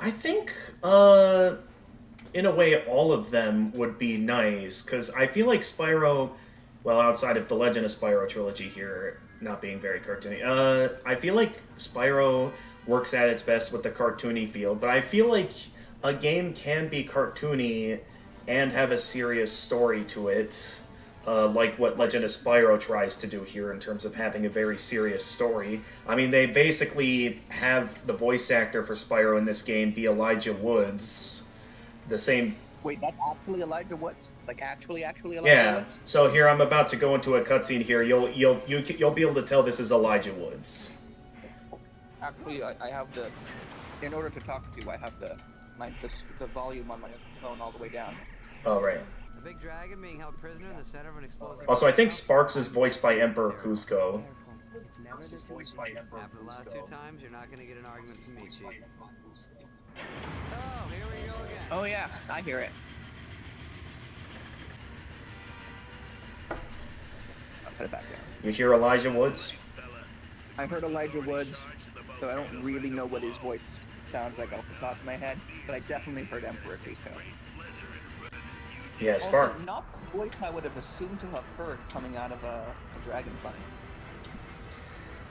I think, in a way, all of them would be nice, because I feel like Spyro, well, outside of the Legend of Spyro trilogy here, not being very cartoony, I feel like Spyro works at its best with the cartoony feel, but I feel like a game can be cartoony and have a serious story to it, like what Legend of Spyro tries to do here in terms of having a very serious story. I mean, they basically have the voice actor for Spyro in this game be Elijah Woods, the same...
Wait, that's actually Elijah Woods? Like actually Elijah Woods?
Yeah. So here I'm about to go into a cutscene here. You'll be able to tell this is Elijah Woods.
Actually, I have the... In order to talk to you, I have the volume on my phone all the way down.
Oh, right.
A big dragon being held prisoner in the center of an explosive...
Also, I think Sparks is voiced by Emperor Cusco.
After the last two times, you're not going to get an argument from me, Chief. Oh, here we go again.
Oh yeah, I hear it. Put it back down.
You hear Elijah Woods?
I heard Elijah Woods, so I don't really know what his voice sounds like off the top of my head, but I definitely heard Emperor Cusco.
Yeah,
Also,
Spark.
not the voice I would have assumed to have heard coming out of a Dragonfly.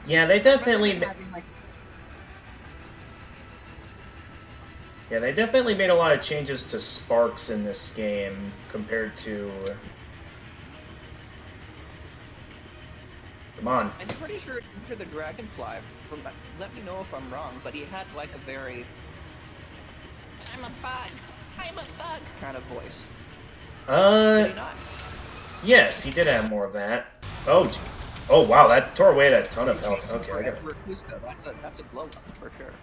Yeah, they definitely. Yeah, they definitely made a lot of changes to Sparks in this game compared to. Come on.
I'm pretty sure Enter the Dragonfly. Let me know if I'm wrong, but he had like a very "I'm a bug" kind of voice. Did he not?
Yes, he did have more of that. Oh, oh wow, that tore away at a ton of health. Okay, I got it.
That's a glow up for sure.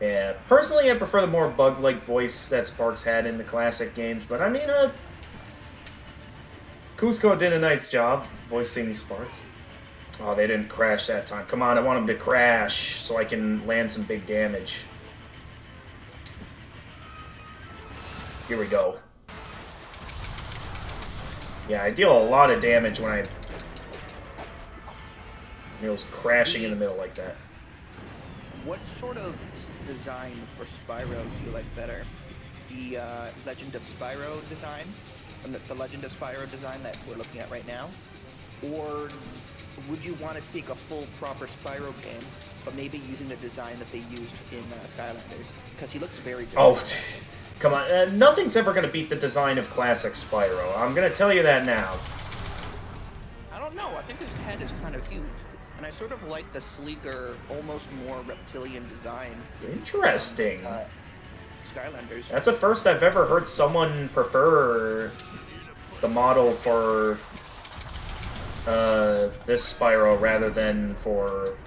Yeah, personally, I prefer the more bug-like voice that Sparks had in the classic games, but I mean, Cusco did a nice job voicing Sparks. Oh, they didn't crash that time. Come on, I want them to crash so I can land some big damage. Here we go. Yeah, I deal a lot of damage when it was crashing in the middle like that.
What sort of design for Spyro do you like better? The Legend of Spyro design? The Legend of Spyro design that we're looking at right now? Or would you want to seek a full, proper Spyro game, but maybe using the design that they used in Skylanders? Because he looks very different.
Oh, come on. Nothing's ever going to beat the design of classic Spyro. I'm going to tell you that now.
I don't know. I think his head is kind of huge. And I sort of like the sleeker, almost more reptilian design.
Interesting.
Skylanders.
That's the first I've ever heard someone prefer the model for this Spyro rather than for...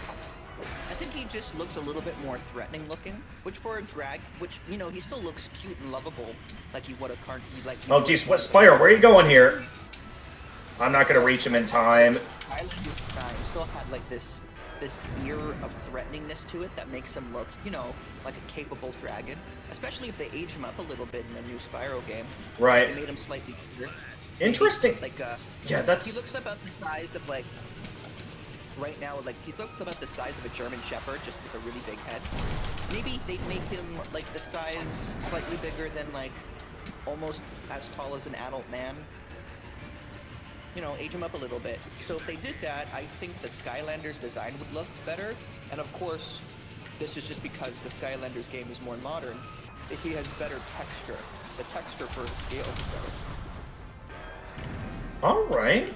I think he just looks a little bit more threatening looking, which for a drag, which, you know, he still looks cute and lovable, like he would have
Oh jeez, what Spyro, where are you going here? I'm not gonna reach him in time.
Skylanders design still had like this ear of threateningness to it that makes him look, you know, like a capable dragon. Especially if they age him up a little bit in a new Spyro game.
Right.
They made him slightly bigger.
Interesting.
Like,
yeah, that's...
He looks about the size of, like... Right now, like, he looks about the size of a German Shepherd, just with a really big head. Maybe they'd make him, like, the size slightly bigger than, like, almost as tall as an adult man. You know, age him up a little bit. So if they did that, I think the Skylanders design would look better. And of course, this is just because the Skylanders game is more modern. He has better texture. The texture for the scale is better.
Alright.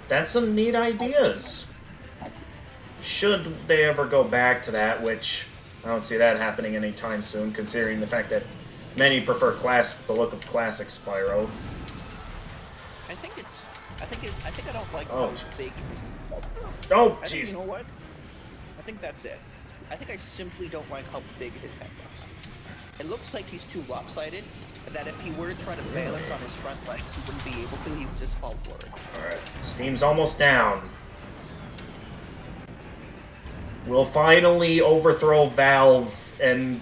That's some neat ideas. Should they ever go back to that, which I don't see that happening anytime soon, considering the fact that many prefer the look of classic Spyro.
I think I don't like
how
big his...
Oh, jeez.
You know what? I think that's it. I think I simply don't like how big his head looks. It looks like he's too lopsided, and that if he were to try to balance on his front legs, he wouldn't be able to, he would just fall forward.
Alright, Steam's almost down. We'll finally overthrow Valve and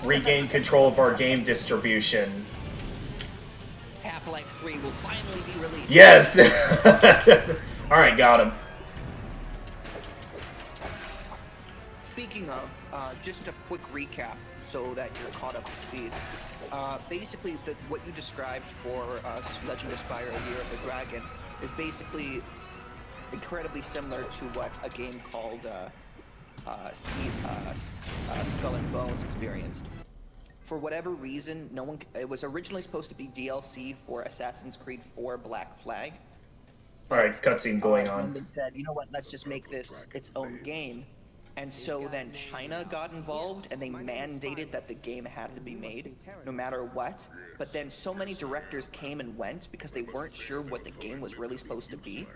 regain control of our game distribution.
Half-Life 3 will finally be released.
Yes! Alright, got him.
Speaking of, just a quick recap so that you're caught up to speed. Basically, what you described for Legend of Spyro Year of the Dragon is basically incredibly similar to what a game called Skull and Bones experienced. For whatever reason, it was originally supposed to be DLC for Assassin's Creed 4 Black Flag.
Alright, cutscene going on.
And they said, you know what, let's just make this its own game. And so then China got involved, and they mandated that the game had to be made, no matter what. But then so many directors came and went because they weren't sure what the game was really supposed to be.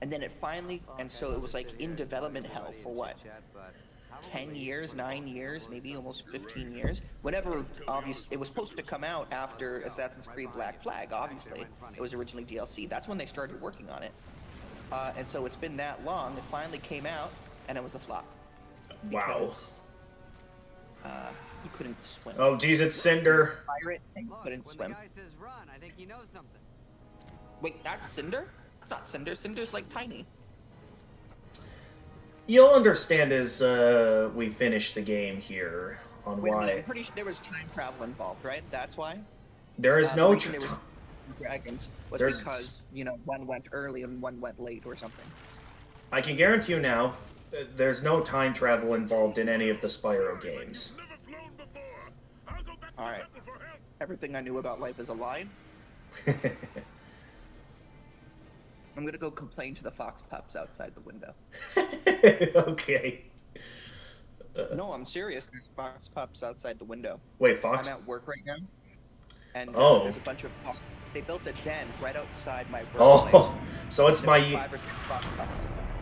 And then it finally, and so it was like in development hell for what? 10 years, 9 years, maybe almost 15 years. Whenever, obviously, it was supposed to come out after Assassin's Creed Black Flag, obviously. It was originally DLC. That's when they started working on it. And so it's been that long. It finally came out, and it was a flop. Because, you couldn't swim.
Oh, geez, it's Cinder.
Pirate, and you couldn't swim.
When the guy says run, I think he knows something.
Wait, that's Cinder? That's not Cinder. Cinder's like tiny.
You'll understand as we finish the game here on
Wait a
why.
minute, I'm pretty sure there was time travel involved, right? That's why?
There is
The
no
reason there was dragons was
There's-
because, you know, one went early and one went late or something.
I can guarantee you now, there's no time travel involved in any of the Spyro games.
Alright. Everything I knew about life is a lie. I'm gonna go complain to the fox pups outside the window.
Okay.
No, I'm serious. There's fox pups outside the window.
Wait, fox?
I'm at work right now, and
Oh.
there's a bunch of fox. They built a den right outside my
Oh,
workplace.
so it's
There's
my.
like 5 or 6 fox pups.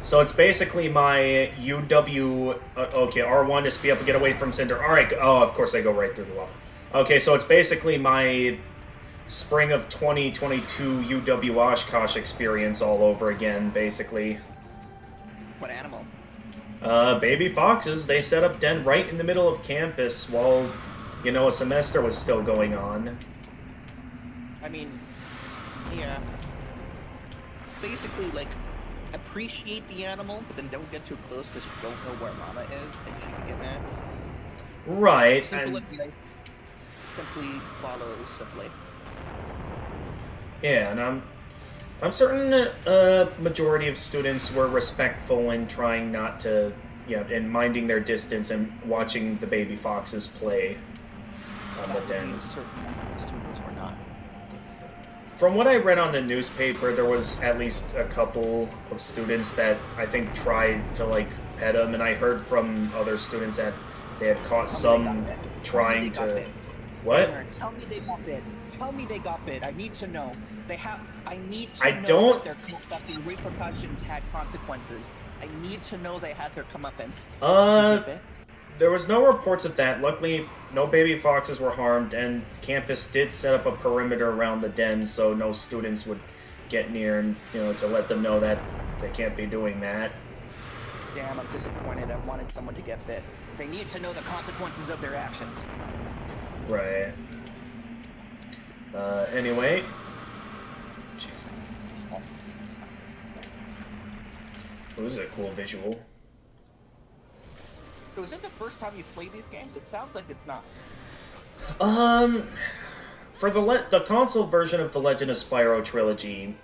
So it's basically my UW. Okay, R1 to speed up and get away from Cinder. All right. Oh, of course they go right through the lava. Okay, so it's basically my spring of 2022 UW Oshkosh experience all over again, basically.
What animal?
Baby foxes. They set up den right in the middle of campus while, you know, a semester was still going on.
I mean, yeah. Basically, like, appreciate the animal, but then don't get too close because you don't know where Mama is, and she can get mad.
Right.
Simple
And,
like, simply follow simply.
yeah, and I'm certain majority of students were respectful in trying not to, and minding their distance and watching the baby foxes play on the den.
Certain students were not.
From what I read on the newspaper, there was at least a couple of students that I think tried to like pet them, and I heard from other students that they had caught some trying to. What?
Tell me they got bit. Tell me they got bit. I need to know. I need to
I
know
don't-
that the repercussions had consequences. I need to know they had their comeuppance.
There was no reports of that. Luckily, no baby foxes were harmed, and campus did set up a perimeter around the den so no students would get near, and to let them know that they can't be doing that.
Damn, I'm disappointed. I wanted someone to get bit. They need to know the consequences of their actions.
Right. Anyway. Jeez. Oh, this is a cool visual.
So is it the first time you've played these games? It sounds like it's not.
For the console version of the Legend of Spyro trilogy,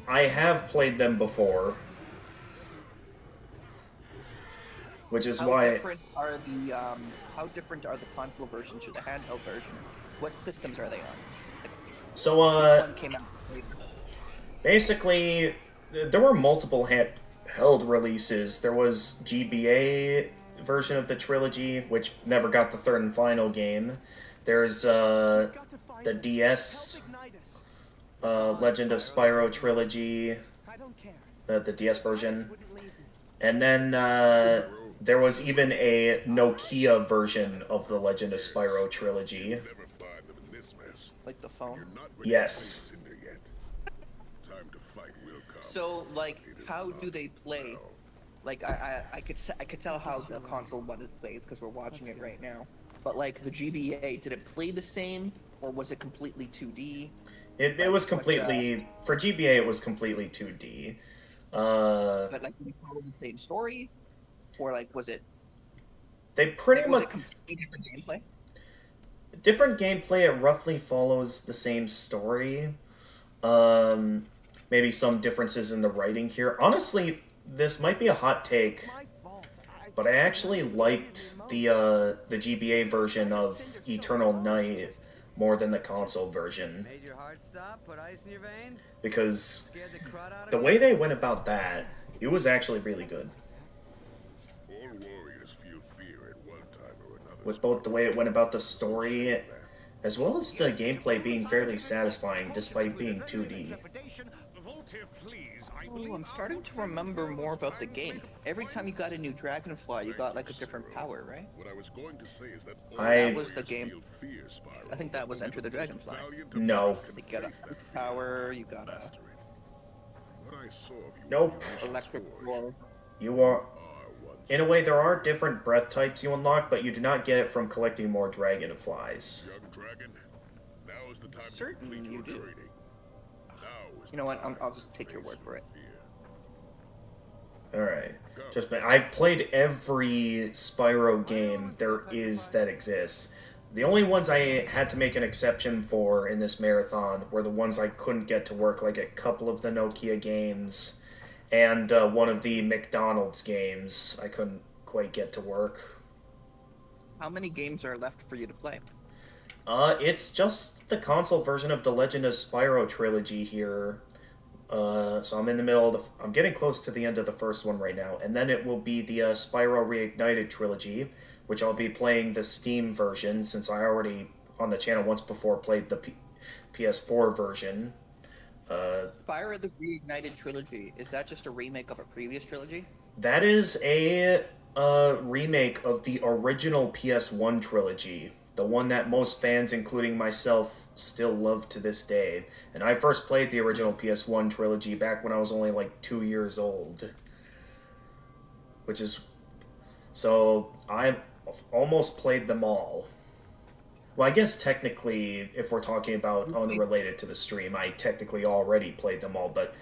I have played them before. Which is why...
How different are the console versions or the handheld versions? What systems are they on?
So,
Which one came out later?
Basically, there were multiple handheld releases. There was GBA version of the trilogy, which never got the third and final game. There's the DS Legend of Spyro trilogy, the DS version, and then there was even a Nokia version of the Legend of Spyro trilogy.
Like the phone?
Yes.
So, like, how do they play? Like, I could tell how the console one plays because we're watching it right now. But like the GBA, did it play the same, or was it completely 2D?
It was completely for GBA. It was completely 2D.
But like, did it follow the same story, or like was it?
They pretty
was
much
it completely different gameplay.
Different gameplay. It roughly follows the same story. Maybe some differences in the writing here. Honestly, this might be a hot take, but I actually liked the GBA version of Eternal Night more than the console version.
Made your heart stop, put ice in your veins?
Because
Scared the crud out of
the
you?
way they went about that, it was actually really good.
All warriors feel fear at one time or another.
With both the way it went about the story, as well as the gameplay being fairly satisfying despite being 2D.
Oh, I'm starting to remember more about the game. Every time you got a new dragonfly, you got like a different power, right?
What I was going to say is that
That was the game. I think that was Enter the Dragonfly.
No.
You got a power, you got a
what I saw of you
Nope.
electric roar.
You are... In a way, there are different breath types you unlock, but you do not get it from collecting more dragonflies.
young dragon, now is the time
Certain
to complete
you
your
do.
training. Now
You know what? I'll just take your word for it.
Alright. I've played every Spyro game there is that exists. The only ones I had to make an exception for in this marathon were the ones I couldn't get to work, like a couple of the Nokia games and one of the McDonald's games I couldn't quite get to work.
How many games are left for you to play?
It's just the console version of the Legend of Spyro trilogy here. So I'm in the middle of I'm getting close to the end of the first one right now, and then it will be the Spyro Reignited trilogy, which I'll be playing the Steam version since I already on the channel once before played the PS4 version.
Spyro the Reignited trilogy, is that just a remake of a previous trilogy?
That is a remake of the original PS1 trilogy, the one that most fans, including myself, still love to this day. And I first played the original PS1 trilogy back when I was only like 2 years old. So I've almost played them all. Well, I guess technically, if we're talking about unrelated to the stream, I technically already played them all, but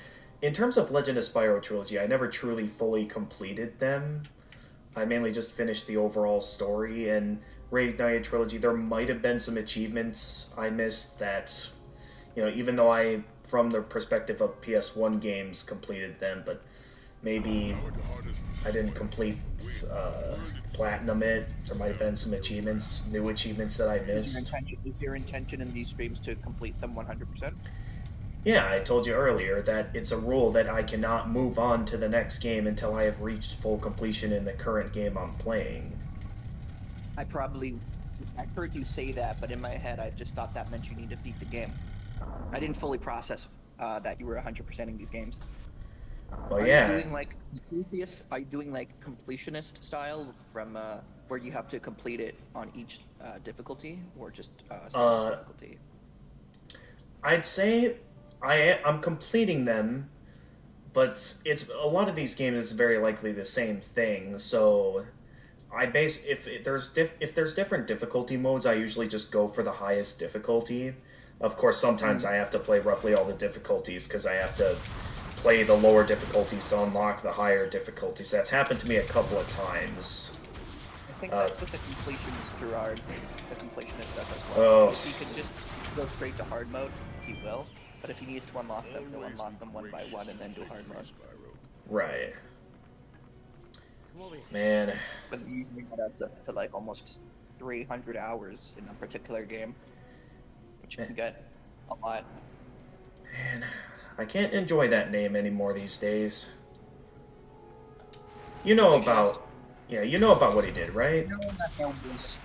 in terms of Legend of Spyro trilogy, I never truly fully completed them. I mainly just finished the overall story, and Reignited trilogy, there might have been some achievements I missed that, even though I, from the perspective of PS1 games, completed them, but maybe I didn't complete Platinum it. There might have been some achievements, new achievements that I missed.
Is your intention in these streams to complete them 100%?
Yeah, I told you earlier that it's a rule that I cannot move on to the next game until I have reached full completion in the current game I'm playing.
I heard you say that, but in my head I just thought that meant you need to beat the game. I didn't fully process that you were 100%ing these games.
Well, yeah.
Are you doing like completionist style from where you have to complete it on each difficulty, or just standard difficulty?
I'd say I'm completing them, but it's a lot of these games is very likely the same thing. So if there's different difficulty modes, I usually just go for the highest difficulty. Of course, sometimes I have to play roughly all the difficulties because I have to play the lower difficulties to unlock the higher difficulties. That's happened to me a couple of times.
I think that's what the completionist Gerard, the completionist does as well.
Oh.
If he could just go straight to hard mode, he will. But if he needs to unlock them, he'll unlock them one by one and then do hard mode.
Right. Man.
But usually that adds up to like almost 300 hours in a particular game, which you can get a lot.
Man, I can't enjoy that name anymore these days. You know about what he did, right?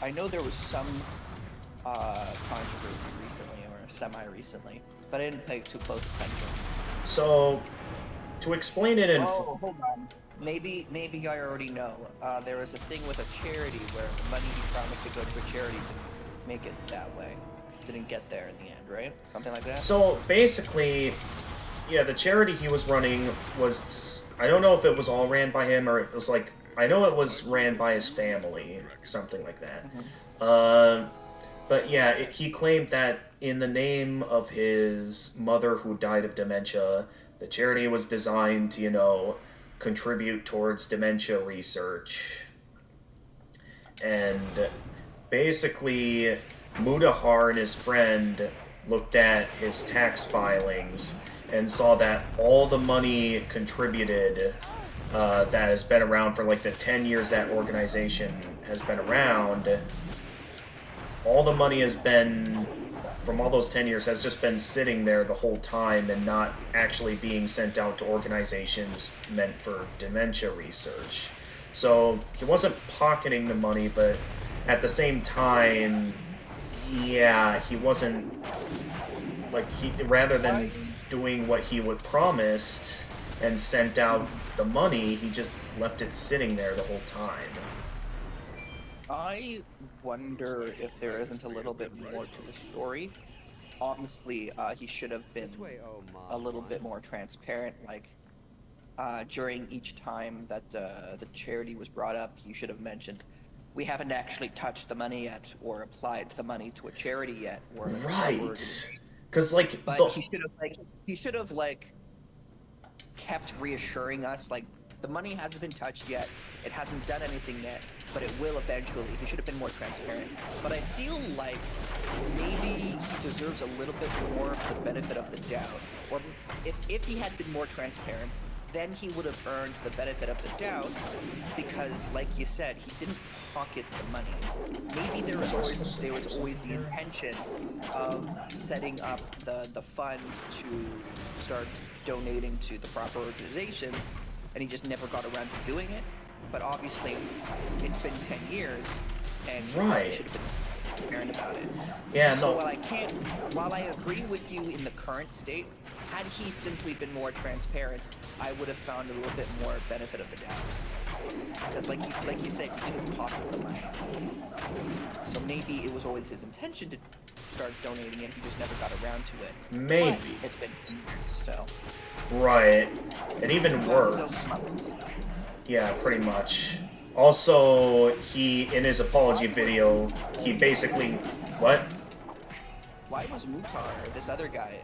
I know there was some controversy recently, or semi-recently, but I didn't pay too close attention.
So, to explain it in...
Oh, hold on. Maybe I already know. There was a thing with a charity where the money he promised to go to a charity didn't make it that way. Didn't get there in the end, right? Something like that?
So, basically, yeah, the charity he was running was... I don't know if it was all ran by him, or it was like... I know it was ran by his family, something like that.
Mm-hmm.
But yeah, he claimed that in the name of his mother who died of dementia, the charity was designed to, contribute towards dementia research. And basically, Mudahar and his friend looked at his tax filings and saw that all the money contributed that has been around for like the 10 years that organization has been around, all the money has been, from all those 10 years, has just been sitting there the whole time and not actually being sent out to organizations meant for dementia research. So he wasn't pocketing the money, but at the same time, yeah, he wasn't, like, rather than doing what he would promised and sent out the money, he just left it sitting there the whole time.
I wonder if there isn't a little bit more to the story. Honestly, he should have been a little bit more transparent. Like, during each time that the charity was brought up, he should have mentioned, we haven't actually touched the money yet, or applied the money to a charity yet, or
right. Because, like,
But he should have kept reassuring us, like, the money hasn't been touched yet, it hasn't done anything yet, but it will eventually. He should have been more transparent. But I feel like maybe he deserves a little bit more of the benefit of the doubt. Or if he had been more transparent, then he would have earned the benefit of the doubt, because, like you said, he didn't pocket the money. Maybe there was always the intention of setting up the fund to start donating to the proper organizations, and he just never got around to doing it. But obviously, it's been 10 years, and he
Right.
should have been transparent about it.
Yeah,
So
no.
while I agree with you in the current state, had he simply been more transparent, I would have found a little bit more benefit of the doubt. Because like you said, he didn't pocket the money. So maybe it was always his intention to start donating it, he just never got around to it.
Maybe.
But it's been years, so.
Right. And even worse. Yeah, pretty much. Also, in his apology video, he basically... What?
Why was Mutar, this other guy,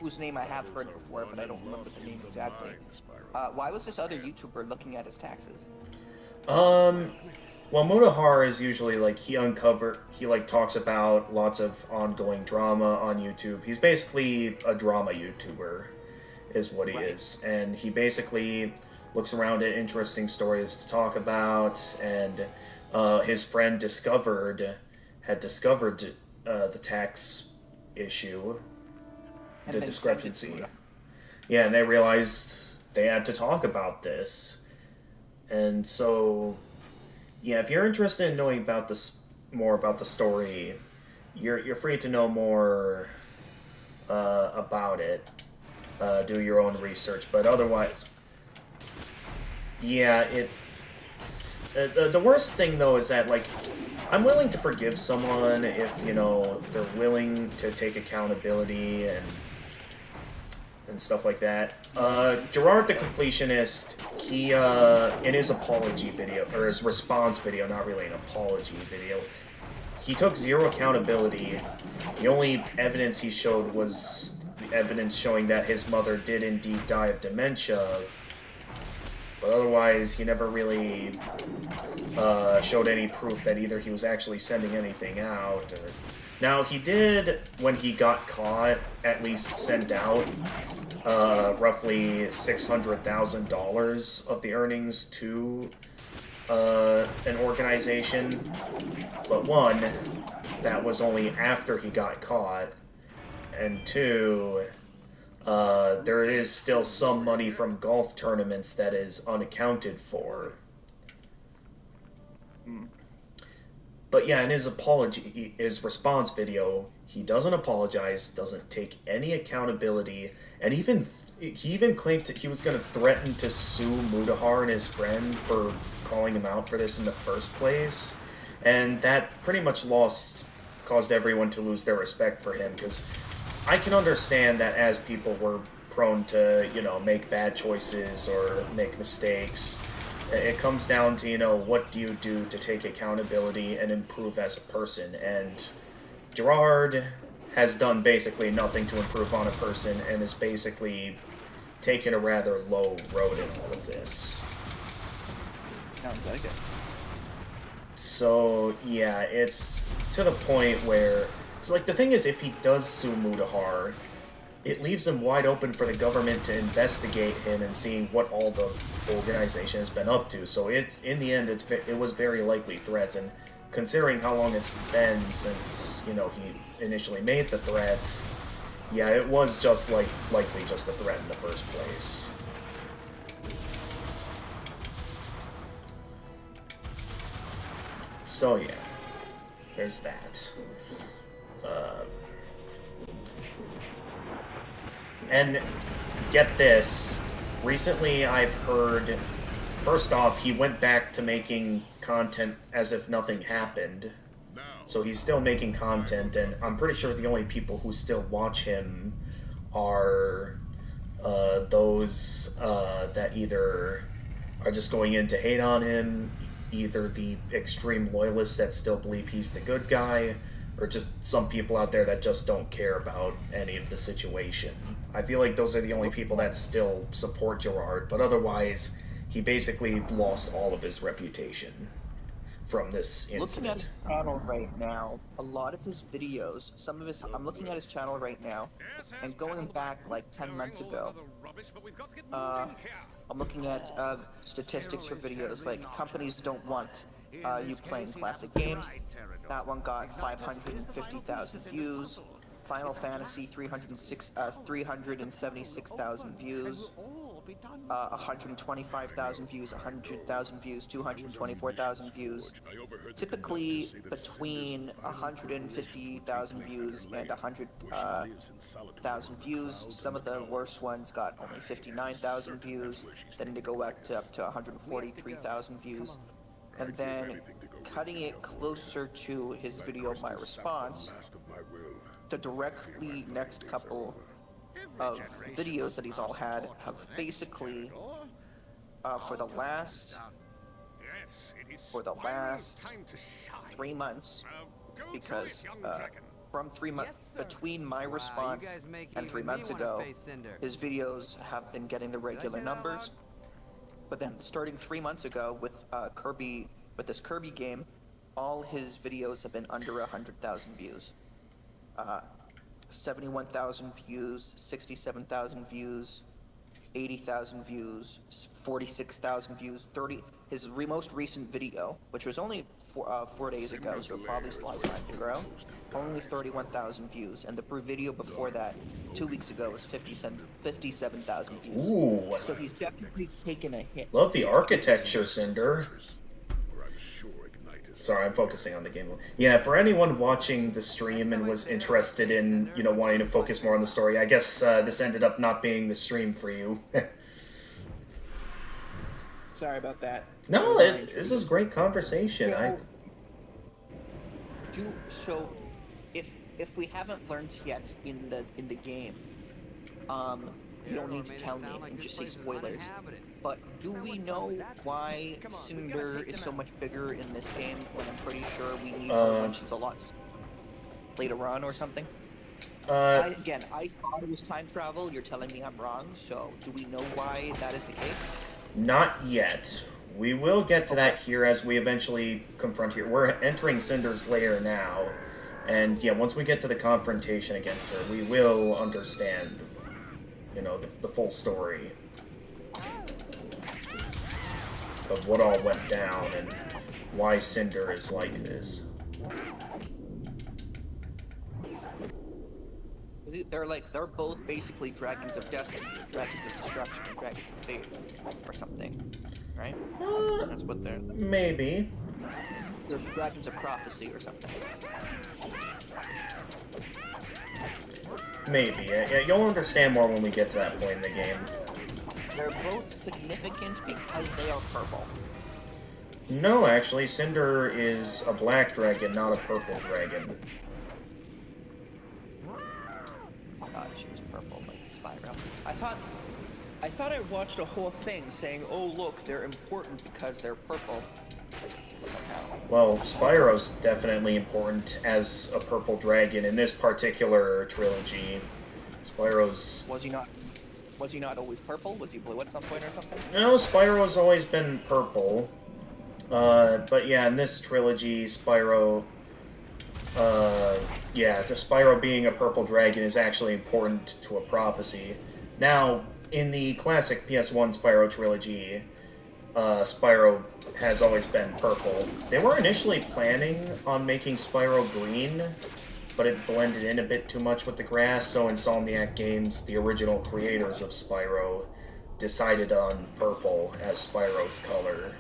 whose name I have heard before, but I don't remember the name exactly, why was this other YouTuber looking at his taxes?
Well, Mutahar is usually, like, he talks about lots of ongoing drama on YouTube. He's basically a drama YouTuber, is what he is. And he basically looks around at interesting stories to talk about, and his friend had discovered the tax issue,
And
the
then
discrepancy.
sent it to him.
Yeah, and they realized they had to talk about this. And so, yeah, if you're interested in knowing about this more about the story, you're free to know more about it. Do your own research, but otherwise, yeah, the worst thing though is that, like, I'm willing to forgive someone if, you know, they're willing to take accountability and stuff like that. Gerard the Completionist, he, in his apology video, or his response video, not really an apology video, he took zero accountability. The only evidence he showed was the evidence showing that his mother did indeed die of dementia, but otherwise he never really showed any proof that either he was actually sending anything out, or... Now, he did, when he got caught, at least send out roughly $600,000 of the earnings to an organization, but one, that was only after he got caught, and two, there is still some money from golf tournaments that is unaccounted for. But yeah, in his response video, he doesn't apologize, doesn't take any accountability, and he even claimed he was going to threaten to sue Mutahar and his friend for calling him out for this in the first place. And that pretty much caused everyone to lose their respect for him, because I can understand that as people were prone to, you know, make bad choices or make mistakes, it comes down to, you know, what do you do to take accountability and improve as a person? And Gerard has done basically nothing to improve on a person and is basically taken a rather low road in all of this.
Sounds like it.
So, yeah, it's to the point where... So, like, the thing is, if he does sue Mutahar, it leaves him wide open for the government to investigate him and seeing what all the organization has been up to. So in the end, it was very likely threats, and considering how long it's been since, you know, he initially made the threat, yeah, it was just likely just a threat in the first place. So yeah, there's that. And get this, recently I've heard, first off, he went back to making content as if nothing happened. So he's still making content, and I'm pretty sure the only people who still watch him are those that either are just going in to hate on him, either the extreme loyalists that still believe he's the good guy, or just some people out there that just don't care about any of the situation. I feel like those are the only people that still support Gerard, but otherwise, he basically lost all of his reputation from this incident.
Looking at his channel right now, a lot of his videos, I'm looking at his channel right now, and going back like 10 months ago, I'm looking at statistics for videos like companies don't want you playing classic games. That one got 550,000 views. Final Fantasy 376,000 views. 125,000 views, 100,000 views, 224,000 views. Typically between 150,000 views and 100,000 views. Some of the worst ones got only 59,000 views. Then they go up to 143,000 views. And then cutting it closer to his video My Response, the directly next couple of videos that he's all had have basically for the last 3 months, because from 3 months between My Response and 3 months ago, his videos have been getting the regular numbers, but then starting 3 months ago with this Kirby game, all his videos have been under 100,000 views. 71,000 views, 67,000 views, 80,000 views, 46,000 views, 30. His most recent video, which was only 4 days ago, so it probably still has time to grow, only 31,000 views, and the video before that, 2 weeks ago, was 57,000 views.
Ooh.
So he's definitely taken a hit.
Love the architecture, Cinder. Sorry, I'm focusing on the game. Yeah, for anyone watching the stream and was interested in, wanting to focus more on the story, I guess this ended up not being the stream for you.
Sorry about that.
No, this is great conversation.
So, if we haven't learned yet in the game, you don't need to tell me and just say spoilers. But do we know why Cinder is so much bigger in this game when I'm pretty sure we need her when she's a lot later on or something? I thought it was time travel. You're telling me I'm wrong. So do we know why that is the case?
Not yet. We will get to that here as we eventually confront her. We're entering Cinder's lair now. And yeah, once we get to the confrontation against her, we will understand, the full story of what all went down and why Cinder is like this.
They're both basically dragons of destiny, dragons of destruction, dragons of fate, or something, right? That's what they're.
Maybe.
They're dragons of prophecy or something.
Maybe. Yeah, you'll understand more when we get to that point in the game.
They're both significant because they are purple.
No, actually, Cinder is a black dragon, not a purple dragon.
God, she was purple like Spyro. I thought I watched a whole thing saying, "Oh look, they're important because they're purple." Somehow.
Well, Spyro's definitely important as a purple dragon in this particular trilogy. Spyro's...
Was he not always purple? Was he blue at some point or something?
No, Spyro's always been purple. But yeah, in this trilogy, Spyro... Spyro being a purple dragon is actually important to a prophecy. Now, in the classic PS1 Spyro trilogy, Spyro has always been purple. They were initially planning on making Spyro green, but it blended in a bit too much with the grass, so Insomniac Games, the original creators of Spyro, decided on purple as Spyro's color.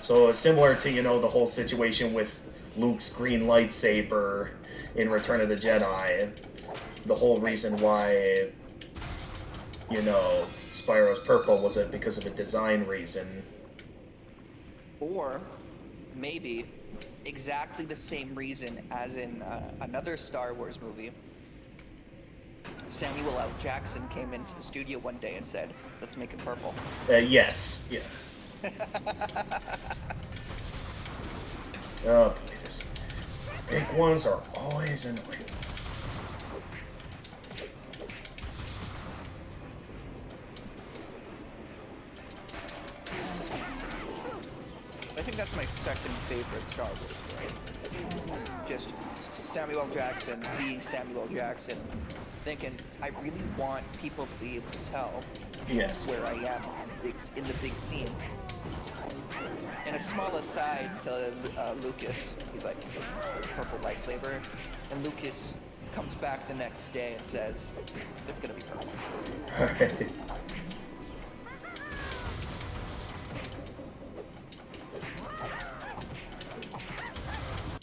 So similar to, the whole situation with Luke's green lightsaber in Return of the Jedi, the whole reason why, Spyro's purple was because of a design reason.
Or maybe exactly the same reason as in another Star Wars movie. Samuel L. Jackson came into the studio one day and said, "Let's make it purple."
Yes. Yeah. Oh, boy, this... Big ones are always annoying.
I think that's my second favorite Star Wars story. Just Samuel Jackson being Samuel Jackson, thinking, I really want people to be able to tell where I am in the big scene. And a small aside to Lucas, he's like, purple lightsaber, and Lucas comes back the next day and says, it's gonna be purple.
Alright.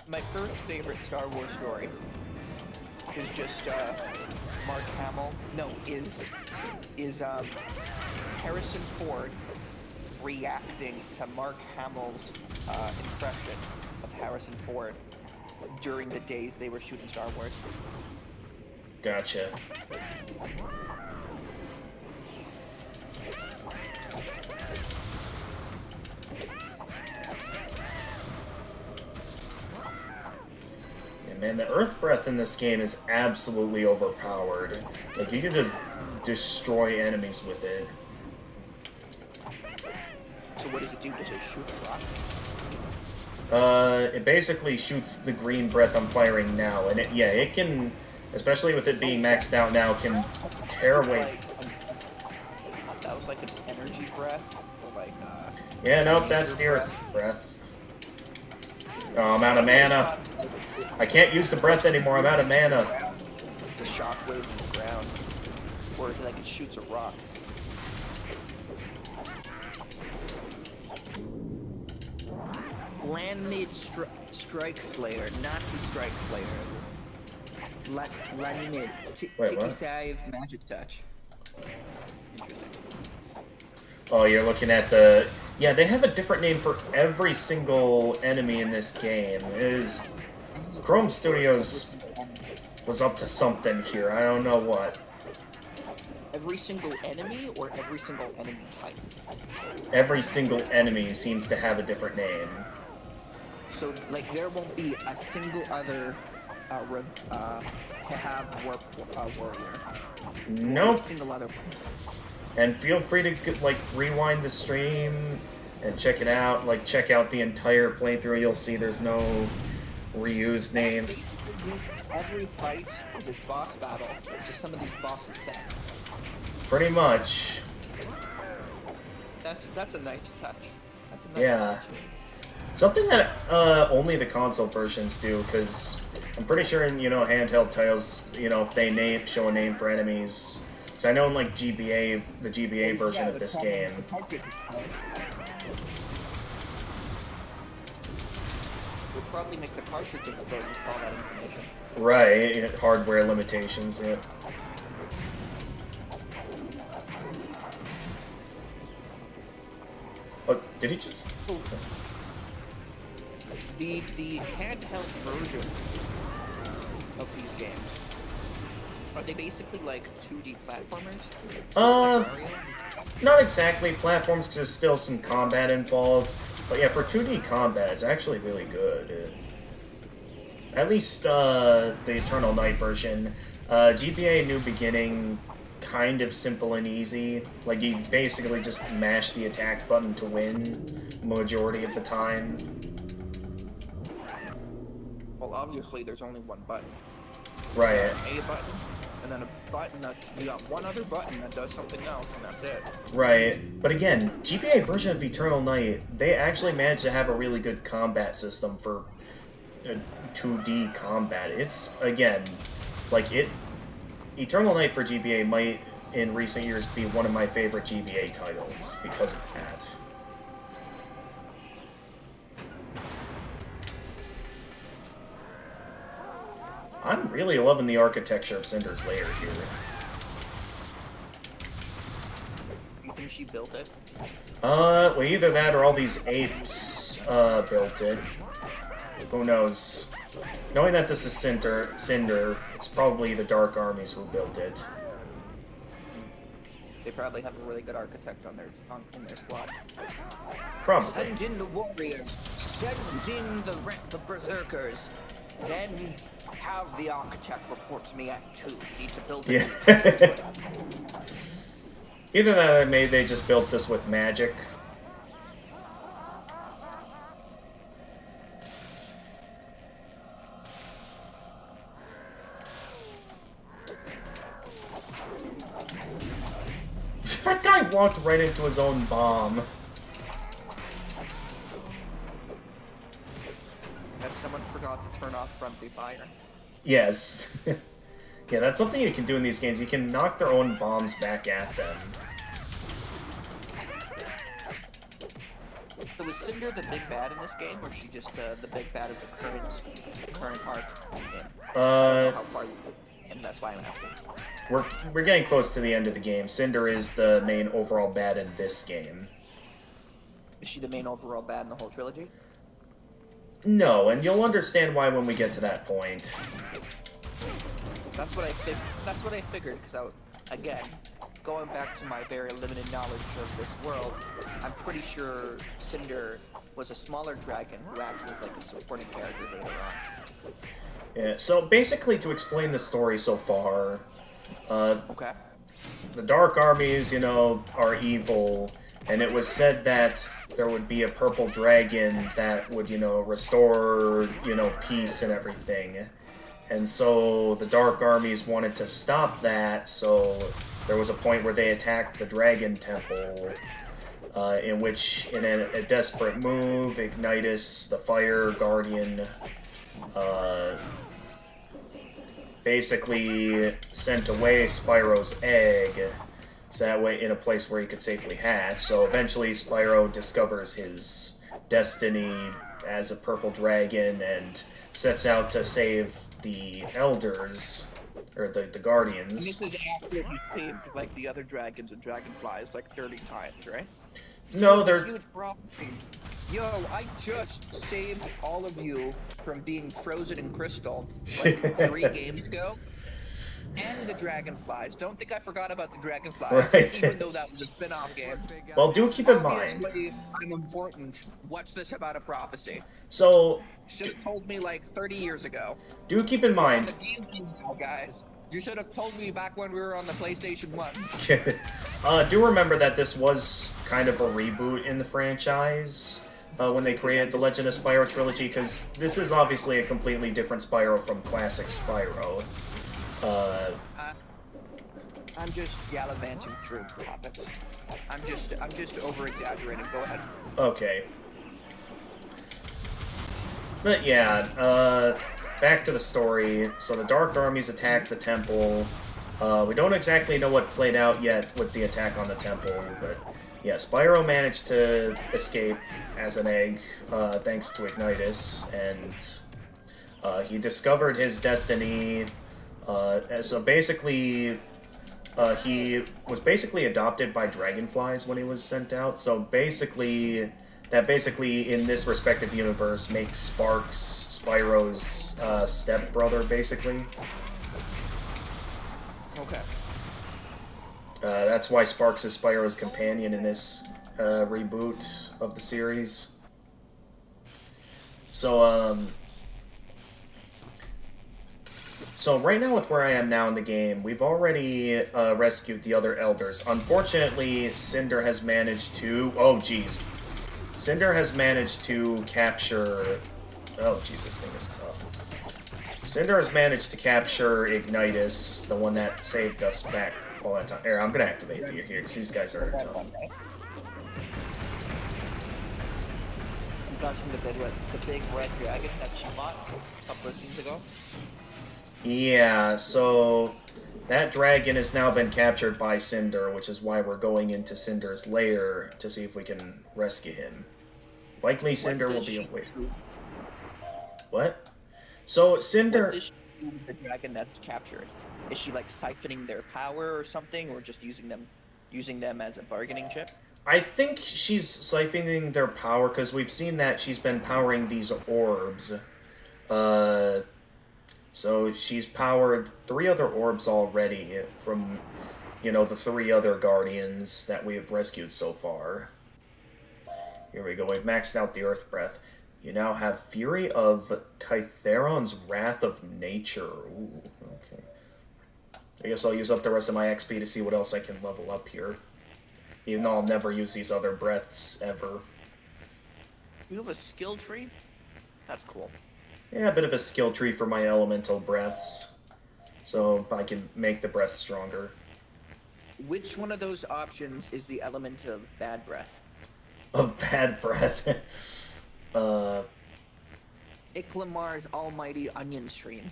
My first favorite Star Wars story is just Mark Hamill. No, is Harrison Ford reacting to Mark Hamill's impression of Harrison Ford during the days they were shooting Star Wars.
Gotcha. Man, the Earth Breath in this game is absolutely overpowered. Like, you can just destroy enemies with it.
So what does it do? Does it shoot a rock?
It basically shoots the green breath I'm firing now, and it can, especially with it being maxed out now, can tear away.
That was like an energy breath, or like
yeah, nope, that's the Earth Breath. Oh, I'm out of mana. I can't use the breath anymore, I'm out of mana.
It's a shockwave in the ground, or like it shoots a rock. Landmade Strike Slayer, Nazi Strike Slayer. Landmade. Tiki Save Magic Touch. Interesting.
Oh, you're looking at the... Yeah, they have a different name for every single enemy in this game. It is... Chrome Studios was up to something here. I don't know what.
Every single enemy or every single enemy type?
Every single enemy seems to have a different name.
So, like, there won't be a single other warrior.
Nope.
A single other.
And feel free to, like, rewind the stream and check it out. Like, check out the entire playthrough. You'll see there's no reused names.
Every fight is its boss battle. Just some of these bosses set.
Pretty much.
That's a nice touch. That's a nice touch.
Something that only the console versions do, because I'm pretty sure in, handheld titles, if they show a name for enemies, because I know in, like, GBA, the GBA version of this game.
Would probably make the cartridge explode with all that information.
Right, hardware limitations, yeah. Oh, did he just...
The handheld version of these games, are they basically like 2D platformers?
Not exactly platforms, because there's still some combat involved. But yeah, for 2D combat, it's actually really good. At least the Eternal Night version. GBA New Beginning, kind of simple and easy. Like, you basically just mash the attack button to win majority of the time.
Well, obviously, there's only one button.
Right.
A button, and then a button that you got one other button that does something else, and that's it.
Right. But again, GBA version of Eternal Night, they actually managed to have a really good combat system for 2D combat. It's, again, like, Eternal Night for GBA might, in recent years, be one of my favorite GBA titles because of that. I'm really loving the architecture of Cinder's Lair here.
You think she built it?
Well, either that or all these apes, built it. Who knows? Knowing that this is Cinder, it's probably the Dark Armies who built it.
They probably have a really good architect in their squad.
Probably.
Send in the warriors. Send in the berserkers. then have the architect report to me at 2. You need to build
Yeah.
it.
Either that or maybe they just built this with magic. That guy walked right into his own bomb.
As someone forgot to turn off friendly fire.
Yes. Yeah, that's something you can do in these games. You can knock their own bombs back at them.
So is Cinder the big bad in this game, or is she just the big bad of the current arc? I don't know how far and that's why I'm asking.
We're getting close to the end of the game. Cinder is the main overall bad in this game.
Is she the main overall bad in the whole trilogy?
No, and you'll understand why when we get to that point.
That's what I figured, because again, going back to my very limited knowledge of this world, I'm pretty sure Cinder was a smaller dragon who acts as like a supporting character later on.
Yeah, so basically to explain the story so far,
okay.
The Dark Armies, you know, are evil, and it was said that there would be a purple dragon that would, you know, restore, you know, peace and everything. And so the Dark Armies wanted to stop that, so there was a point where they attacked the Dragon Temple, in which, in a desperate move, Ignitus, the Fire Guardian, basically sent away Spyro's egg, so that way in a place where he could safely hatch. So eventually Spyro discovers his destiny as a purple dragon and sets out to save the elders, or the guardians.
And this is after he saved like the other dragons and dragonflies like 30 times, right?
No, there's
huge prophecy. Yo, I just saved all of you from being frozen in crystal like 3 games ago. And the dragonflies. Don't think I forgot about the dragonflies,
right.
Even though that was a spin-off game.
Well, do keep in mind.
Obviously, I'm important. What's this about a prophecy?
So,
should have told me like 30 years ago.
Do keep in mind.
Now, guys. You should have told me back when we were on the PlayStation 1.
Do remember that this was kind of a reboot in the franchise when they created the Legend of Spyro trilogy, because this is obviously a completely different Spyro from classic Spyro.
I'm just gallivanting through topics. I'm just over-exaggerating. Go ahead.
Okay. But yeah, back to the story. So the Dark Armies attacked the temple. We don't exactly know what played out yet with the attack on the temple, but yeah, Spyro managed to escape as an egg, thanks to Ignitus, and he discovered his destiny. So basically, he was basically adopted by dragonflies when he was sent out. So basically, in this respective universe makes Sparx Spyro's stepbrother, basically.
Okay.
That's why Sparx is Spyro's companion in this reboot of the series. So right now, with where I am now in the game, we've already rescued the other elders. Unfortunately, Cinder has managed to... Oh, jeez. Cinder has managed to capture... Oh, jeez, this thing is tough. Cinder has managed to capture Ignitus, the one that saved us back all that time. Here, I'm going to activate Fear here, because these guys are tough.
I'm guessing the big red dragon that she fought a couple of scenes ago.
Yeah, so that dragon has now been captured by Cinder, which is why we're going into Cinder's lair to see if we can rescue him. Likely Cinder will be away. What? So Cinder...
What does she do with the dragon that's captured? Is she like siphoning their power or something, or just using them as a bargaining chip?
I think she's siphoning their power, because we've seen that she's been powering these orbs. So she's powered 3 other orbs already from, you know, the 3 other guardians that we have rescued so far. Here we go, we've maxed out the Earth Breath. You now have Fury of Kytheron's Wrath of Nature. Ooh, okay. I guess I'll use up the rest of my XP to see what else I can level up here. Even though I'll never use these other breaths ever.
You have a skill tree? That's cool.
Yeah, a bit of a skill tree for my elemental breaths. So I can make the breath stronger.
Which one of those options is the element of bad breath?
Of bad breath?
Iclamar's almighty onion stream.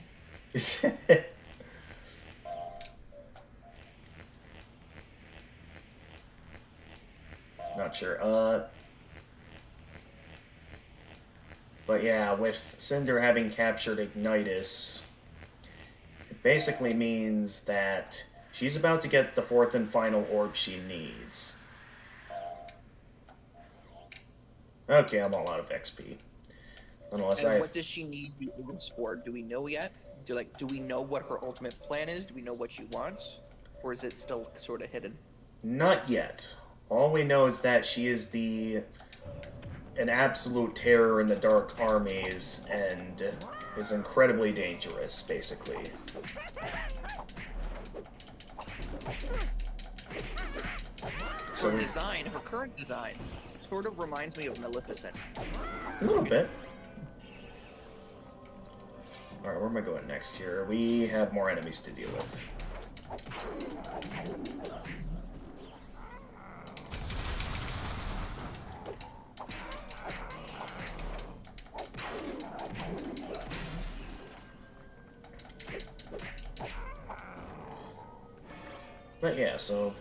Not sure. But yeah, with Cinder having captured Ignitus, it basically means that she's about to get the fourth and final orb she needs. Okay, I'm all out of XP. Unless
And what does she need the orbs for? Do we know yet? Do we know what her ultimate plan is? Do we know what she wants? Or is it still sort of hidden?
Not yet. All we know is that she is an absolute terror in the dark armies and is incredibly dangerous, basically.
So her design, her current design, sort of reminds me of Maleficent.
A little bit. Alright, where am I going next here? We have more enemies to deal with. But yeah, so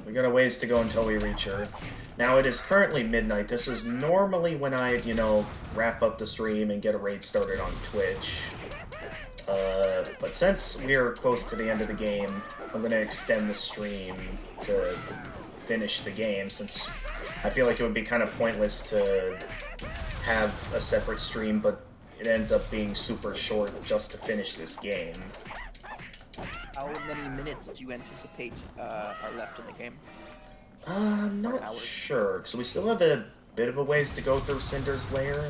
we got a ways to go until we reach her. Now it is currently midnight. This is normally when I'd, wrap up the stream and get a raid started on Twitch. But since we are close to the end of the game, I'm going to extend the stream to finish the game, since I feel like it would be kind of pointless to have a separate stream, but it ends up being super short just to finish this game.
How many minutes do you anticipate are left in the game?
I'm not sure, because we still have a bit of a ways to go through Cinder's lair.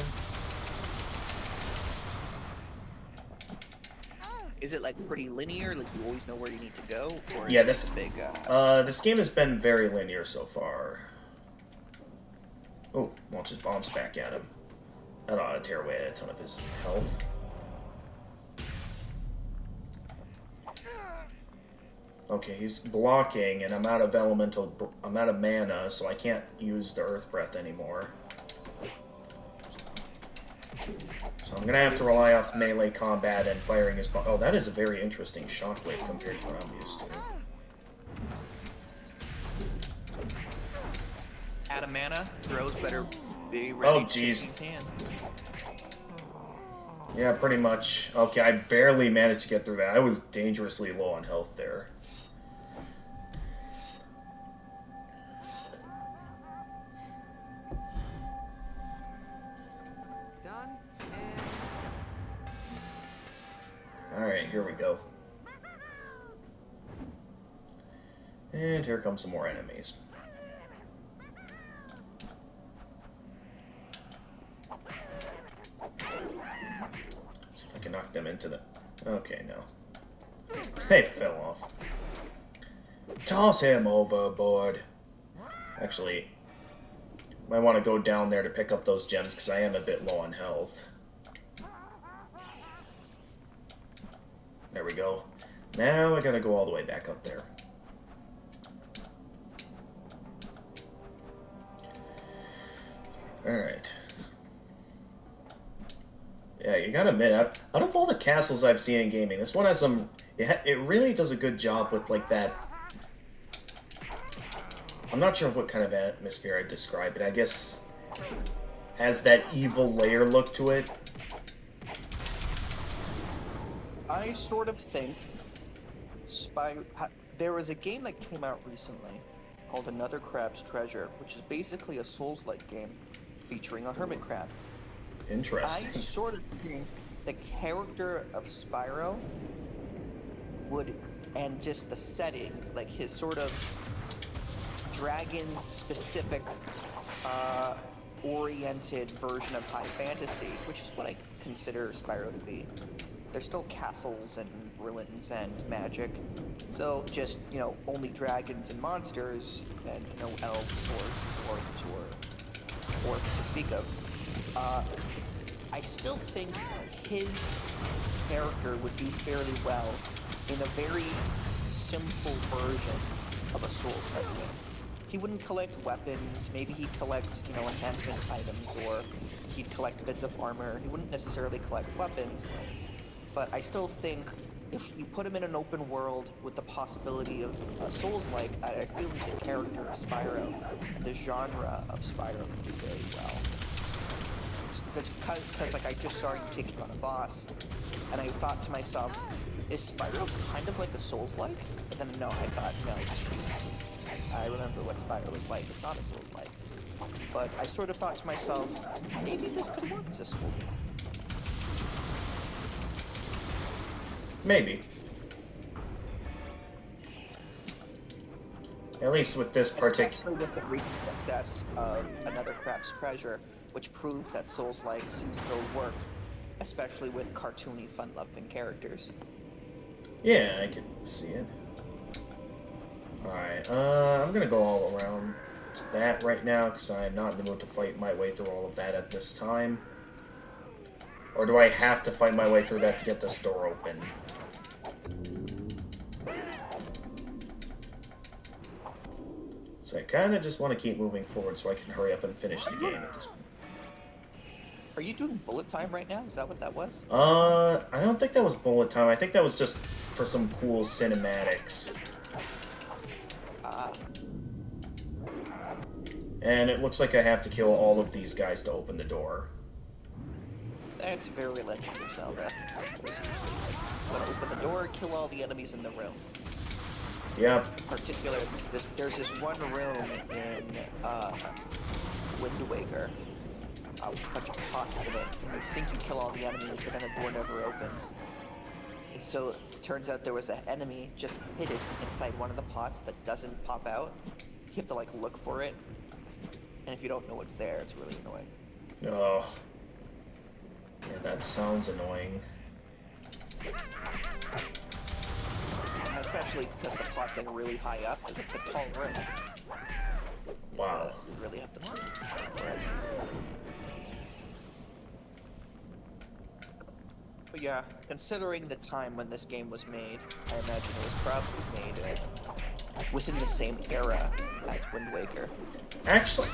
Is it like pretty linear? Like you always know where you need to go? Or
Yeah,
is it big.
this game has been very linear so far. Oh, launches bombs back at him. That ought to tear away a ton of his health. Okay, he's blocking, and I'm out of I'm out of mana, so I can't use the Earth Breath anymore. So I'm gonna have to rely off melee combat and firing his bomb. Oh, that is a very interesting shockwave compared to what I'm used to.
Out of mana, throws better be ready to take his hand.
Yeah, pretty much. Okay, I barely managed to get through that. I was dangerously low on health there. Alright, here we go. And here come some more enemies. See if I can knock them into the... Okay, no. They fell off. Toss him overboard. Actually, might want to go down there to pick up those gems, because I am a bit low on health. There we go. Now I gotta go all the way back up there. Alright. Yeah, you gotta admit, out of all the castles I've seen in gaming, this one has some... It really does a good job with, like, that... I'm not sure what kind of atmosphere I'd describe it. I guess has that evil layer look to it.
I sort of think there was a game that came out recently called Another Crab's Treasure, which is basically a Souls-like game featuring a hermit crab.
Interesting.
I sort of think the character of Spyro and just the setting, like his sort of dragon-specific oriented version of high fantasy, which is what I consider Spyro to be. There's still castles and ruins and magic. So just, you know, only dragons and monsters and no elves or dwarves or orcs to speak of. I still think his character would do fairly well in a very simple version of a Souls-like game. He wouldn't collect weapons, maybe he'd collect, you know, enhancement items, or he'd collect bits of armor. He wouldn't necessarily collect weapons, but I still think if you put him in an open world with the possibility of a Souls-like, I feel like the character of Spyro and the genre of Spyro could do very well. That's because like I just saw you taking on a boss, and I thought to myself, is Spyro kind of like a Souls-like? But then no, I thought, no, just I remember what Spyro was like. It's not a Souls-like. But I sort of thought to myself, maybe this could work as a Souls-like.
Maybe. At least with this particular...
Especially with the recent success of Another Crap's Treasure, which proved that Souls-likes still work, especially with cartoony, fun-loving characters.
Yeah, I can see it. Alright, I'm gonna go all around that right now, because I'm not in the mood to fight my way through all of that at this time. Or do I have to fight my way through that to get this door open? So I kind of just want to keep moving forward so I can hurry up and finish the game at this point.
Are you doing bullet time right now? Is that what that was?
I don't think that was bullet time. I think that was just for some cool cinematics. And it looks like I have to kill all of these guys to open the door.
That's very Legend of Zelda. There's usually like, you want to open the door, kill all the enemies in the room.
Yep.
In particular, there's this one room in Wind Waker, a bunch of pots in it, and you think you kill all the enemies, but then the door never opens. And so it turns out there was an enemy just hidden inside one of the pots that doesn't pop out. You have to like look for it, and if you don't know what's there, it's really annoying.
Oh. Yeah, that sounds annoying.
Especially because the pot's like really high up, because it's a tall room.
Wow.
You really have to look for it. But yeah, considering the time when this game was made, I imagine it was probably made within the same era as Wind Waker.
Actually...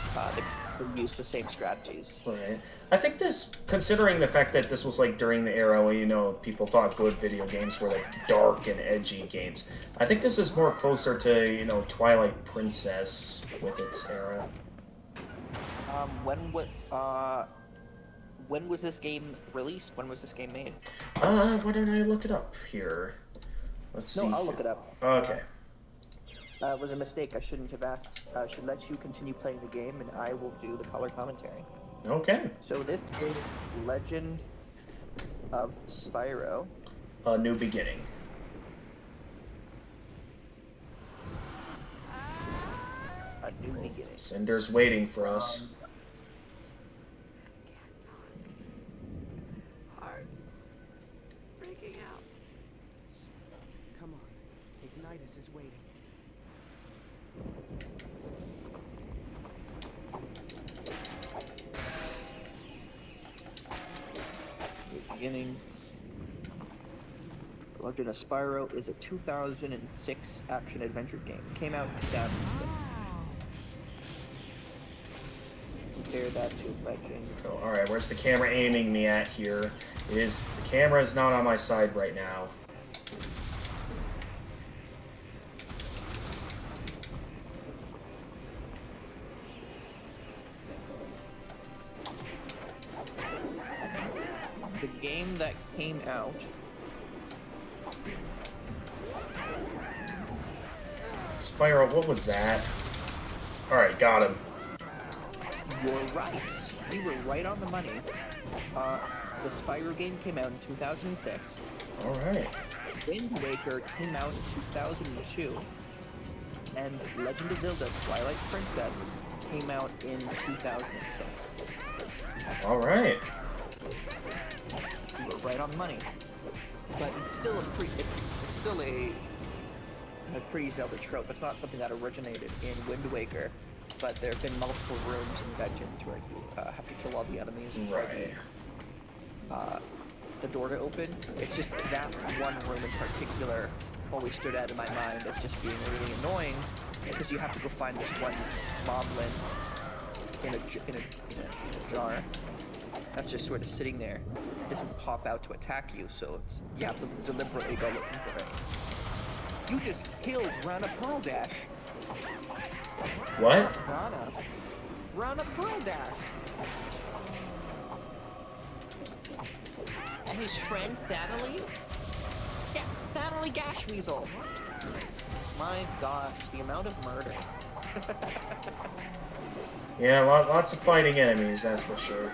They used the same strategies.
Right. I think this, considering the fact that this was like during the era where, you know, people thought good video games were like dark and edgy games, I think this is more closer to, you know, Twilight Princess with its era.
When was this game released? When was this game made?
Why don't I look it up here? Let's see.
No, I'll look it up.
Okay.
It was a mistake. I shouldn't have asked. I should let you continue playing the game, and I will do the color commentary.
Okay.
So this is Legend of Spyro.
A New Beginning.
A New Beginning.
Cinder's waiting for us.
Breaking out. Come on, Ignitus is waiting.
Beginning. Legend of Spyro is a 2006 action-adventure game. It came out in 2006. Compare that to Legend.
Oh, alright, where's the camera aiming me at here? The camera is not on my side right now.
The game that came out
Spyro, what was that? Alright, got him.
You're right. You were right on the money. The Spyro game came out in 2006.
Alright.
Wind Waker came out in 2002. And Legend of Zelda Twilight Princess came out in 2006.
Alright.
You were right on the money. But it's still a pretty Zelda trope. It's not something that originated in Wind Waker, but there have been multiple rooms and dungeons where you have to kill all the enemies.
Right.
The door to open. It's just that one room in particular always stood out in my mind as just being really annoying, because you have to go find this one moblin in a jar that's just sort of sitting there. It doesn't pop out to attack you, so you have to deliberately go looking for it. You just killed Rana Pearl Dash.
What?
Rana Pearl Dash. And his friend Thanaly? Yeah, Thanaly Gashweasel. My gosh, the amount of murder.
Yeah, lots of fighting enemies, that's for sure.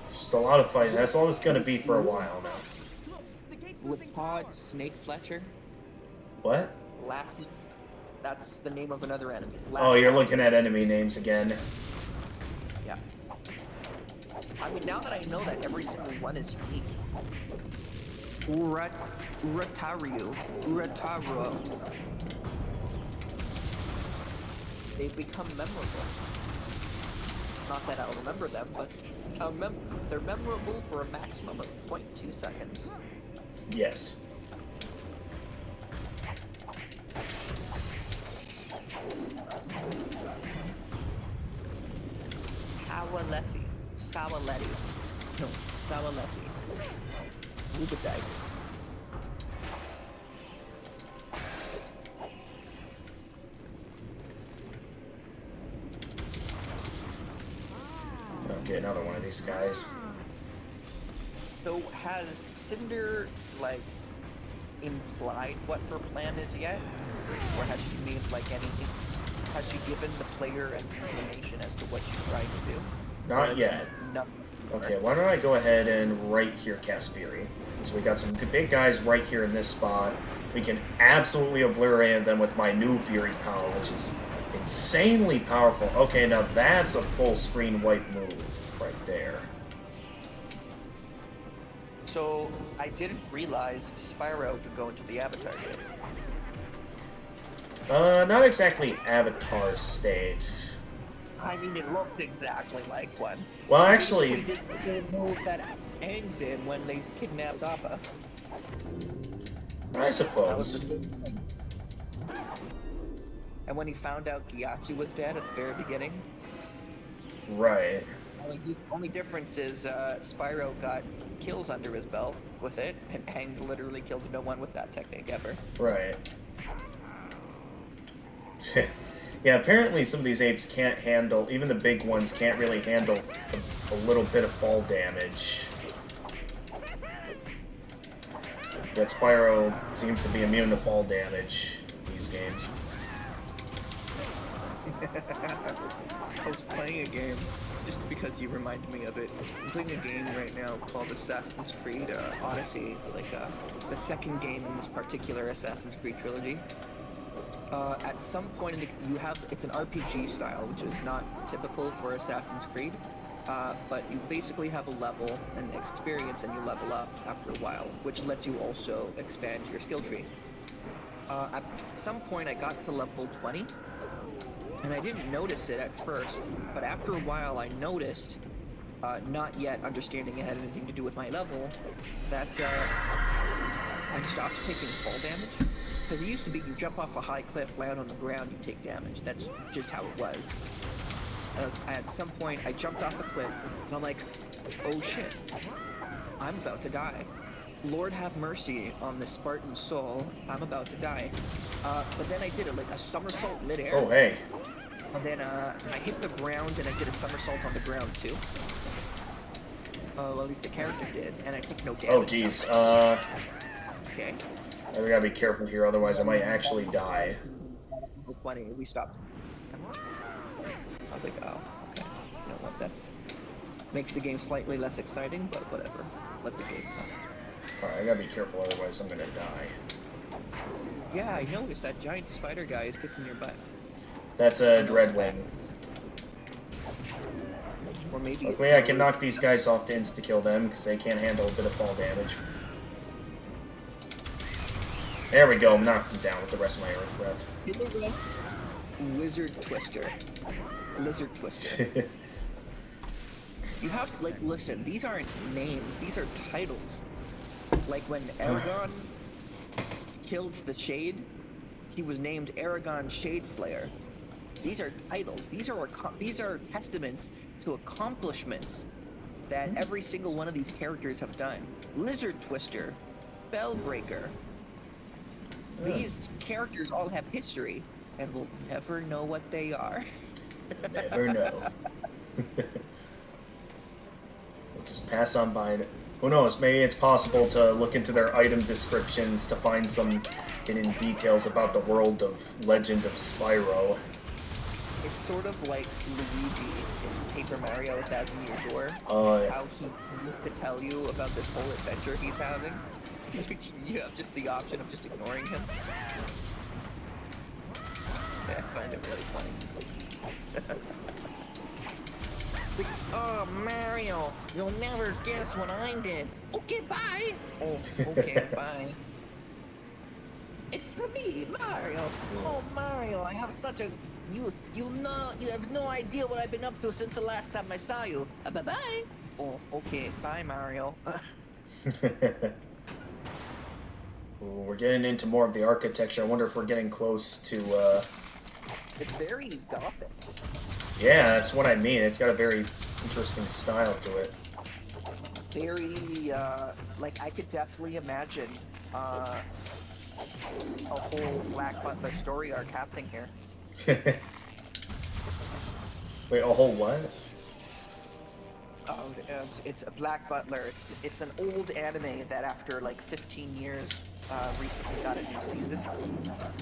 It's just a lot of fighting. That's all it's gonna be for a while now.
Lapod Snake Fletcher.
What?
That's the name of another enemy.
Oh, you're looking at enemy names again.
Yeah. I mean, now that I know that every single one is unique. Urataru. They've become memorable. Not that I'll remember them, but they're memorable for a maximum of 0.2 seconds.
Yes. Sawaletti. No, Sawaletti. Rubidite. Okay, another one of these guys.
So has Cinder, like, implied what her plan is yet? Or has she made, like, anything? Has she given the player an inclination as to what she's trying to do?
Not yet. Okay, why don't I go ahead and right here cast Fury. So we got some big guys right here in this spot. We can absolutely obliterate them with my new Fury power, which is insanely powerful. Okay, now that's a full screen wipe move right there.
So I didn't realize Spyro could go into the Avatar state.
Not exactly Avatar state.
I mean, it looked exactly like one.
Well, actually...
We did the move that Aang did when they kidnapped Appa.
I suppose.
And when he found out Gyatso was dead at the very beginning.
Right.
The only difference is Spyro got kills under his belt with it, and Aang literally killed no one with that technique ever.
Right. Yeah, apparently some of these apes can't handle, even the big ones can't really handle a little bit of fall damage. Yet Spyro seems to be immune to fall damage in these games.
I was playing a game, just because you reminded me of it. I'm playing a game right now called Assassin's Creed Odyssey. It's like the second game in this particular Assassin's Creed trilogy. At some point, it's an RPG style, which is not typical for Assassin's Creed. But you basically have a level and experience, and you level up after a while, which lets you also expand your skill tree. At some point, I got to level 20, and I didn't notice it at first, but after a while, I noticed, not yet understanding it had anything to do with my level, that I stopped taking fall damage. Because it used to be you jump off a high cliff, land on the ground, you take damage. That's just how it was. At some point, I jumped off a cliff, and I'm like, oh shit, I'm about to die. Lord have mercy on the Spartan soul, I'm about to die. But then I did it like a somersault midair.
Oh, hey.
And then I hit the ground, and I did a somersault on the ground too. Well, at least the character did, and I took no damage.
Oh, geez.
Okay.
I gotta be careful here, otherwise I might actually die.
20, we stopped. I was like, oh, okay. You know what, that makes the game slightly less exciting, but whatever. Let the game come.
Alright, I gotta be careful, otherwise I'm gonna die.
Yeah, I noticed that giant spider guy is kicking your butt.
That's a Dreadwing.
Or maybe
Hopefully I can knock these guys off to insta-kill them, because they can't handle a bit of fall damage. There we go, knocked them down with the rest of my Earth Breath.
Lizard Twister. Lizard Twister. You have, like, listen, these aren't names, these are titles. Like when Aragon killed the Shade, he was named Aragon Shadeslayer. These are titles. These are testaments to accomplishments that every single one of these characters have done. Lizard Twister, Bellbreaker. These characters all have history, and we'll never know what they are.
Never know. We'll just pass on by it. Who knows, maybe it's possible to look into their item descriptions to find some hidden details about the world of Legend of Spyro.
It's sort of like Luigi in Paper Mario: A Thousand Year Door. How he needs to tell you about this whole adventure he's having. You have just the option of just ignoring him. Yeah, I find it really funny. Oh, Mario, you'll never guess what I did. Okay, bye. Oh, okay, bye. It's me, Mario. Oh, Mario, I have such a... You have no idea what I've been up to since the last time I saw you. Bye-bye. Oh, okay, bye, Mario.
Ooh, we're getting into more of the architecture. I wonder if we're getting close to,
It's very gothic.
Yeah, that's what I mean. It's got a very interesting style to it.
Very, like, I could definitely imagine, a whole Black Butler story arc happening here.
Wait, a whole what?
Oh, it's a Black Butler. It's an old anime that after like 15 years recently got a new season,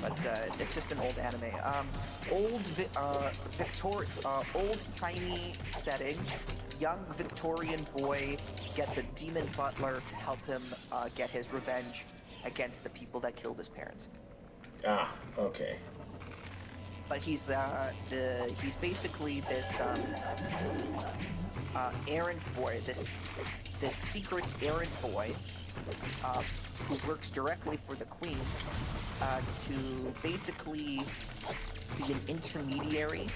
but it's just an old anime. Old tiny setting. Young Victorian boy gets a demon butler to help him get his revenge against the people that killed his parents.
Ah, okay.
But he's he's basically this errand boy, this secret errand boy who works directly for the Queen to basically be an intermediary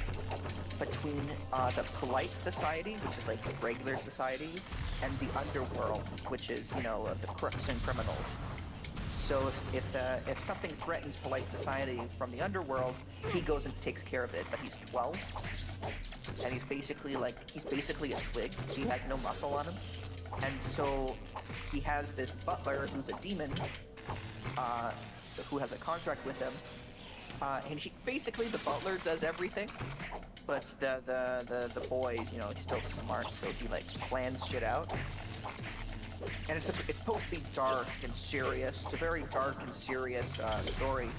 between the polite society, which is like regular society, and the underworld, which is, you know, the crooks and criminals. So if something threatens polite society from the underworld, he goes and takes care of it. But he's 12, and he's basically a twig. He has no muscle on him, and so he has this butler who's a demon, who has a contract with him, and he basically, the butler does everything, but the boy, you know, he's still smart, so he like plans shit out. And it's supposed to be dark and serious. It's a very dark and serious story.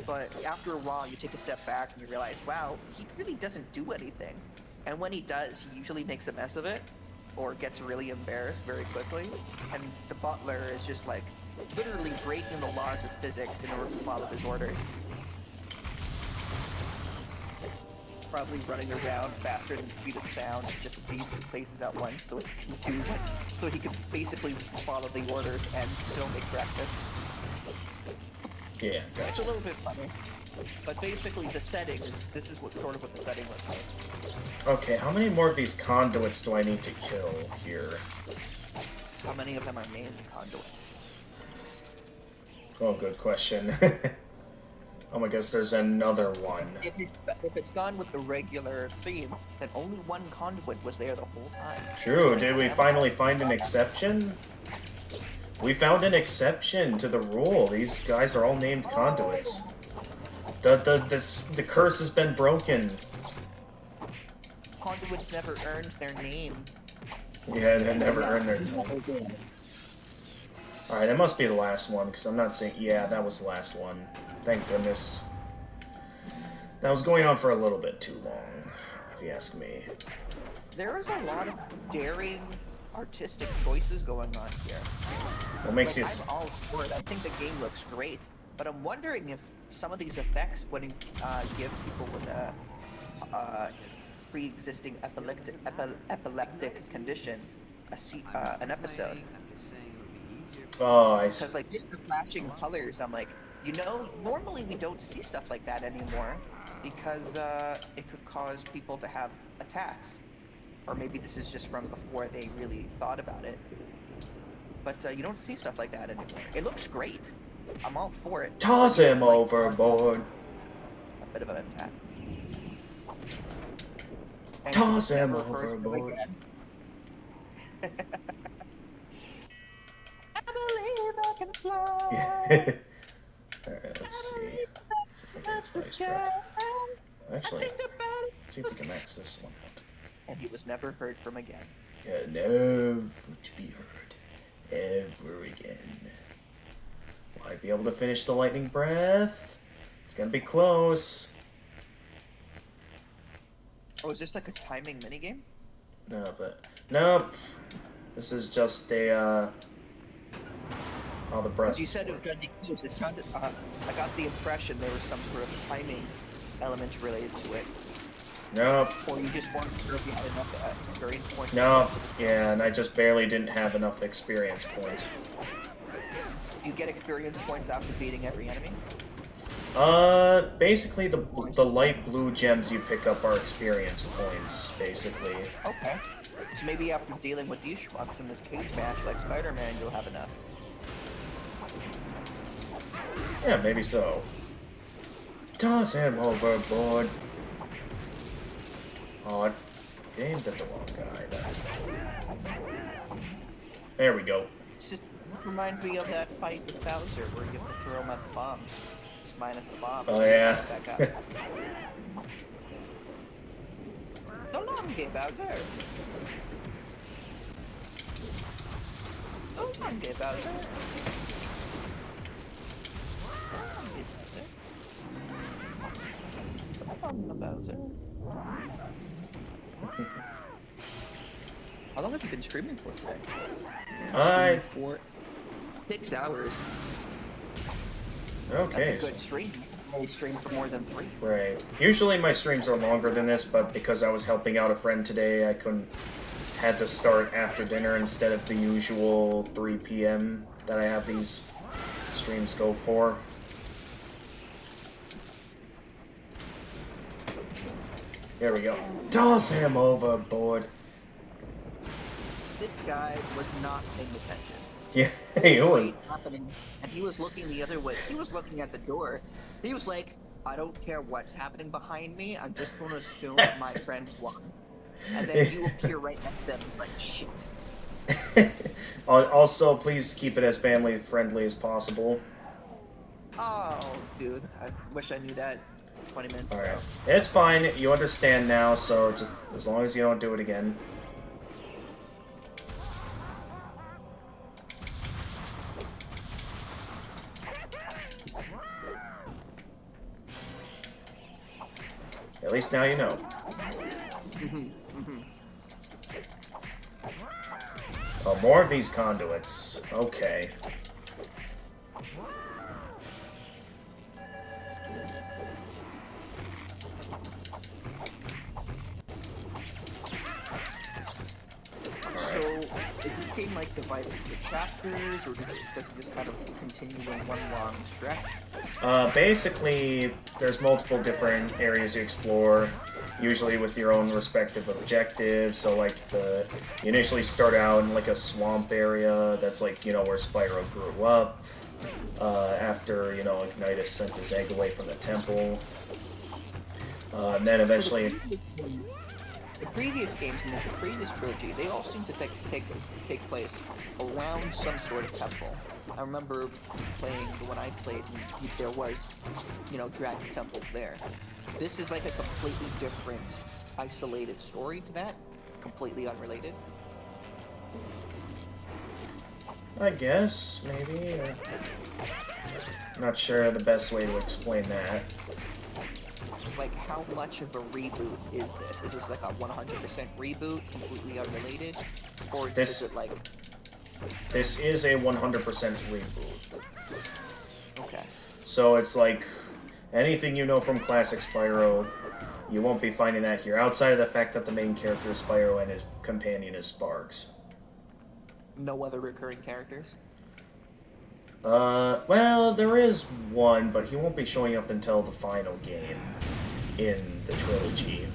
But after a while, you take a step back and you realize, wow, he really doesn't do anything. And when he does, he usually makes a mess of it, or gets really embarrassed very quickly. And the butler is just like literally breaking the laws of physics in order to follow his orders. Probably running around faster than the speed of sound, just to be two places at once, so he can basically follow the orders and still make breakfast.
Yeah, gotcha.
It's a little bit funny, but basically the setting. This is what the setting looks like.
Okay, how many more of these conduits do I need to kill here?
How many of them are named Conduit?
Oh, good question. Oh my gosh, there's another one.
If it's gone with the regular theme, then only one conduit was there the whole time.
True. Did we finally find an exception? We found an exception to the rule. These guys are all named conduits. The curse has been broken.
Conduits never earned their name.
Yeah, they never earned their title. Alright, that must be the last one, because I'm not saying... Yeah, that was the last one. Thank goodness. That was going on for a little bit too long, if you ask me.
There is a lot of daring, artistic choices going on here.
What makes you...
I'm all for it. I think the game looks great. but I'm wondering if some of these effects wouldn't give people with a pre-existing epileptic condition an episode.
Oh, I
Because like just the flashing colors, I'm like, you know, normally we don't see stuff like that anymore because it could cause people to have attacks. Or maybe this is just from before they really thought about it. But you don't see stuff like that anymore. It looks great. I'm all for it.
Toss him overboard.
A bit of an attack. And
Toss him
never heard from
overboard.
again. I believe I can fly.
Alright, let's see. See if I can nice breath. Actually, see if we can max this one out.
And he was never heard from again.
Yeah, never to be heard ever again. Will I be able to finish the lightning breath? It's gonna be close.
Oh, is this like a timing minigame?
No, but nope. This is just a all the breaths.
You said it was gonna be close. It sounded. I got the impression there was some sort of timing element related to it.
Nope.
Or you just weren't sure if you had enough experience points.
Nope. Yeah, and I just barely didn't have enough experience points.
Do you get experience points after beating every enemy?
Basically the light blue gems you pick up are experience points, basically.
Okay. So maybe after dealing with these schmucks in this cage match like Spider-Man, you'll have enough.
Yeah, maybe so. Toss him overboard. Oh, I aimed at the wrong guy. There we go.
This just reminds me of that fight with Bowser where you have to throw him at the bombs. Just minus the bombs.
Oh, yeah.
Back up. So long, gay Bowser. So long, gay Bowser. So long, gay Bowser. So long, Bowser. How long have you been streaming for today? For 6 hours.
Okay.
That's a good stream. You can only stream for more than 3.
Right. Usually my streams are longer than this, but because I was helping out a friend today, I had to start after dinner instead of the usual 3 p.m. that I have these streams go for. There we go. Toss him overboard.
This guy was not paying attention.
Yeah, he was.
Happening, and he was looking the other way. He was looking at the door. He was like, I don't care what's happening behind me. I'm just going to assume my friend won. And then you appear right next to him. He's like, shit.
Also, please keep it as family friendly as possible.
Oh, dude. I wish I knew that 20 minutes ago.
Alright. It's fine. You understand now, so just as long as you don't do it again. At least now you know. Oh, more of these conduits. Okay.
So, is this game like divided into chapters, or does it just kind of continue in one long stretch?
Basically, there's multiple different areas you explore, usually with your own respective objectives. So, like, you initially start out in, like, a swamp area that's, like, you know, where Spyro grew up, after, you know, Ignitus sent his egg away from the temple. And then eventually...
The previous games in the previous trilogy, they all seem to take place around some sort of temple. I remember playing the one I played, and there was, you know, dragon temples there. This is like a completely different, isolated story to that, completely unrelated.
I guess, maybe. Not sure the best way to explain that.
Like, how much of a reboot is this? Is this like a 100% reboot, completely unrelated? Or is it like...
This is a 100% reboot.
Okay.
So it's like anything you know from classic Spyro, you won't be finding that here, outside of the fact that the main character is Spyro and his companion is Sparks.
No other recurring characters?
Well, there is one, but he won't be showing up until the final game in the trilogy.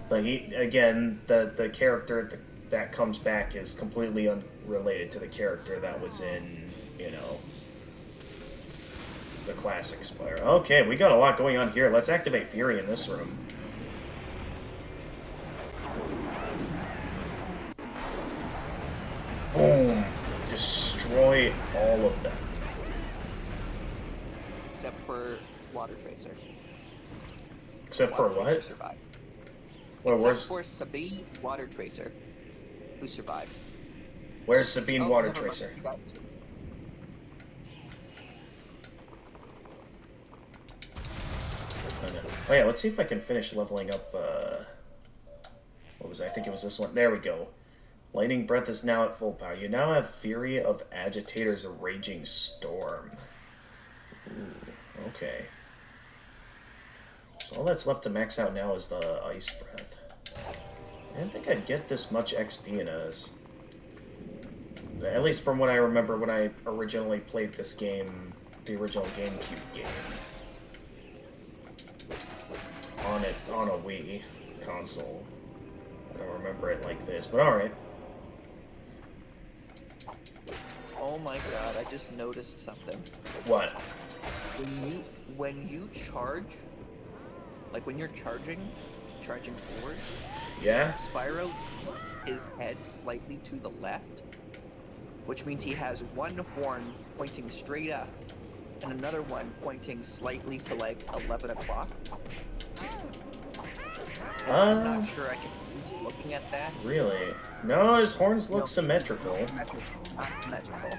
But he, again, the character that comes back is completely unrelated to the character that was in, you know, the classic Spyro. Okay, we got a lot going on here. Let's activate Fury in this room. Boom! Destroy all of them.
Except for Water Tracer.
Except for what?
Tracer survived.
Well,
Except for Sabine Water Tracer, who survived.
Where's Sabine Water
never mind.
Tracer? Oh yeah, let's see if I can finish leveling up, what was it? I think it was this one. There we go. Lightning Breath is now at full power. You now have Fury of Agitators, a Raging Storm. Ooh, okay. So all that's left to max out now is the Ice Breath. I didn't think I'd get this much XP in us. At least from what I remember when I originally played this game, the original GameCube game. On a Wii console. I don't remember it like this, but alright.
Oh my god, I just noticed something.
What?
When you charge, like when you're charging forward,
yeah?
Spyro, his head slightly to the left, which means he has one horn pointing straight up and another one pointing slightly to like 11 o'clock. I'm not sure I can keep looking at that.
Really? No, his horns look symmetrical.
Not symmetrical.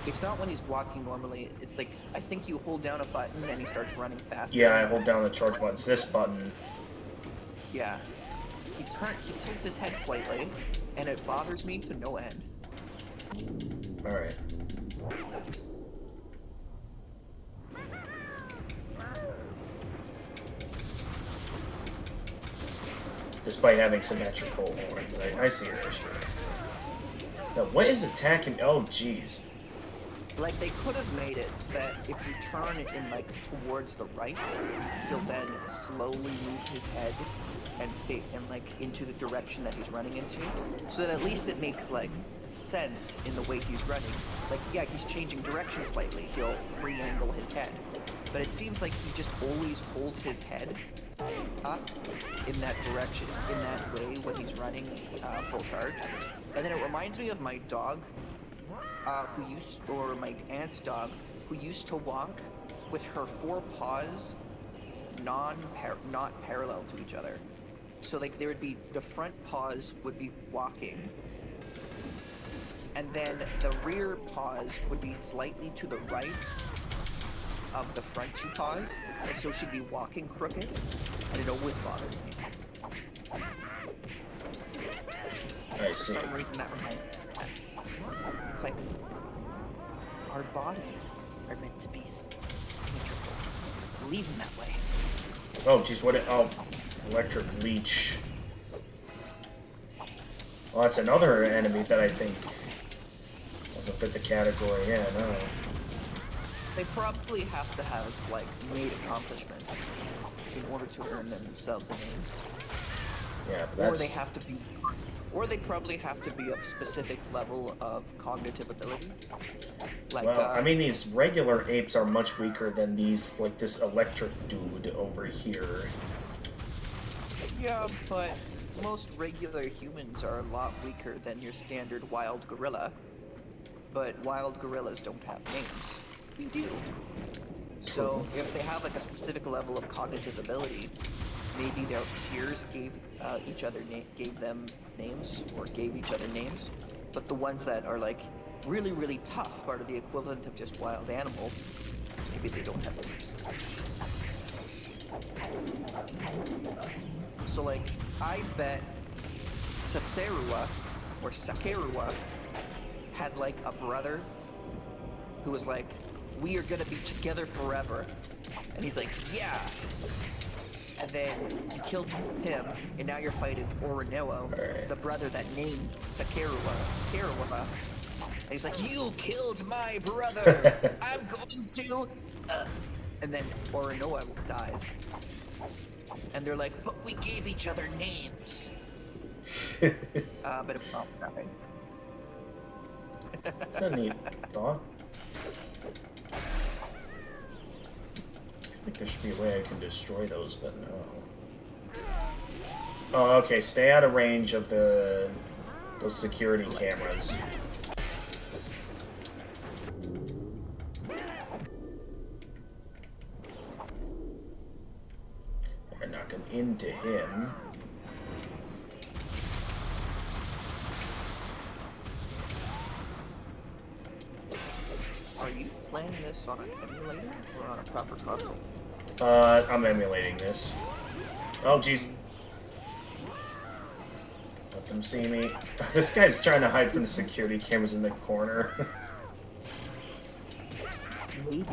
It's not when he's walking normally. It's like, I think you hold down a button and he starts running faster.
Yeah, I hold down the charge button. It's this button.
Yeah. He tilts his head slightly, and it bothers me to no end.
Alright. Despite having symmetrical horns, I see your issue. Now, what is attacking? Oh, jeez.
Like, they could have made it so that if you turn it in, like, towards the right, he'll then slowly move his head and like, into the direction that he's running into. So that at least it makes, like, sense in the way he's running. Like, yeah, he's changing direction slightly. He'll re-angle his head. But it seems like he just always holds his head up in that direction, in that way when he's running full charge. And then it reminds me of my dog, or my aunt's dog, who used to walk with her four paws not parallel to each other. So like there would be, the front paws would be walking, and then the rear paws would be slightly to the right of the front two paws, and so she'd be walking crooked, and it always bothered me.
I see.
For some reason that reminds me of that. It's like, our bodies are meant to be symmetrical. Let's leave them that way.
Oh, geez, what? Oh, electric leech. Well, that's another enemy that I think doesn't fit the category. Yeah, no.
They probably have to have, like, made accomplishments in order to earn themselves a name.
Yeah, but that's...
Or they probably have to be of specific level of cognitive ability. Like,
well, I mean, these regular apes are much weaker than these, like, this electric dude over here.
Yeah, but most regular humans are a lot weaker than your standard wild gorilla. But wild gorillas don't have names. We do. So, if they have, like, a specific level of cognitive ability, maybe their peers gave them names, or gave each other names, but the ones that are like really, really tough, are the equivalent of just wild animals, maybe they don't have names. So like, I bet Saserua, or Sakerua, had like a brother who was like, we are gonna be together forever. And he's like, yeah. And then you killed him, and now you're fighting Orinoa, the brother that named Sakirua. And he's like, you killed my brother! I'm going to... And then Orinoa dies. And they're like, but we gave each other names. But it's not nothing.
That's a neat thought. I think there should be a way I can destroy those, but no. Oh, okay. Stay out of range of those security cameras. They're knocking into him.
Are you playing this on an emulator or on a proper console?
I'm emulating this. Oh, jeez. Let them see me. This guy's trying to hide from the security cameras in the corner.
Maybe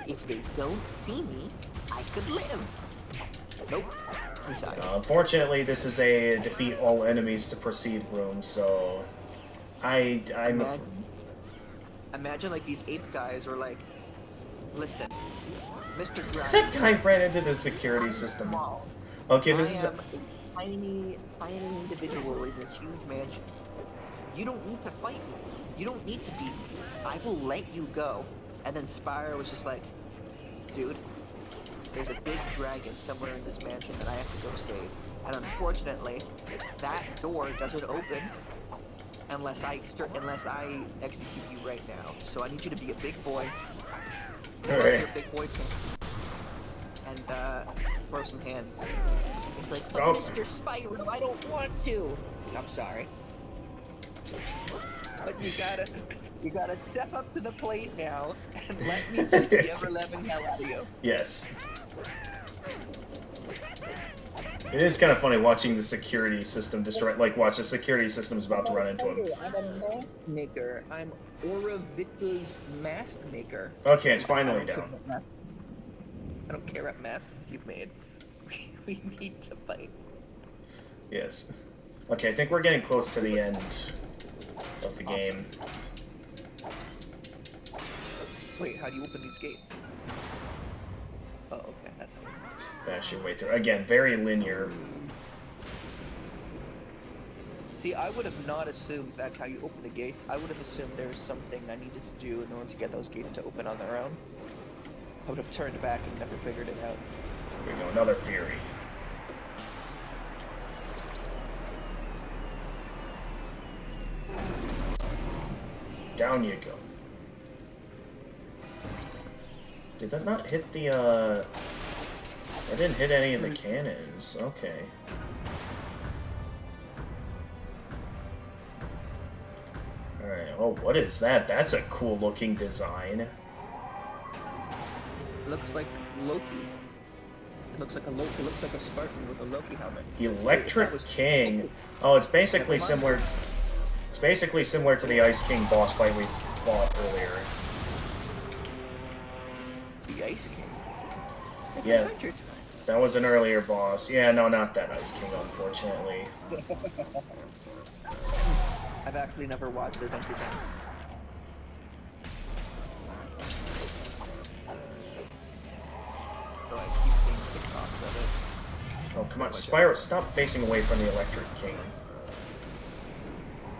if they don't see me, I could live. Nope.
Unfortunately, this is a defeat all enemies to proceed room, so I'm.
Imagine like these ape guys are like, listen, Mr. Dragon.
That guy ran into the security system. Okay, this is
a tiny individual in this huge mansion. You don't need to fight me. You don't need to beat me. I will let you go. And then Spyro was just like, dude, there's a big dragon somewhere in this mansion that I have to go save. And unfortunately, that door doesn't open unless I execute you right now. So I need you to be a big boy.
Alright.
Your big boy and throw some hands. He's like, but Mr. Spyro, I don't want to. I'm sorry. But you gotta step up to the plate now and let me beat the ever-loving hell out of you.
Yes. It is kind of funny watching the security system destroy. Like, watch the security system's about to run into him.
I'm a mask maker. I'm Oravitka's mask maker.
Okay, it's finally down.
I don't care what masks you've made. We need to fight.
Yes. Okay, I think we're getting close to the end of the game.
Wait, how do you open these gates? Oh, okay, that's how.
Bash your way through. Again, very linear.
See, I would have not assumed that's how you open the gates. I would have assumed there was something I needed to do in order to get those gates to open on their own. I would have turned back and never figured it out.
Here we go, another Fury. Down you go. Did that not hit the, I didn't hit any of the cannons. Okay. Alright, oh, what is that? That's a cool looking design.
Looks like Loki. It looks like a Loki. It looks like a Spartan with a Loki helmet.
Electric King. Oh, it's basically similar. It's basically similar to the Ice King boss fight we fought earlier.
The Ice King? It's
Yeah.
Adventure Time.
That was an earlier boss. Yeah, no, not that Ice King, unfortunately.
I've actually never watched Adventure Time. So I keep seeing TikToks of it.
Oh, come on. Spyro, stop facing away from the Electric King.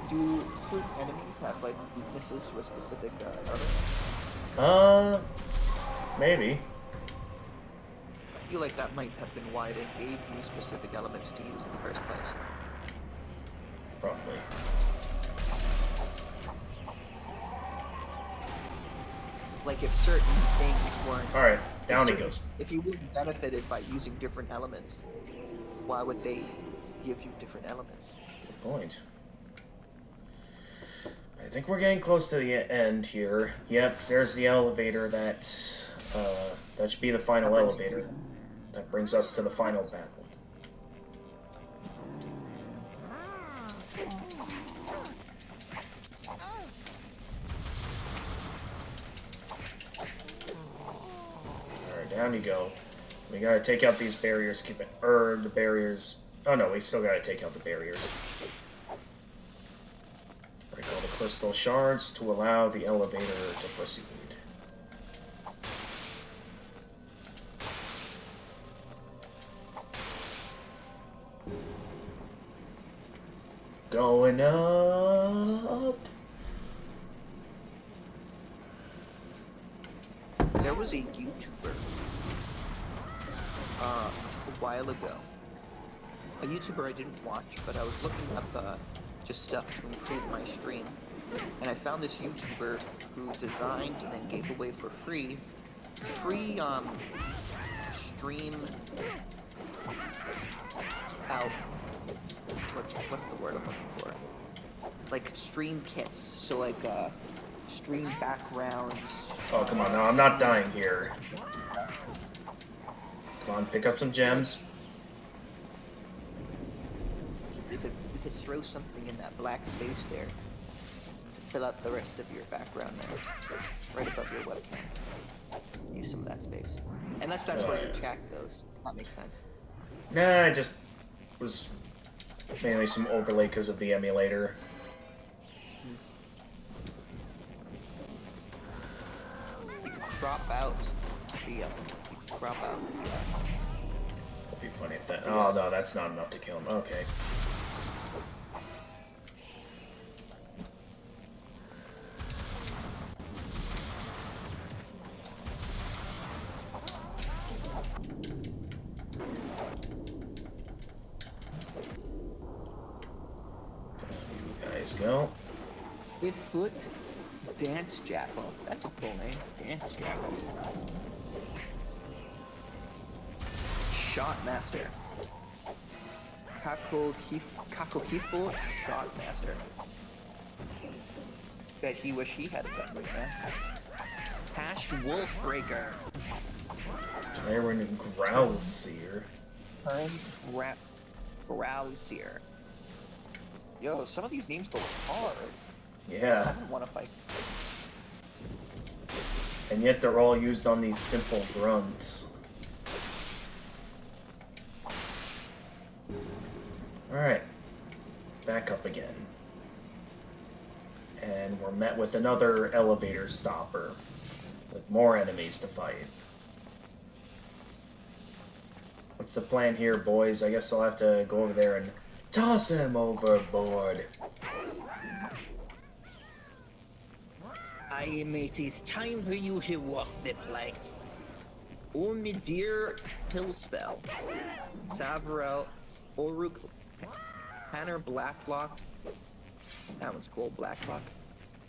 Do certain enemies have, like, weaknesses to a specific element?
Maybe.
I feel like that might have been why they gave you specific elements to use in the first place.
Probably.
Like, if certain things weren't...
Alright, down he goes.
If you weren't benefited by using different elements, why would they give you different elements?
Good point. I think we're getting close to the end here. Yep, 'cause there's the elevator that should be the final elevator. That brings us to the final battle. Down you go. We gotta take out these barriers. Keep it. The barriers. Oh no, we still gotta take out the barriers. Break all the crystal shards to allow the elevator to proceed. Going up.
There was a YouTuber a while ago. A YouTuber I didn't watch, but I was looking up just stuff to improve my stream. And I found this YouTuber who designed and then gave away for free stream out what's the word I'm looking for? Like stream kits. So like stream backgrounds.
Oh come on, no, I'm not dying here. Come on, pick up some gems.
You could throw something in that black space there to fill out the rest of your background there, right above your webcam. Use some of that space, and that's where your chat goes. That makes sense.
Nah, I just was mainly some overlay because of the emulator.
You could crop out the.
It'd be funny if that. Oh no, that's not enough to kill him. Okay. Go.
5-foot Dance Jackal. That's a cool name. Dance Jackal. Shot Master. Kakokifo Shot Master. Bet he wish he had a gun right now. Hash Wolf Breaker.
Iron Growlseer.
Growlseer. Yo, some of these names go hard.
Yeah.
I wouldn't want to fight.
And yet they're all used on these simple grunts. Alright. Back up again. And we're met with another elevator stopper. With more enemies to fight. What's the plan here, boys? I guess I'll have to go over there and toss him overboard.
Aye, mate, it's time for you to walk the plank. Oh, me dear Hillspell. Savarel, Oruk, Hanner Blacklock. That one's cool, Blacklock.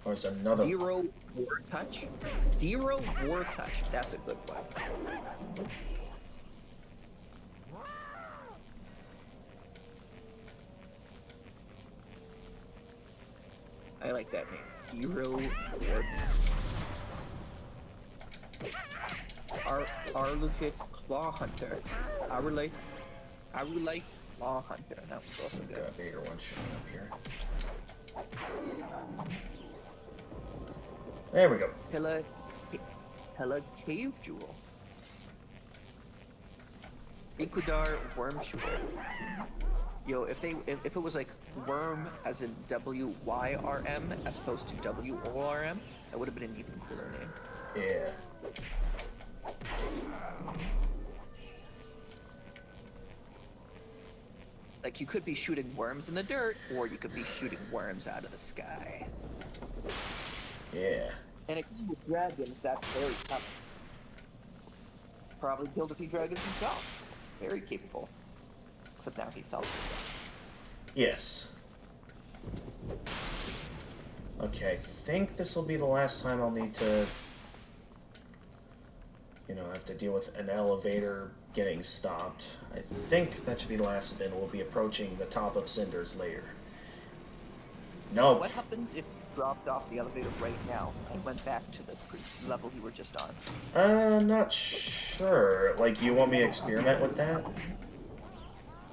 Or is another
Zero War Touch. Zero War Touch. That's a good one. I like that name. Hero War. Arlukit Claw Hunter. Arulite Claw Hunter. That was also good.
Got a bigger one showing up here. There we go.
Hella Cave Jewel. Equidar Worm Shooter. Yo, if it was like worm as in W-Y-R-M as opposed to W-O-R-M, that would have been an even cooler name.
Yeah.
Like, you could be shooting worms in the dirt, or you could be shooting worms out of the sky.
Yeah.
And a game with dragons, that's very tough. Probably killed a few dragons himself. Very capable. Except now he fell.
Yes. Okay, I think this will be the last time I'll need to, have to deal with an elevator getting stopped. I think that should be the last of it. We'll be approaching the top of Cinder's lair. No.
What happens if you dropped off the elevator right now and went back to the level you were just on?
I'm not sure. Like, you want me to experiment with that?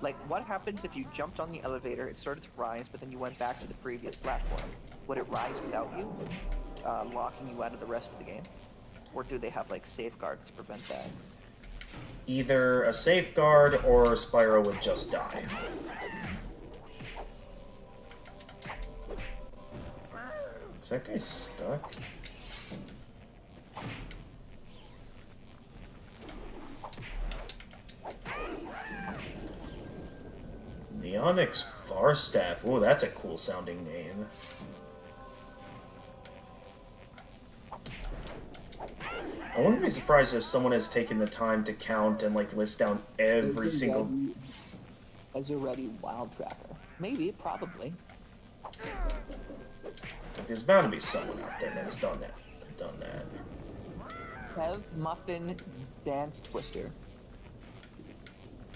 Like, what happens if you jumped on the elevator, it started to rise, but then you went back to the previous platform? Would it rise without you, locking you out of the rest of the game? Or do they have, like, safeguards to prevent that?
either a safeguard or Spyro would just die. Is that guy stuck? Neonix Farstaff. Oh, that's a cool sounding name. I wouldn't be surprised if someone has taken the time to count and like list down every single.
As a ready wild tracker. Maybe, probably.
There's bound to be someone out there that's done that.
Kev Muffin Dance Twister.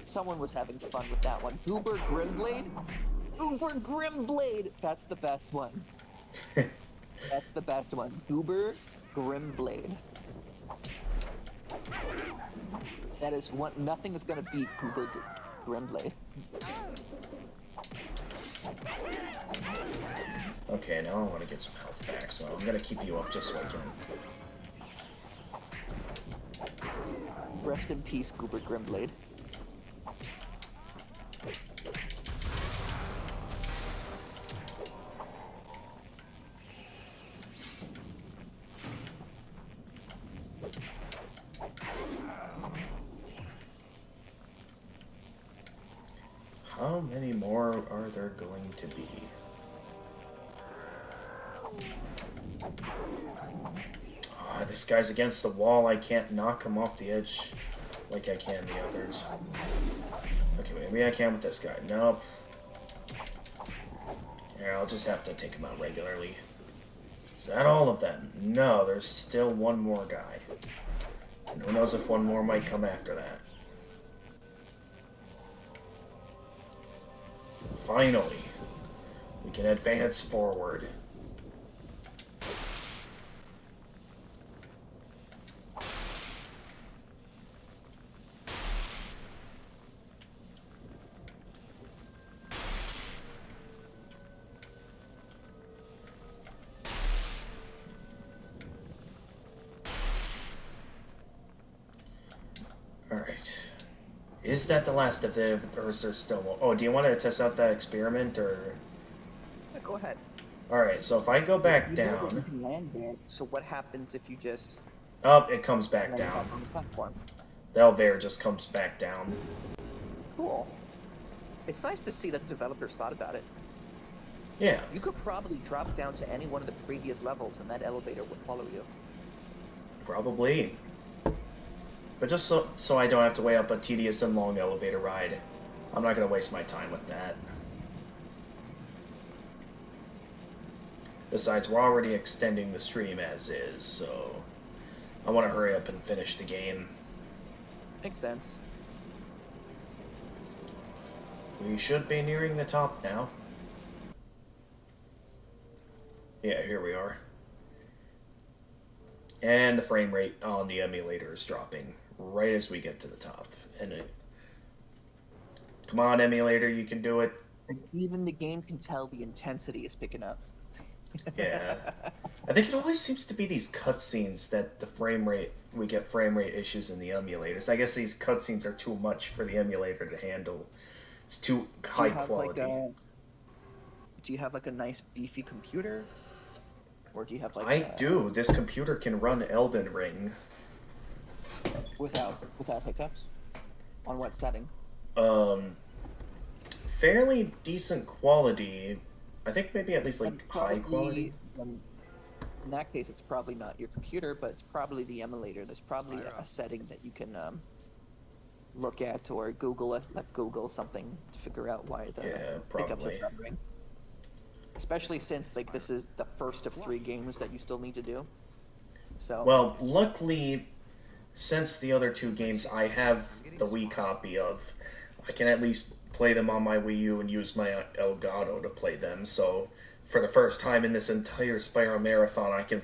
Someone was having fun with that one. Goober Grimblade? Goober Grimblade! That's the best one. That's the best one. Goober Grimblade. That is one. Nothing is gonna beat Goober Grimblade.
Okay, now I want to get some health back, so I'm gonna keep you up just so I can.
Rest in peace, Goober Grimblade.
How many more are there going to be? Oh, this guy's against the wall. I can't knock him off the edge like I can the others. Okay, maybe I can with this guy. Nope. Yeah, I'll just have to take him out regularly. Is that all of them? No, there's still one more guy. And who knows if one more might come after that. Finally, we can advance forward. Alright. Is that the last of it, or is there still more? Oh, do you want to test out that experiment, or?
Yeah, go ahead.
Alright, so if I go back
You know that you
down...
can land there, so what happens if you just...
Oh, it comes back
land
down.
on the platform?
The elevator just comes back down.
Cool. It's nice to see that the developers thought about it.
Yeah.
You could probably drop down to any one of the previous levels and that elevator would follow you.
Probably. But just so I don't have to weigh up a tedious and long elevator ride. I'm not going to waste my time with that. Besides, we're already extending the stream as is, so I want to hurry up and finish the game.
Makes sense.
We should be nearing the top now. Yeah, here we are. And the frame rate on the emulator is dropping right as we get to the top. And come on, emulator, you can do it.
Even the game can tell the intensity is picking up.
Yeah. I think it always seems to be these cutscenes that we get frame rate issues in the emulators. I guess these cutscenes are too much for the emulator to handle. It's too high quality.
Do you have like a nice beefy computer? Or do you have like
I do. This computer can run Elden Ring.
Without hiccups? On what setting?
Fairly decent quality. I think maybe at least like high quality.
In that case, it's probably not your computer, but it's probably the emulator. There's probably a setting that you can look at or Google it, let Google something to figure out why the hiccups are rendering. Especially since like this is the first of 3 games that you still need to do. So
well, luckily, since the other 2 games I have the Wii copy of, I can at least play them on my Wii U and use my Elgato to play them. So for the first time in this entire Spyro marathon, I can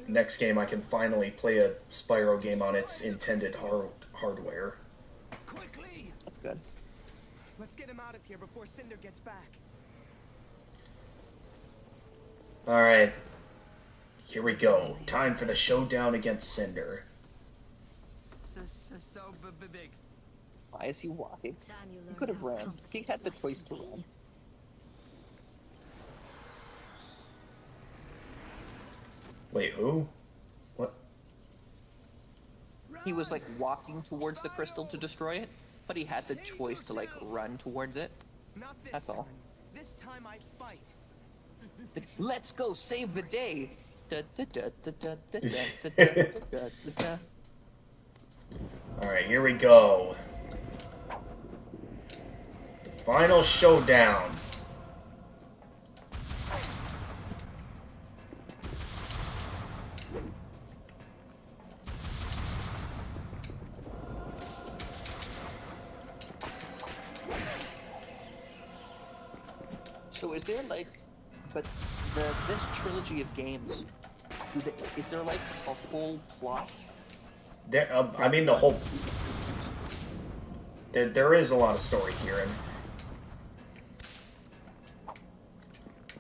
next game I can finally play a Spyro game on its intended hardware.
Quickly!
That's good.
Let's get him out of here before Cinder gets back.
Alright. Here we go. Time for the showdown against Cinder.
So big.
Why is he walking? He could have ran. He had the choice to run.
Wait, who? What?
He was like walking towards the crystal to destroy it, but he had the choice to like run towards it.
Not this
That's all.
time. This time I fight.
Let's go save the day. Da, da, da, da, da, da, da, da, da, da, da.
Alright, here we go. The final showdown.
So is there like, but this trilogy of games, is there like a whole plot?
There, I mean, the whole... There is a lot of story here, and...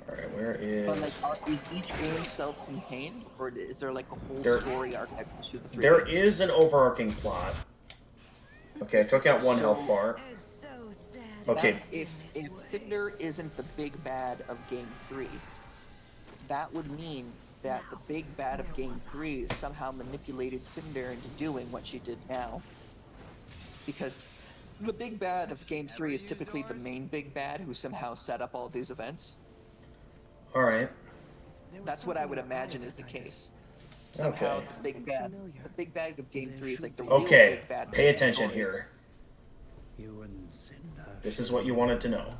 Alright, where
But
is...
like, is each game self-contained, or is there like a whole story arc that goes through the three
There
games?
is an overarching plot. Okay, I took out one health bar. Okay.
If Cinder isn't the big bad of Game 3, that would mean that the big bad of Game 3 somehow manipulated Cinder into doing what she did now. Because the big bad of Game 3 is typically the main big bad who somehow set up all these events.
Alright.
That's what I would imagine is the case. Somehow
Okay.
the big bad of Game 3 is like the real
Okay,
big bad.
pay attention here.
You and Cinder.
This is what you wanted to know.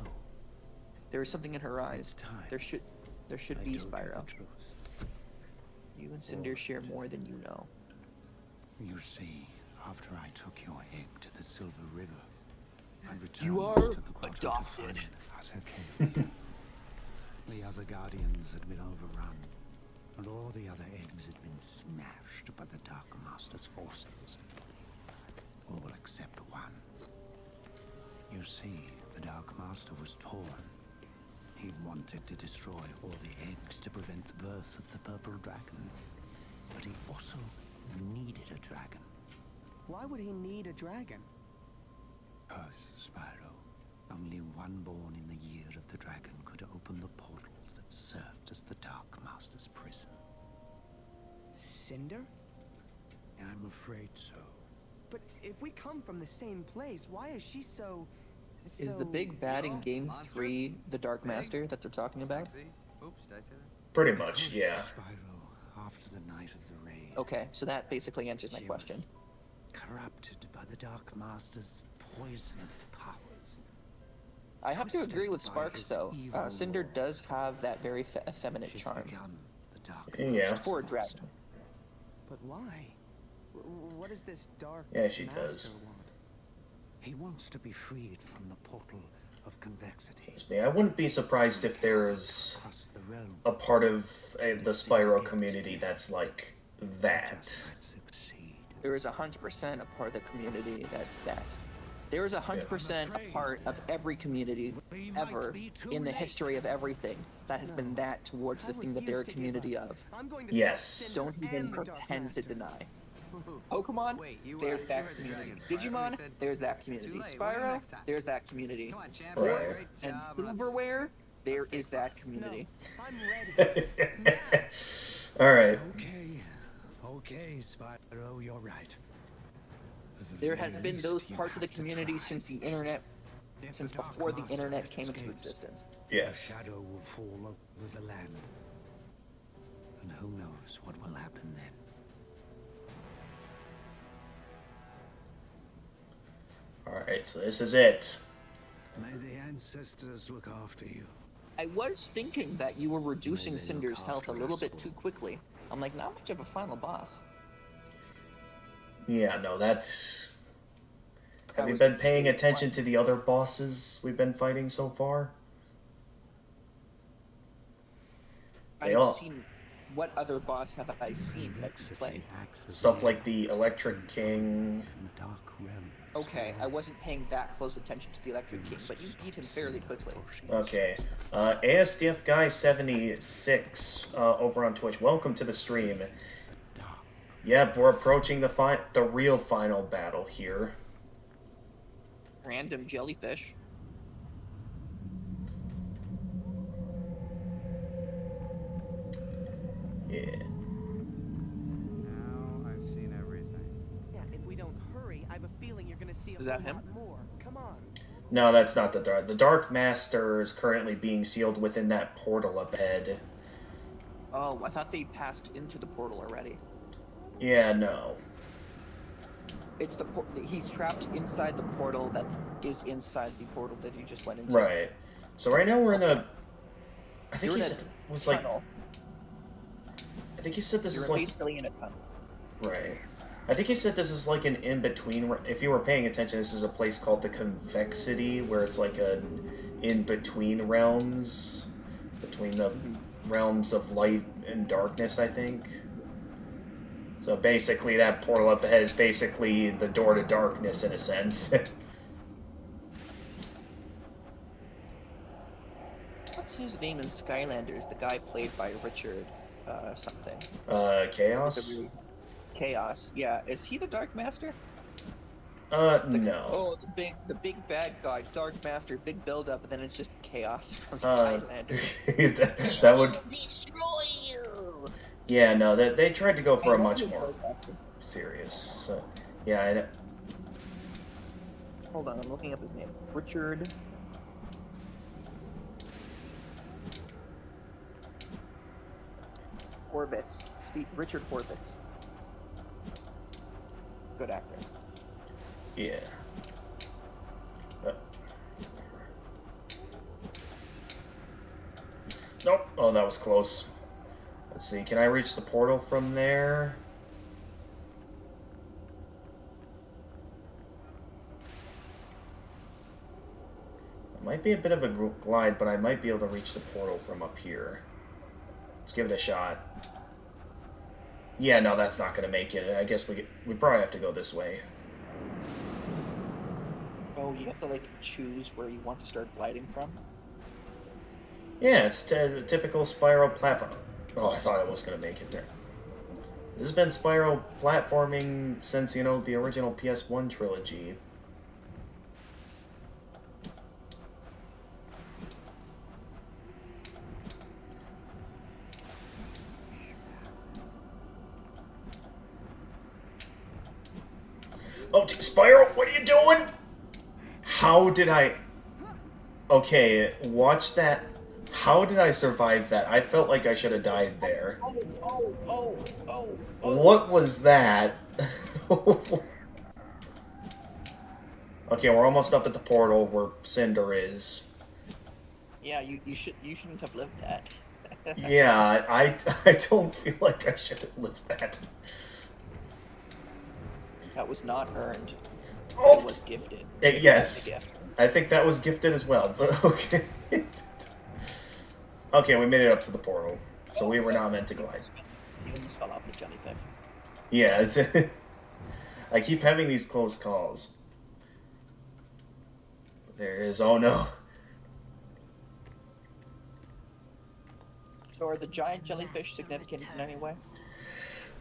There is something in her eyes. There should be, Spyro. You and Cinder share more than you know.
You see, after I took your egg to the Silver River, I returned
You are
to the grotto to
adopted.
find utter chaos. The other guardians had been overrun, and all the other eggs had been smashed by the Dark Master's forces. All except one. You see, the Dark Master was torn. He wanted to destroy all the eggs to prevent the birth of the Purple Dragon. But he also needed a dragon.
Why would he need a dragon?
Us, Spyro. Only one born in the year of the dragon could open the portal that served as the Dark Master's prison.
Cinder?
I'm afraid so.
But if we come from the same place, why is she so...
Is the big bad in Game 3 the Dark Master that they're talking about?
Oops, did I say that?
Pretty much, yeah.
Spyro, after the night of the raid,
Okay, so that basically answers my
she
question.
was corrupted by the Dark Master's poisonous powers.
I have to agree with
Twisted by
Sparks
his
though.
evil
Cinder
lore.
does have that very effeminate
She's
charm.
become the Dark
Yeah.
Master's
For a dragon.
monster.
But why? What does this dark
Yeah, she
master
does.
want?
He wants to be freed from the portal of convexity.
I wouldn't be surprised if there's
Across the realm.
a part of the Spyro community that's like that.
Succeed.
There is 100% a part of the community that's that. There is 100% a part of every community ever in the history of everything that has been that towards the thing that they're a community of.
I'm going to
Yes.
stop Cinder
Don't even
and the Dark
pretend to
Master.
deny. Pokemon,
Wait,
there's that
heard the
community.
dragon's fire.
Digimon,
He said,
there's that community.
"Too late, wait
Spyro,
next time."
there's that community.
Come on, champ.
Right.
Great
And
job. Let's-
Silverware, there
let's take
is that
five.
community.
I'm ready.
Alright.
Okay, Spyro, you're right. At the
There
very
has been
least,
those
you
parts of the
have to
community
try.
since the internet,
If
since
the Dark
before the
Master
internet came into
escapes,
existence.
the
Yes.
shadow will fall over the land. And who knows what will happen then.
Alright, so this is it.
May the ancestors look after you.
I was thinking that you were reducing
May they
Cinder's
look
health a
after
little
us
bit
all.
too quickly. I'm like, not much of a final boss.
Yeah, no, that's...
That
Have you
was
been
a
paying
state
attention
one.
to the other bosses we've been fighting so far? They
I've
all...
seen. What other boss have I seen that you play?
Stuff like the Electric King.
In the dark realm.
Okay, I wasn't paying that close attention to the Electric King, but you beat him fairly quickly.
Okay. ASDF Guy 76 over on Twitch. Welcome to the stream. Yep, we're approaching the real final battle here.
Random jellyfish.
Yeah.
Now I've seen everything.
Yeah, if we don't hurry, I have a feeling you're gonna see a
Is that
whole
him?
lot more. Come on.
No, that's not the Dark. The Dark Master is currently being sealed within that portal up ahead.
Oh, I thought they passed into the portal already.
Yeah, no.
It's the he's trapped inside the portal that is inside the portal that you just went into.
Right. So right now we're in a. I think
You're
he
in
said
a
was like.
tunnel.
I think he said this is
You're
like.
basically in a tunnel.
Right. I think he said this is like an in-between. If you were paying attention, this is a place called the Convexity, where it's like an in-between realms, between the realms of light and darkness, I think. So basically, that portal up ahead is basically the door to darkness in a sense.
What's his name in Skylanders? The guy played by Richard something.
Chaos?
Chaos. Yeah. Is he the Dark Master?
No.
Oh, the big bad guy, Dark Master, big build up, and then it's just Chaos from Skylanders.
that would
destroy you.
Yeah, no, they tried to go for a much more serious. Yeah, I know.
Hold on, I'm looking up his name. Richard. Horvitz. Richard Horvitz. Good actor.
Yeah. Nope. Oh, that was close. Let's see. Can I reach the portal from there? It might be a bit of a glide, but I might be able to reach the portal from up here. Let's give it a shot. Yeah, no, that's not going to make it. I guess we probably have to go this way.
Oh, you have to, like, choose where you want to start gliding from?
Yeah, it's typical Spyro platform. Oh, I thought I was going to make it there. This has been Spyro platforming since, you know, the original PS1 trilogy. Oh, Spyro, what are you doing? How did I... Okay, watch that. How did I survive that? I felt like I should have died there.
Oh.
What was that? Okay, we're almost up at the portal where Cinder is.
Yeah, you shouldn't have lived that.
Yeah, I don't feel like I should have lived that.
That was not earned.
Oh.
It was gifted.
Yes. I think that was gifted as well, but okay. Okay, we made it up to the portal. So we were not meant to glide.
You almost fell off the jellyfish.
Yeah, it's I keep having these close calls. There it is. Oh no.
So are the giant jellyfish significant in any way?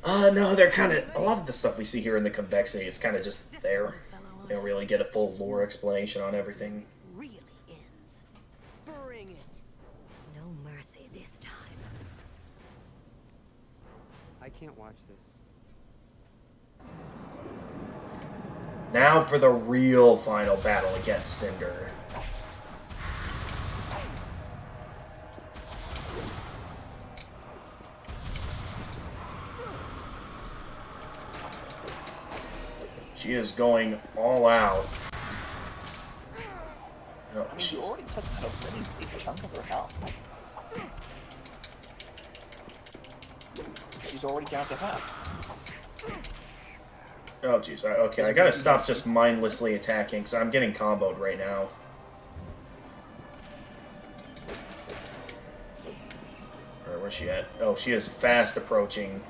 No, they're kind of... A lot of the stuff we see here in the Convexity is kind of just there. You don't really get a full lore explanation on everything.
Really ends.
Bring it.
No mercy this time.
I can't watch this.
Now for the real final battle against Cinder. She is going all out. Oh,
I mean, you already took a pretty big chunk of her health. She's already down to half.
Oh, jeez. Okay, I gotta stop just mindlessly attacking, so I'm getting comboed right now. Alright, where's she at? Oh, she is fast approaching.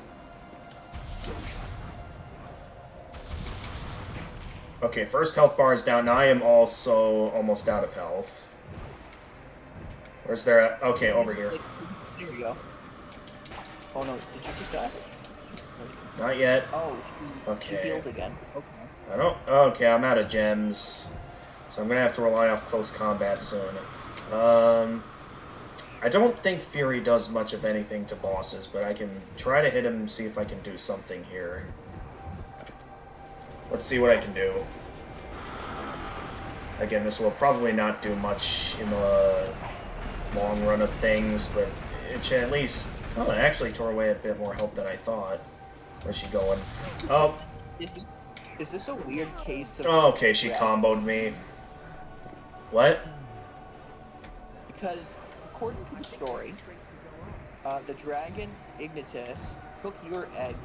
Okay, first health bar is down. Now I am also almost out of health. Where's there at? Okay, over here.
There you go. Oh no, did you just die?
Not yet.
Oh, she
Okay.
heals again. Okay.
I don't... Okay, I'm out of gems. So I'm gonna have to rely off close combat soon. I don't think Fury does much of anything to bosses, but I can try to hit him and see if I can do something here. Let's see what I can do. Again, this will probably not do much in the long run of things, but it should at least... Oh, it actually tore away a bit more health than I thought. Where's she going? Oh.
Is this a weird case of...
Oh, okay, she comboed me. What?
Because, according to the story, the dragon, Ignitus, took your egg,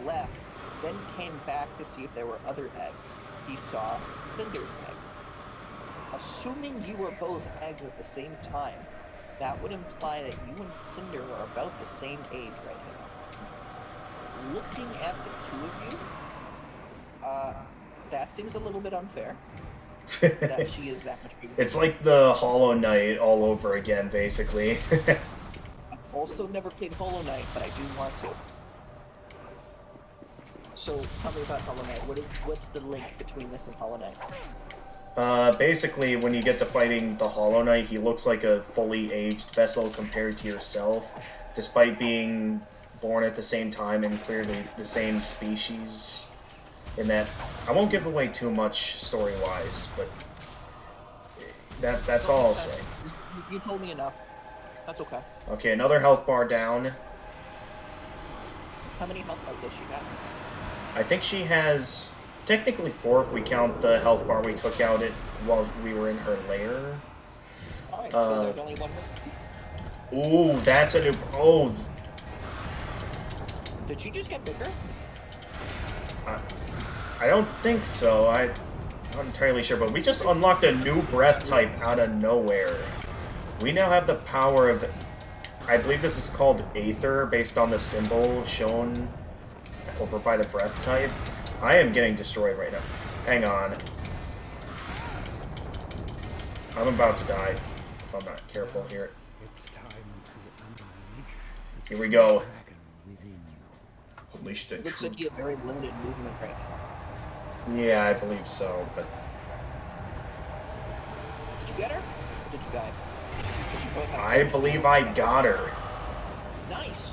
left, then came back to see if there were other eggs. He saw Cinder's egg. Assuming you were both eggs at the same time, that would imply that you and Cinder are about the same age right now. Looking at the two of you, that seems a little bit unfair. That she is that much bigger.
It's like the Hollow Knight all over again, basically.
I've also never played Hollow Knight, but I do want to. So, tell me about Hollow Knight. What's the link between this and Hollow Knight?
Basically, when you get to fighting the Hollow Knight, he looks like a fully aged vessel compared to yourself, despite being born at the same time and clearly the same species. In that, I won't give away too much story-wise, but that's all I'll say.
You told me enough. That's okay.
Okay, another health bar down.
How many health bars does she have?
I think she has technically 4 if we count the health bar we took out while we were in her lair.
Alright, so there's only one more.
Ooh, that's a new... Oh.
Did she just get bigger?
I don't think so. I'm not entirely sure, but we just unlocked a new breath type out of nowhere. We now have the power of... I believe this is called Aether, based on the symbol shown over by the breath type. I am getting destroyed right now. Hang on. I'm about to die if I'm not careful here. Here we go. Unleash the
Looks like you have very limited movement right now.
Yeah, I believe so, but...
Did you get her? Or did you die? Did you both have
I believe I got her.
Nice!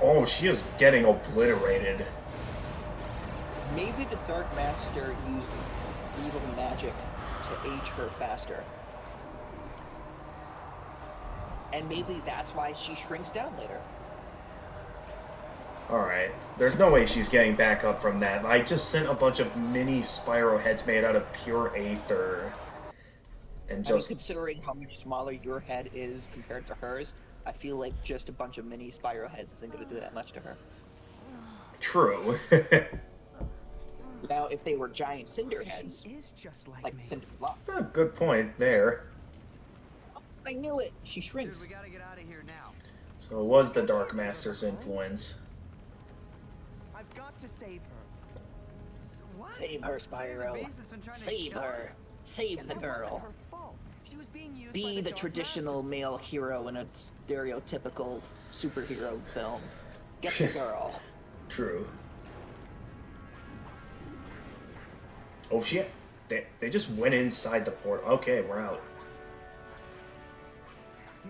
Oh, she is getting obliterated.
Maybe the Dark Master used evil magic to age her faster. And maybe that's why she shrinks down later.
Alright. There's no way she's getting back up from that. I just sent a bunch of mini Spyro heads made out of pure Aether. And just...
I mean, considering how much smaller your head is compared to hers, I feel like just a bunch of mini Spyro heads isn't going to do that much to her.
True.
Now, if they were giant Cinder heads, like Cinder Block.
Oh, good point there.
I knew it. She shrinks.
Dude, we gotta get out of here now.
So it was the Dark Master's influence.
I've got to save her.
What?
Save her, Spyro. Save her. Save the girl.
She was being used
Be
by
the
Dark
traditional male hero in a stereotypical superhero film. Get the girl.
True. Oh shit. They just went inside the portal. Okay, we're out.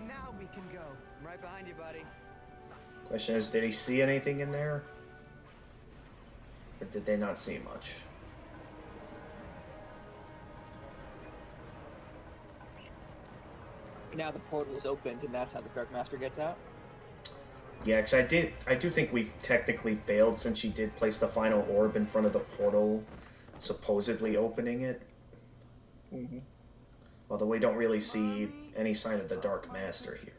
Now we can go.
Right behind you, buddy.
Question is, did he see anything in there? Or did they not see much?
Now the portal is opened, and that's how the Dark Master gets out.
Yeah, because I do think we technically failed since she did place the final orb in front of the portal, supposedly opening it.
Mm-hmm.
Although we don't really see any sign of the Dark Master here.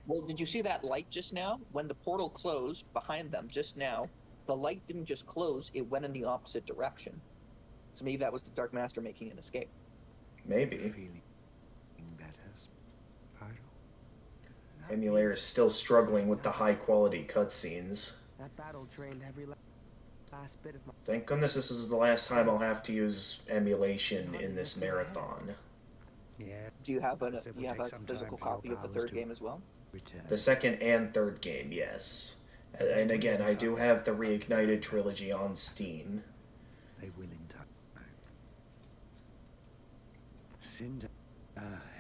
Well, did you see that light just now? When the portal closed behind them just now, the light didn't just close, it went in the opposite direction. So maybe that was the Dark Master making an escape.
Maybe. Emulator is still struggling with the high-quality cutscenes.
That battle drained every last bit of my...
Thank goodness this is the last time I'll have to use emulation in this marathon.
Yeah.
Do you have a physical copy of the third game as well?
The second and third game, yes. And again, I do have the Reignited trilogy on Steam.
They will in time. Cinder,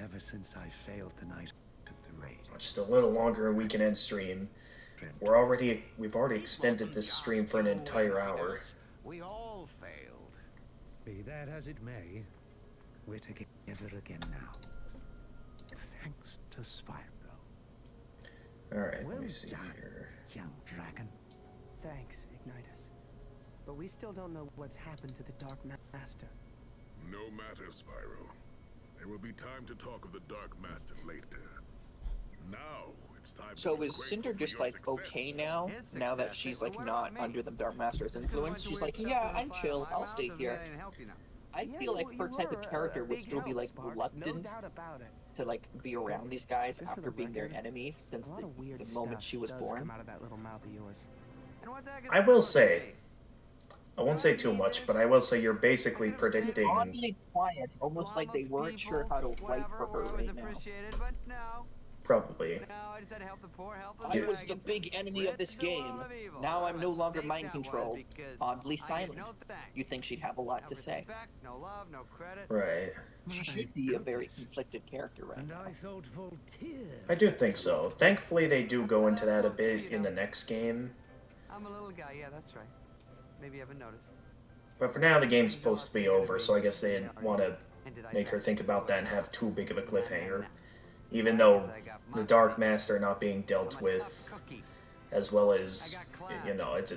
ever since I failed the night of the raid.
Just a little longer and we can end stream. We've already extended this stream for an entire hour.
We all failed.
Be that as it may, we're together again now. Thanks to Spyro.
Alright, let me see here.
Young dragon.
Thanks, Ignitus. But we still don't know what's happened to the Dark Master.
No matter, Spyro. There will be time to talk of the Dark Master later. Now, it's time
So
to be
is
grateful
Cinder
for
just
your
like
success.
okay now?
His
Now that
success.
she's
But
like
what
not
about me?
under the Dark Master's
Just 'cause a
influence,
bunch of
she's
weird
like,
stuff
yeah,
doesn't
I'm
fly
chill,
out my
I'll
mouth,
stay
doesn't
here.
mean I didn't help you now.
I
Yeah,
feel like
you
her type
were
of
a
character would
big
still be
help,
like
Sparks.
reluctant
No doubt about it.
to like be around these guys
Just for
after
the
being their
record,
enemy since
A lot of weird
the moment
stuff
she was
does
born.
come out of that little mouth of yours.
And what the heck is
I
that
will
supposed to
say,
be?
I won't say too much, but I will say you're basically predicting.
Oddly quiet, almost like they weren't sure how to write for her right now.
Appreciated, but no.
Probably.
No, I just had to help the poor, helpless
I was the
dragons.
big enemy of this
Rid the world
game.
of evil.
Now
What
I'm
a
no longer
mistake
mind
that was,
controlled.
because
Oddly
I get
silent.
no thanks.
You'd think she'd have a lot
No
to say.
respect, no love, no credit.
Right.
She should be a very conflicted character right
And
now.
I thought Voltaire.
I do think so. Thankfully, they do go into that a bit in the next game.
I'm a little guy, yeah, that's right. Maybe you haven't noticed.
But for now, the game's supposed to be over, so I guess they didn't want to make her think about that and have too big of a cliffhanger. Even though the Dark Master not being dealt with, as well as, you know, it's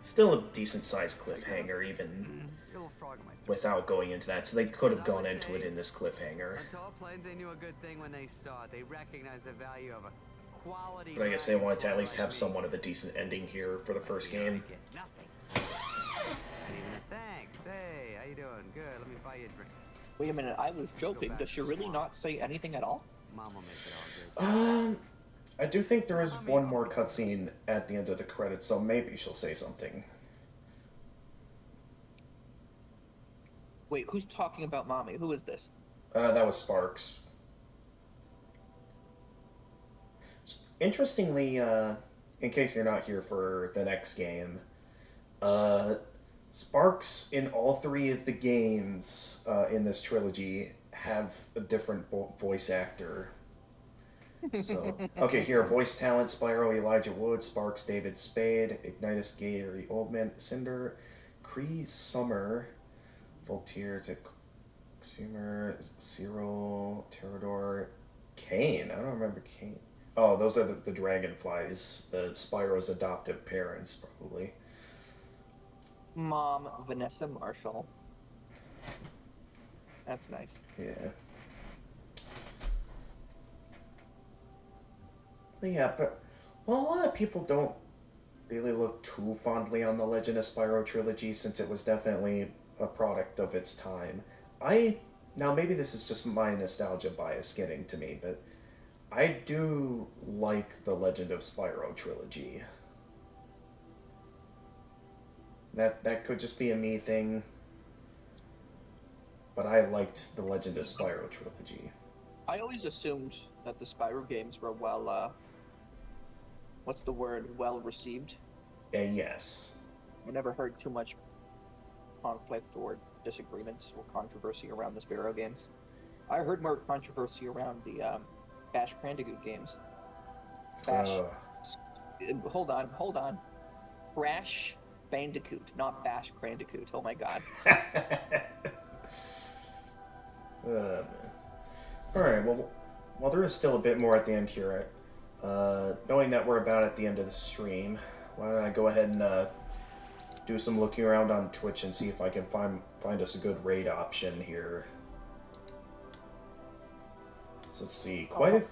still a decent-sized cliffhanger, even
Little frog in my throat.
without going into that. So they could have gone into it in this cliffhanger.
On tall plains, they knew a good thing when they saw it. They recognized the value of a quality.
But I guess they wanted to at least have somewhat of a decent ending here for the first game.
Nothing. Not even a thanks. Hey, how you doing? Good. Let me buy you a drink.
Wait a minute, I was joking. Does she really not say anything at all?
Mom will make it all good.
I do think there is one more cutscene at the end of the credits, so maybe she'll say something.
Wait, who's talking about mommy? Who is this?
That was Sparks. Interestingly, in case you're not here for the next game, Sparks in all three of the games in this trilogy have a different voice actor. So, okay, here, voice talent, Spyro, Elijah Wood, Sparks, David Spade, Ignitus, Gary Oldman, Cinder, Cree Summer, Voltaire, Consumer, Cyril, Terador, Kane. I don't remember Kane. Oh, those are the dragonflies, the Spyro's adoptive parents, probably.
Mom, Vanessa Marshall. That's nice.
Yeah. But yeah, but well, a lot of people don't really look too fondly on the Legend of Spyro trilogy since it was definitely a product of its time. Now maybe this is just my nostalgia bias getting to me, but I do like the Legend of Spyro trilogy. That could just be a me thing, but I liked the Legend of Spyro trilogy.
I always assumed that the Spyro games were what's the word? Well received.
Yes.
I never heard too much conflict or disagreements or controversy around the Spyro games. I heard more controversy around the Bash Bandicoot games. Hold on. Crash Bandicoot, not Bash Bandicoot. Oh my god.
Alright, well, there is still a bit more at the end here. Knowing that we're about at the end of the stream, why don't I go ahead and do some looking around on Twitch and see if I can find us a good raid option here. So let's see, quite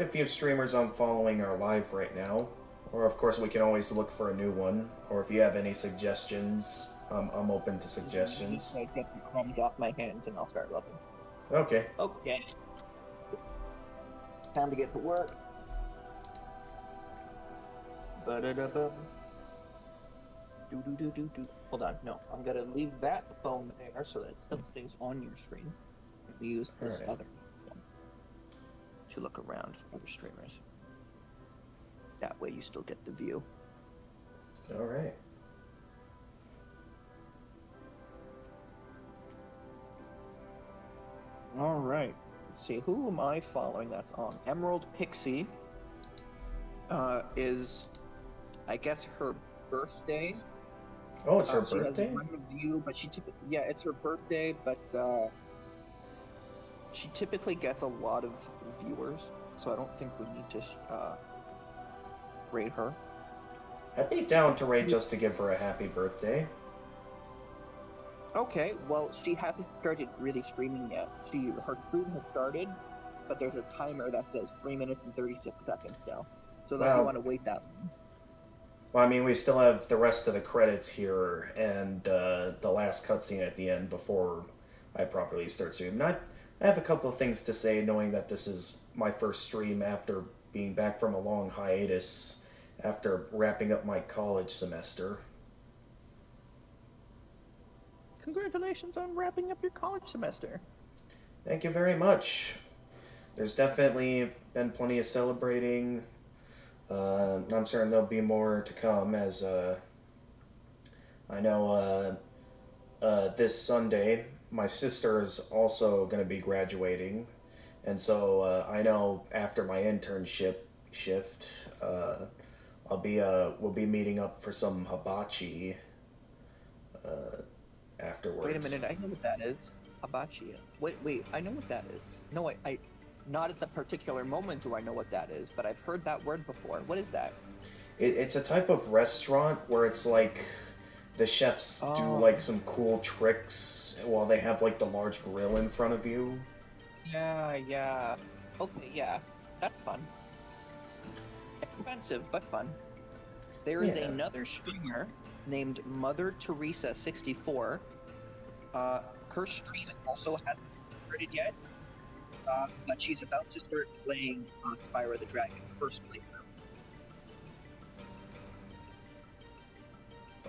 a few streamers I'm following are live right now. Or of course we can always look for a new one. Or if you have any suggestions, I'm open to suggestions.
I get the crumbs off my hands and I'll start looking.
Okay.
Okay. Time to get to work. Ba-da-da-bum. Do. Hold on, no. I'm gonna leave that phone there so that it still stays on your screen. We use this
Alright.
other phone to look around for other streamers. That way you still get the view.
All right.
All right. Let's see. Who am I following that's on? Emerald Pixie is, I guess, her birthday.
Oh, it's her
She
birthday?
has one view, but yeah, it's her birthday, but she typically gets a lot of viewers, so I don't think we need to raid her.
I'd be down to raid just to give her a happy birthday.
Okay, well, she hasn't started really streaming yet. Her stream has started, but there's a timer that says 3 minutes and 36 seconds now. So then you want to wait that long.
Well, I mean, we still have the rest of the credits here and the last cutscene at the end before I properly start streaming. I have a couple of things to say, knowing that this is my first stream after being back from a long hiatus after wrapping up my college semester.
Congratulations on wrapping up your college semester.
Thank you very much. There's definitely been plenty of celebrating. I'm certain there'll be more to come, as I know this Sunday my sister is also going to be graduating, and so I know after my internship shift, we'll be meeting up for some hibachi afterwards.
Wait a minute, I know what that is. Hibachi. Wait, I know what that is. No, I not at the particular moment do I know what that is, but I've heard that word before. What is that?
It's a type of restaurant where it's like the chefs do like some cool tricks while they have like the large grill in front of you.
Yeah. Okay, yeah. That's fun. Expensive, but fun. There is another streamer named Mother Teresa 64. Her stream also hasn't started yet, but she's about to start playing Spyro the Dragon, first playthrough.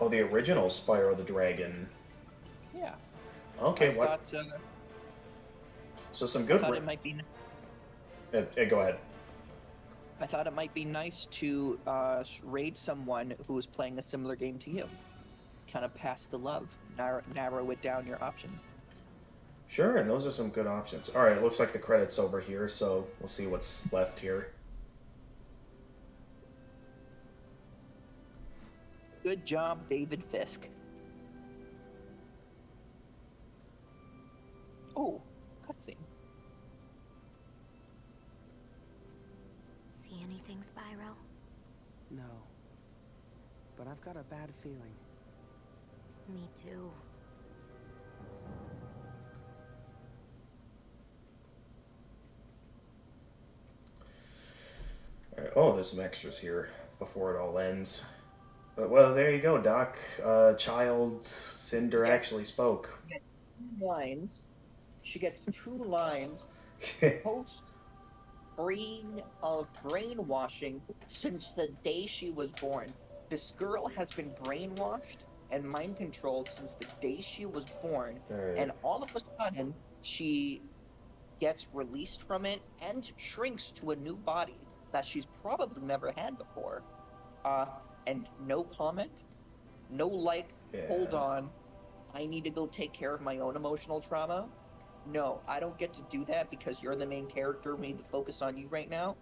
Oh, the original Spyro the Dragon.
Yeah.
Okay,
I thought,
so some good.
I thought it might be.
Go ahead.
I thought it might be nice to raid someone who is playing a similar game to you. Kind of pass the love, narrow it down your options.
Sure, and those are some good options. All right, it looks like the credits over here, so we'll see what's left here.
Good job, David Fisk. Oh, cutscene.
See anything, Spyro?
No. But I've got a bad feeling.
Me too.
All right, oh, there's some extras here before it all ends. But, well, there you go, Doc. Child Cinder actually spoke.
She gets 2 lines. She gets 2 lines post-brain of brainwashing since the day she was born. This girl has been brainwashed and mind controlled since the day she was born, and all of a sudden she gets released from it and shrinks to a new body that she's probably never had before. And no comment, no hold on, I need to go take care of my own emotional trauma. No, I don't get to do that because you're the main character. We need to focus on you right now.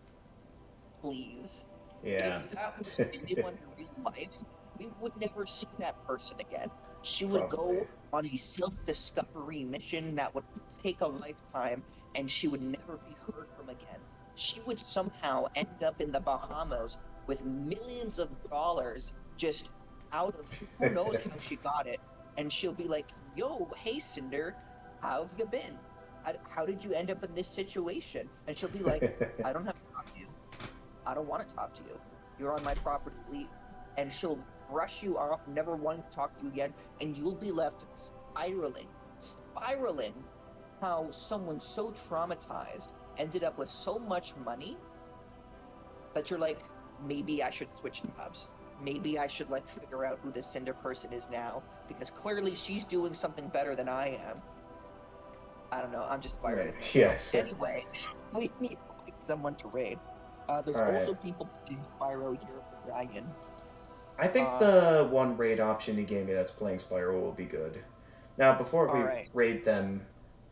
Please.
Yeah.
If that was anyone in real life, we would never see that person again. She would go on a self-discovery mission that would take a lifetime, and she would never be heard from again. She would somehow end up in the Bahamas with millions of dollars just out of who knows how she got it. And she'll be like, yo, hey, Cinder, how have you been? How did you end up in this situation? And she'll be like, I don't have to talk to you. I don't want to talk to you. You're on my property, leave. And she'll brush you off, never wanting to talk to you again, and you'll be left spiraling how someone so traumatized ended up with so much money that you're like, maybe I should switch jobs. Maybe I should figure out who this Cinder person is now, because clearly she's doing something better than I am. I don't know, I'm just spiraling.
Yes.
Anyway, we need someone to raid. There's
Alright.
also people playing Spyro Year of the Dragon.
I think the one raid option he gave me that's playing Spyro will be good. Now, before we raid them,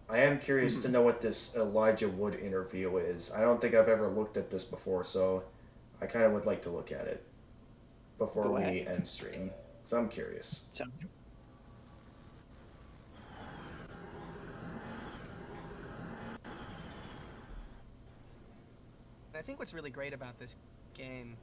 I am curious to know what this Elijah Wood interview is. I don't think I've ever looked at this before, so I kind of would like to look at it before we end stream. So I'm curious.
I think what's really great about this game,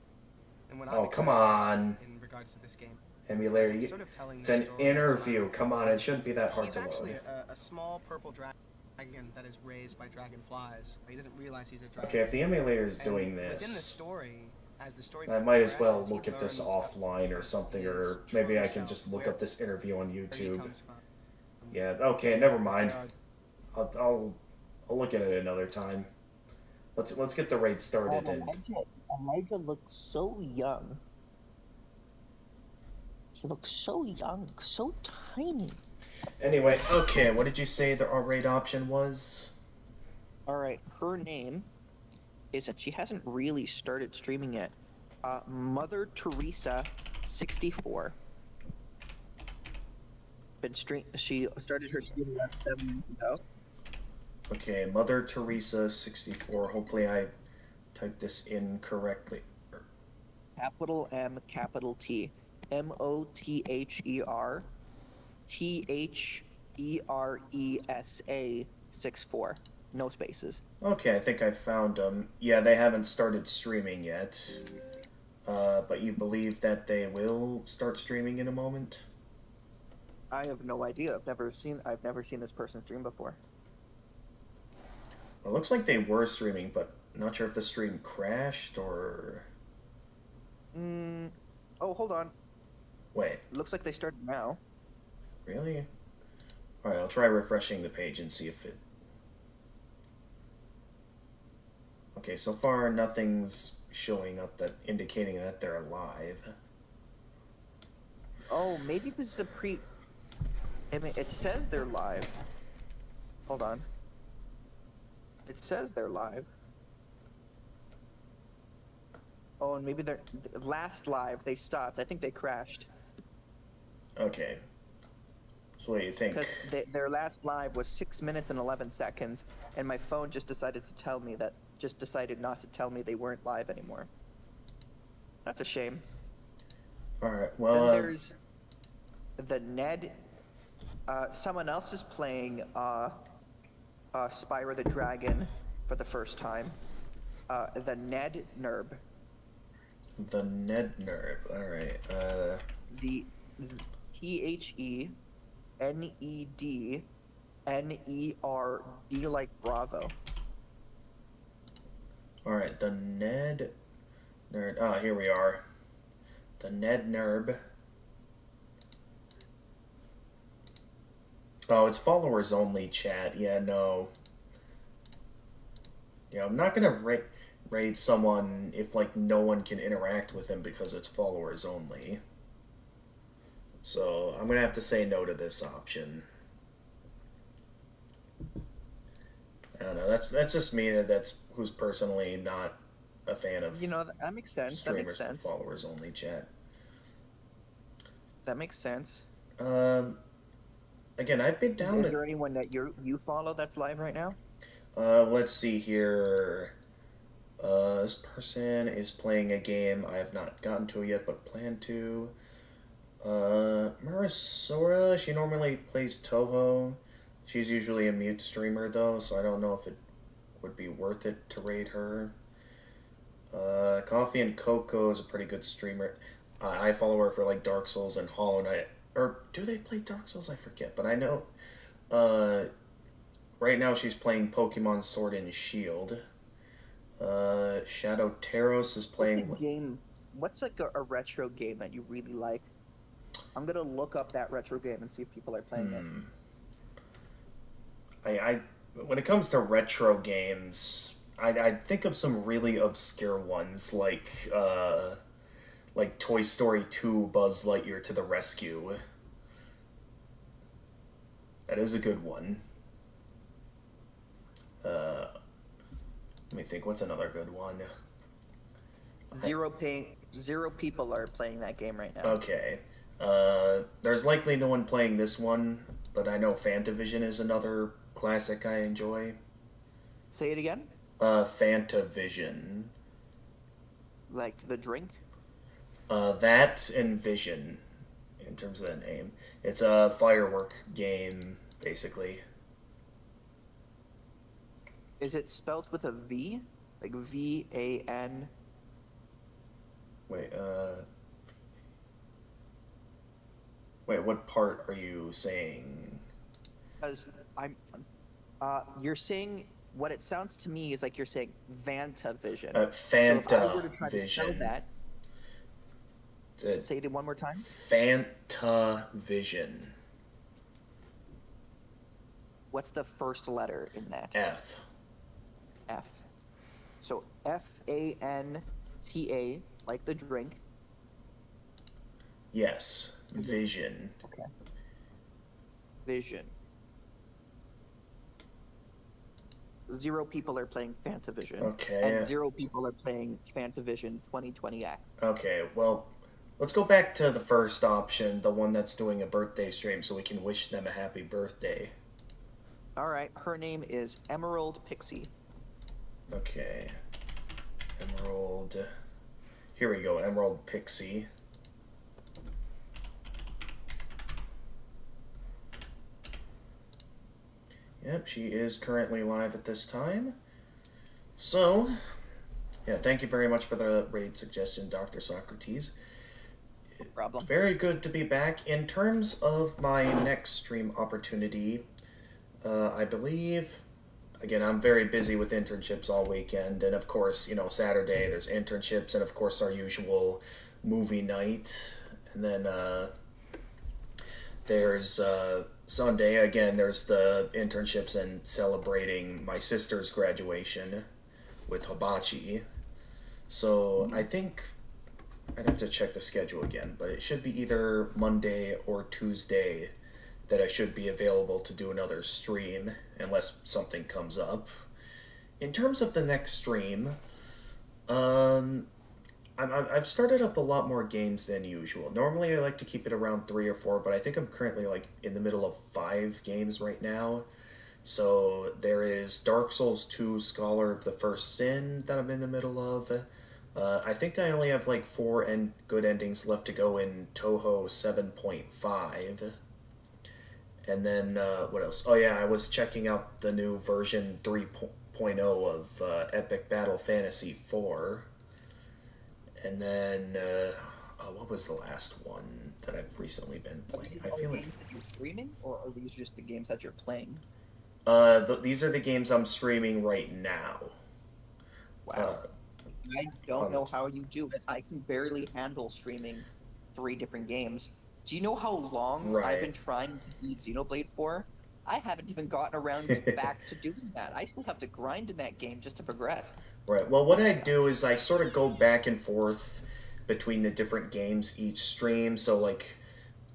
and what
Oh, come on.
in regards to this game,
Emulator,
it's sort of telling
it's
the
an
story of
interview.
Spyro.
Come on, it shouldn't be that hard
He's
to load.
actually a small purple dragon that is raised by dragonflies. He doesn't realize he's a dragon.
Okay, if the emulator is
And
doing
within the
this,
story, as the story
I might as well
progresses,
look
he
at this
learns
offline or something, or maybe I can just look up this interview on
where he
YouTube.
comes from.
Yeah, okay, never mind. I'll look at it another time. Let's get the raid started. And
Elijah looks so young. He looks so young, so tiny.
anyway, okay, what did you say the raid option was?
Alright, her name is that she hasn't really started streaming yet. Mother Teresa 64. She started her stream about 7 minutes ago.
Okay, Mother Teresa 64. Hopefully I typed this in correctly.
Capital M, capital T. MOTHER THERESA 64. No spaces.
Okay, I think I found them. Yeah, they haven't started streaming yet. But you believe that they will start streaming in a moment?
I have no idea. I've never seen this person stream before.
It looks like they were streaming, but not sure if the stream crashed or...
Oh, hold on.
Wait.
Looks like they started now.
Really? Alright, I'll try refreshing the page and see if it... Okay, so far nothing's showing up that indicating that they're live.
Oh, maybe this is a pre... I mean, it says they're live. Hold on. It says they're live. Oh, and maybe they're... Last live, they stopped. I think they crashed.
Okay. So what do you think?
Because their last live was 6 minutes and 11 seconds, and my phone just decided to tell me that... Just decided not to tell me they weren't live anymore. That's a shame.
Alright, well...
Then there's... The Ned... someone else is playing, Spyro the Dragon for the first time. The Ned Nerb.
The Ned Nerb, alright,
The THENEDNERB like Bravo.
Alright, the Ned Nerd. Ah, here we are. The Ned Nerb. Oh, it's followers only chat. Yeah, no. Yeah, I'm not gonna raid someone if, like, no one can interact with him because it's followers only. So, I'm gonna have to say no to this option. I don't know, that's just me, that's who's personally not a fan of,
you know, that makes sense. That makes sense.
With followers only chat.
That makes sense.
Again, I've been down.
Is there anyone that you follow that's live right now?
Let's see here. This person is playing a game I have not gotten to yet, but plan to. Marisora, she normally plays Toho. She's usually a mute streamer, though, so I don't know if it would be worth it to raid her. Coffee and Coco is a pretty good streamer. I follow her for, like, Dark Souls and Hollow Knight. Or do they play Dark Souls? I forget, but I know. Right now she's playing Pokemon Sword and Shield. Shadow Taros is playing...
What's like a retro game that you really like? I'm gonna look up that retro game and see if people are playing it.
When it comes to retro games, I think of some really obscure ones like Toy Story 2 Buzz Lightyear to the Rescue. That is a good one. Let me think, what's another good one?
Zero people are playing that game right now.
Okay. There's likely no one playing this one, but I know Fantavision is another classic I enjoy.
Say it again?
Fantavision.
Like the drink?
That and Vision, in terms of the name. It's a firework game, basically.
Is it spelled with a V? Like V-A-N?
Wait, Wait, what part are you saying?
Because you're saying, what it sounds to me is like you're saying Vantavision.
Fantavision.
So if I were to try to spell that, say it one more time.
Fantavision.
What's the first letter in that?
F.
F. So F-A-N-T-A, like the drink.
Yes. Vision.
Okay. Vision. 0 people are playing Fantavision.
Okay.
And 0 people are playing Fantavision 2020X.
Okay, well, let's go back to the first option, the one that's doing a birthday stream, so we can wish them a happy birthday.
Alright, her name is Emerald Pixie.
Okay. Emerald. Here we go, Emerald Pixie. Yep, she is currently live at this time. So, yeah, thank you very much for the raid suggestion, Dr. Socrates.
No problem.
Very good to be back. In terms of my next stream opportunity, I believe, again, I'm very busy with internships all weekend, and of course, you know, Saturday there's internships, and of course our usual movie night, and then there's Sunday, again, there's the internships and celebrating my sister's graduation with Hibachi. So I think I'd have to check the schedule again, but it should be either Monday or Tuesday that I should be available to do another stream, unless something comes up. In terms of the next stream, I've started up a lot more games than usual. Normally I like to keep it around 3 or 4, but I think I'm currently like in the middle of 5 games right now. So there is Dark Souls 2 Scholar of the First Sin that I'm in the middle of. I think I only have like 4 good endings left to go in Toho 7.5. And then, what else? Oh yeah, I was checking out the new version 3.0 of Epic Battle Fantasy 4. And then, what was the last one that I've recently been playing? I feel like...
games that you're streaming, or are these just the games that you're playing?
These are the games I'm streaming right now.
Wow. I don't know how you do it. I can barely handle streaming 3 different games. Do you know how long I've been trying to beat Xenoblade 4? I haven't even gotten around back to doing that. I still have to grind in that game just to progress.
Right. Well, what I do is I sort of go back and forth between the different games each stream. So, like,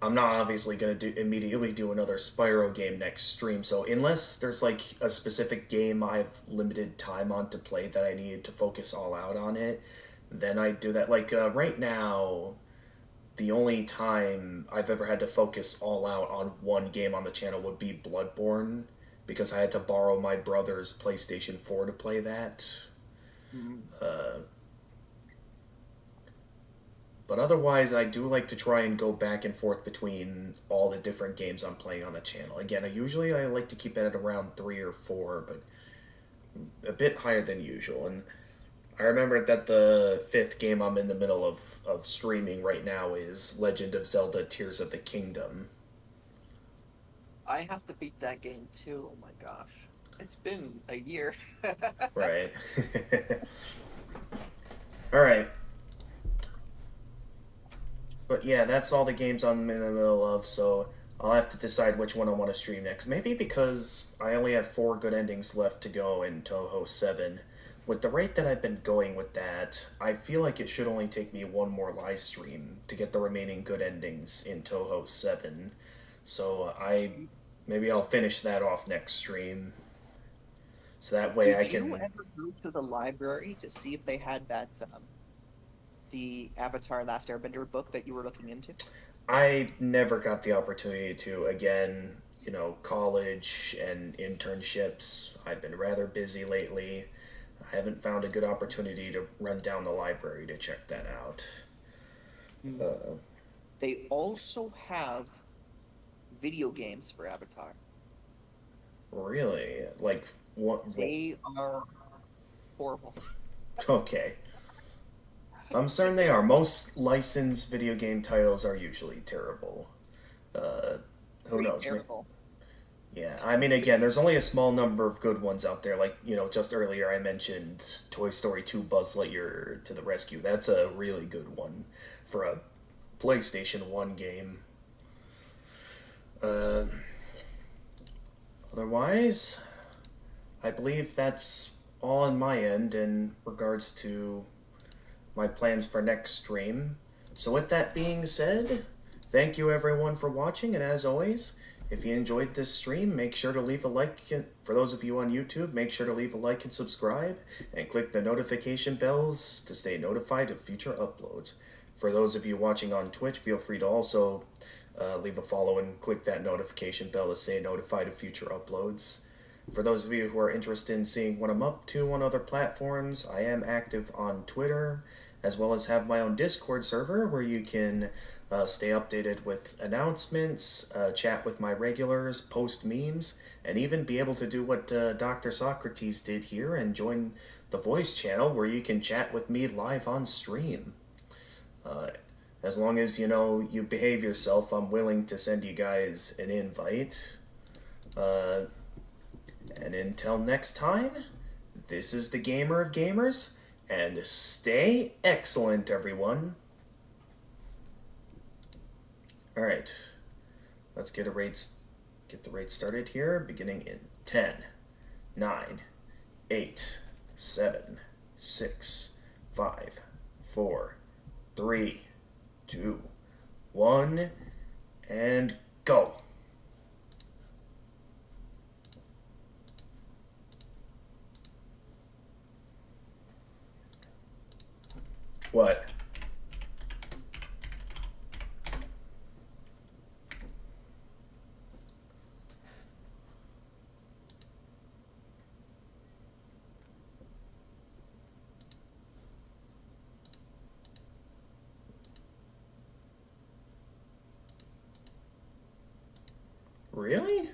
I'm not obviously going to immediately do another Spyro game next stream. So, unless there's, like, a specific game I've limited time on to play that I needed to focus all out on it, then I do that. Like, right now, the only time I've ever had to focus all out on one game on the channel would be Bloodborne, because I had to borrow my brother's PlayStation 4 to play that. But otherwise, I do like to try and go back and forth between all the different games I'm playing on the channel. Again, usually I like to keep it at around 3 or 4, but a bit higher than usual. And I remember that the 5th game I'm in the middle of streaming right now is Legend of Zelda Tears of the Kingdom.
I have to beat that game too, oh my gosh. It's been a year.
Right. Alright. But yeah, that's all the games I'm in the middle of, so I'll have to decide which one I want to stream next. Maybe because I only have 4 good endings left to go in Toho 7. With the rate that I've been going with that, I feel like it should only take me 1 more live stream to get the remaining good endings in Toho 7. So maybe I'll finish that off next stream. So that way I can...
Did you ever go to the library to see if they had that the Avatar: Last Airbender book that you were looking into?
I never got the opportunity to. Again, college and internships. I've been rather busy lately. I haven't found a good opportunity to run down the library to check that out.
They also have video games for Avatar.
Really? Like what?
They are horrible.
Okay. I'm certain they are. Most licensed video game titles are usually terrible. Who
Pretty
knows?
terrible.
Yeah, I mean, again, there's only a small number of good ones out there. Like, just earlier I mentioned Toy Story 2 Buzz Lightyear to the Rescue. That's a really good one for a PlayStation 1 game. Otherwise, I believe that's all on my end in regards to my plans for next stream. So with that being said, thank you everyone for watching, and as always, if you enjoyed this stream, make sure to leave a like. For those of you on YouTube, make sure to leave a like and subscribe, and click the notification bells to stay notified of future uploads. For those of you watching on Twitch, feel free to also leave a follow and click that notification bell to stay notified of future uploads. For those of you who are interested in seeing what I'm up to on other platforms, I am active on Twitter, as well as have my own Discord server where you can stay updated with announcements, chat with my regulars, post memes, and even be able to do what Dr. Socrates did here and join the voice channel where you can chat with me live on stream. As long as, you behave yourself, I'm willing to send you guys an invite. And until next time, this is the Gamer of Gamers, and stay excellent, everyone. Alright, let's get the raid started here, beginning in 10, 9, 8, 7, 6, 5, 4, 3, 2, 1, and go. What? Really?